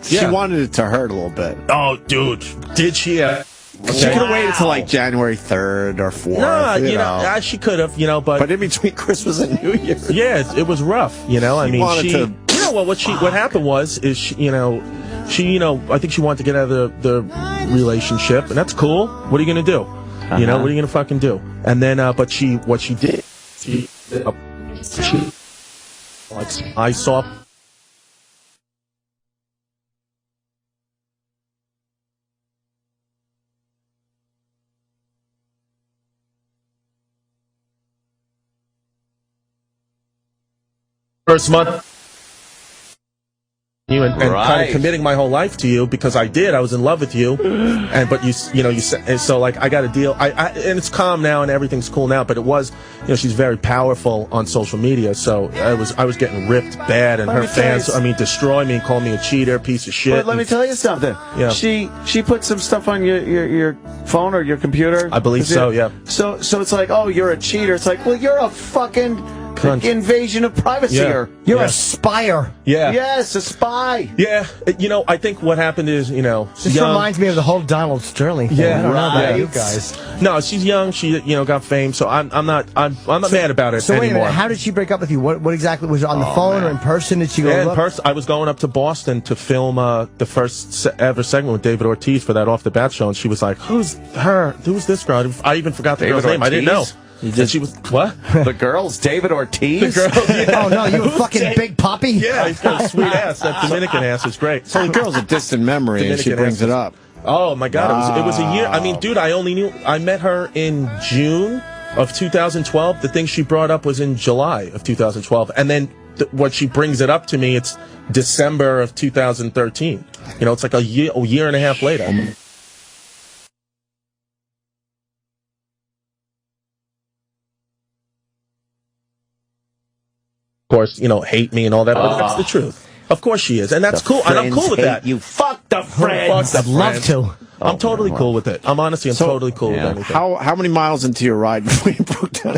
She wanted it to hurt a little bit. Oh, dude. Did she? She could have waited till like January 3rd or 4th. No, you know, she could have, you know, but in between Christmas and New Year. Yeah, it was rough, you know. I mean, what happened was I think she wanted to get out of the relationship, and that's cool. What are you gonna do? You know, what are you gonna fucking do? And then, what she did, I saw. First month. You and kind of committing my whole life to you because I did. I was in love with you, but you said, and so like I got a deal. And it's calm now and everything's cool now. But it was, she's very powerful on social media. So I was getting ripped bad, and her fans, destroy me and call me a cheater, piece of shit. But let me tell you something. Yeah. She put some stuff on your phone or your computer. I believe so. Yeah. So it's like, oh, you're a cheater. It's like, well, you're a fucking invasion of privacy. Yeah. You're a spire. Yeah. Yes, a spy. Yeah. I think what happened is, this reminds me of the whole Donald Sterling thing. Yeah, I don't know about you guys. No, she's young. She, got fame. So I'm not mad about it so anymore. Wait a minute. How did she break up with you? What exactly was it on the phone or in person? Did she go? In person. I was going up to Boston to film the first ever segment with David Ortiz for that Off the Bat show, and she was like, "Who's her? Who's this girl?" I even forgot the girl's name. I didn't know. She was what? The girl's David Ortiz. The girl. Yeah. Oh no, you a fucking big poppy. Yeah, he's got a sweet ass. That Dominican ass is great. So the girl's a distant memory, and she brings it up. Oh my God, it was a year. I mean, dude, I met her in June of 2012. The thing she brought up was in July of 2012, and then what she brings it up to me, it's December of 2013. It's like a year and a half later. Of course, hate me and all that, but that's the truth. Of course she is, and that's cool, and I'm cool with that. You fuck the friends. I'd love to. I'm totally cool with it. I'm totally cool with anything. How many miles into your ride before you broke down?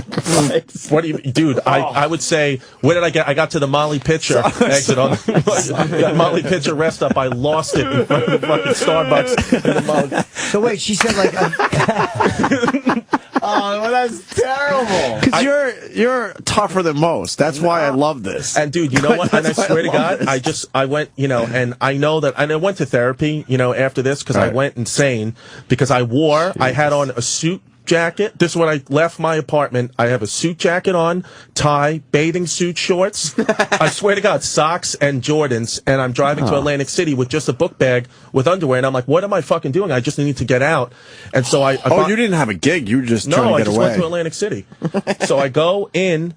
What do you, dude? I would say, where did I get? I got to the Molly Pitcher exit on the Molly Pitcher rest up. I lost it in front of the fucking Starbucks. So wait, she said like. Oh, well, that's terrible. Because you're tougher than most. That's why I love this. And dude, you know what? And I swear to God, I went, and I know that, and I went to therapy, after this because I went insane because I had on a suit jacket. This is when I left my apartment. I have a suit jacket on, tie, bathing suit, shorts. I swear to God, socks and Jordans. And I'm driving to Atlantic City with just a book bag with underwear. And I'm like, what am I fucking doing? I just need to get out. And so you didn't have a gig. You were just trying to get away. No, I just went to Atlantic City. So I go in.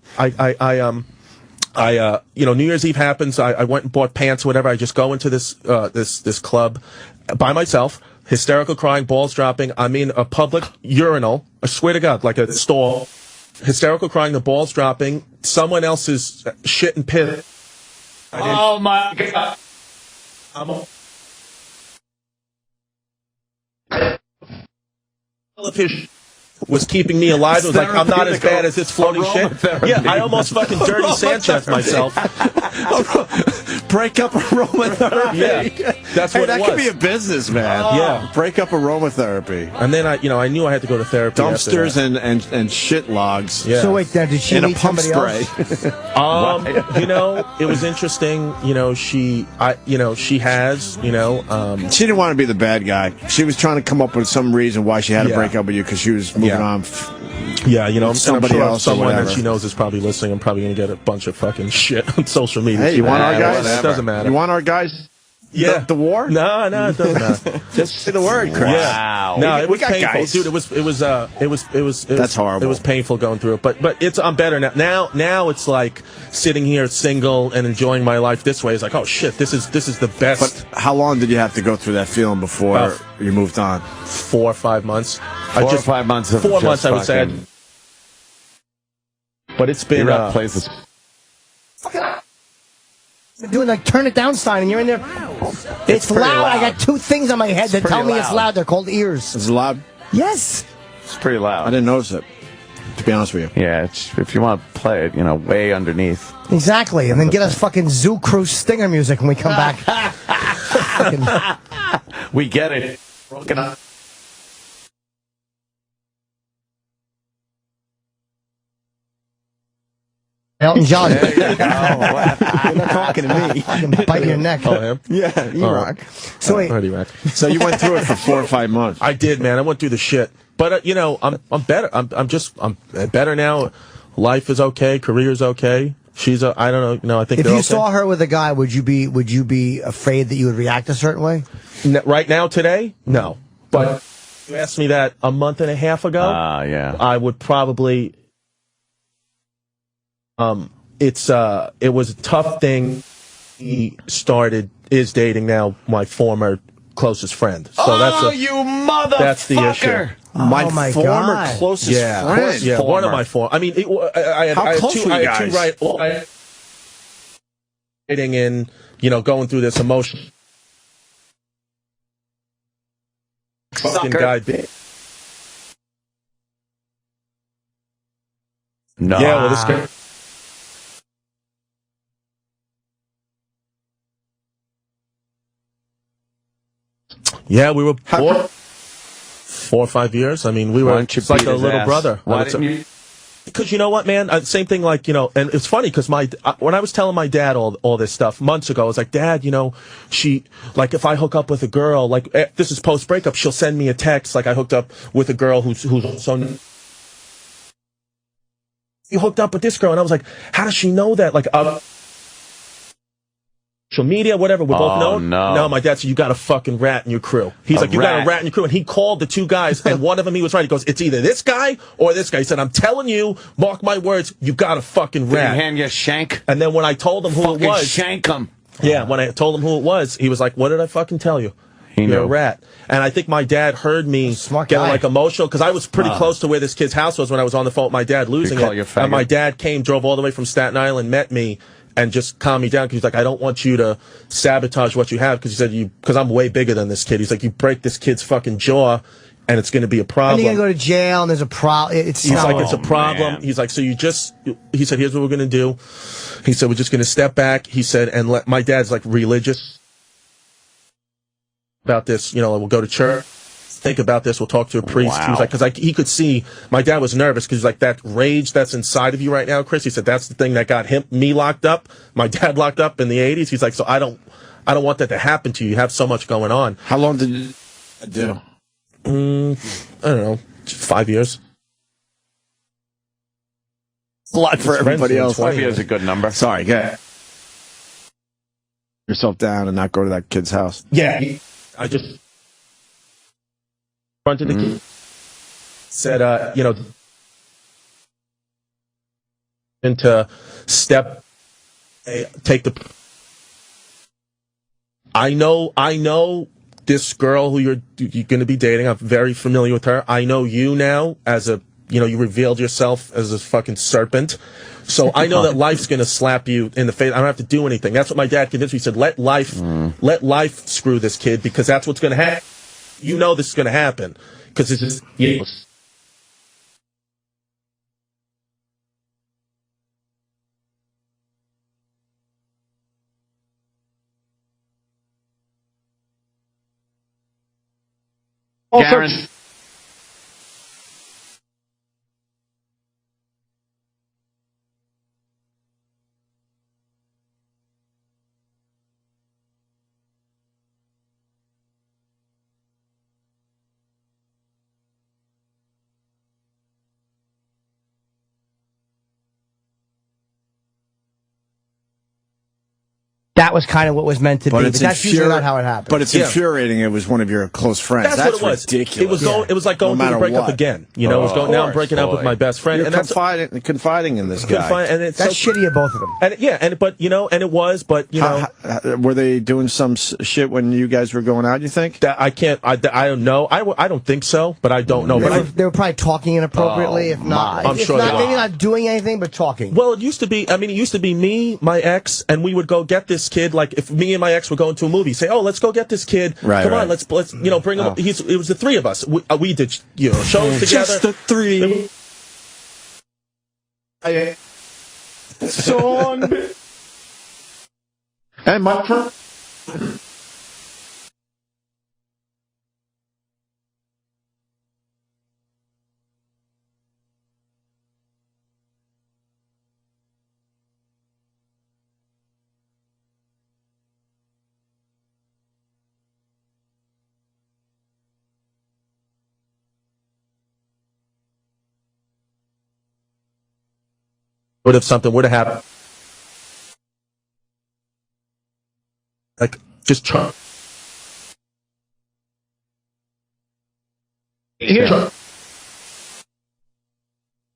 New Year's Eve happens. I went and bought pants, whatever. I just go into this club by myself. Hysterical crying, balls dropping. I'm in a public urinal. I swear to God, like a stall. Hysterical crying, the balls dropping. Someone else's shit and piss. Oh my God. Was keeping me alive. It was like, I'm not as bad as this floating shit. Yeah, I almost fucking Dirty Sanchez myself. breakup aromatherapy. Yeah, that's what that it was. could be a business, man. Yeah, breakup aromatherapy. And then I knew I had to go to therapy. Dumpsters and shit logs. Yeah. So wait, now did she in meet a pump somebody spray? else? It was interesting. She has. She didn't want to be the bad guy. She was trying to come up with some reason why she had to break up with you because she was moving on. Yeah, somebody I'm sure else. Someone or that whatever. she knows is probably listening. I'm probably going to get a bunch of fucking shit on social media. Hey, you want our guys? It doesn't matter. You want our guys? Yeah, the war? No, it doesn't matter. Just say the word, Chris. Yeah. No, it was painful, guys. dude. It was. That's horrible. It was painful going through it, but I'm better now. Now it's like sitting here single and enjoying my life this way. It's like, oh shit, this is the best. But how long did you have to go through that feeling before you moved on? 4 or 5 months. 4 or 5 months. 4 months, I would say. But it's been places. Doing like turn it down sign, and you're in there. It's loud. I got 2 things on my head that tell me it's loud. They're called ears. Is it loud? Yes. It's pretty loud. I didn't notice it, to be honest with you. Yeah, if you want to play it, way underneath. Exactly, and then get us fucking Zoo Cruise stinger music when we come back. We get it. Broken up. Elton John. There you go. You're not talking to me. I can bite your neck. Oh, him? Yeah, you rock. So wait. So you went through it for 4 or 5 months. I did, man. I went through the shit. But I'm better. I'm better now. Life is okay. Career's okay. I don't know. I think if they're you okay. saw her with a guy, would you be afraid that you would react a certain way? Right now, today, no. But if you asked me that a month and a half ago, yeah, I would probably. It was a tough thing. He is dating now my former closest friend. So you motherfucker! That's the issue. My former closest friend. Yeah, one of my former. I mean, I had two writing in, going through this emotion. Fucking guy. No. Yeah, well, this guy. Yeah, we were 4 or 5 years. I mean, we were it's like a little brother. Why didn't you? Because you know what, man? Same thing, and it's funny because when I was telling my dad all this stuff months ago, I was like, Dad, she, if I hook up with a girl, this is post breakup, she'll send me a text, I hooked up with a girl who's so. You hooked up with this girl, and I was like, how does she know that? Social media, whatever, we're both known. No, my dad said, you got a fucking rat in your crew. He's like, you got a rat in your crew. And he called the 2 guys, and one of them, he was right. He goes, it's either this guy or this guy. He said, I'm telling you, mark my words, you got a fucking rat. Did he hand you a shank? And then when I told him who it was. Shank him. Yeah, when I told him who it was, he was like, what did I fucking tell you? He You're knew. a rat. And I think my dad heard me getting emotional, because I was pretty close to where this kid's house was when I was on the phone with my dad losing call it. you a faggot? And my dad drove all the way from Staten Island, met me, and just calm me down, because he's like, I don't want you to sabotage what you have, because he said, because I'm way bigger than this kid. He's like, you break this kid's fucking jaw, and it's going to be a problem. And you're going to go to jail, and there's a problem. He's like, it's a problem. Man. He's like, so he said, here's what we're going to do. He said, we're just going to step back. He said, and my dad's religious about this. We'll go to church. Think about this. We'll talk to a priest. Wow. He was like, because he could see, my dad was nervous, because he's like, that rage that's inside of you right now, Chris. He said, that's the thing that got me locked up, my dad locked up in the 80s. He's like, so I don't want that to happen to you. You have so much going on. How long did you do? I don't know, 5 years. A lot for everybody else. 5 years is a good number. Sorry, get yourself down and not go to that kid's house. Yeah. I just fronted the kid. Said, into step, take the. I know this girl who you're going to be dating. I'm very familiar with her. I know you now as you revealed yourself as a fucking serpent. So I know that life's going to slap you in the face. I don't have to do anything. That's what my dad convinced me. He said, let life screw this kid, because that's what's going to happen. You know this is going to happen, because it's just, Karen. That was kind of what was meant to be, but that's usually not how it happens. But it's infuriating. It was one of your close friends. That's what it was. Ridiculous. It was like going through the breakup again. You know, it was going. Now I'm breaking up with my best friend, You're and that's confiding in this guy. And it's that's shitty of both of them. And but it was. But you know, were they doing some shit when you guys were going out? You think? I can't. I don't know. I don't think so, but I don't know. They were probably talking inappropriately. If not, I'm sure maybe not doing anything, but talking. Well, it used to be. I mean, it used to be me, my ex, and we would go get this kid. Like if me and my ex were going to a movie, say, "Oh, let's go get this kid. Come on, let's bring him up." It was the three of us. We did shows together. Just the three. Son. And my friend. What if something would have happened? Like, just try. It's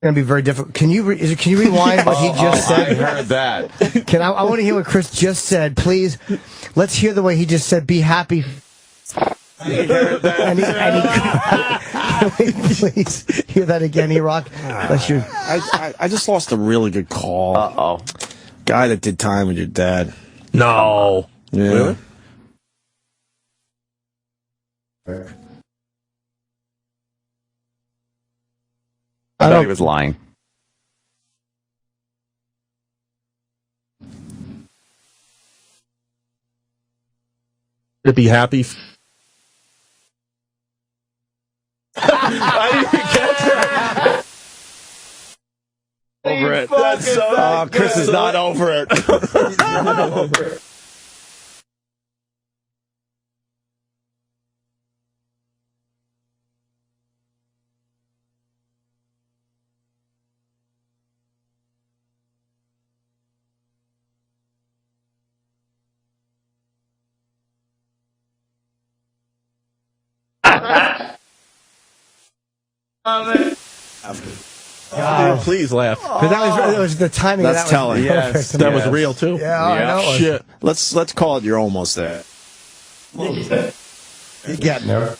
going to be very difficult. Can you rewind what he just said? I heard that. I want to hear what Chris just said, please. Let's hear the way he just said, "Be happy." Please hear that again, E-Rock. I just lost a really good call. Uh-oh. Guy that did time with your dad. No. Yeah. Really? I thought he was lying. To be happy. I didn't even catch that. Over it. That's so Chris is not over it. He's not over it. Please laugh. Because that was the timing. That's telling. Yes, that was real too. Yeah, I know. Shit. Let's call it. You're almost there. You're getting there.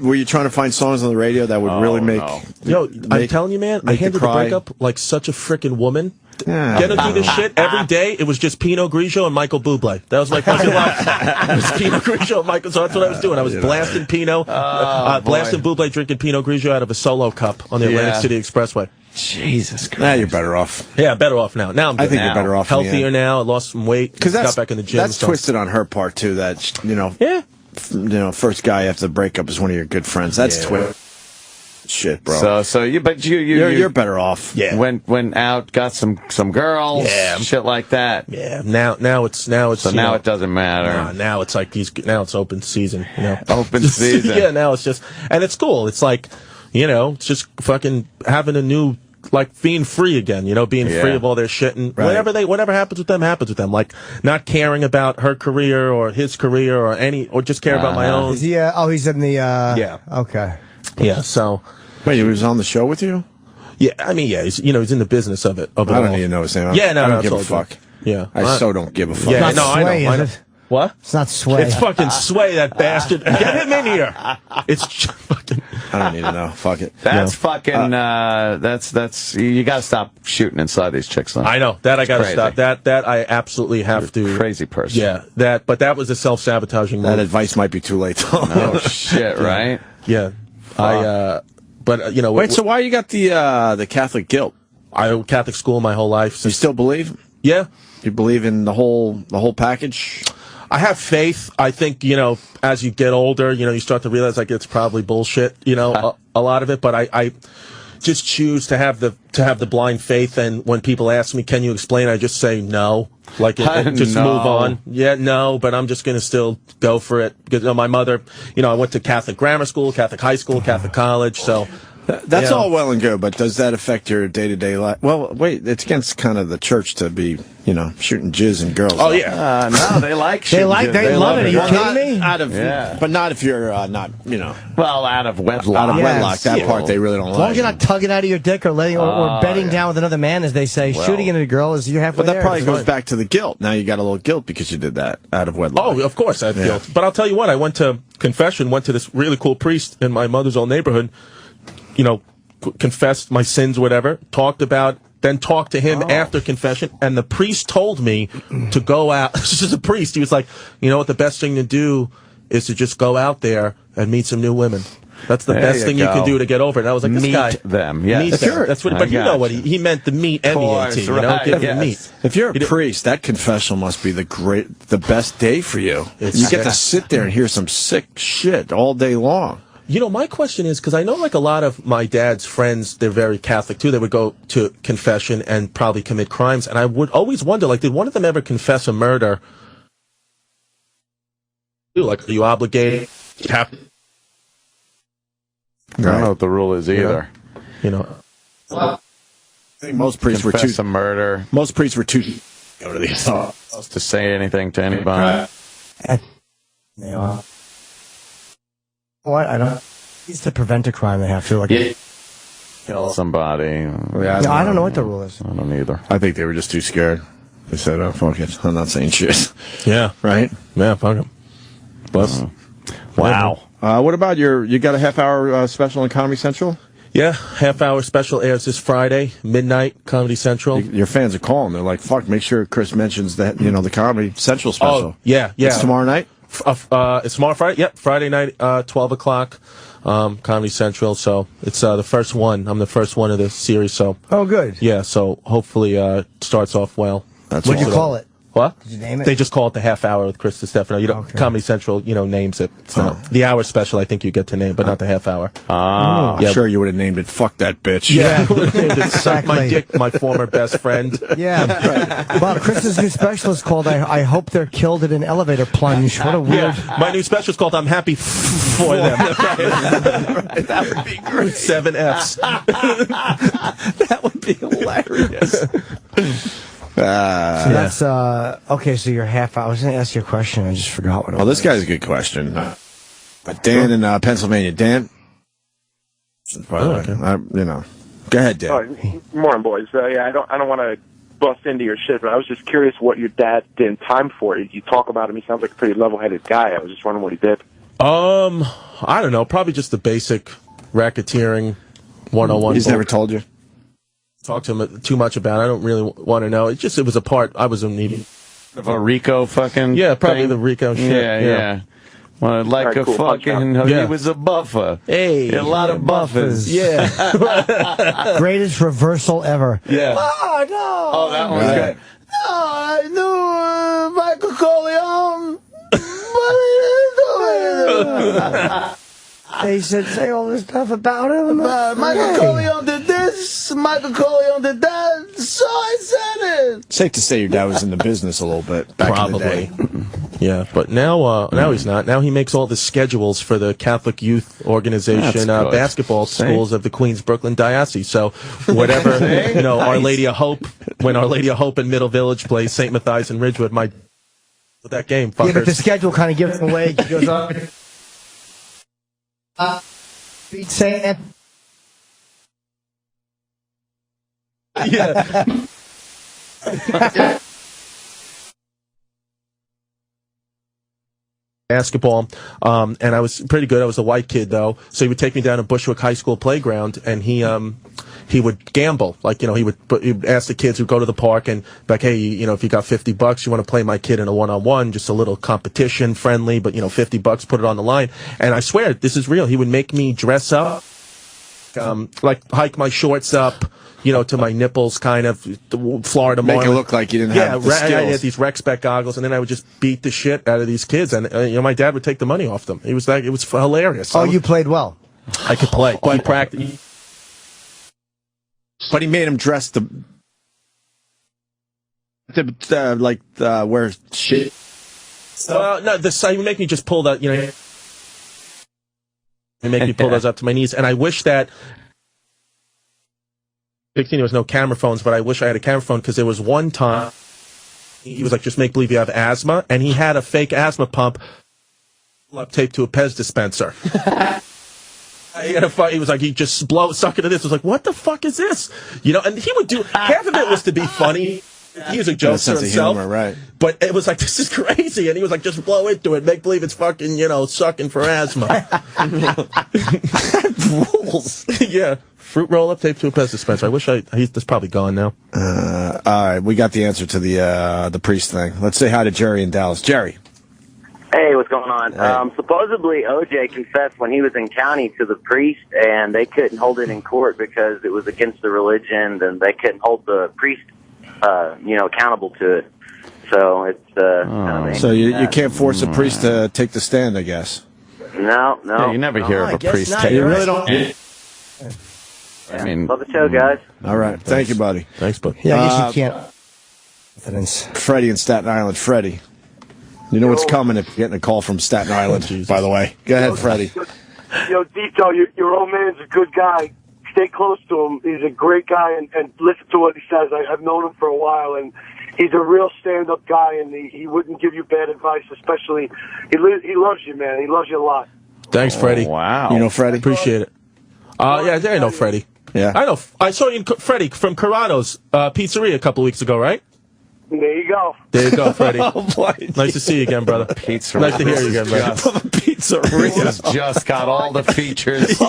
Were you trying to find songs on the radio that would really make? No. I'm telling you, man. I handled the breakup like such a freaking woman. Get to do this shit every day. It was just Pinot Grigio and Michael Bublé. That was my fucking life. It was Pinot Grigio and Michael. So that's what I was doing. I was blasting Pinot, blasting Bublé, drinking Pinot Grigio out of a solo cup on the Atlantic City Expressway. Jesus Christ. Now you're better off. Yeah, better off now. Now I'm good. I think you're better off. Healthier now. I lost some weight. Because got back in the gym. That's twisted on her part too. That first guy after the breakup is one of your good friends. That's twisted. Shit, bro. So you're better off. Yeah. Went out, got some girls, shit like that. Yeah. Now it's so now it doesn't matter. Now it's like now it's open season. Open season. Yeah. Now it's just, and it's cool. It's like, it's just fucking having a new, like being free again. Being free of all their shit, and whatever happens with them happens with them. Like not caring about her career or his career or just care about my own. Is he? He's in the. Yeah. Okay. Yeah. So. Wait, he was on the show with you? Yeah, I mean, he's in the business of it. I don't even know his name. Yeah, no, I don't give a fuck. Yeah, I so don't give a fuck. Yeah, it's not Sway, I know. is it? What? It's not Sway. It's fucking Sway, that bastard. Get him in here. It's fucking. I don't need to know. Fuck it. That's fucking. That's. You gotta stop shooting inside these chicks. Though. I know that. I gotta stop. That I absolutely have to. Crazy person. Yeah. But that was a self-sabotaging move. That advice might be too late. Oh shit! Right? Yeah. But wait. So why you got the Catholic guilt? I went Catholic school my whole life. You still believe? Yeah. You believe in the whole package? I have faith. I think, as you get older, you start to realize like it's probably bullshit, a lot of it, but I just choose to have the blind faith, and when people ask me, can you explain, I just say no. Like, just No. move on. Yeah, no, but I'm just going to still go for it. Because my mother, I went to Catholic grammar school, Catholic high school, Catholic college, so... That's all well and good, but does that affect your day-to-day life? Well, wait, it's against kind of the church to be, shooting jizz and girls. Oh, yeah. No, they like shooting jizz. They love it. Are you Well, kidding me? But not if you're not, Well, out of wedlock. Out of wedlock, Yes. that part they really don't As long like. as you're not tugging out of your dick or letting or bedding down with another man, as they say, shooting into a girl is you're halfway But that there. probably It's goes fine. back to the guilt. Now you got a little guilt because you did that out of wedlock. Oh, of course I have guilt. But I'll tell you what, I went to confession, went to this really cool priest in my mother's old neighborhood, confessed my sins, whatever, talked to him after confession, and the priest told me to go out. This is a priest. He was like, what the best thing to do is to just go out there and meet some new women. That's the best thing you can do to get over it. And I was like, this Meet guy. them, yes. Meet them. That's what, but you know what he meant the meet, M-E-A-T, right, give them the yes. meet. If you're a priest, that confessional must be the best day for you. You get to sit there and hear some sick shit all day long. My question is, because I know like a lot of my dad's friends, they're very Catholic too, they would go to confession and probably commit crimes, and I would always wonder, like, did one of them ever confess a murder? Like, are you obligated? I don't know what the rule is either. I think most priests were too... a murder. Most priests were too... Go to the assault. To say anything to anybody. What? I don't... It's to prevent a crime, they have to. Like, Kill somebody. I don't know what the rule is. I don't either. I think they were just too scared. They said, oh, fuck it. I'm not saying shit. Yeah. Right? Yeah, fuck him. But, wow. What about you got a half-hour special on Comedy Central? Yeah, half-hour special airs this Friday, midnight, Comedy Central. Your fans are calling. They're like, fuck, make sure Chris mentions that, the Comedy Central special. Oh, yeah. It's tomorrow night? It's tomorrow Friday. Yep, Friday night, 12 o'clock, Comedy Central. So it's the first one. I'm the first one of the series. So good. Yeah. So hopefully, it starts off well. What'd you call it? What? Did you name it? They just call it the half hour with Chris Stefano. Comedy Central, names it. It's not the hour special. I think you get to name, but not the half hour. I'm sure you would have named it "Fuck That Bitch." Yeah, named it "Suck My Dick," my former best friend. Yeah. Well, Chris's new special is called I Hope They're Killed in an Elevator Plunge. What a weird... My new special is called I'm Happy for Them. That would be great. 7 Fs. That would be hilarious. So that's okay. So you're half. I was going to ask you a question. I just forgot what it was. Well, this guy's a good question. But Dan in Pennsylvania, Dan. By the way, go ahead, Dan. Morning, boys. I don't want to bust into your shit, but I was just curious what your dad did in time for. You talk about him. He sounds like a pretty level-headed guy. I was just wondering what he did. I don't know. Probably just the basic racketeering 101. He's never told you? Talk to him too much about it. I don't really want to know. It was a part. I was needing. A Rico fucking probably thing? the Rico shit. Yeah. Well, like right, cool. he was a buffer. Hey. A lot of buffers. Yeah. Greatest reversal ever. Yeah. Oh, no. Oh, that was good. No, I knew Michael Corleone. They said say all this stuff about him. Michael Corleone did this, Michael Corleone did that, so I said it. Safe to say your dad was in the business a little bit back in the day. Yeah, but now he's not. Now he makes all the schedules for the Catholic Youth Organization basketball schools of the Queens Brooklyn Diocese. So whatever, Our Lady of Hope, when Our Lady of Hope in Middle Village plays St. Matthias and Ridgewood, that game, fuckers. Yeah, but the schedule kind of gives him away. He goes on. Beat Saint. Yeah. Basketball, and I was pretty good. I was a white kid though, so he would take me down to Bushwick High School playground, and he would gamble. Like, he would ask the kids who go to the park and like, hey, if you got $50, you want to play my kid in a 1-on-1, just a little competition, friendly, but $50, put it on the line. And I swear, this is real. He would make me dress up hike my shorts up, to my nipples, kind of, the Florida Make Marlin. it look like you didn't have the skills. I had these rec spec goggles, and then I would just beat the shit out of these kids, and my dad would take the money off them. It was hilarious. Oh, you played well. I could play. Quite practice. But he made him dress wear shit. Well, no, you make me just pull that, you make me pull those up to my knees, and I wish that 16, there was no camera phones, but I wish I had a camera phone, because there was one time he was like, just make believe you have asthma, and he had a fake asthma pump taped to a Pez dispenser. He was like, he just suck into this. I was like, what the fuck is this? And he would do, half of it was to be funny. He was a jokester himself, humor, right? But it was like, this is crazy, and he was like, just blow into it, make believe it's fucking, sucking for asthma. Rules. Yeah, fruit roll up taped to a Pez dispenser. I wish that's probably gone now. All right, we got the answer to the priest thing. Let's say hi to Jerry in Dallas. Jerry. Hey, what's going on? Hey. Supposedly, OJ confessed when he was in county to the priest, and they couldn't hold it in court because it was against the religion, and they couldn't hold the priest, accountable to it. So it's so you can't force a priest to take the stand, I guess. No. Yeah, you never hear of a priest taking. You really don't. I mean, love the show, guys. All right, thank you, buddy. Thanks, buddy. Yeah, I guess you can't. Freddie in Staten Island. Freddie. You know what's coming if you're getting a call from Staten Island, by the way. Go ahead, Freddie. Dito, your old man's a good guy. Stay close to him. He's a great guy, and listen to what he says. I've known him for a while, and he's a real stand-up guy, and he wouldn't give you bad advice, especially, he loves you, man. He loves you a lot. Thanks, Freddie. Wow. You know Freddie? Appreciate it. Yeah, I know Freddie. Yeah. I know. I saw you, Freddie, from Corrado's Pizzeria a couple weeks ago, right? There you go. There you go, Freddie. Oh, boy. Nice to see you again, brother. Pizzeria. Nice to hear you again, brother. Pizzeria. Just got all the features.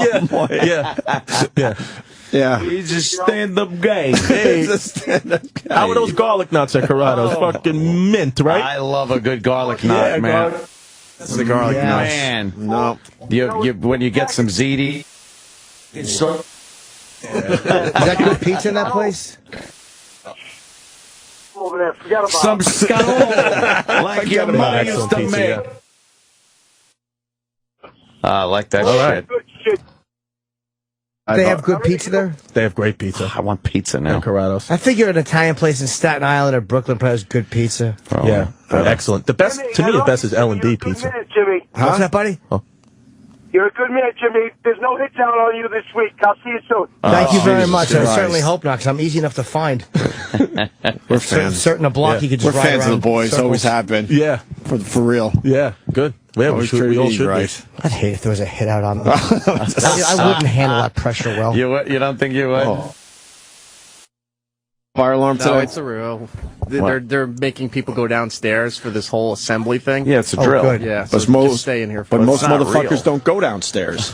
Yeah. He's a stand-up guy. Hey, He's a stand-up guy. how are those garlic nuts at Corrado's? Fucking mint, right? I love a good garlic nut, man. That's the garlic nuts. Man. No. You when you get some ziti. Is that good pizza in that place? Over there, forget about Some it. scuttle like your mother used Excellent to pizza, make. yeah. I like that All shit. right. Good shit. They have good pizza there? They have great pizza. I want pizza now. At Corrado's. I figure an Italian place in Staten Island or Brooklyn probably has good pizza. Oh, Yeah, excellent. The best, to me, the best is L&D pizza. Jimmy. What's that, buddy? You're a good man, Jimmy. There's no hits out on you this week. I'll see you soon. Thank you very Jesus much. Christ. I certainly hope not, because I'm easy enough to find. We're fans. Certain a block you could just We're ride fans of the around boys. circles. Always have been. Yeah. For real. Yeah, good. Yeah, Always we all should right. I'd hate if there was a hit out on me. I wouldn't handle that pressure well. You don't think you would? Oh. Fire alarm today? No, it's a real. They're making people go downstairs for this whole assembly thing. Yeah, it's a drill. Good. Yeah, But so most- just stay in here. But most not motherfuckers real. don't go downstairs.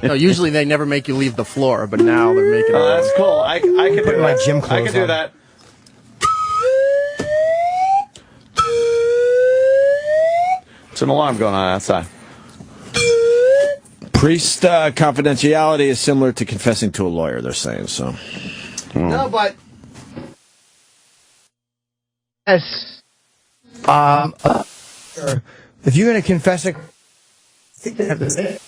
No, usually they never make you leave the floor, but now they're making. Oh, that's cool. I can Put do my that. gym I clothes can do on. that. It's an alarm going on outside. Priest confidentiality is similar to confessing to a lawyer, they're saying, so. No, but yes. If you're going to confess it, I think they have to say it.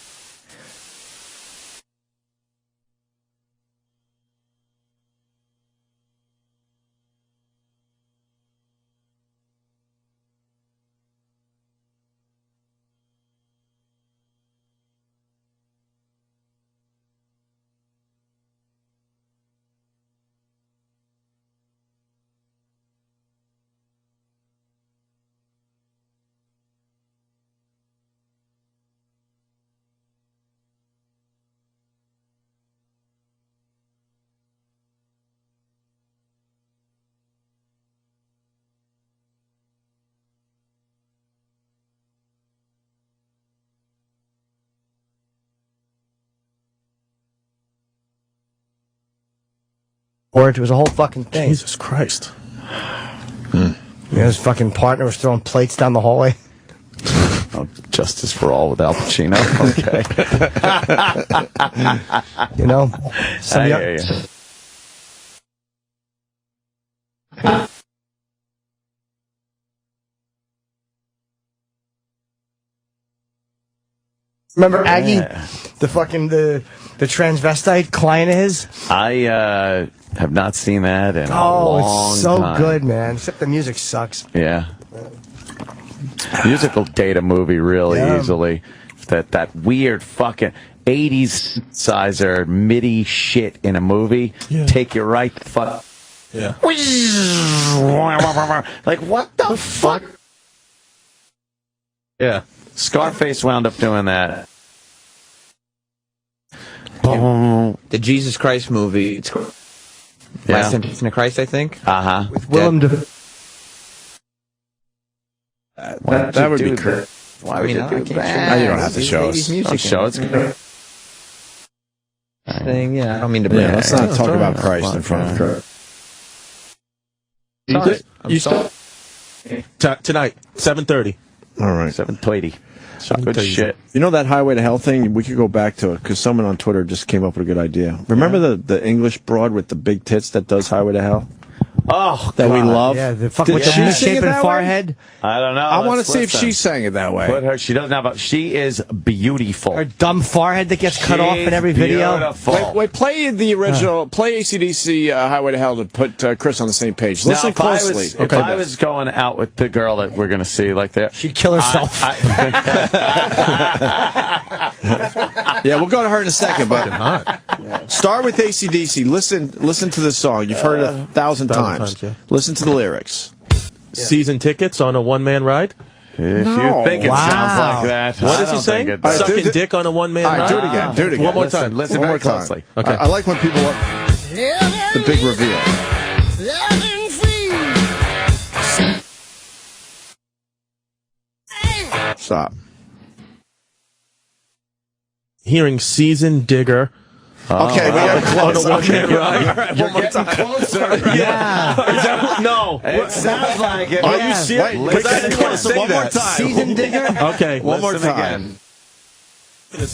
Or it was a whole fucking thing. Jesus Christ. His fucking partner was throwing plates down the hallway. Oh, Justice for All with Al Pacino. Okay. You know, some Remember Aggie, the transvestite client of his? I have not seen that in a long it's so time. good, man. Except the music sucks. Yeah. Musical data movie really easily. That weird fucking 80s sizer MIDI shit in a movie. Yeah. Take you right the fuck. Yeah. Like, what the fuck? Yeah. Scarface wound up doing that. The Jesus Christ movie. It's Last Temptation of Christ, I think. With Willem Dafoe. That would be cool. Why would you do that? You don't have to show us. I'll show it's good. Yeah, I don't mean to. Yeah, let's not talk about Christ in front of Christ. Tonight, 7:30. All right. 7:20. Good shit. You know that Highway to Hell thing? We could go back to it because someone on Twitter just came up with a good idea. Remember the English broad with the big tits that does Highway to Hell? Oh, that we love. Yeah, the fuck with the misshapen forehead. I don't know. I want to see if she sang it that way. Put her. She doesn't have. She is beautiful. Her dumb forehead that gets cut off in every video. Beautiful. Wait, play the original. Play AC/DC Highway to Hell to put Chris on the same page. Listen now, closely. If I was going out with the girl that we're going to see, like that, she'd kill herself. Yeah, we'll go to her in a second, but start with AC/DC. Listen to the song. You've heard it 1,000 times. Yeah. Listen to the lyrics. Season tickets on a one-man ride? If you think it sounds like that. What does he say? Sucking dick on a one-man ride? Do it again. Do it again. One more time. Listen very closely. Okay. I like when people the big reveal. Stop. Hearing Season Digger. Okay, we got close. On a one-man ride. All right, You're getting closer. No. It sounds like it. Are you serious? Wait, I didn't want to say one more that. time. Season Digger? Okay. One more Listen time. again.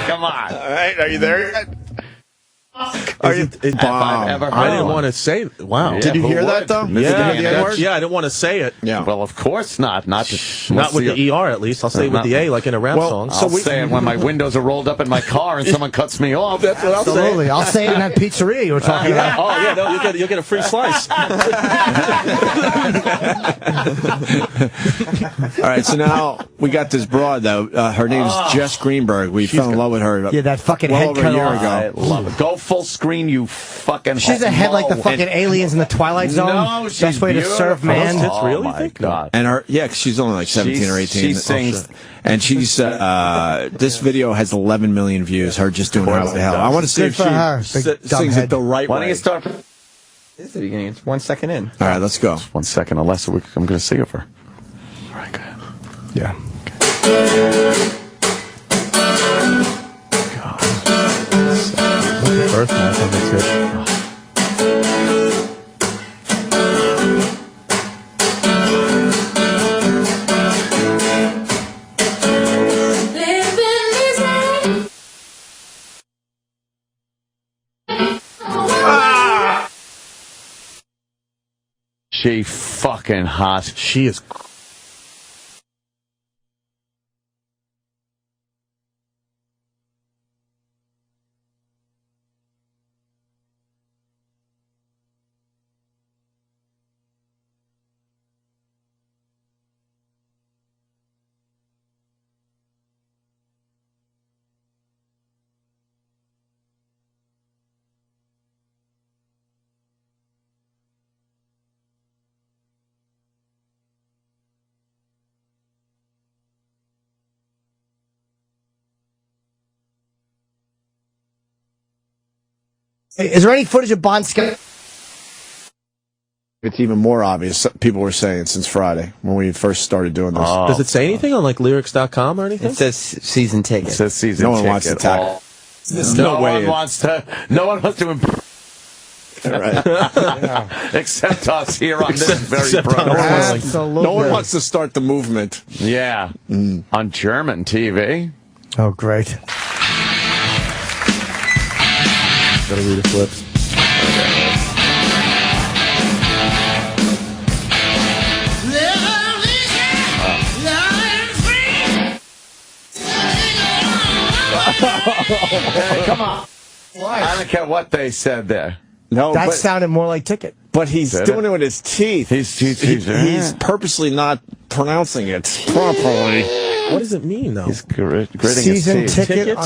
Come on. All right, are you there yet? I didn't want to say it. Wow. Did you hear that, though? Yeah, I didn't want to say it. Yeah. Well, of course not. Not with the ER, at least. I'll say it with the A, like in a rap song. I'll say it when my windows are rolled up in my car and someone cuts me off. That's what I'll say. Absolutely. I'll say it in that pizzeria you were talking about. Oh, yeah, no, you'll get a free slice. All right, so now we got this broad, though. Her name's Jess Greenberg. We fell in love with her. Yeah, that fucking well head over cut a year off. ago. I love it. Go full screen, you fucking. She's a head like the fucking aliens in the Twilight Zone. No, she's best way to serve man. Oh, really? my God. And her, yeah, 'cause she's only like 17 or 18. She sings. And she's, this video has 11 million views, her just doing Highway to Hell. I want to see Good if for she her. Big dumb sings head. it the right Why way. don't you start? This is the beginning. It's 1 second in. All right, let's go. 1 second, unless I'm going to sing it for her. All right, go ahead. Yeah. Birth month on this hit. She fucking hot. She is. Is there any footage of Bon Scott? It's even more obvious, people were saying, since Friday, when we first started doing this. Does it say anything on like lyrics.com or anything? It says season ticket. It says season No one ticket. wants to tackle. No one wants to improve. Right. Except us here on this very program. Absolutely. No one wants to start the movement. Yeah. On German TV. Oh, great. Gotta read the flips. Hey, come on. I don't care what they said there. No, that sounded more like Ticket. But he's doing it with his teeth. He's purposely not pronouncing it properly. What does it mean, though? He's gritting Season his teeth. ticket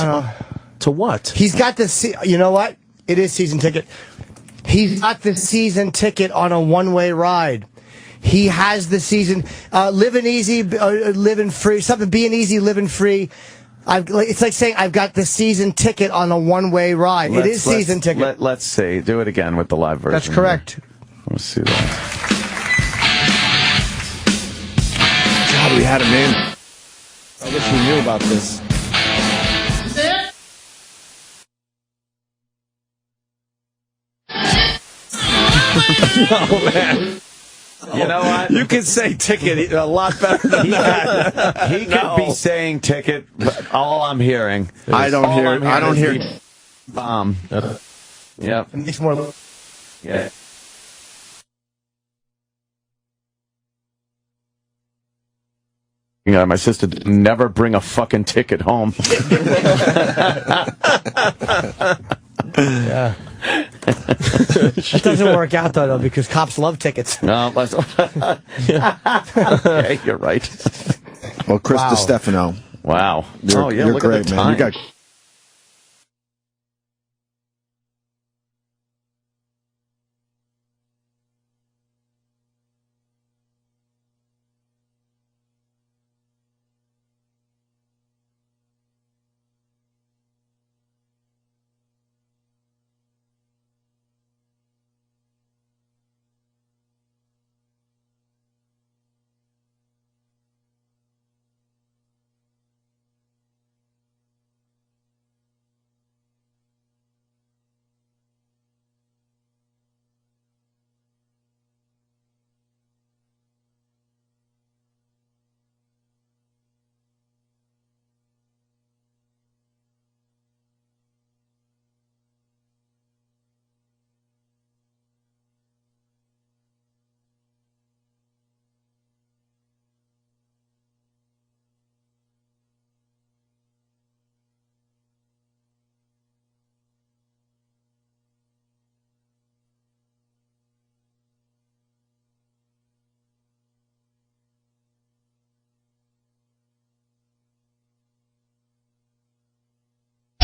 to what? He's got the. You know what? It is season ticket. He's got the season ticket on a one-way ride. He has the season living easy, living free. Something being easy, living free. It's like saying I've got the season ticket on a one-way ride. It is season ticket. Let's see. Do it again with the live version. That's correct. Let's see that. God, we had him in. I wish we knew about this. No, man. You know what? You can say ticket a lot better than that. He could be saying ticket, but all I'm hearing. I don't hear. Bomb. Yep. It's more. Yeah. My sister never bring a fucking ticket home. Yeah. That doesn't work out though, because cops love tickets. No, okay, you're right. Well, Chris Stefano. Wow. You're look great, at the man. time. You got.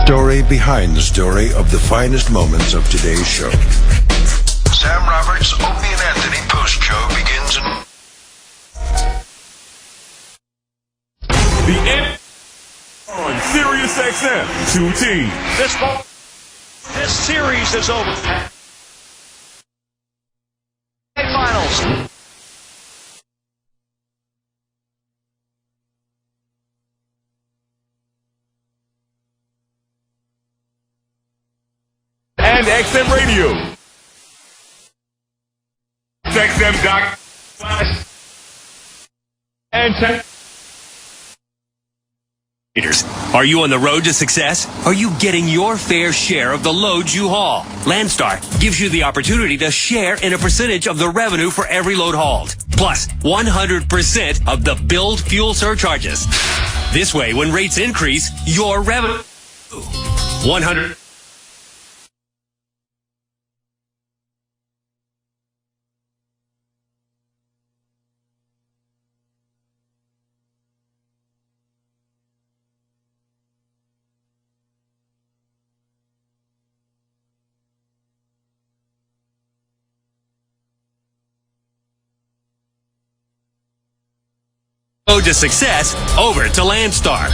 Story behind the story of the finest moments of today's show. Sam Roberts' Opie and Anthony post-show begins in... The end on Sirius XM 2T. This series is over. Finals. And XM Radio. XM. And Are you on the road to success? Are you getting your fair share of the loads you haul? Landstar gives you the opportunity to share in a percentage of the revenue for every load hauled, plus 100% of the billed fuel surcharges. This way, when rates increase, your revenue 100. Road to success over to Landstar.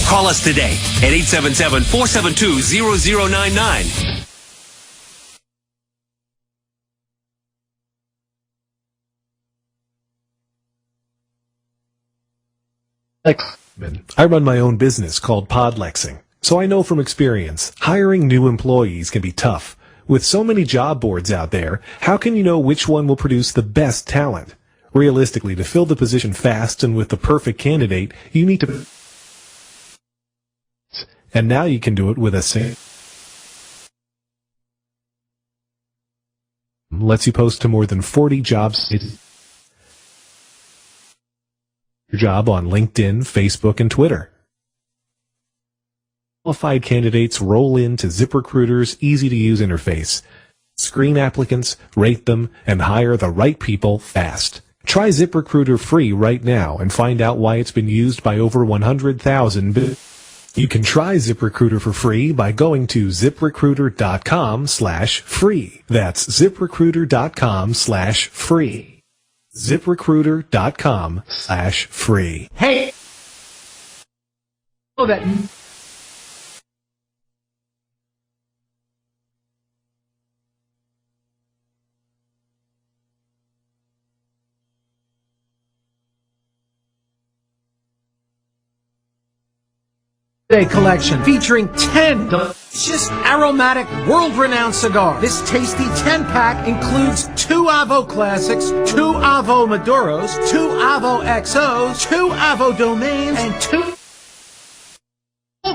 Call us today at 877-472-0099. I run my own business called Podlexing, so I know from experience hiring new employees can be tough. With so many job boards out there, how can you know which one will produce the best talent? Realistically, to fill the position fast and with the perfect candidate, you need to... And now you can do it with a lets you post to more than 40 jobs. Your job on LinkedIn, Facebook, and Twitter. Qualified candidates roll into ZipRecruiter's easy-to-use interface. Screen applicants, rate them, and hire the right people fast. Try ZipRecruiter free right now and find out why it's been used by over 100,000. You can try ZipRecruiter for free by going to ZipRecruiter.com/free. That's ZipRecruiter.com/free. ZipRecruiter.com/free. Hey! Oh, that... Day collection featuring 10 delicious aromatic world-renowned cigars. This tasty 10-pack includes 2 Avo Classics, 2 Avo Maduros, 2 Avo XOs, 2 Avo Domains, and 2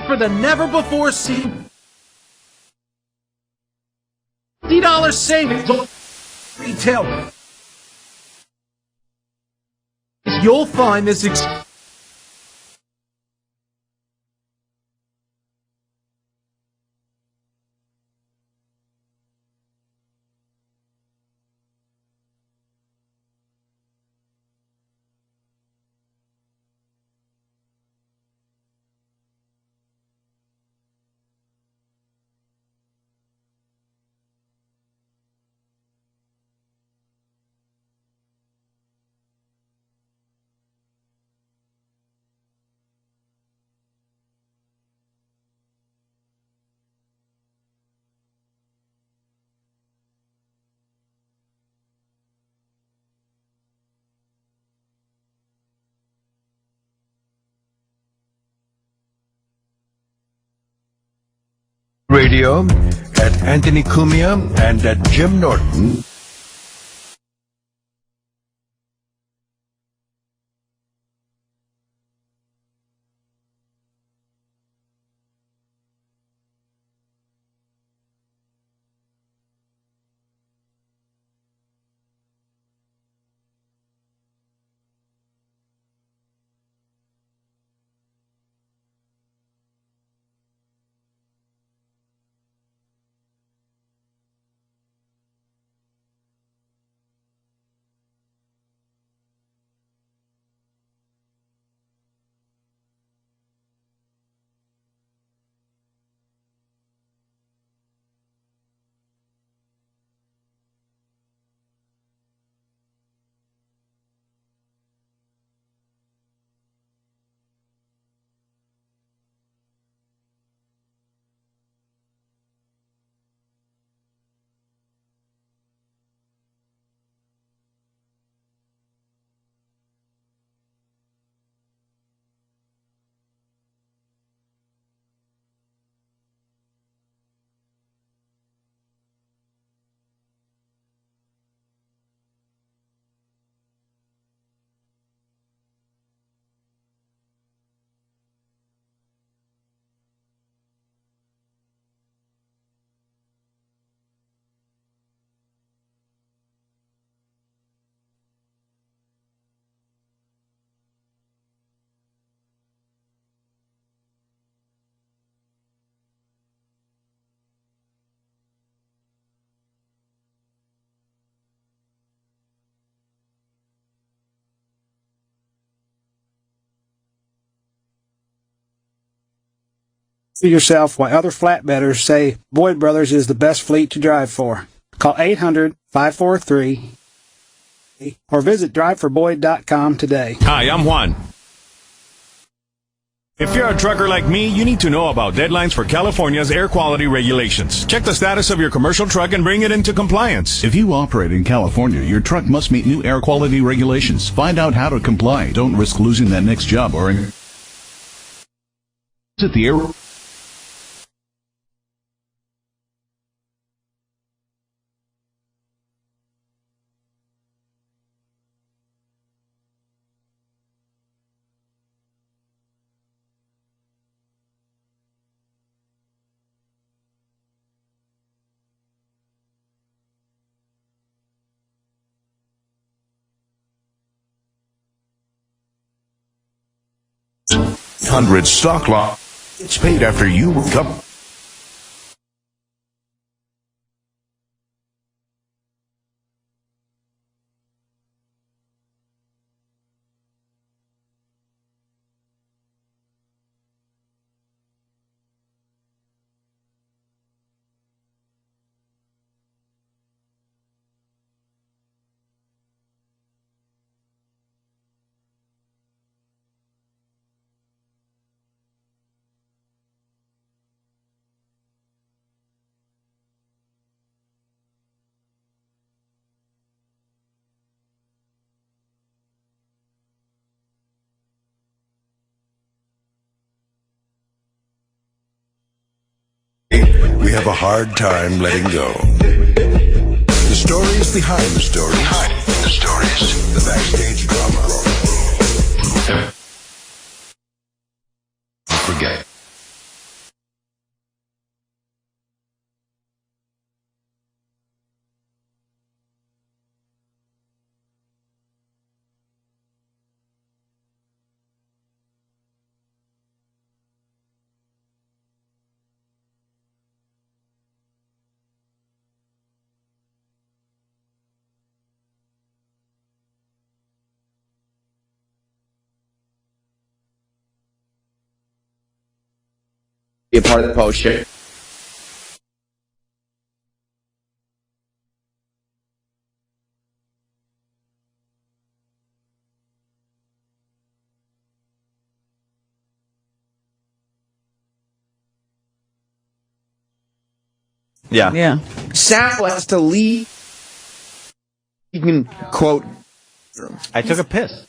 for the never-before-seen $50 savings retail. You'll find this Radio at Anthony Cumia and at Jim Norton. yourself why other flatbedders say Boyd Brothers is the best fleet to drive for. Call 800-543 or visit driveforboyd.com today. Hi, I'm Juan. If you're a trucker like me, you need to know about deadlines for California's air quality regulations. Check the status of your commercial truck and bring it into compliance. If you operate in California, your truck must meet new air quality regulations. Find out how to comply. Don't risk losing that next job or visit the air 100 stock lot. It's paid after you come. We have a hard time letting go. The stories behind the stories. The backstage drama. Forget. Be a part of the post shit. Yeah. Sal has to leave. You can quote. I took a piss.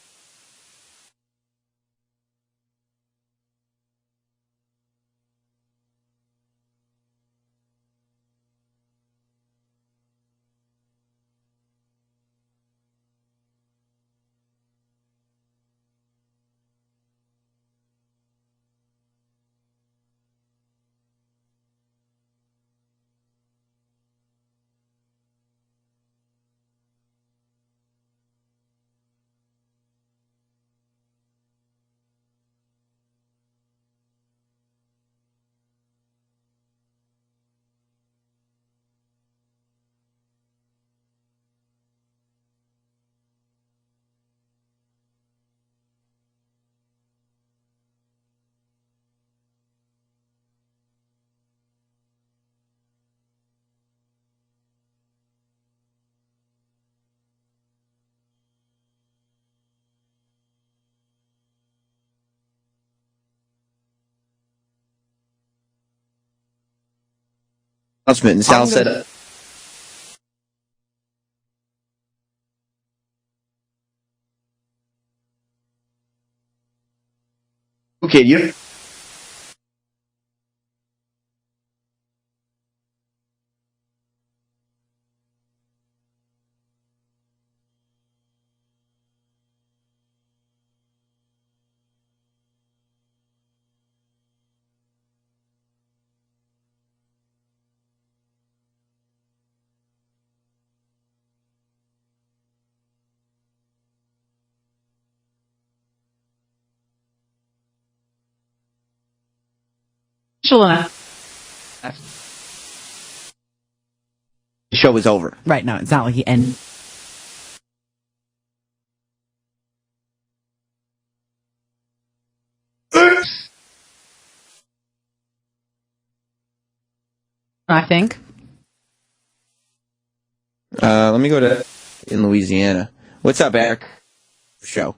Announcement, and Sal said, okay, you. The show is over. Right, no, it's not like he ended. I think. Let me go to in Louisiana. What's up, Eric? Show.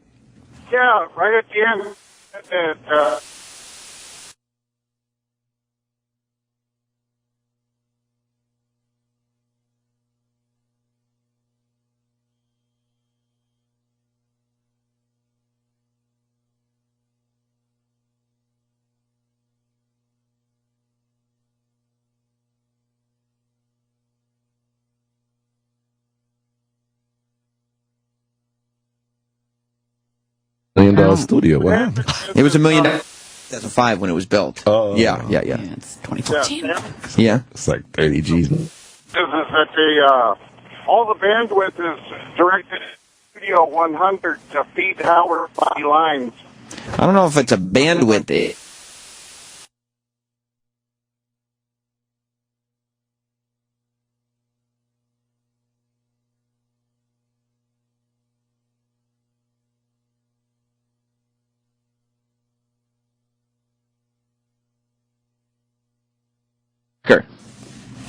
Yeah, right at the end. $1 million studio. Wow. It was $1 million. 2005 when it was built. Oh. Yeah. It's 2014. Yeah. It's like 30 G's. This is that all the bandwidth is directed to Studio 100 to feed our body lines. I don't know if it's a bandwidth.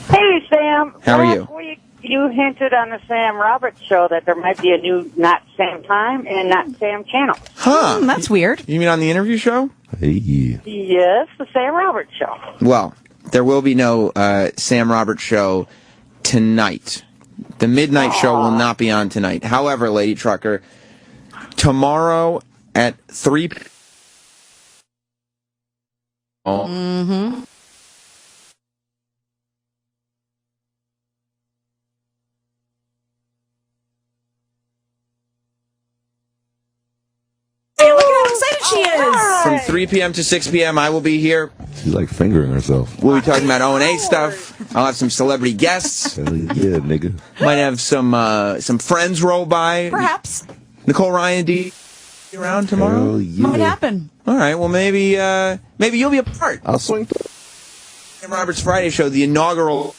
Hey, Sam. How are you? Last week you hinted on the Sam Roberts show that there might be a new Not Sam Time and Not Sam channel. Huh? That's weird. You mean on the interview show? Hey. Yes, the Sam Roberts show. Well, there will be no Sam Roberts show tonight. The midnight show will not be on tonight. However, Lady Trucker, tomorrow at 3 p.m. Mm-hmm. Hey, look at how excited she is. From 3 p.m. to 6 p.m., I will be here. She's like fingering herself. We'll be talking about O&A stuff. I'll have some celebrity guests. Hell yeah, nigga. Might have some friends roll by. Perhaps. Nicole Ryan D. around tomorrow? Hell yeah. Might happen. All right, well, maybe you'll be a part. I'll swing through. Sam Roberts Friday Show, the inaugural.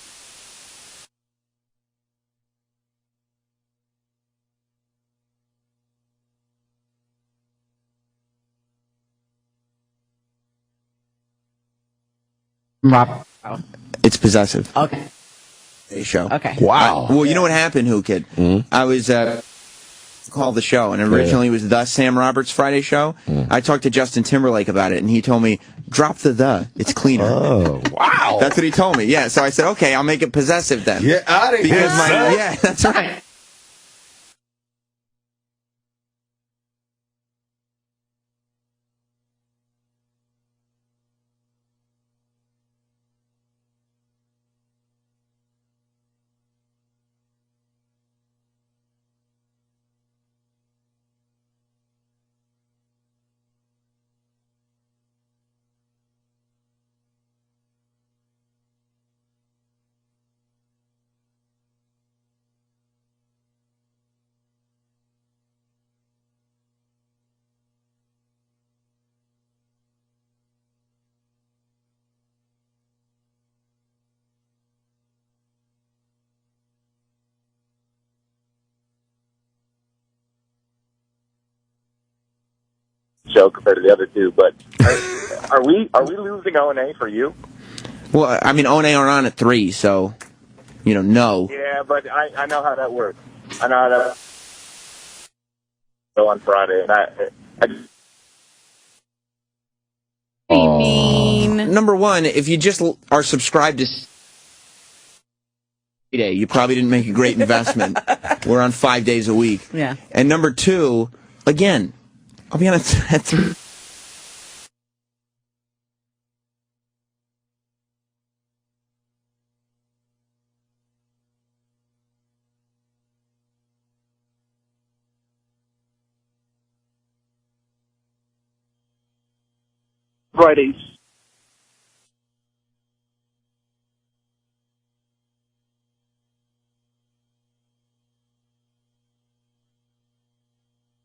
It's possessive. Okay. Show. Okay. Wow. Well, you know what happened, Who Kid? I was called the show, and originally it was the Sam Roberts Friday Show. I talked to Justin Timberlake about it, and he told me, drop the. It's cleaner. Oh, wow. That's what he told me. Yeah, so I said, okay, I'll make it possessive then. Get out of here. Yeah, that's right. Show compared to the other two, but are we losing O&A for you? Well, I mean, O&A are on at 3, so, no. Yeah, but I know how that works. I know how that go on Friday, and I mean? Number one, if you just are subscribed to Friday, you probably didn't make a great investment. We're on 5 days a week. Yeah. And number two, again, I'll be on at 3. Fridays.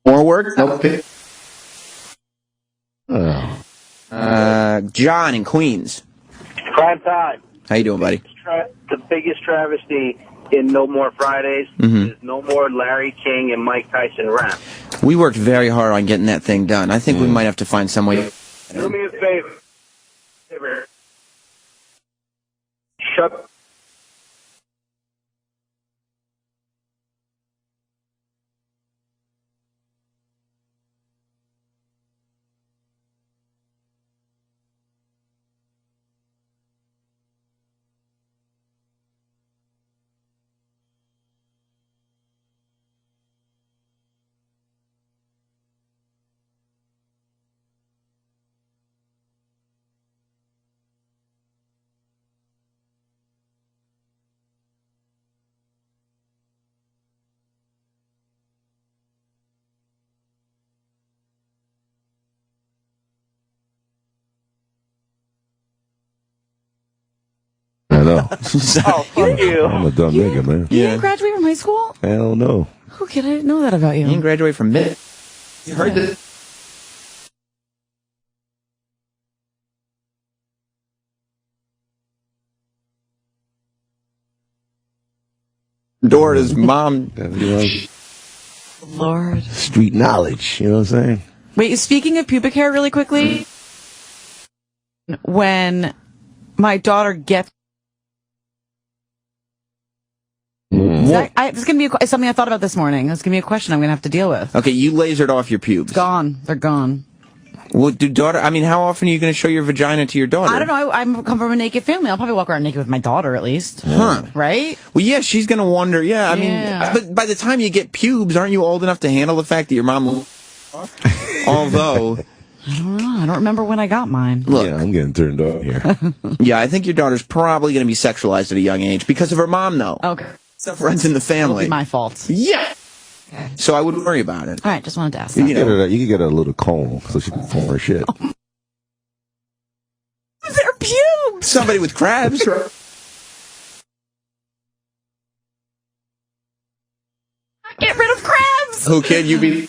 More work? Nope. John in Queens. Prime time. How you doing, buddy? The biggest travesty in No More Fridays is no more Larry King and Mike Tyson rap. We worked very hard on getting that thing done. I think we might have to find some way. Do me a favor. Shut. I know. Oh, fuck you. I'm a dumb nigga, man. You didn't graduate from high school? Hell no. Who kid? I didn't know that about you. You didn't graduate from mid. You heard this? door to his mom. Lord. Street knowledge, you know what I'm saying? Wait, speaking of pubic hair really quickly, when my daughter gets... This is going to be something I thought about this morning. It's going to be a question I'm going to have to deal with. Okay, you lasered off your pubes. Gone. They're gone. Well, how often are you going to show your vagina to your daughter? I don't know. I come from a naked family. I'll probably walk around naked with my daughter at least. Huh. Right? Well, yeah, she's going to wonder. Yeah, I mean, but by the time you get pubes, aren't you old enough to handle the fact that your mom... Although... I don't know. I don't remember when I got mine. Look, yeah, I'm getting turned on here. Yeah, I think your daughter's probably going to be sexualized at a young age because of her mom, though. Okay. Stuff runs in the family. It'll be my fault. Yeah. So I wouldn't worry about it. All right, just wanted to ask. You can get her a little comb so she can comb her shit. They're pubes! Somebody with crabs, right? Get rid of crabs! Who can you be?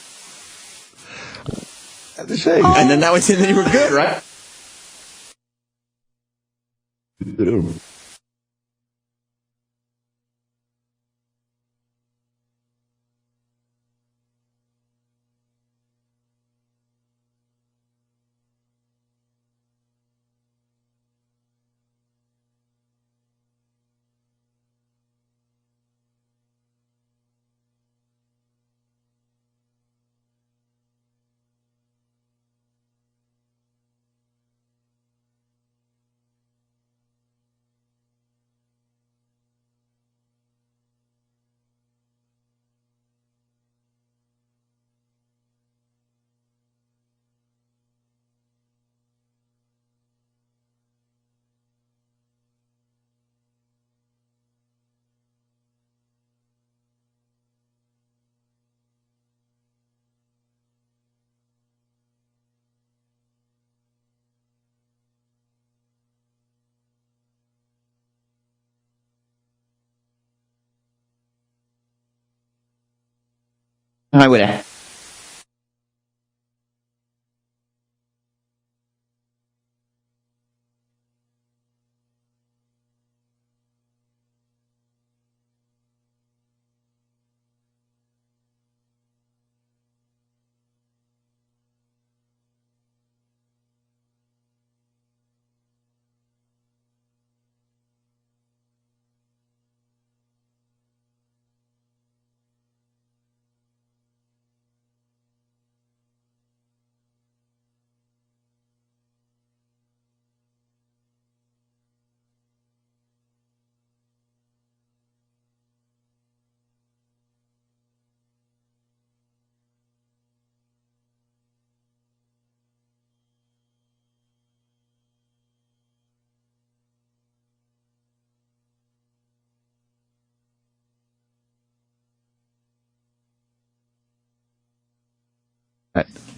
At the shade. And then that was it, then you were good, right? I would have.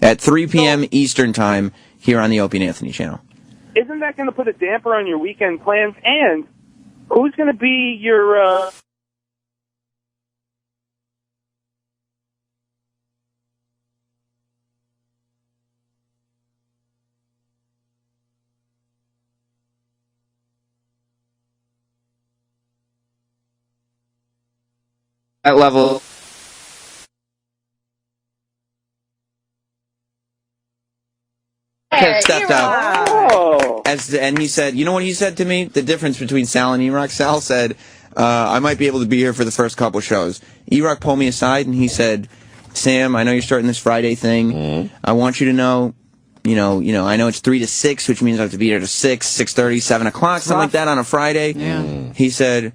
At 3 p.m. Eastern Time here on the Opie and Anthony channel. Isn't that going to put a damper on your weekend plans? And who's going to be your... At level... stepped up. Oh. And he said, you know what he said to me? The difference between Sal and E-Rock. Sal said, I might be able to be here for the first couple shows. E-Rock pulled me aside and he said, Sam, I know you're starting this Friday thing. Mm-hmm. I want you to know, I know it's 3 to 6, which means I have to be here to 6, 6:30, 7 o'clock, something like that on a Friday. Yeah. He said,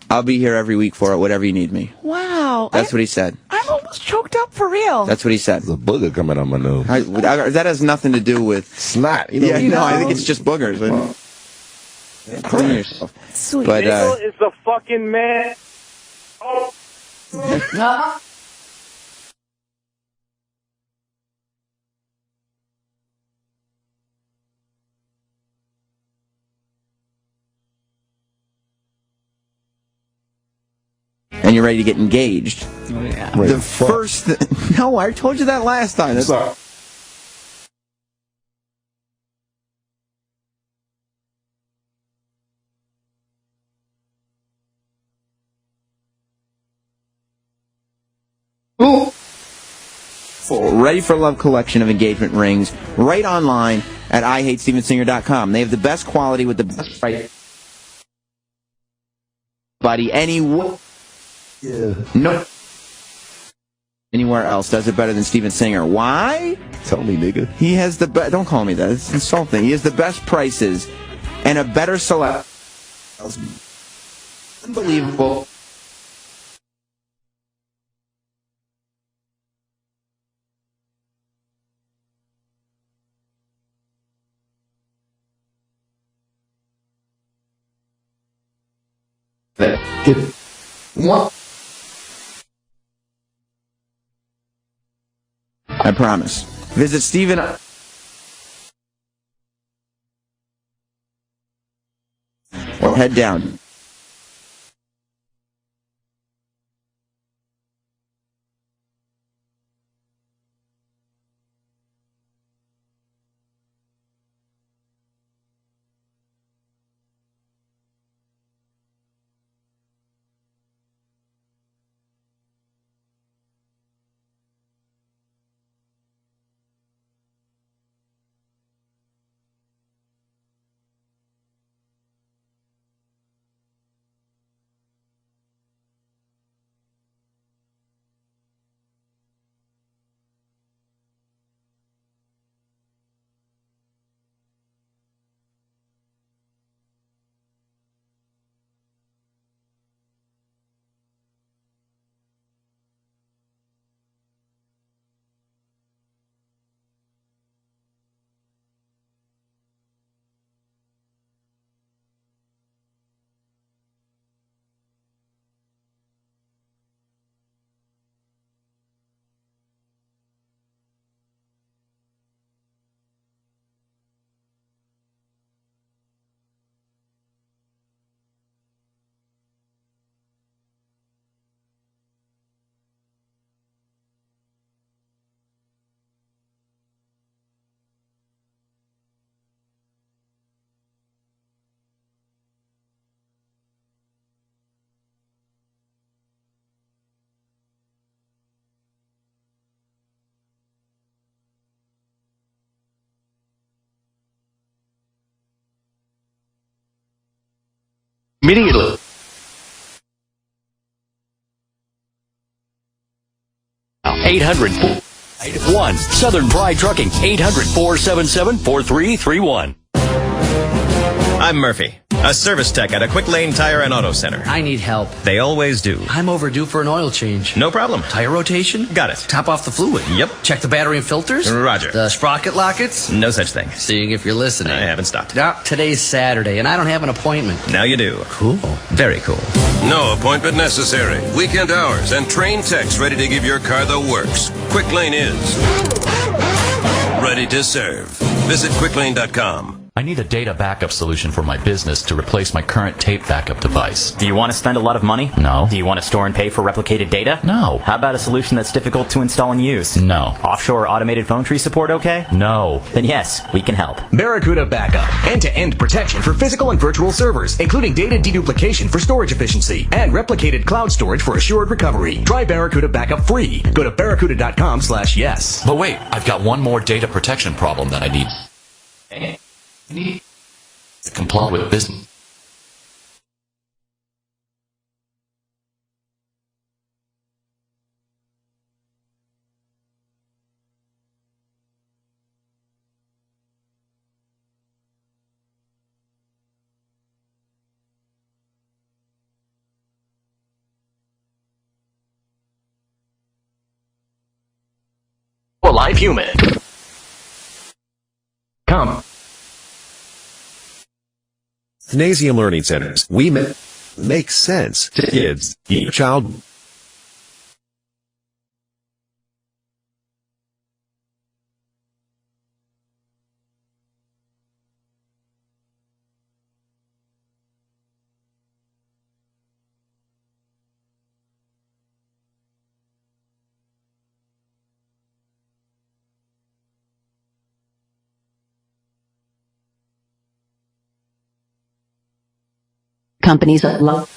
I'll be here every week for it, whatever you need me. Wow. That's what he said. I'm almost choked up for real. That's what he said. There's a booger coming on my nose. That has nothing to do with snot. I think it's just boogers. Clean yourself. Sweet. But, Nickel is the fucking man. Oh. And you're ready to get engaged. Oh, yeah. The first... No, I told you that last time. That's Ready for Love collection of engagement rings right online at IHateStevenSinger.com. They have the best quality with the best price. Buddy, anywhere else does it better than Steven Singer. Why? Tell me, nigga. He has the best. Don't call me that. It's insulting. He has the best prices and a better selection. Unbelievable. What? I promise. Visit Steven. Or head down. Immediately. $800-1 Southern Pride Trucking. 800-477-4331. I'm Murphy, a service tech at a Quick Lane Tire and Auto Center. I need help. They always do. I'm overdue for an oil change. No problem. Tire rotation? Got it. Top off the fluid? Yep. Check the battery and filters? Roger. The sprocket lockets? No such thing. Seeing if you're listening. I haven't stopped. Now, today's Saturday, and I don't have an appointment. Now you do. Cool. Very cool. No appointment necessary. Weekend hours and trained techs ready to give your car the works. Quick Lane is ready to serve. Visit quicklane.com. I need a data backup solution for my business to replace my current tape backup device. Do you want to spend a lot of money? No. Do you want to store and pay for replicated data? No. How about a solution that's difficult to install and use? No. Offshore automated phone tree support okay? No. Then yes, we can help. Barracuda Backup. End-to-end protection for physical and virtual servers, including data deduplication for storage efficiency and replicated cloud storage for assured recovery. Try Barracuda Backup free. Go to barracuda.com/yes. But wait, I've got one more data protection problem that I need to comply with business. A live human. Come. Gymnasium Learning Centers. We make sense to kids. Each child. Companies that love